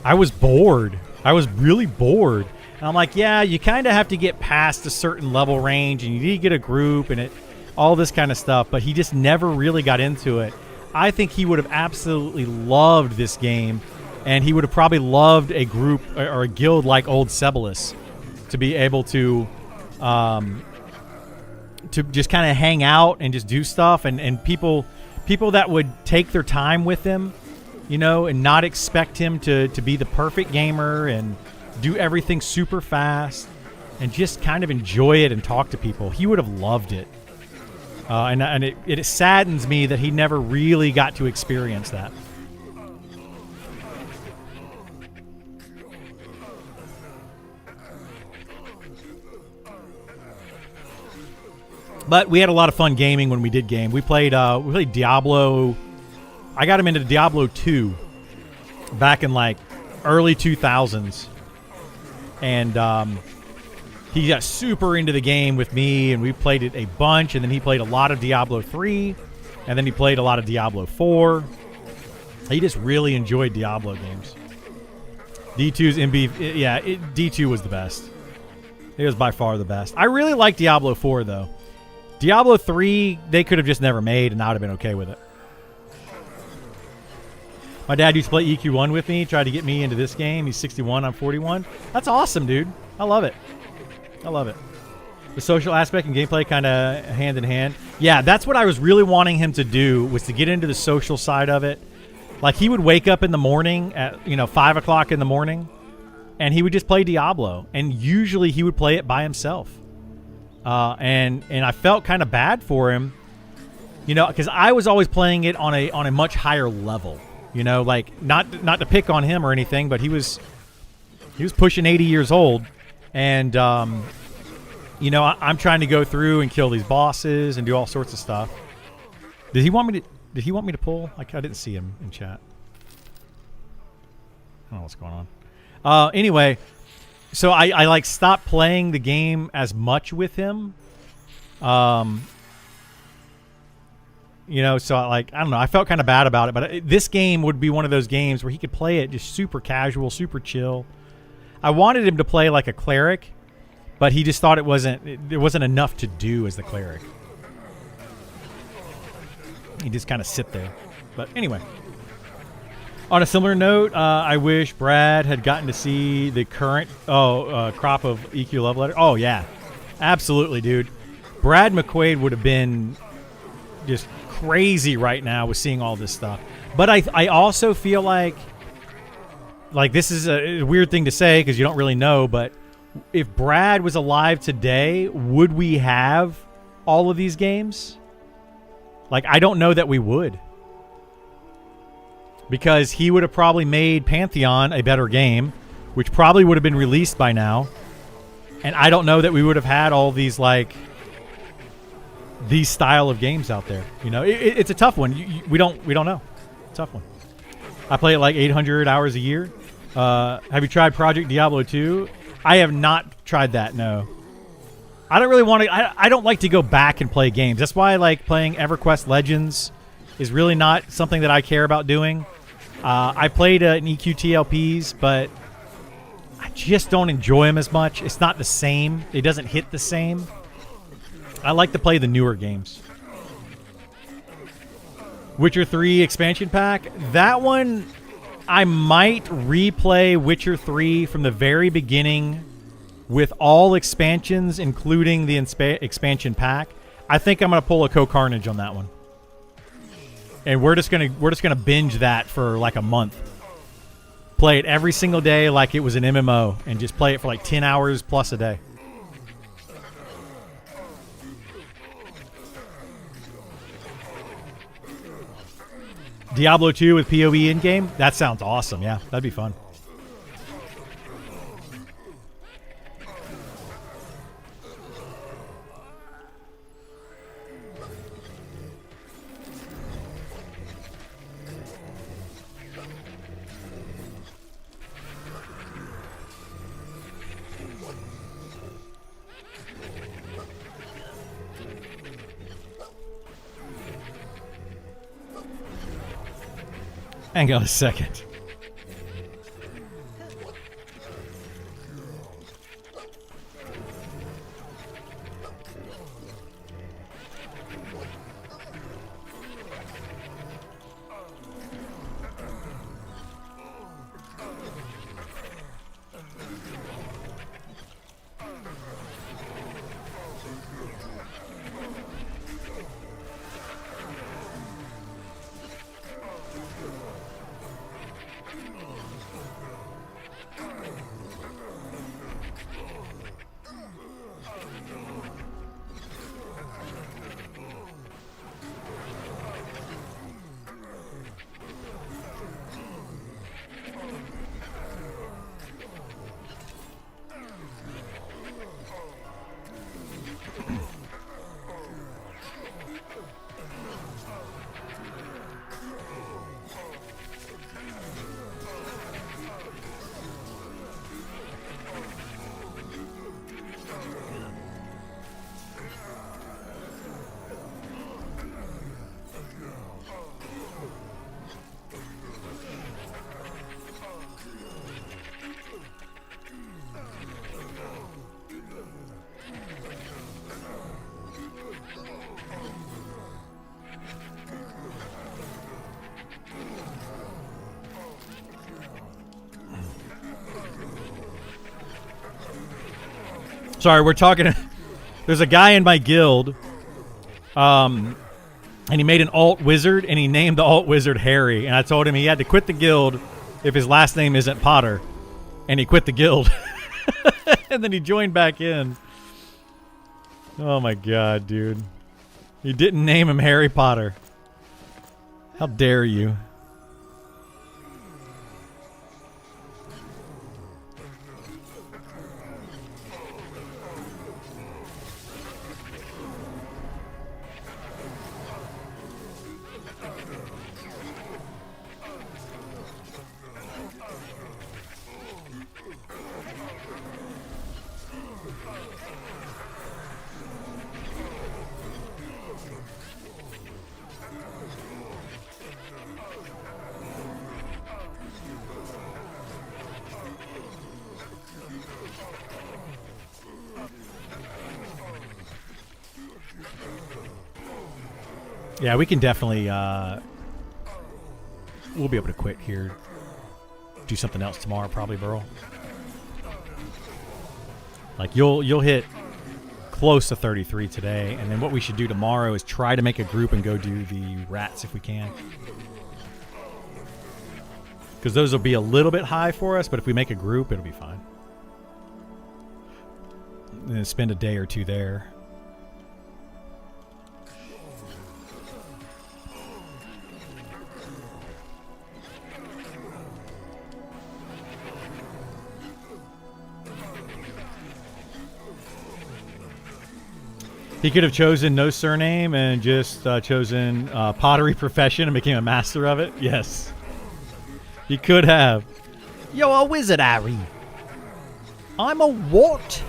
I was bored. I was really bored. And I'm like, yeah, you kind of have to get past a certain level range, and you need to get a group, and all this kind of stuff, but he just never really got into it. I think he would have absolutely loved this game, and he would have probably loved a group or a guild like Old Sebulus to be able to just kind of hang out and just do stuff, and people that would take their time with him, you know, and not expect him to be the perfect gamer and do everything super fast and just kind of enjoy it and talk to people. He would have loved it. And it saddens me that he never really got to experience that. But we had a lot of fun gaming when we did game. We played Diablo. I got him into Diablo 2 back in like early 2000s. And he got super into the game with me, and we played it a bunch, and then he played a lot of Diablo 3, and then he played a lot of Diablo 4. He just really enjoyed Diablo games. D2's MB, yeah, D2 was the best. It was by far the best. I really like Diablo 4, though. Diablo 3, they could have just never made, and I would have been okay with it. My dad used to play EQ1 with me, tried to get me into this game. He's 61, I'm 41. That's awesome, dude. I love it. I love it. The social aspect and gameplay kind of hand in hand. Yeah, that's what I was really wanting him to do, was to get into the social side of it. Like, he would wake up in the morning at, 5 o'clock in the morning, and he would just play Diablo, and usually he would play it by himself. And I felt kind of bad for him, you know, because I was always playing it on a much higher level, you know, like not to pick on him or anything, but he was pushing 80 years old, and you know, I'm trying to go through and kill these bosses and do all sorts of stuff. Did he want me to pull? Like, I didn't see him in chat. I don't know what's going on. Anyway, so I like stopped playing the game as much with him. You know, so I don't know. I felt kind of bad about it, but this game would be one of those games where he could play it just super casual, super chill. I wanted him to play like a cleric, but he just thought there wasn't enough to do as the cleric. He just kind of sit there. But anyway. On a similar note, I wish Brad had gotten to see the current crop of EQ love letter. Oh, yeah. Absolutely, dude. Brad McQuaid would have been just crazy right now with seeing all this stuff. But I also feel like this is a weird thing to say because you don't really know, but if Brad was alive today, would we have all of these games? Like, I don't know that we would. Because he would have probably made Pantheon a better game, which probably would have been released by now. And I don't know that we would have had all these, like, these style of games out there. You know, it's a tough one. We don't know. It's a tough one. I play it like 800 hours a year. Have you tried Project Diablo 2? I have not tried that, no. I don't really want to... I don't like to go back and play games. That's why I like playing EverQuest Legends is really not something that I care about doing. I played an EQTLPs, but I just don't enjoy them as much. It's not the same. It doesn't hit the same. I like to play the newer games. Witcher 3 expansion pack. That one, I might replay Witcher 3 from the very beginning with all expansions, including the expansion pack. I think I'm going to pull a Co-Carnage on that one. And we're just gonna binge that for like a month. Play it every single day like it was an MMO, and just play it for like 10 hours plus a day. Diablo 2 with PoE in game? That sounds awesome. Yeah, that'd be fun. Hang on a second. Sorry, we're talking. There's a guy in my guild, and he made an alt wizard, and he named the alt wizard Harry. And I told him he had to quit the guild if his last name isn't Potter. and he quit the guild. And then he joined back in. Oh my god, dude. You didn't name him Harry Potter. How dare you? Yeah, we can definitely, we'll be able to quit here. Do something else tomorrow, probably, Burl. Like, you'll hit close to 33 today, and then what we should do tomorrow is try to make a group and go do the rats if we can. Because those will be a little bit high for us, but if we make a group, it'll be fine. And then spend a day or two there. He could have chosen no surname and just chosen pottery profession and became a master of it. Yes. He could have. You're a wizard, Harry. I'm a what?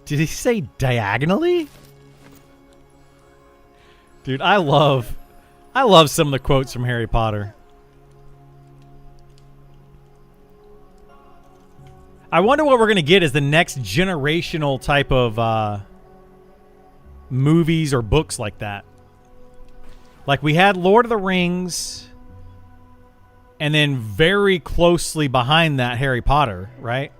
Did he say diagonally? Dude, I love some of the quotes from Harry Potter. I wonder what we're going to get as the next generational type of movies or books like that. Like we had Lord of the Rings, and then very closely behind that, Harry Potter, right?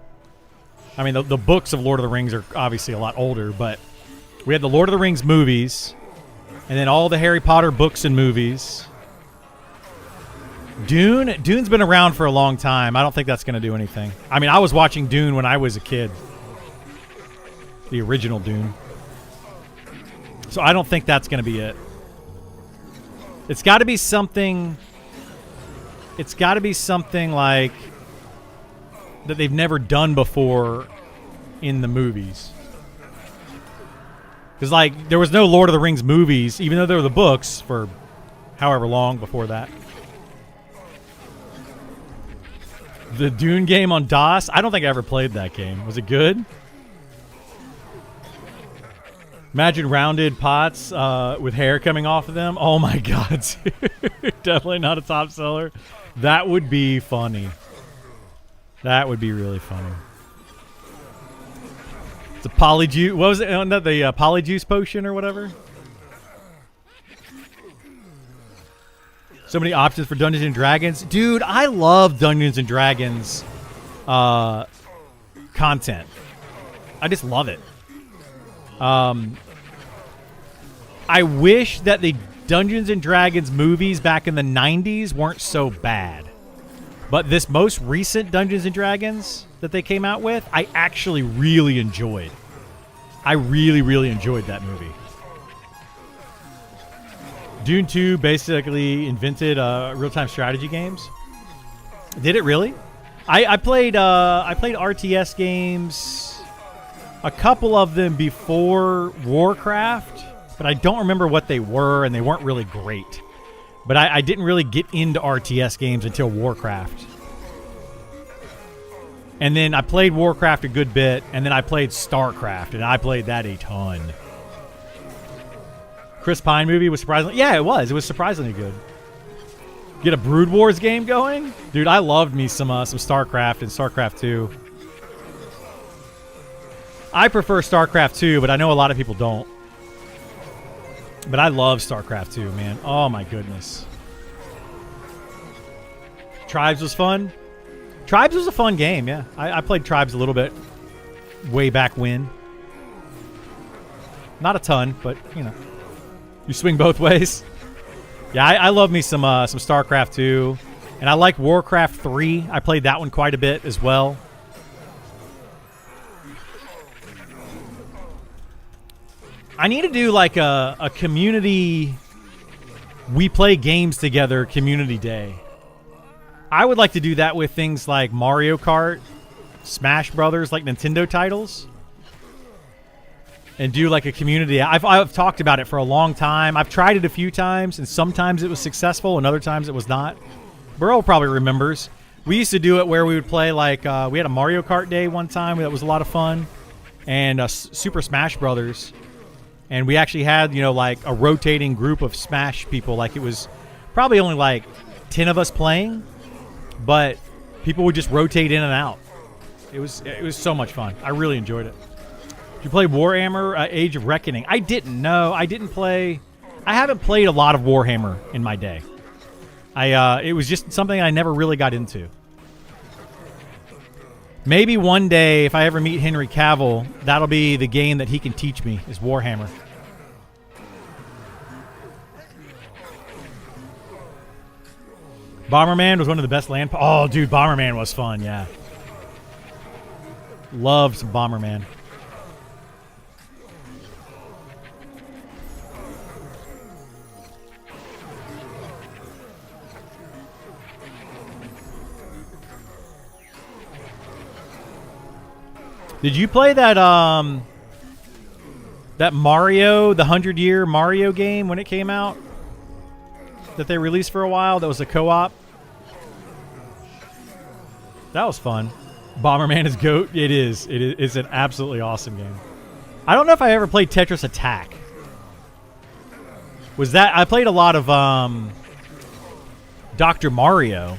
I mean, the books of Lord of the Rings are obviously a lot older, but we had the Lord of the Rings movies, and then all the Harry Potter books and movies. Dune's been around for a long time. I don't think that's going to do anything. I mean, I was watching Dune when I was a kid. The original Dune. So I don't think that's going to be it. It's got to be something... It's got to be something like... that they've never done before in the movies. Because, like, there was no Lord of the Rings movies, even though there were the books for however long before that. The Dune game on DOS? I don't think I ever played that game. Was it good? Imagine rounded pots with hair coming off of them. Oh, my God, dude. Definitely not a top seller. That would be funny. That would be really funny. It's a polyjuice. What was it? The polyjuice potion or whatever? So many options for Dungeons and Dragons. Dude, I love Dungeons and Dragons content. I just love it. I wish that the Dungeons and Dragons movies back in the 90s weren't so bad. But this most recent Dungeons and Dragons that they came out with, I actually really enjoyed. I really, really enjoyed that movie. Dune 2 basically invented real-time strategy games. Did it really? I played RTS games, a couple of them before Warcraft, but I don't remember what they were, and they weren't really great. But I didn't really get into RTS games until Warcraft. And then I played Warcraft a good bit, and then I played StarCraft, and I played that a ton. Chris Pine movie was surprisingly... Yeah, it was. It was surprisingly good. Get a Brood Wars game going? Dude, I loved me some StarCraft and StarCraft 2. I prefer StarCraft 2, but I know a lot of people don't. But I love StarCraft 2, man. Oh, my goodness. Tribes was fun. Tribes was a fun game, yeah. I played Tribes a little bit. way back when. Not a ton, but you know, you swing both ways. Yeah, I love me some StarCraft 2, and I like Warcraft 3. I played that one quite a bit as well. I need to do like a community, we play games together community day. I would like to do that with things like Mario Kart, Smash Brothers, like Nintendo titles, and do like a community. I've talked about it for a long time. I've tried it a few times, and sometimes it was successful, and other times it was not. Burrow probably remembers. We used to do it where we would play like we had a Mario Kart day one time that was a lot of fun, and Super Smash Brothers. And we actually had, you know, like a rotating group of Smash people. Like it was probably only like 10 of us playing, but people would just rotate in and out. It was so much fun. I really enjoyed it. Did you play Warhammer Age of Reckoning? I didn't. No, I didn't play. I haven't played a lot of Warhammer in my day. It was just something I never really got into. Maybe one day, if I ever meet Henry Cavill, that'll be the game that he can teach me, is Warhammer. Bomberman was one of the best land... Oh, dude, Bomberman was fun, yeah. Loved some Bomberman. Did you play that that Mario, the 100-year Mario game when it came out? That they released for a while? That was a co-op? That was fun. Bomberman is GOAT. It is. It's an absolutely awesome game. I don't know if I ever played Tetris Attack. Was that... I played a lot of Dr. Mario.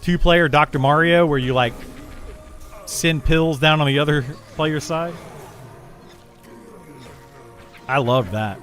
2-player Dr. Mario where you like... send pills down on the other player's side. I love that.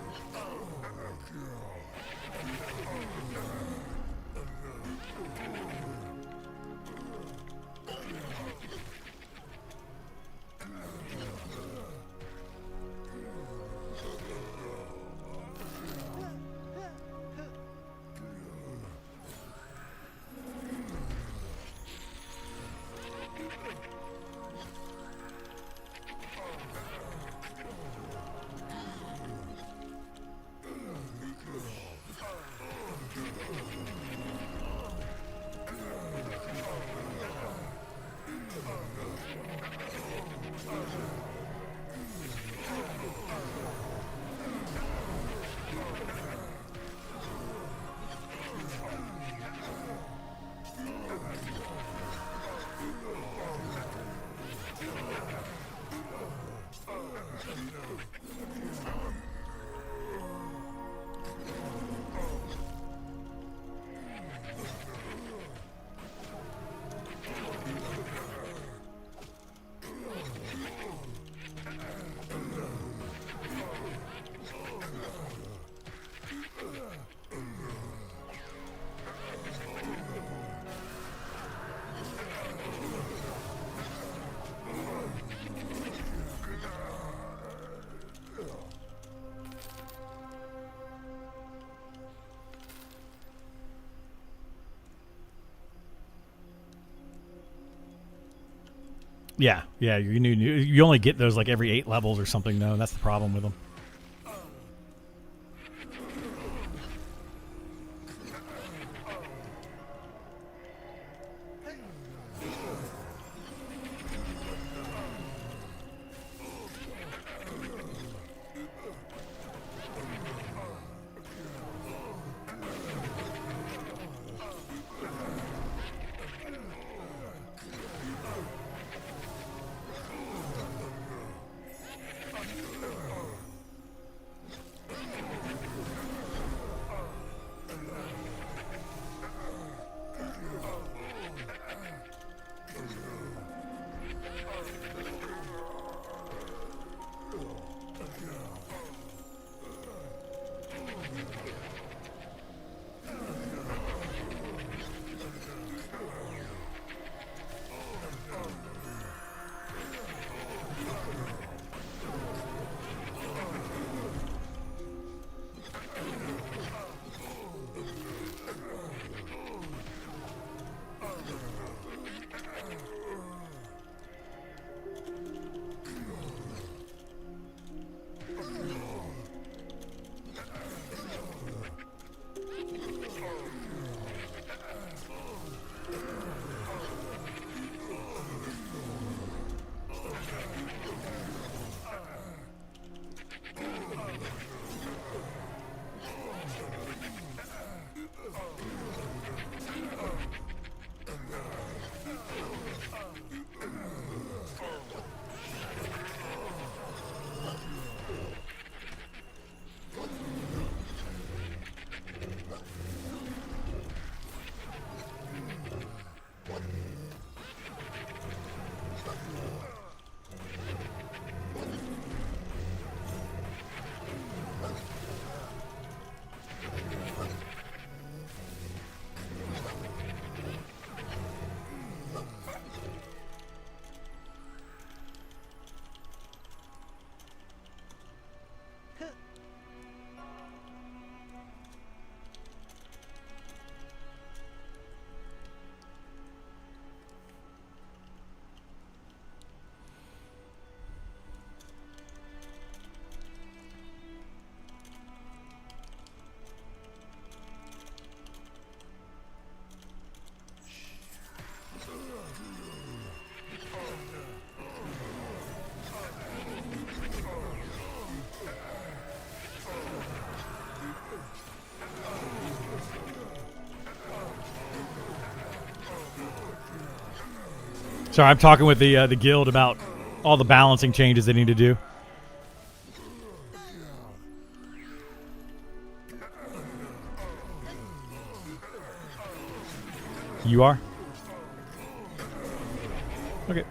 Yeah, you only get those like every 8 levels or something, though. That's the problem with them. Sorry, I'm talking with the guild about all the balancing changes they need to do. You are? Okay.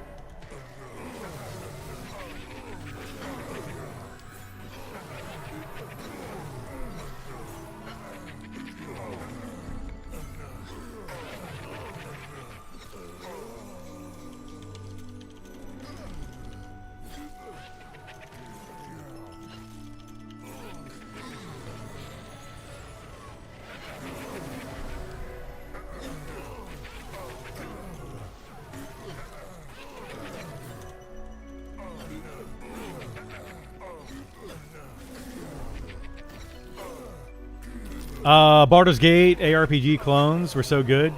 Baldur's Gate ARPG clones were so good.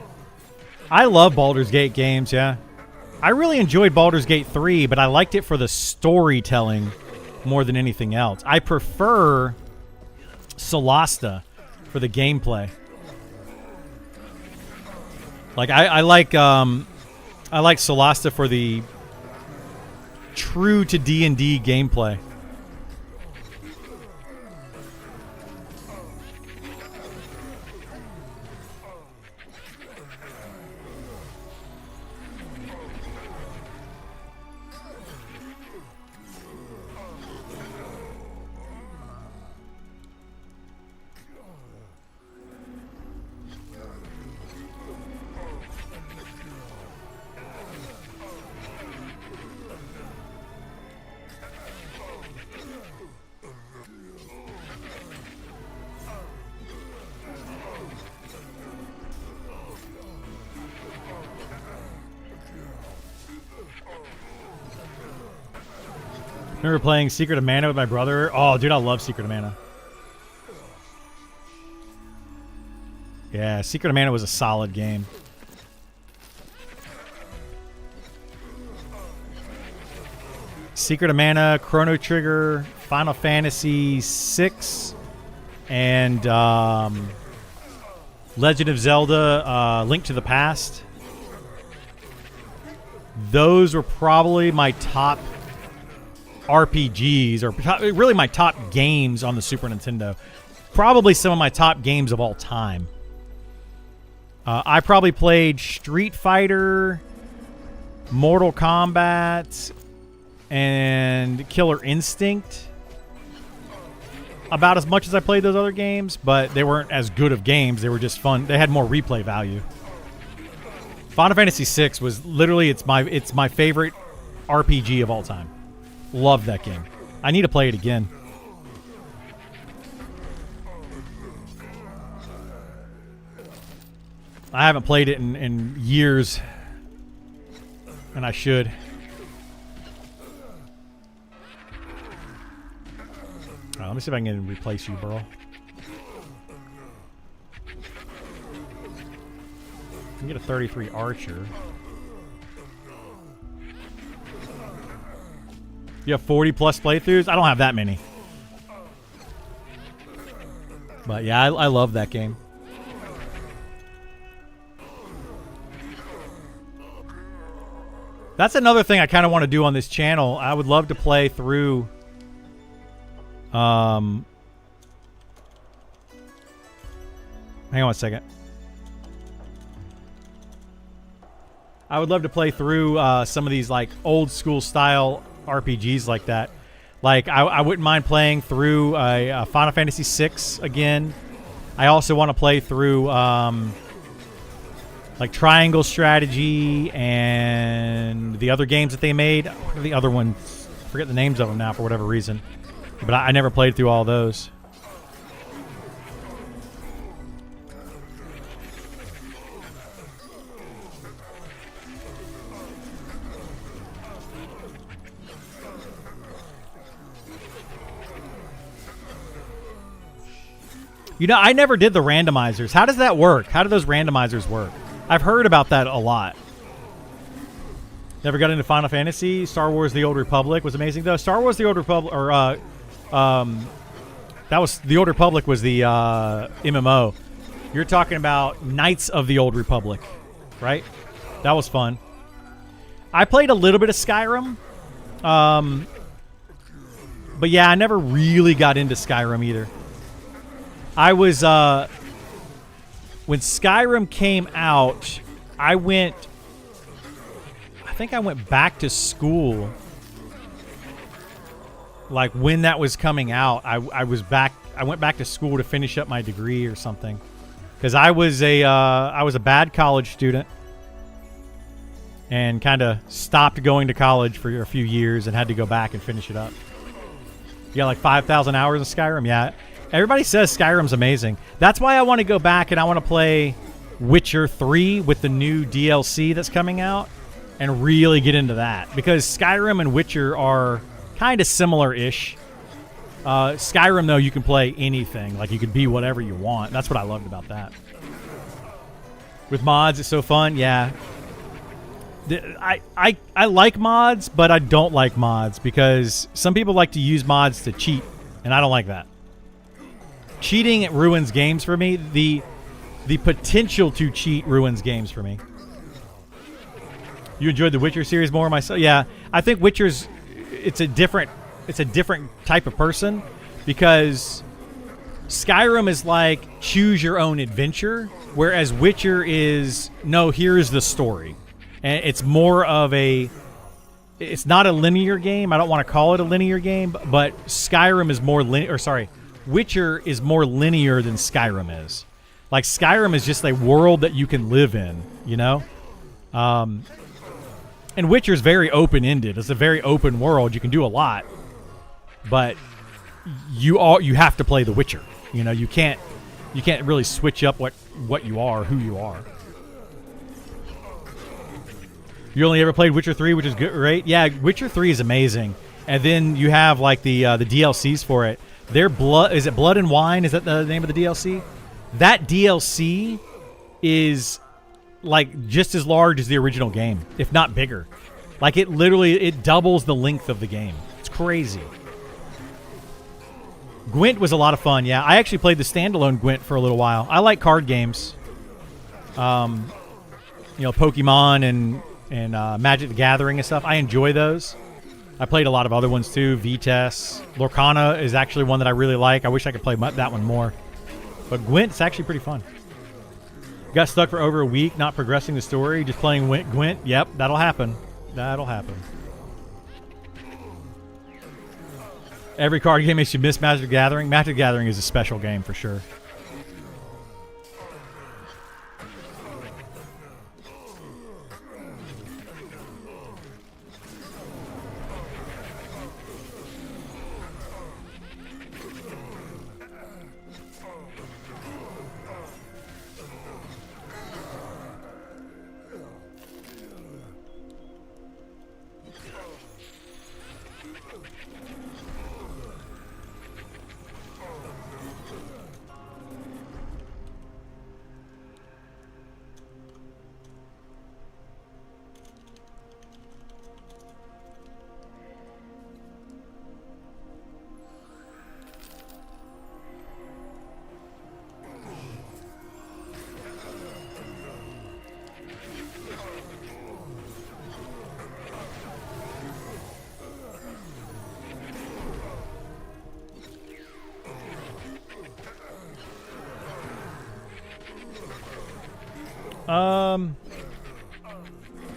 I love Baldur's Gate games, yeah. I really enjoyed Baldur's Gate 3, but I liked it for the storytelling more than anything else. I prefer Solasta for the gameplay. Like I like Solasta for the true to D&D gameplay. Remember playing Secret of Mana with my brother? Oh, dude, I love Secret of Mana. Yeah, Secret of Mana was a solid game. Secret of Mana, Chrono Trigger, Final Fantasy VI, and Legend of Zelda, Link to the Past. Those were probably my top RPGs, or really my top games on the Super Nintendo. Probably some of my top games of all time. I probably played Street Fighter, Mortal Kombat, and Killer Instinct about as much as I played those other games, but they weren't as good of games. They were just fun. They had more replay value. Final Fantasy VI was literally it's my favorite RPG of all time. Love that game. I need to play it again. I haven't played it in years, and I should. All right, let me see if I can replace you, bro. You can get a 33 Archer. You have 40 plus playthroughs? I don't have that many. But yeah, I love that game. That's another thing I kind of want to do on this channel. I would love to play through hang on one second. I would love to play through some of these like old school style RPGs like that. Like I wouldn't mind playing through a Final Fantasy VI again. I also want to play through like Triangle Strategy and the other games that they made. What are the other ones? I forget the names of them now for whatever reason. But I never played through all those. You know, I never did the randomizers. How does that work? How do those randomizers work? I've heard about that a lot. Never got into Final Fantasy. Star Wars: The Old Republic was amazing, though. Star Wars: The Old Republic, or that was The Old Republic was the MMO. You're talking about Knights of the Old Republic, right? That was fun. I played a little bit of Skyrim. But yeah, I never really got into Skyrim either. I was when Skyrim came out, I think I went back to school. Like when that was coming out, I went back to school to finish up my degree or something. Cuz I was a bad college student and kind of stopped going to college for a few years and had to go back and finish it up. You got like 5,000 hours of Skyrim? Yeah. Everybody says Skyrim's amazing. That's why I want to go back and I want to play Witcher 3 with the new DLC that's coming out and really get into that. Because Skyrim and Witcher are kind of similar-ish. Skyrim, though, you can play anything. Like, you can be whatever you want. That's what I loved about that. With mods, it's so fun. Yeah. I like mods, but I don't like mods because some people like to use mods to cheat, and I don't like that. Cheating, it ruins games for me. The potential to cheat ruins games for me. You enjoyed the Witcher series more, myself? Yeah, I think Witcher's it's a different type of person because Skyrim is like choose your own adventure, whereas Witcher is no, here's the story. And it's more of it's not a linear game. I don't want to call it a linear game, but Skyrim is more Witcher is more linear than Skyrim is. Like Skyrim is just a world that you can live in, you know? And Witcher's very open-ended. It's a very open world. You can do a lot, but you have to play The Witcher. You know, you can't really switch up what you are, who you are. You only ever played Witcher 3, which is good, right? Yeah, Witcher 3 is amazing. And then you have like the DLCs for it. Is it Blood and Wine? Is that the name of the DLC? That DLC is like just as large as the original game, if not bigger. Like it doubles the length of the game. It's crazy. Gwent was a lot of fun. Yeah, I actually played the standalone Gwent for a little while. I like card games. Pokemon and Magic the Gathering and stuff. I enjoy those. I played a lot of other ones too. Vitesse. Lorcana is actually one that I really like. I wish I could play that one more. But Gwent's actually pretty fun. Got stuck for over a week not progressing the story, just playing Gwent. Yep, that'll happen. That'll happen. Every card game makes you miss Magic the Gathering. Magic the Gathering is a special game for sure.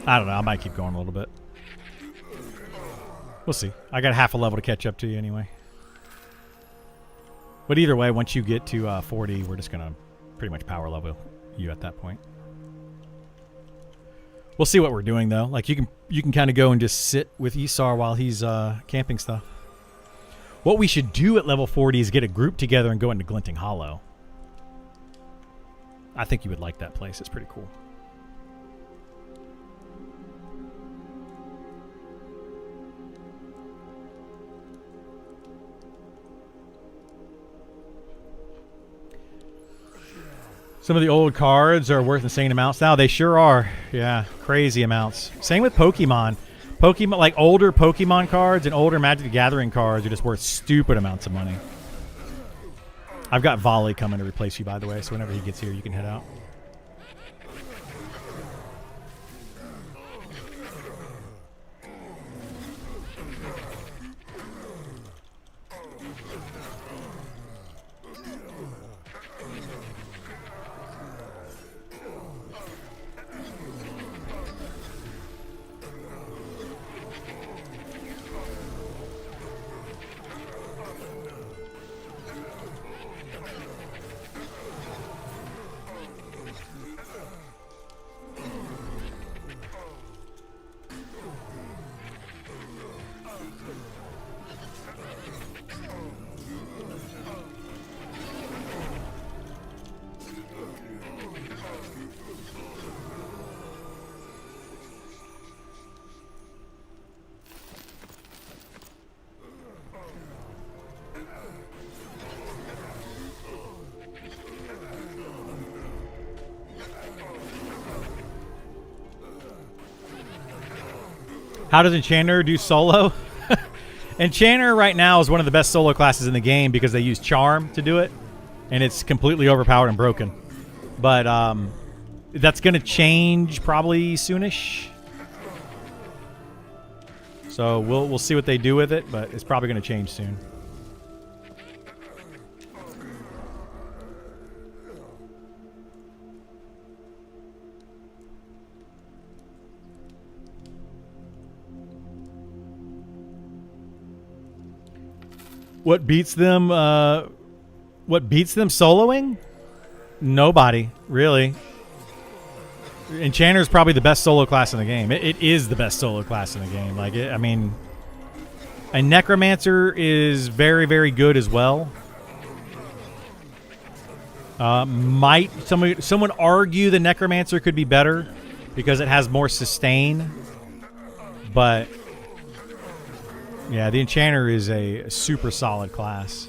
I don't know. I might keep going a little bit. We'll see. I got half a level to catch up to you anyway. But either way, once you get to 40, we're just going to pretty much power level you at that point. We'll see what we're doing, though. Like, you can kind of go and just sit with Isar while he's camping stuff. What we should do at level 40 is get a group together and go into Glinting Hollow. I think you would like that place. It's pretty cool. Some of the old cards are worth insane amounts now. They sure are. Yeah, crazy amounts. Same with Pokemon. Like older Pokemon cards and older Magic the Gathering cards are just worth stupid amounts of money. I've got Volley coming to replace you, by the way, so whenever he gets here, you can head out. How does Enchanter do solo? Enchanter right now is one of the best solo classes in the game because they use Charm to do it, and it's completely overpowered and broken. But that's going to change probably soonish. So we'll see what they do with it, but it's probably going to change soon. What beats them? What beats them soloing? Nobody, really. Enchanter is probably the best solo class in the game. It is the best solo class in the game. Like, I mean, a Necromancer is very, very good as well. Might someone argue the Necromancer could be better because it has more sustain, but yeah, the Enchanter is a super solid class.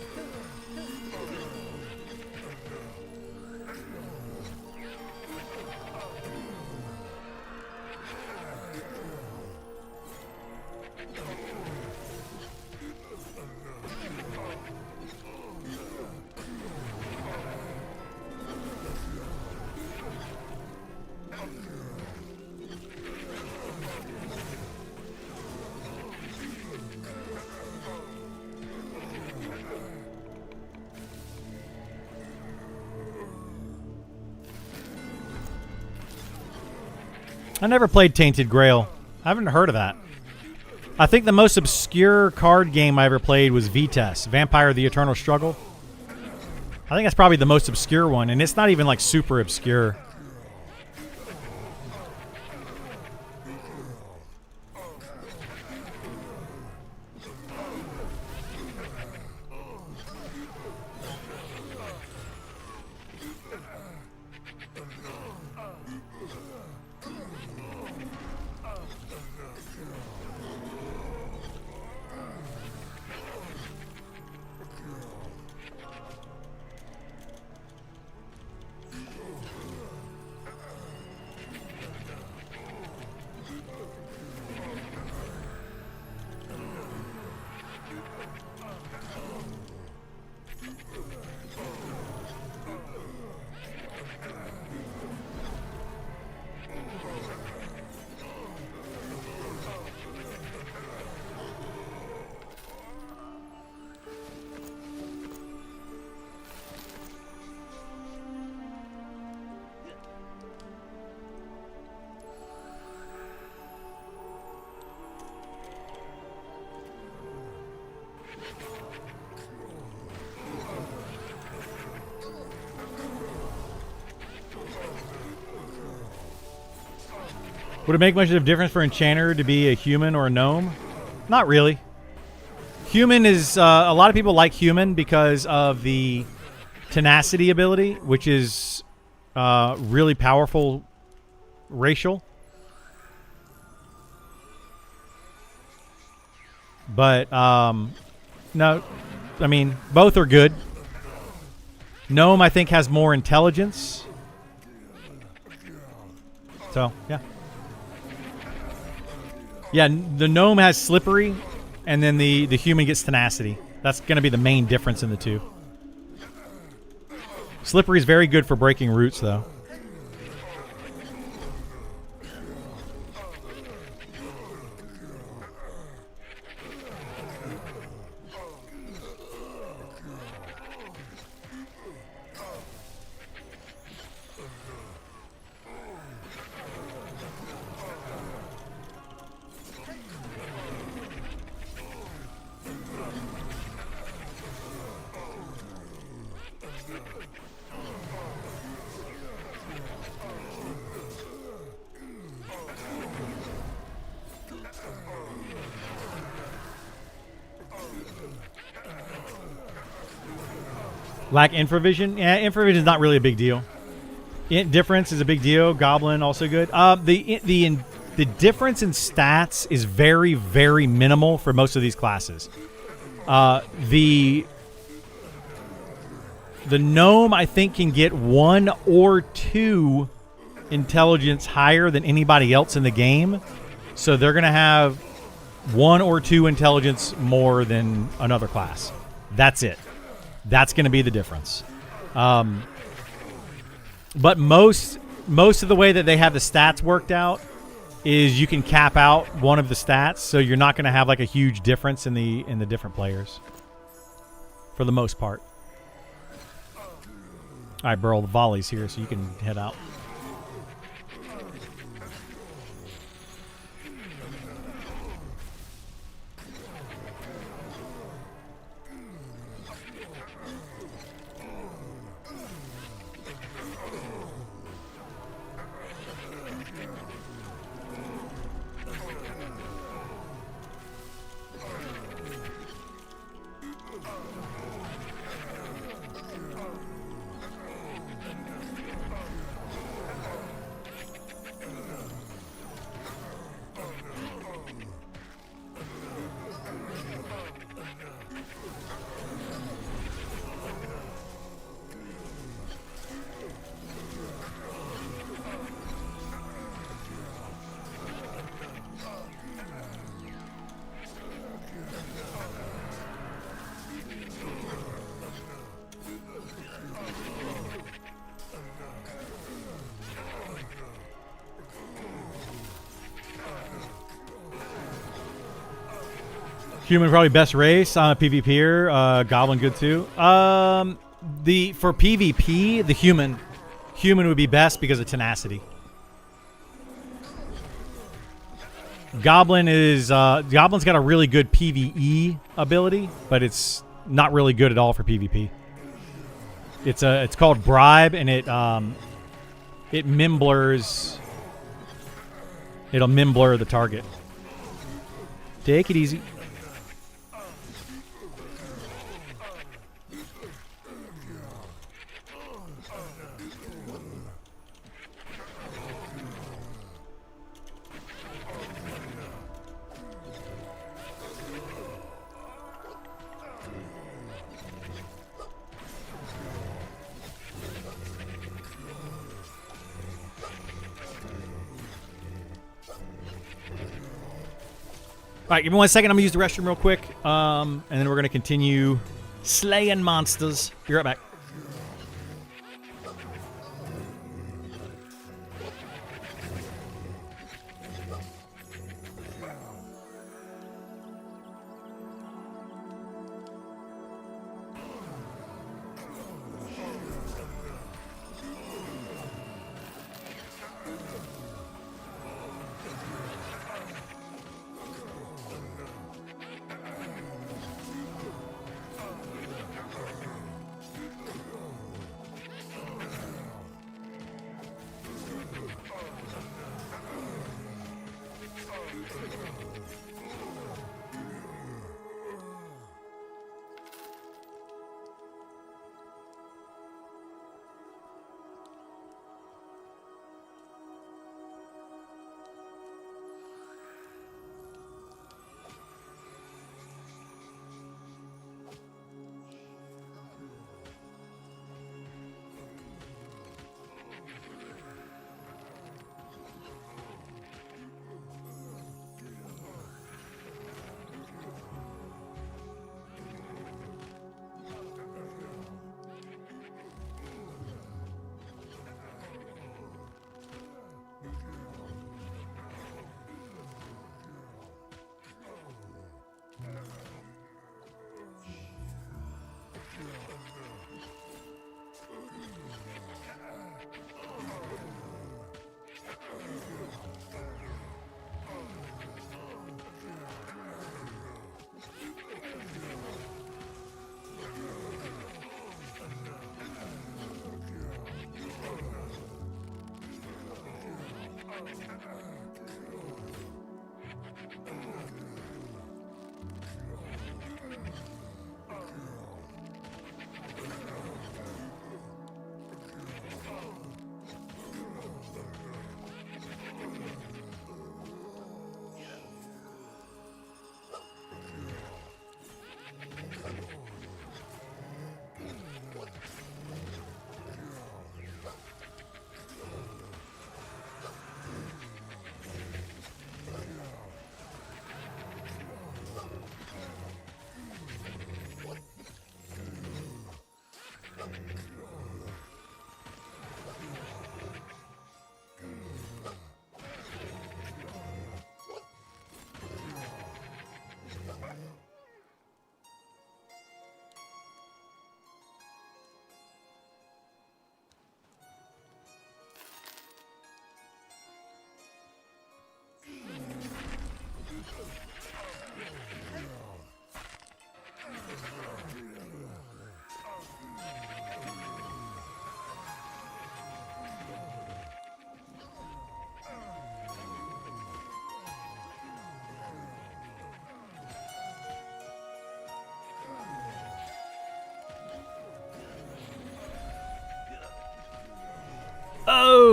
I never played Tainted Grail. I haven't heard of that. I think the most obscure card game I ever played was Vitesse, Vampire the Eternal Struggle. I think that's probably the most obscure one, and it's not even like super obscure. Would it make much of a difference for Enchanter to be a human or a gnome? Not really. Human is... a lot of people like human because of the tenacity ability, which is really powerful racial. But, no, I mean, both are good. Gnome, I think, has more intelligence. So, yeah. Yeah, the gnome has slippery, and then the human gets tenacity. That's going to be the main difference in the two. Slippery is very good for breaking roots, though. Lack infravision? Yeah, infravision is not really a big deal. Difference is a big deal. Goblin also good. The difference in stats is very, very minimal for most of these classes. The gnome, I think, can get 1 or 2 intelligence higher than anybody else in the game. So they're going to have 1 or 2 intelligence more than another class. That's it. That's going to be the difference. But most of the way that they have the stats worked out is you can cap out one of the stats, so you're not going to have like a huge difference in the different players for the most part. All right, Burl, the volley's here, so you can head out. Human probably best race on a PvPer. Goblin good too. For PvP, the human would be best because of tenacity. Goblin's got a really good PvE ability, but it's not really good at all for PvP. It's called Bribe, and it mimblers. It'll mimblur the target. Take it easy. All right, give me 1 second. I'm going to use the restroom real quick, and then we're going to continue slaying monsters. Be right back.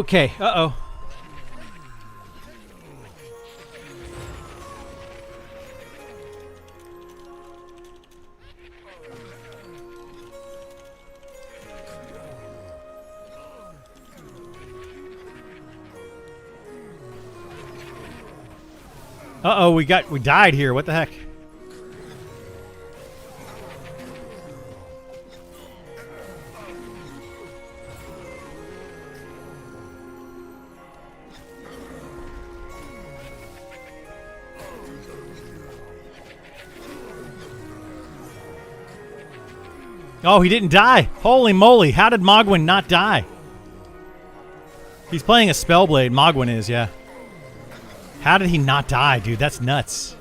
Okay. Uh-oh. Uh-oh, we died here. What the heck? Oh, he didn't die. Holy moly. How did Mogwin not die? He's playing a Spellblade. Mogwin is, yeah. How did he not die, dude? That's nuts.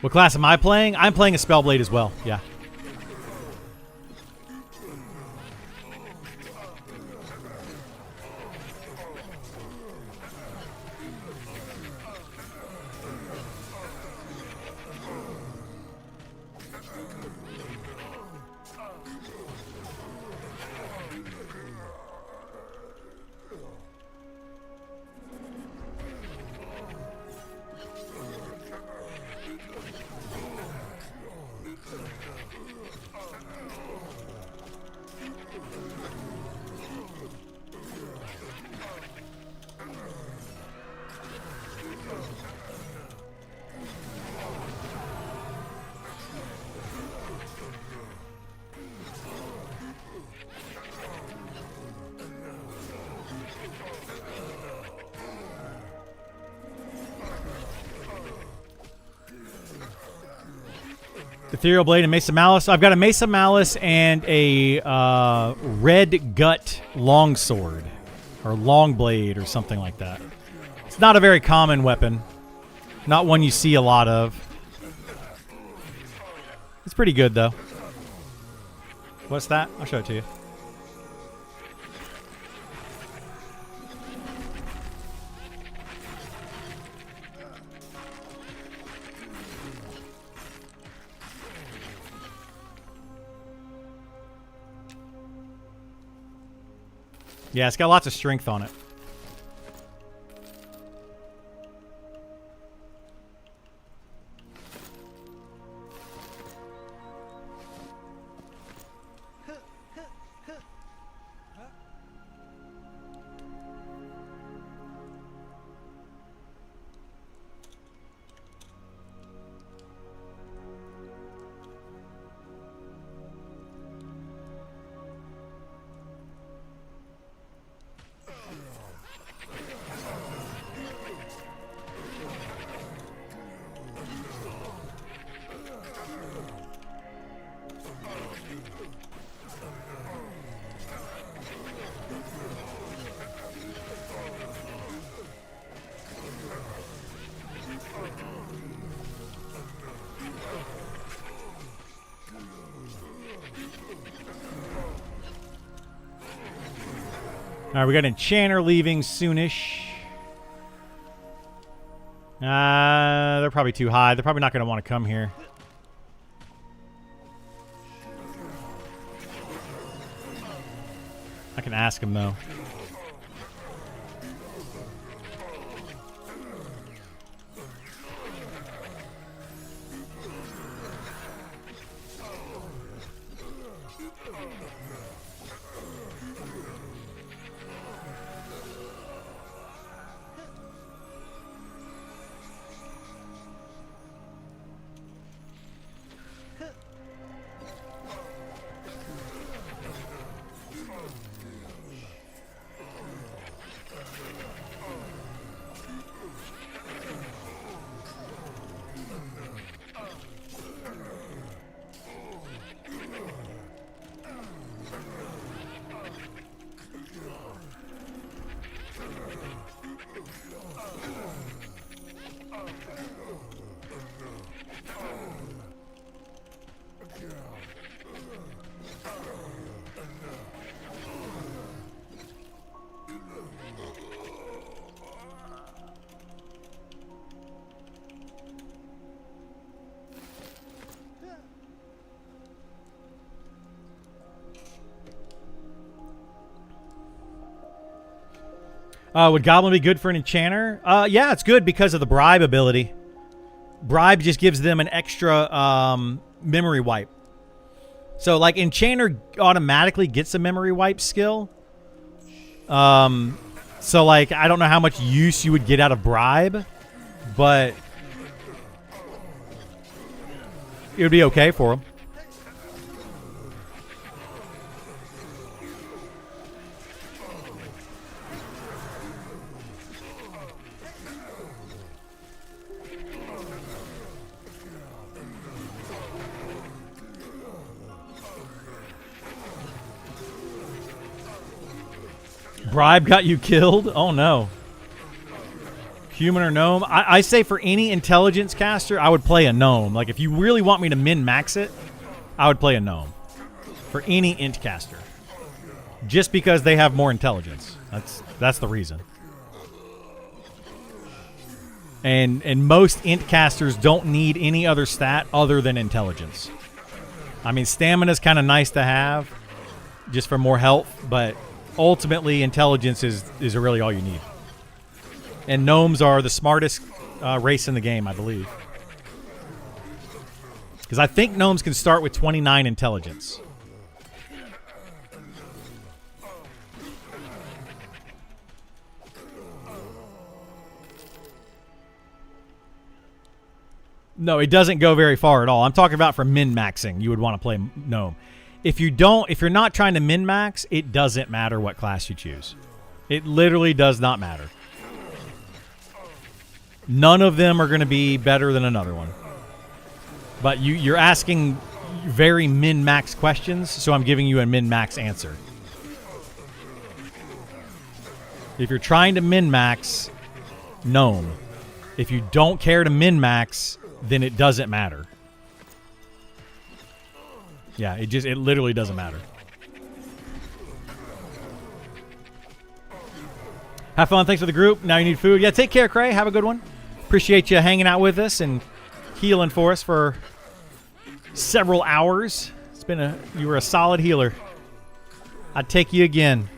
What class am I playing? I'm playing a Spellblade as well, yeah. Ethereal Blade and Mesa Malice. I've got a Mesa Malice and a Red Gut Longsword. Or Long Blade or something like that. It's not a very common weapon. Not one you see a lot of. It's pretty good, though. What's that? I'll show it to you. Yeah, it's got lots of strength on it. All right, we got Enchanter leaving soonish. They're probably too high. They're probably not going to want to come here. I can ask him, though. Would Goblin be good for an enchanter? Yeah, it's good because of the bribe ability. Bribe just gives them an extra memory wipe. So, like, enchanter automatically gets a memory wipe skill. So, like, I don't know how much use you would get out of bribe, but it would be okay for them. Bribe got you killed? Oh, no. Human or gnome? I say for any intelligence caster, I would play a gnome. Like, if you really want me to min-max it, I would play a gnome. For any int caster. Just because they have more intelligence. That's the reason. And most int casters don't need any other stat other than intelligence. I mean, stamina's kind of nice to have, just for more health, but ultimately, intelligence is really all you need. And gnomes are the smartest race in the game, I believe. Because I think gnomes can start with 29 intelligence. No, it doesn't go very far at all. I'm talking about for min-maxing. You would want to play gnome. If you're not trying to min-max, it doesn't matter what class you choose. It literally does not matter. None of them are going to be better than another one. But you're asking very min-max questions, so I'm giving you a min-max answer. If you're trying to min-max, gnome. If you don't care to min-max, then it doesn't matter. Yeah, it literally doesn't matter. Have fun. Thanks for the group. Now you need food. Yeah, take care, Cray. Have a good one. Appreciate you hanging out with us and healing for us for several hours. You were a solid healer. I'd take you again.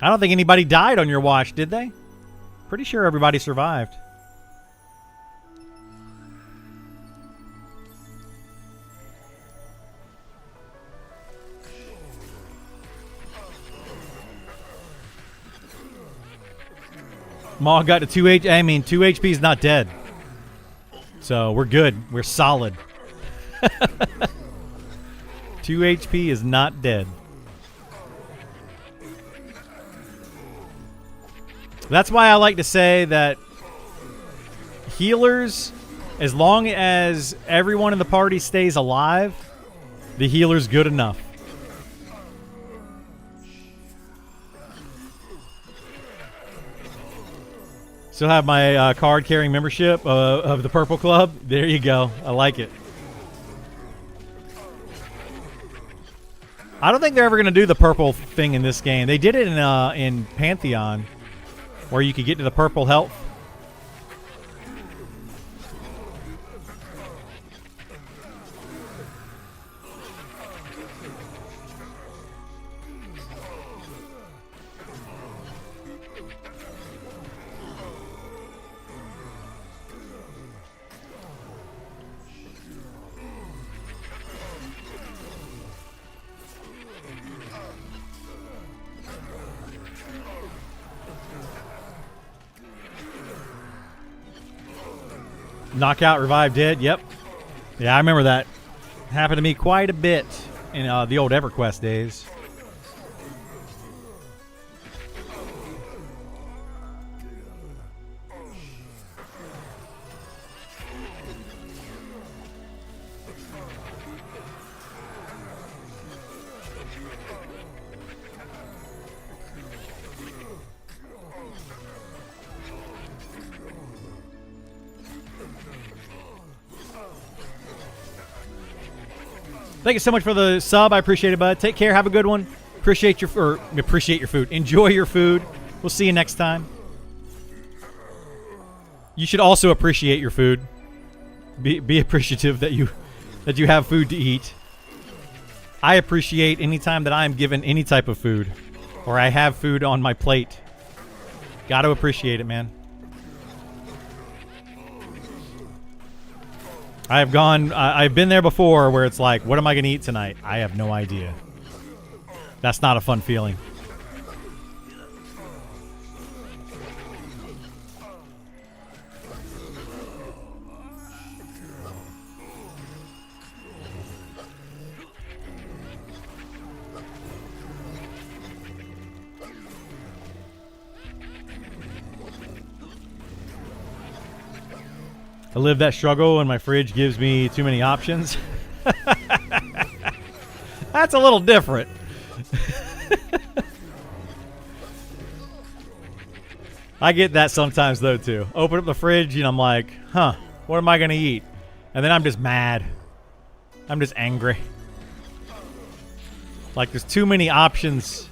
I don't think anybody died on your watch, did they? Pretty sure everybody survived. Maul got to 2 HP. I mean, 2 HP is not dead. So we're good. We're solid. 2 HP is not dead. That's why I like to say that healers, as long as everyone in the party stays alive, the healer's good enough. Still have my card-carrying membership of the Purple Club. There you go. I like it. I don't think they're ever going to do the purple thing in this game. They did it in Pantheon, where you could get to the purple health. Knockout, revive, dead. Yep. Yeah, I remember that. Happened to me quite a bit in the old EverQuest days. Thank you so much for the sub. I appreciate it, bud. Take care. Have a good one. Appreciate your food. Enjoy your food. We'll see you next time. You should also appreciate your food. Be appreciative that you have food to eat. I appreciate any time that I am given any type of food or I have food on my plate. Got to appreciate it, man. I've been there before where it's like, what am I going to eat tonight? I have no idea. That's not a fun feeling. I live that struggle when my fridge gives me too many options. That's a little different. I get that sometimes though too. Open up the fridge and I'm like, huh, what am I gonna eat? And then I'm just mad. I'm just angry. Like there's too many options.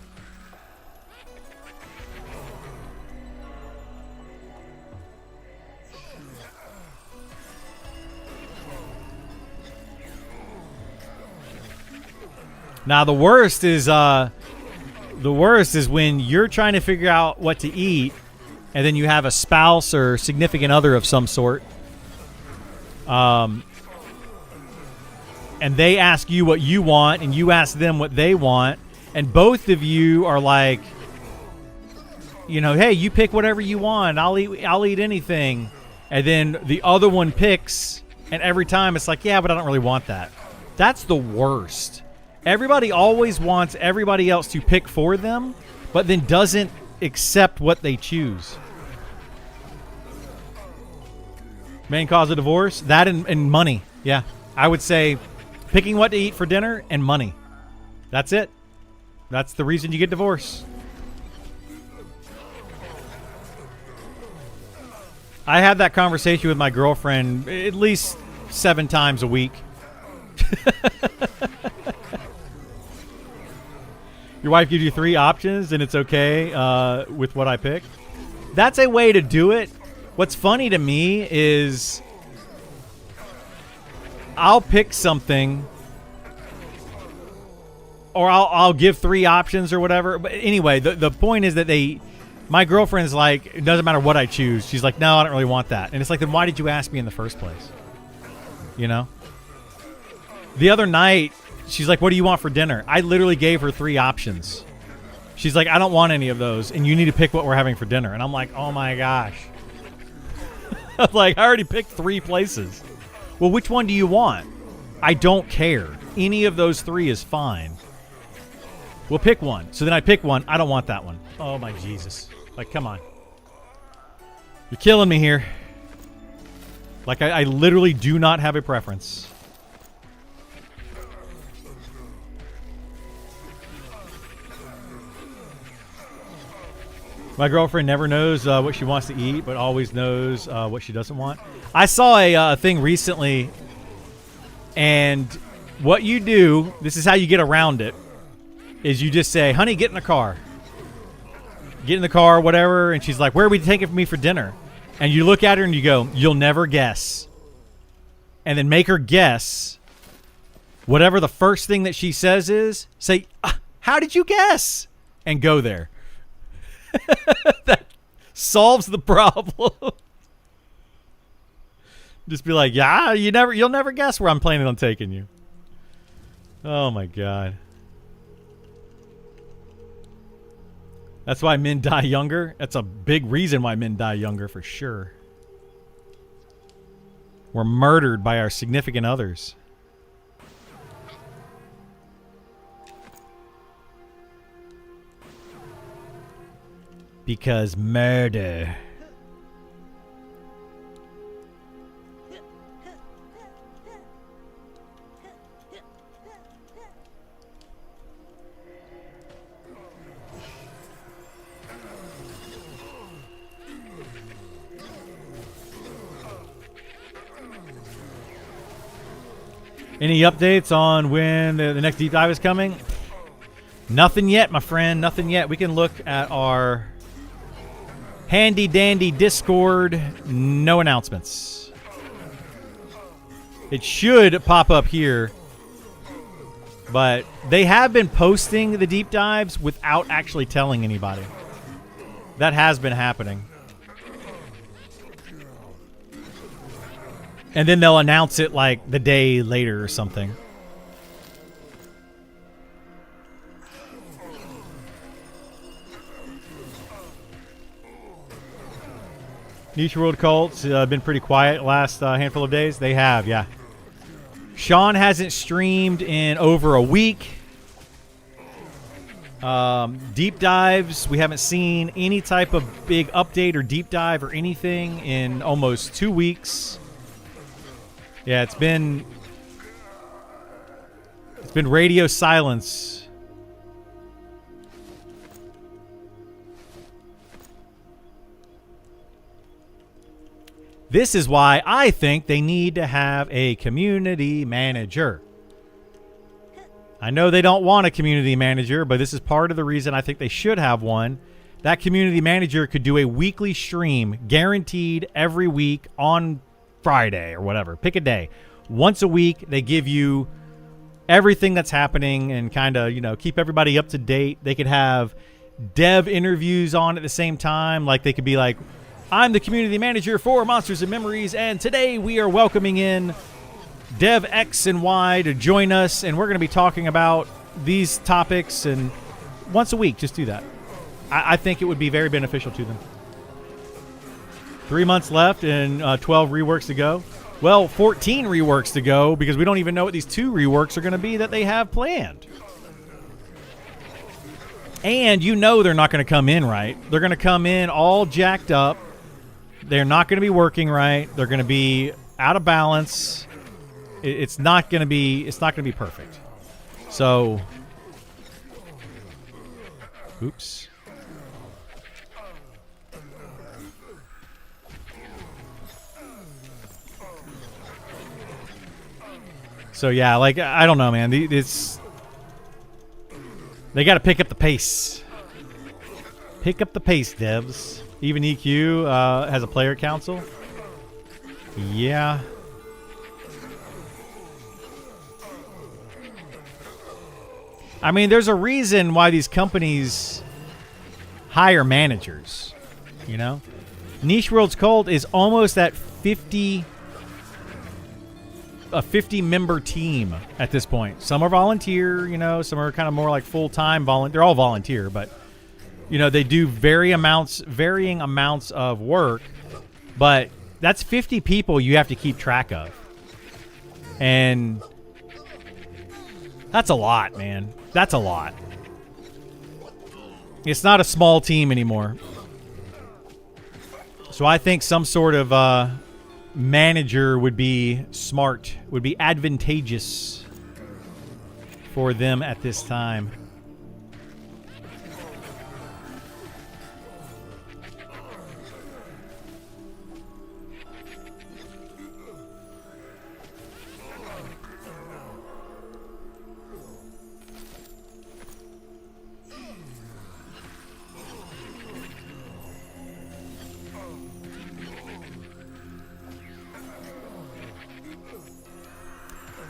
Now the worst is when you're trying to figure out what to eat, and then you have a spouse or significant other of some sort, and they ask you what you want, and you ask them what they want, and both of you are like, you know, hey, you pick whatever you want. I'll eat anything, and then the other one picks, and every time it's like, yeah, but I don't really want that. That's the worst. Everybody always wants everybody else to pick for them, but then doesn't accept what they choose. Main cause of divorce? That and money. Yeah. I would say picking what to eat for dinner and money. That's it. That's the reason you get divorced. I have that conversation with my girlfriend at least 7 times a week. Your wife gives you 3 options and it's okay with what I pick. That's a way to do it. What's funny to me is I'll pick something or I'll give 3 options or whatever. But anyway, the point is that my girlfriend's like, it doesn't matter what I choose. She's like, no, I don't really want that. And it's like, then why did you ask me in the first place? You know? The other night, she's like, what do you want for dinner? I literally gave her 3 options. She's like, I don't want any of those, and you need to pick what we're having for dinner. And I'm like, oh my gosh. I'm like, I already picked 3 places. Well, which one do you want? I don't care. Any of those 3 is fine. We'll pick one. So then I pick one. I don't want that one. Oh my Jesus. Like, come on. You're killing me here. Like, I literally do not have a preference. My girlfriend never knows what she wants to eat, but always knows what she doesn't want. I saw a thing recently, and what you do, this is how you get around it, is you just say, honey, get in the car. Get in the car, whatever, and she's like, where are we taking me for dinner? And you look at her and you go, you'll never guess. And then make her guess whatever the first thing that she says is, say, how did you guess? And go there. That solves the problem. Just be like, yeah, you'll never guess where I'm planning on taking you. Oh my God. That's why men die younger. That's a big reason why men die younger for sure. We're murdered by our significant others. Because murder. Any updates on when the next deep dive is coming? Nothing yet, my friend. Nothing yet. We can look at our handy dandy Discord. No announcements. It should pop up here, but they have been posting the deep dives without actually telling anybody. That has been happening. And then they'll announce it like the day later or something. Niche World Cults been pretty quiet last handful of days. They have, yeah. Sean hasn't streamed in over a week. Deep dives, we haven't seen any type of big update or deep dive or anything in almost 2 weeks. Yeah, it's been radio silence. This is why I think they need to have a community manager. I know they don't want a community manager, but this is part of the reason I think they should have one. That community manager could do a weekly stream, guaranteed every week on Friday or whatever. Pick a day. Once a week, they give you everything that's happening and kind of, keep everybody up to date. They could have dev interviews on at the same time. Like they could be like, I'm the community manager for Monsters and Memories, and today we are welcoming in Dev X and Y to join us, and we're going to be talking about these topics. And once a week, just do that. I think it would be very beneficial to them. 3 months left and 12 reworks to go. Well, 14 reworks to go because we don't even know what these 2 reworks are going to be that they have planned. And they're not going to come in right. They're going to come in all jacked up. They're not going to be working right. They're going to be out of balance. It's not going to be perfect. So, oops. So yeah, like I don't know, man. They got to pick up the pace. Pick up the pace, devs. Even EQ has a player council. Yeah. I mean, there's a reason why these companies hire managers. Niche World's Cult is almost at 50. A 50-member team at this point. Some are volunteer, some are kind of more like full-time volunteer. They're all volunteer, but they do varying amounts of work. But that's 50 people you have to keep track of, and that's a lot, man. That's a lot. It's not a small team anymore. So I think some sort of manager would be smart, would be advantageous for them at this time.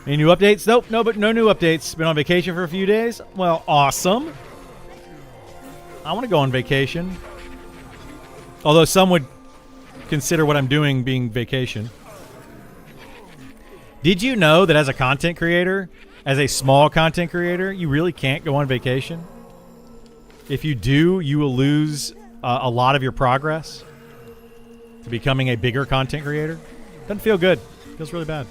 Any new updates? Nope, no new updates. Been on vacation for a few days. Well, awesome. I want to go on vacation. Although some would consider what I'm doing being vacation. Did you know that as a content creator, as a small content creator, you really can't go on vacation? If you do, you will lose a lot of your progress to becoming a bigger content creator. Doesn't feel good. Feels really bad.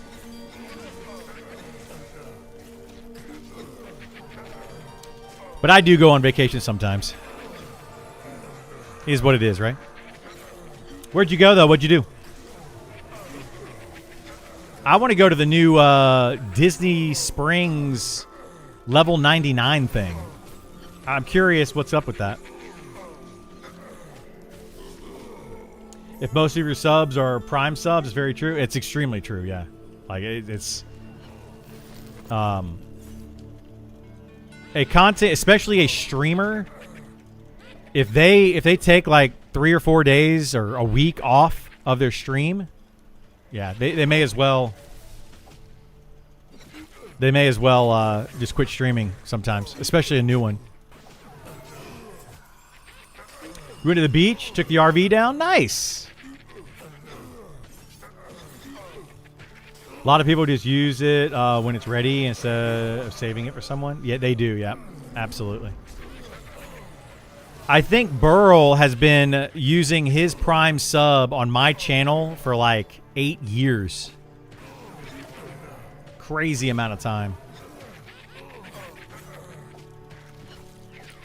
But I do go on vacation sometimes. It is what it is, right? Where'd you go, though? What'd you do? I want to go to the new Disney Springs level 99 thing. I'm curious what's up with that. If most of your subs are Prime subs, it's very true. It's extremely true, yeah. Like, it's... A content, especially a streamer, if they take like 3 or 4 days or a week off of their stream, yeah, they may as well. They may as well just quit streaming sometimes, especially a new one. We went to the beach, took the RV down. Nice. A lot of people just use it when it's ready instead of saving it for someone. Yeah, they do. Yeah, absolutely. I think Burl has been using his Prime sub on my channel for like 8 years. Crazy amount of time.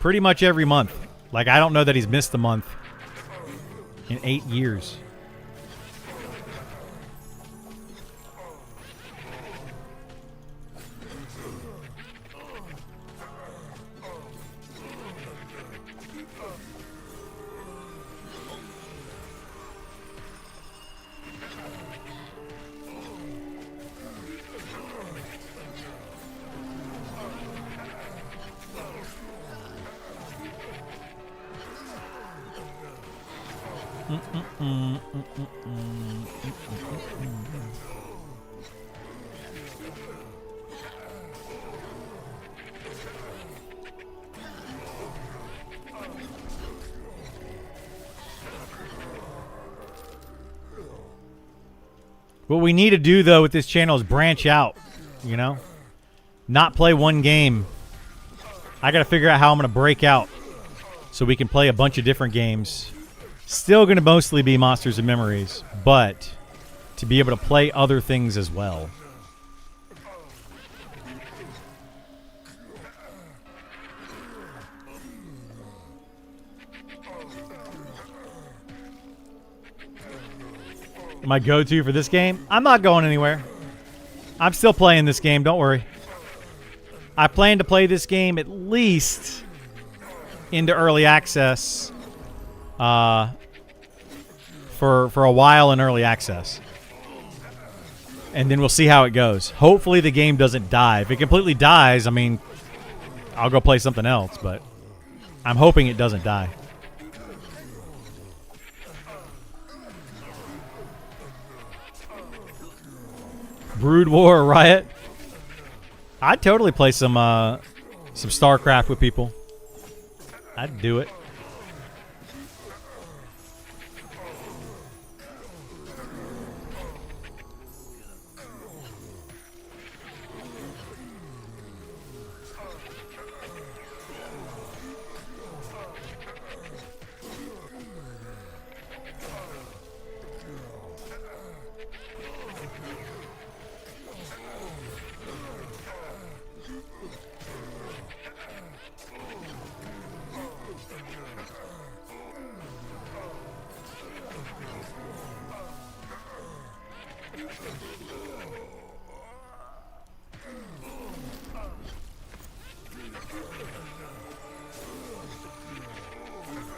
Pretty much every month. Like, I don't know that he's missed a month in 8 years. What we need to do, though, with this channel is branch out, you know? Not play one game. I got to figure out how I'm going to break out so we can play a bunch of different games. Still going to mostly be Monsters and Memories, but to be able to play other things as well. My go-to for this game? I'm not going anywhere. I'm still playing this game, don't worry. I plan to play this game at least into early access for a while in early access. And then we'll see how it goes. Hopefully the game doesn't die. If it completely dies, I mean, I'll go play something else, but I'm hoping it doesn't die. Brood War Riot. I'd totally play some StarCraft with people. I'd do it.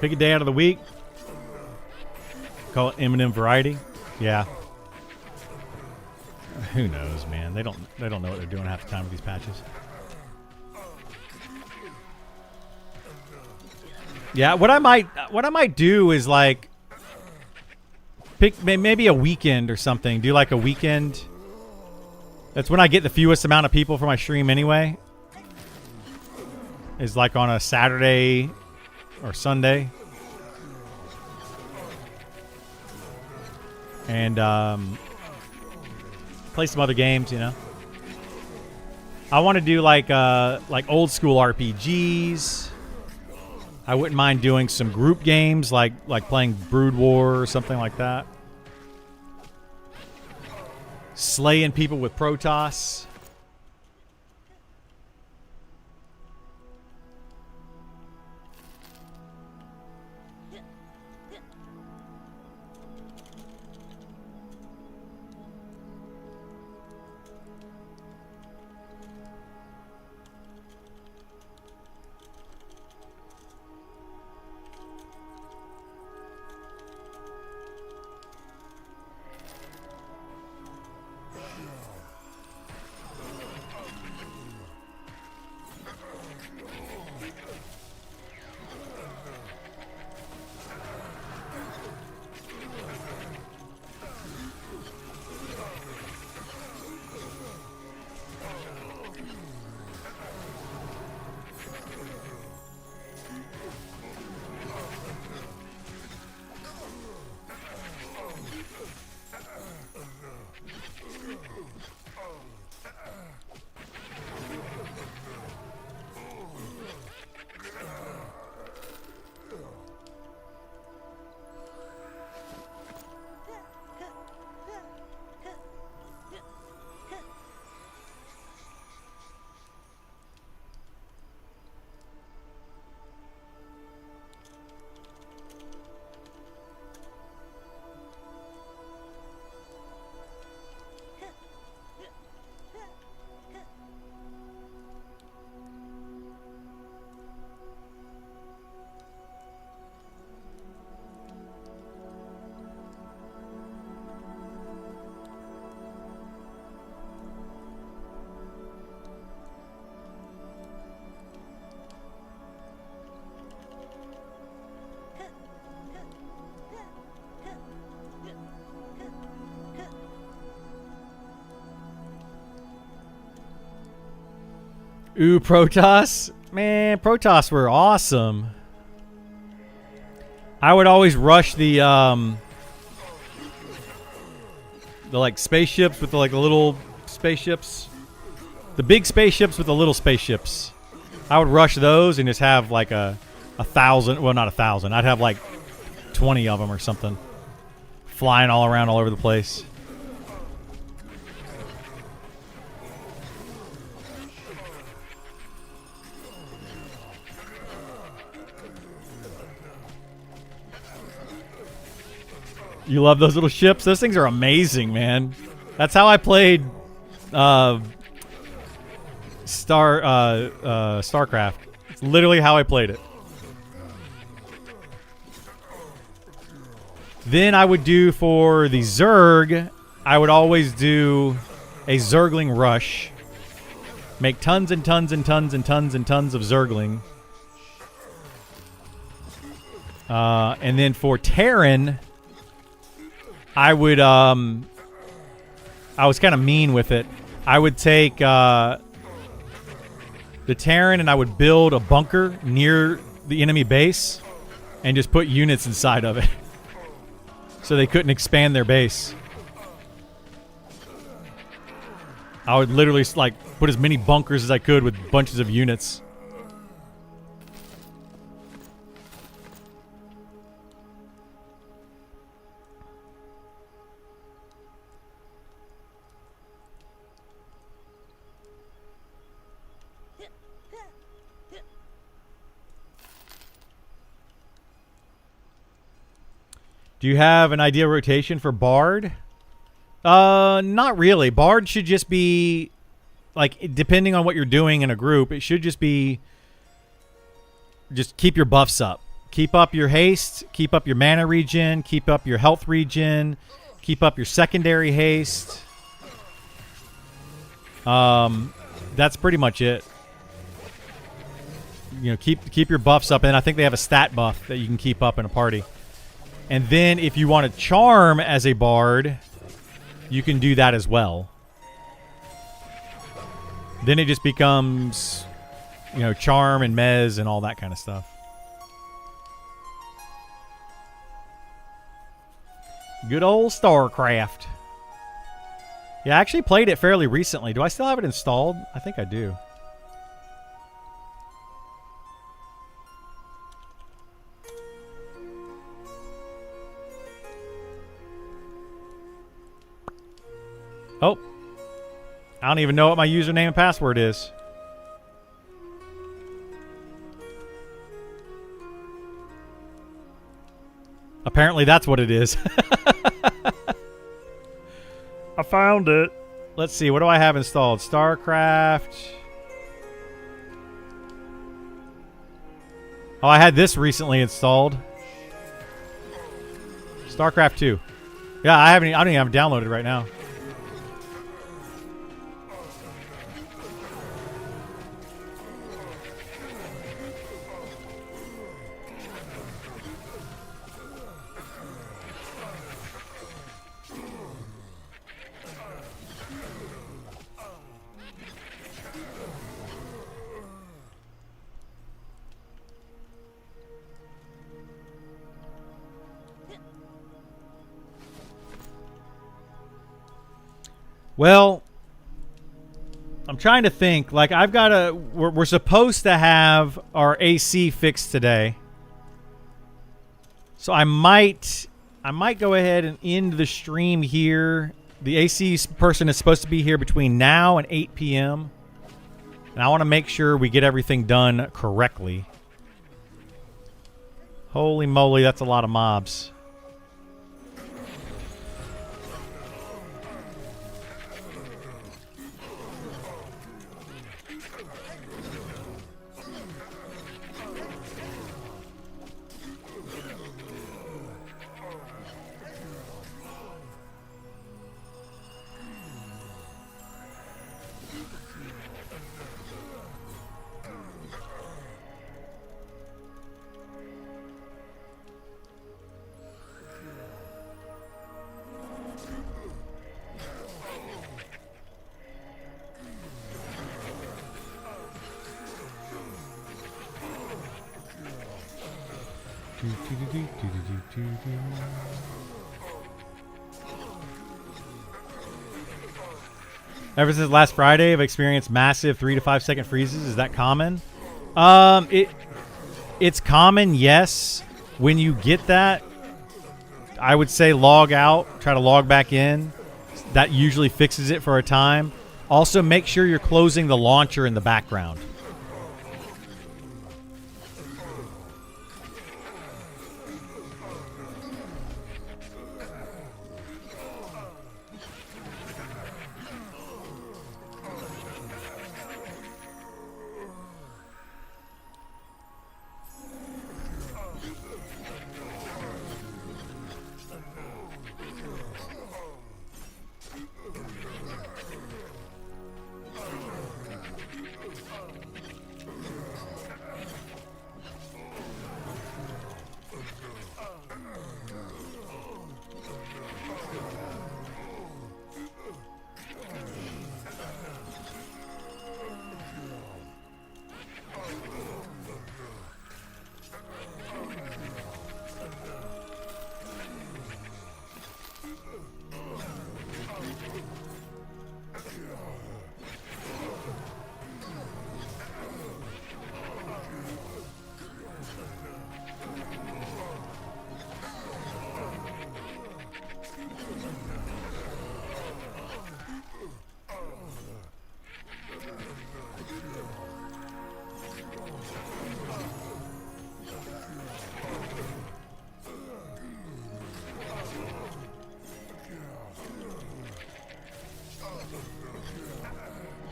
Pick a day out of the week. Call it imminent variety. Yeah. Who knows, man? They don't know what they're doing half the time with these patches. Yeah, what I might do is like pick maybe a weekend or something. Do like a weekend. That's when I get the fewest amount of people for my stream anyway. Is like on a Saturday or Sunday. And play some other games, you know. I want to do like old school RPGs. I wouldn't mind doing some group games like playing Brood War or something like that. Slaying people with Protoss. Ooh, Protoss. Man, Protoss were awesome. I would always rush the like spaceships with the little spaceships. The big spaceships with the little spaceships. I would rush those and just have like a 1,000. Well, not 1,000. I'd have like 20 of them or something, flying all around all over the place. You love those little ships? Those things are amazing, man. That's how I played StarCraft. It's literally how I played it. Then I would do for the Zerg, I would always do a Zergling rush. Make tons and tons and tons and tons and tons of Zergling. And then for Terran, I would I was kind of mean with it. I would take the Terran and I would build a bunker near the enemy base and just put units inside of it so they couldn't expand their base. I would literally like put as many bunkers as I could with bunches of units. Do you have an ideal rotation for Bard? Not really. Bard should just be, like, depending on what you're doing in a group, it should just be, just keep your buffs up. Keep up your haste, keep up your mana regen, keep up your health regen, keep up your secondary haste. That's pretty much it. You know, keep your buffs up, and I think they have a stat buff that you can keep up in a party. And then if you want to charm as a bard, you can do that as well. Then it just becomes, you know, charm and mez and all that kind of stuff. Good old StarCraft. Yeah, I actually played it fairly recently. Do I still have it installed? I think I do. Oh. I don't even know what my username and password is. Apparently that's what it is. I found it. Let's see. What do I have installed? StarCraft. Oh, I had this recently installed. StarCraft 2. Yeah, I don't even have it downloaded right now. Well, I'm trying to think. Like, I've got to... We're supposed to have our AC fixed today. So I might go ahead and end the stream here. The AC person is supposed to be here between now and 8 p.m. And I want to make sure we get everything done correctly. Holy moly, that's a lot of mobs. Ever since last Friday, I've experienced massive 3 to 5 second freezes. Is that common? It's common, yes. When you get that, I would say log out, try to log back in. That usually fixes it for a time. Also, make sure you're closing the launcher in the background.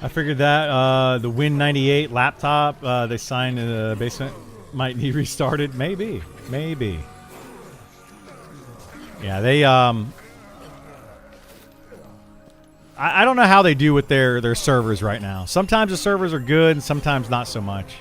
I figured that the Win98 laptop they signed in the basement might need restarted. Maybe. Yeah, they I don't know how they do with their servers right now. Sometimes the servers are good and sometimes not so much.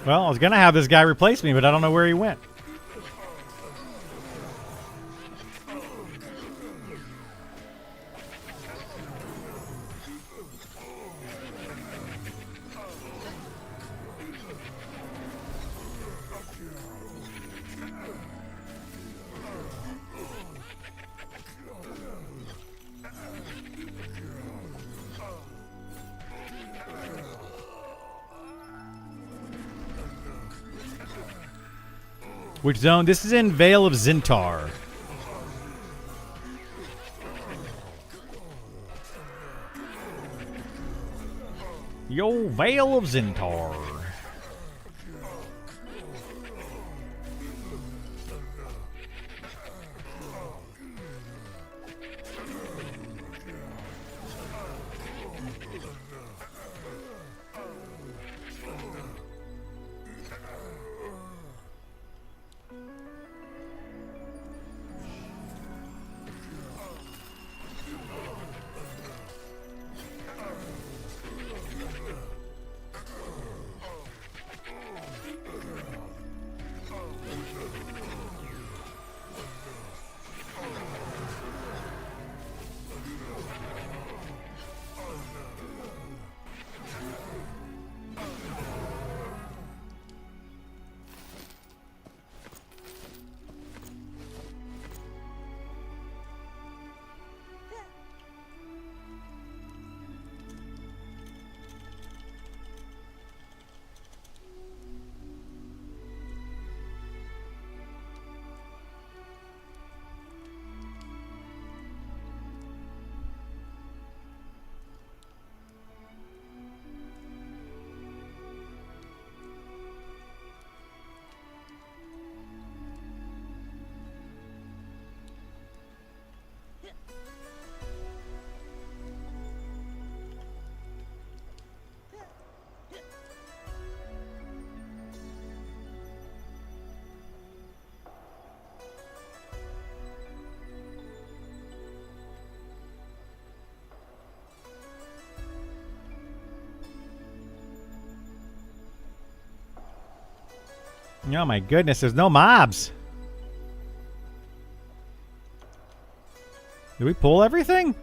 Well, I was going to have this guy replace me, but I don't know where he went. Which zone? This is in Vale of Zintar. Yo, Vale of Zintar. Oh my goodness, there's no mobs. Did we pull everything?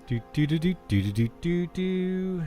Do do do do do do do do do.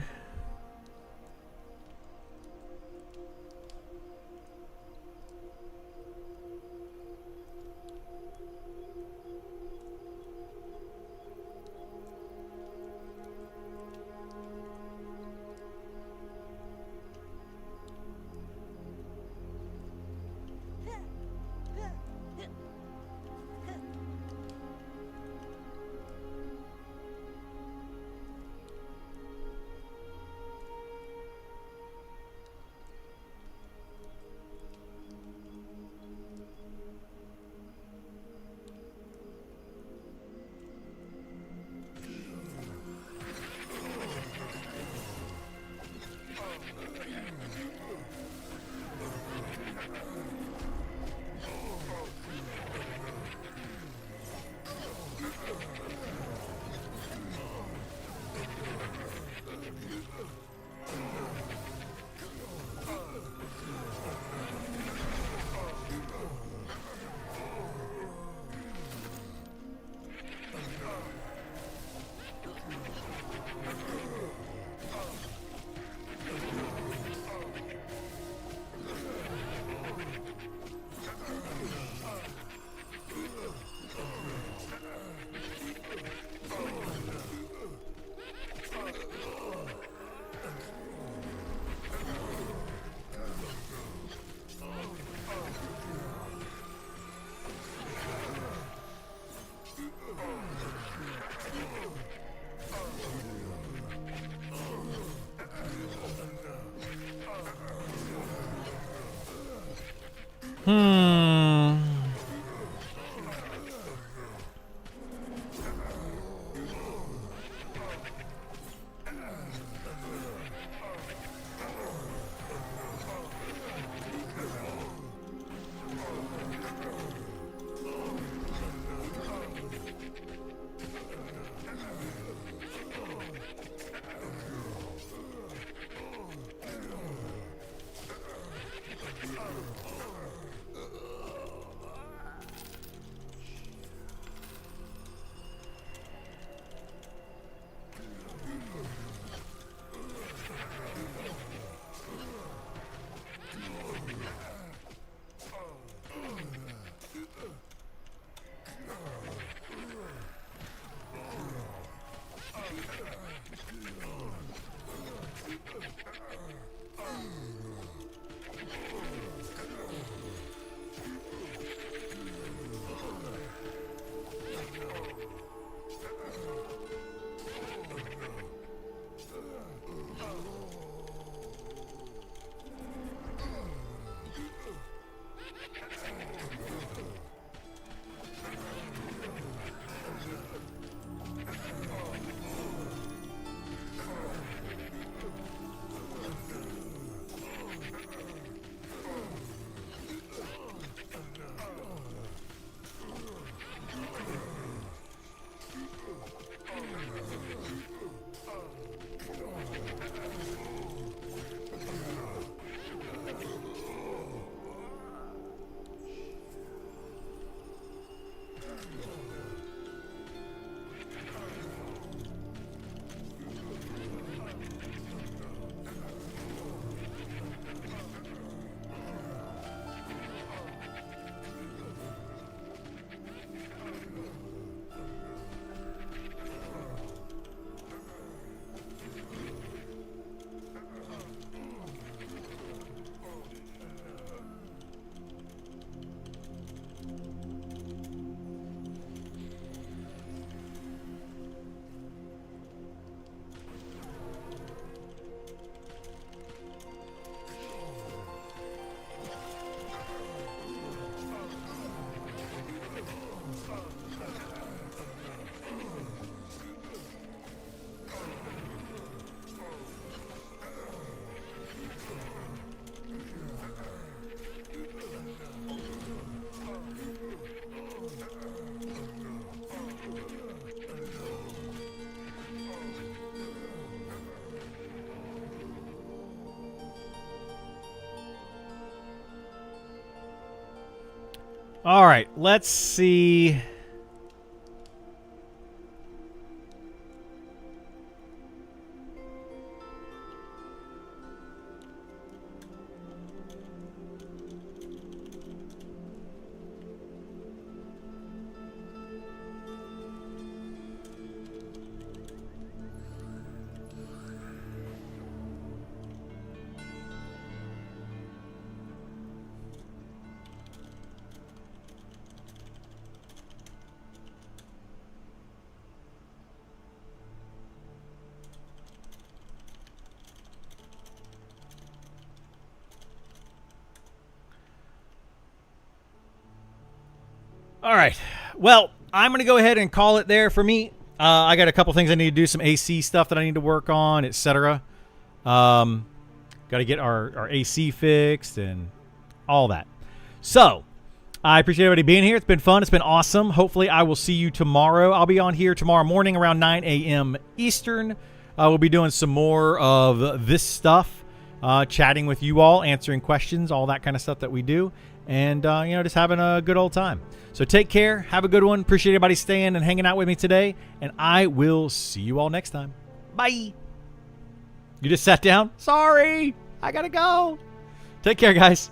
All right, let's see. All right. Well, I'm going to go ahead and call it there for me. I got a couple things I need to do, some AC stuff that I need to work on, etc. Got to get our AC fixed and all that. So, I appreciate everybody being here. It's been fun. It's been awesome. Hopefully, I will see you tomorrow. I'll be on here tomorrow morning around 9 a.m. Eastern. We'll be doing some more of this stuff, chatting with you all, answering questions, all that kind of stuff that we do, and just having a good old time. So take care. Have a good one. Appreciate everybody staying and hanging out with me today, and I will see you all next time. Bye. You just sat down? Sorry. I got to go. Take care, guys.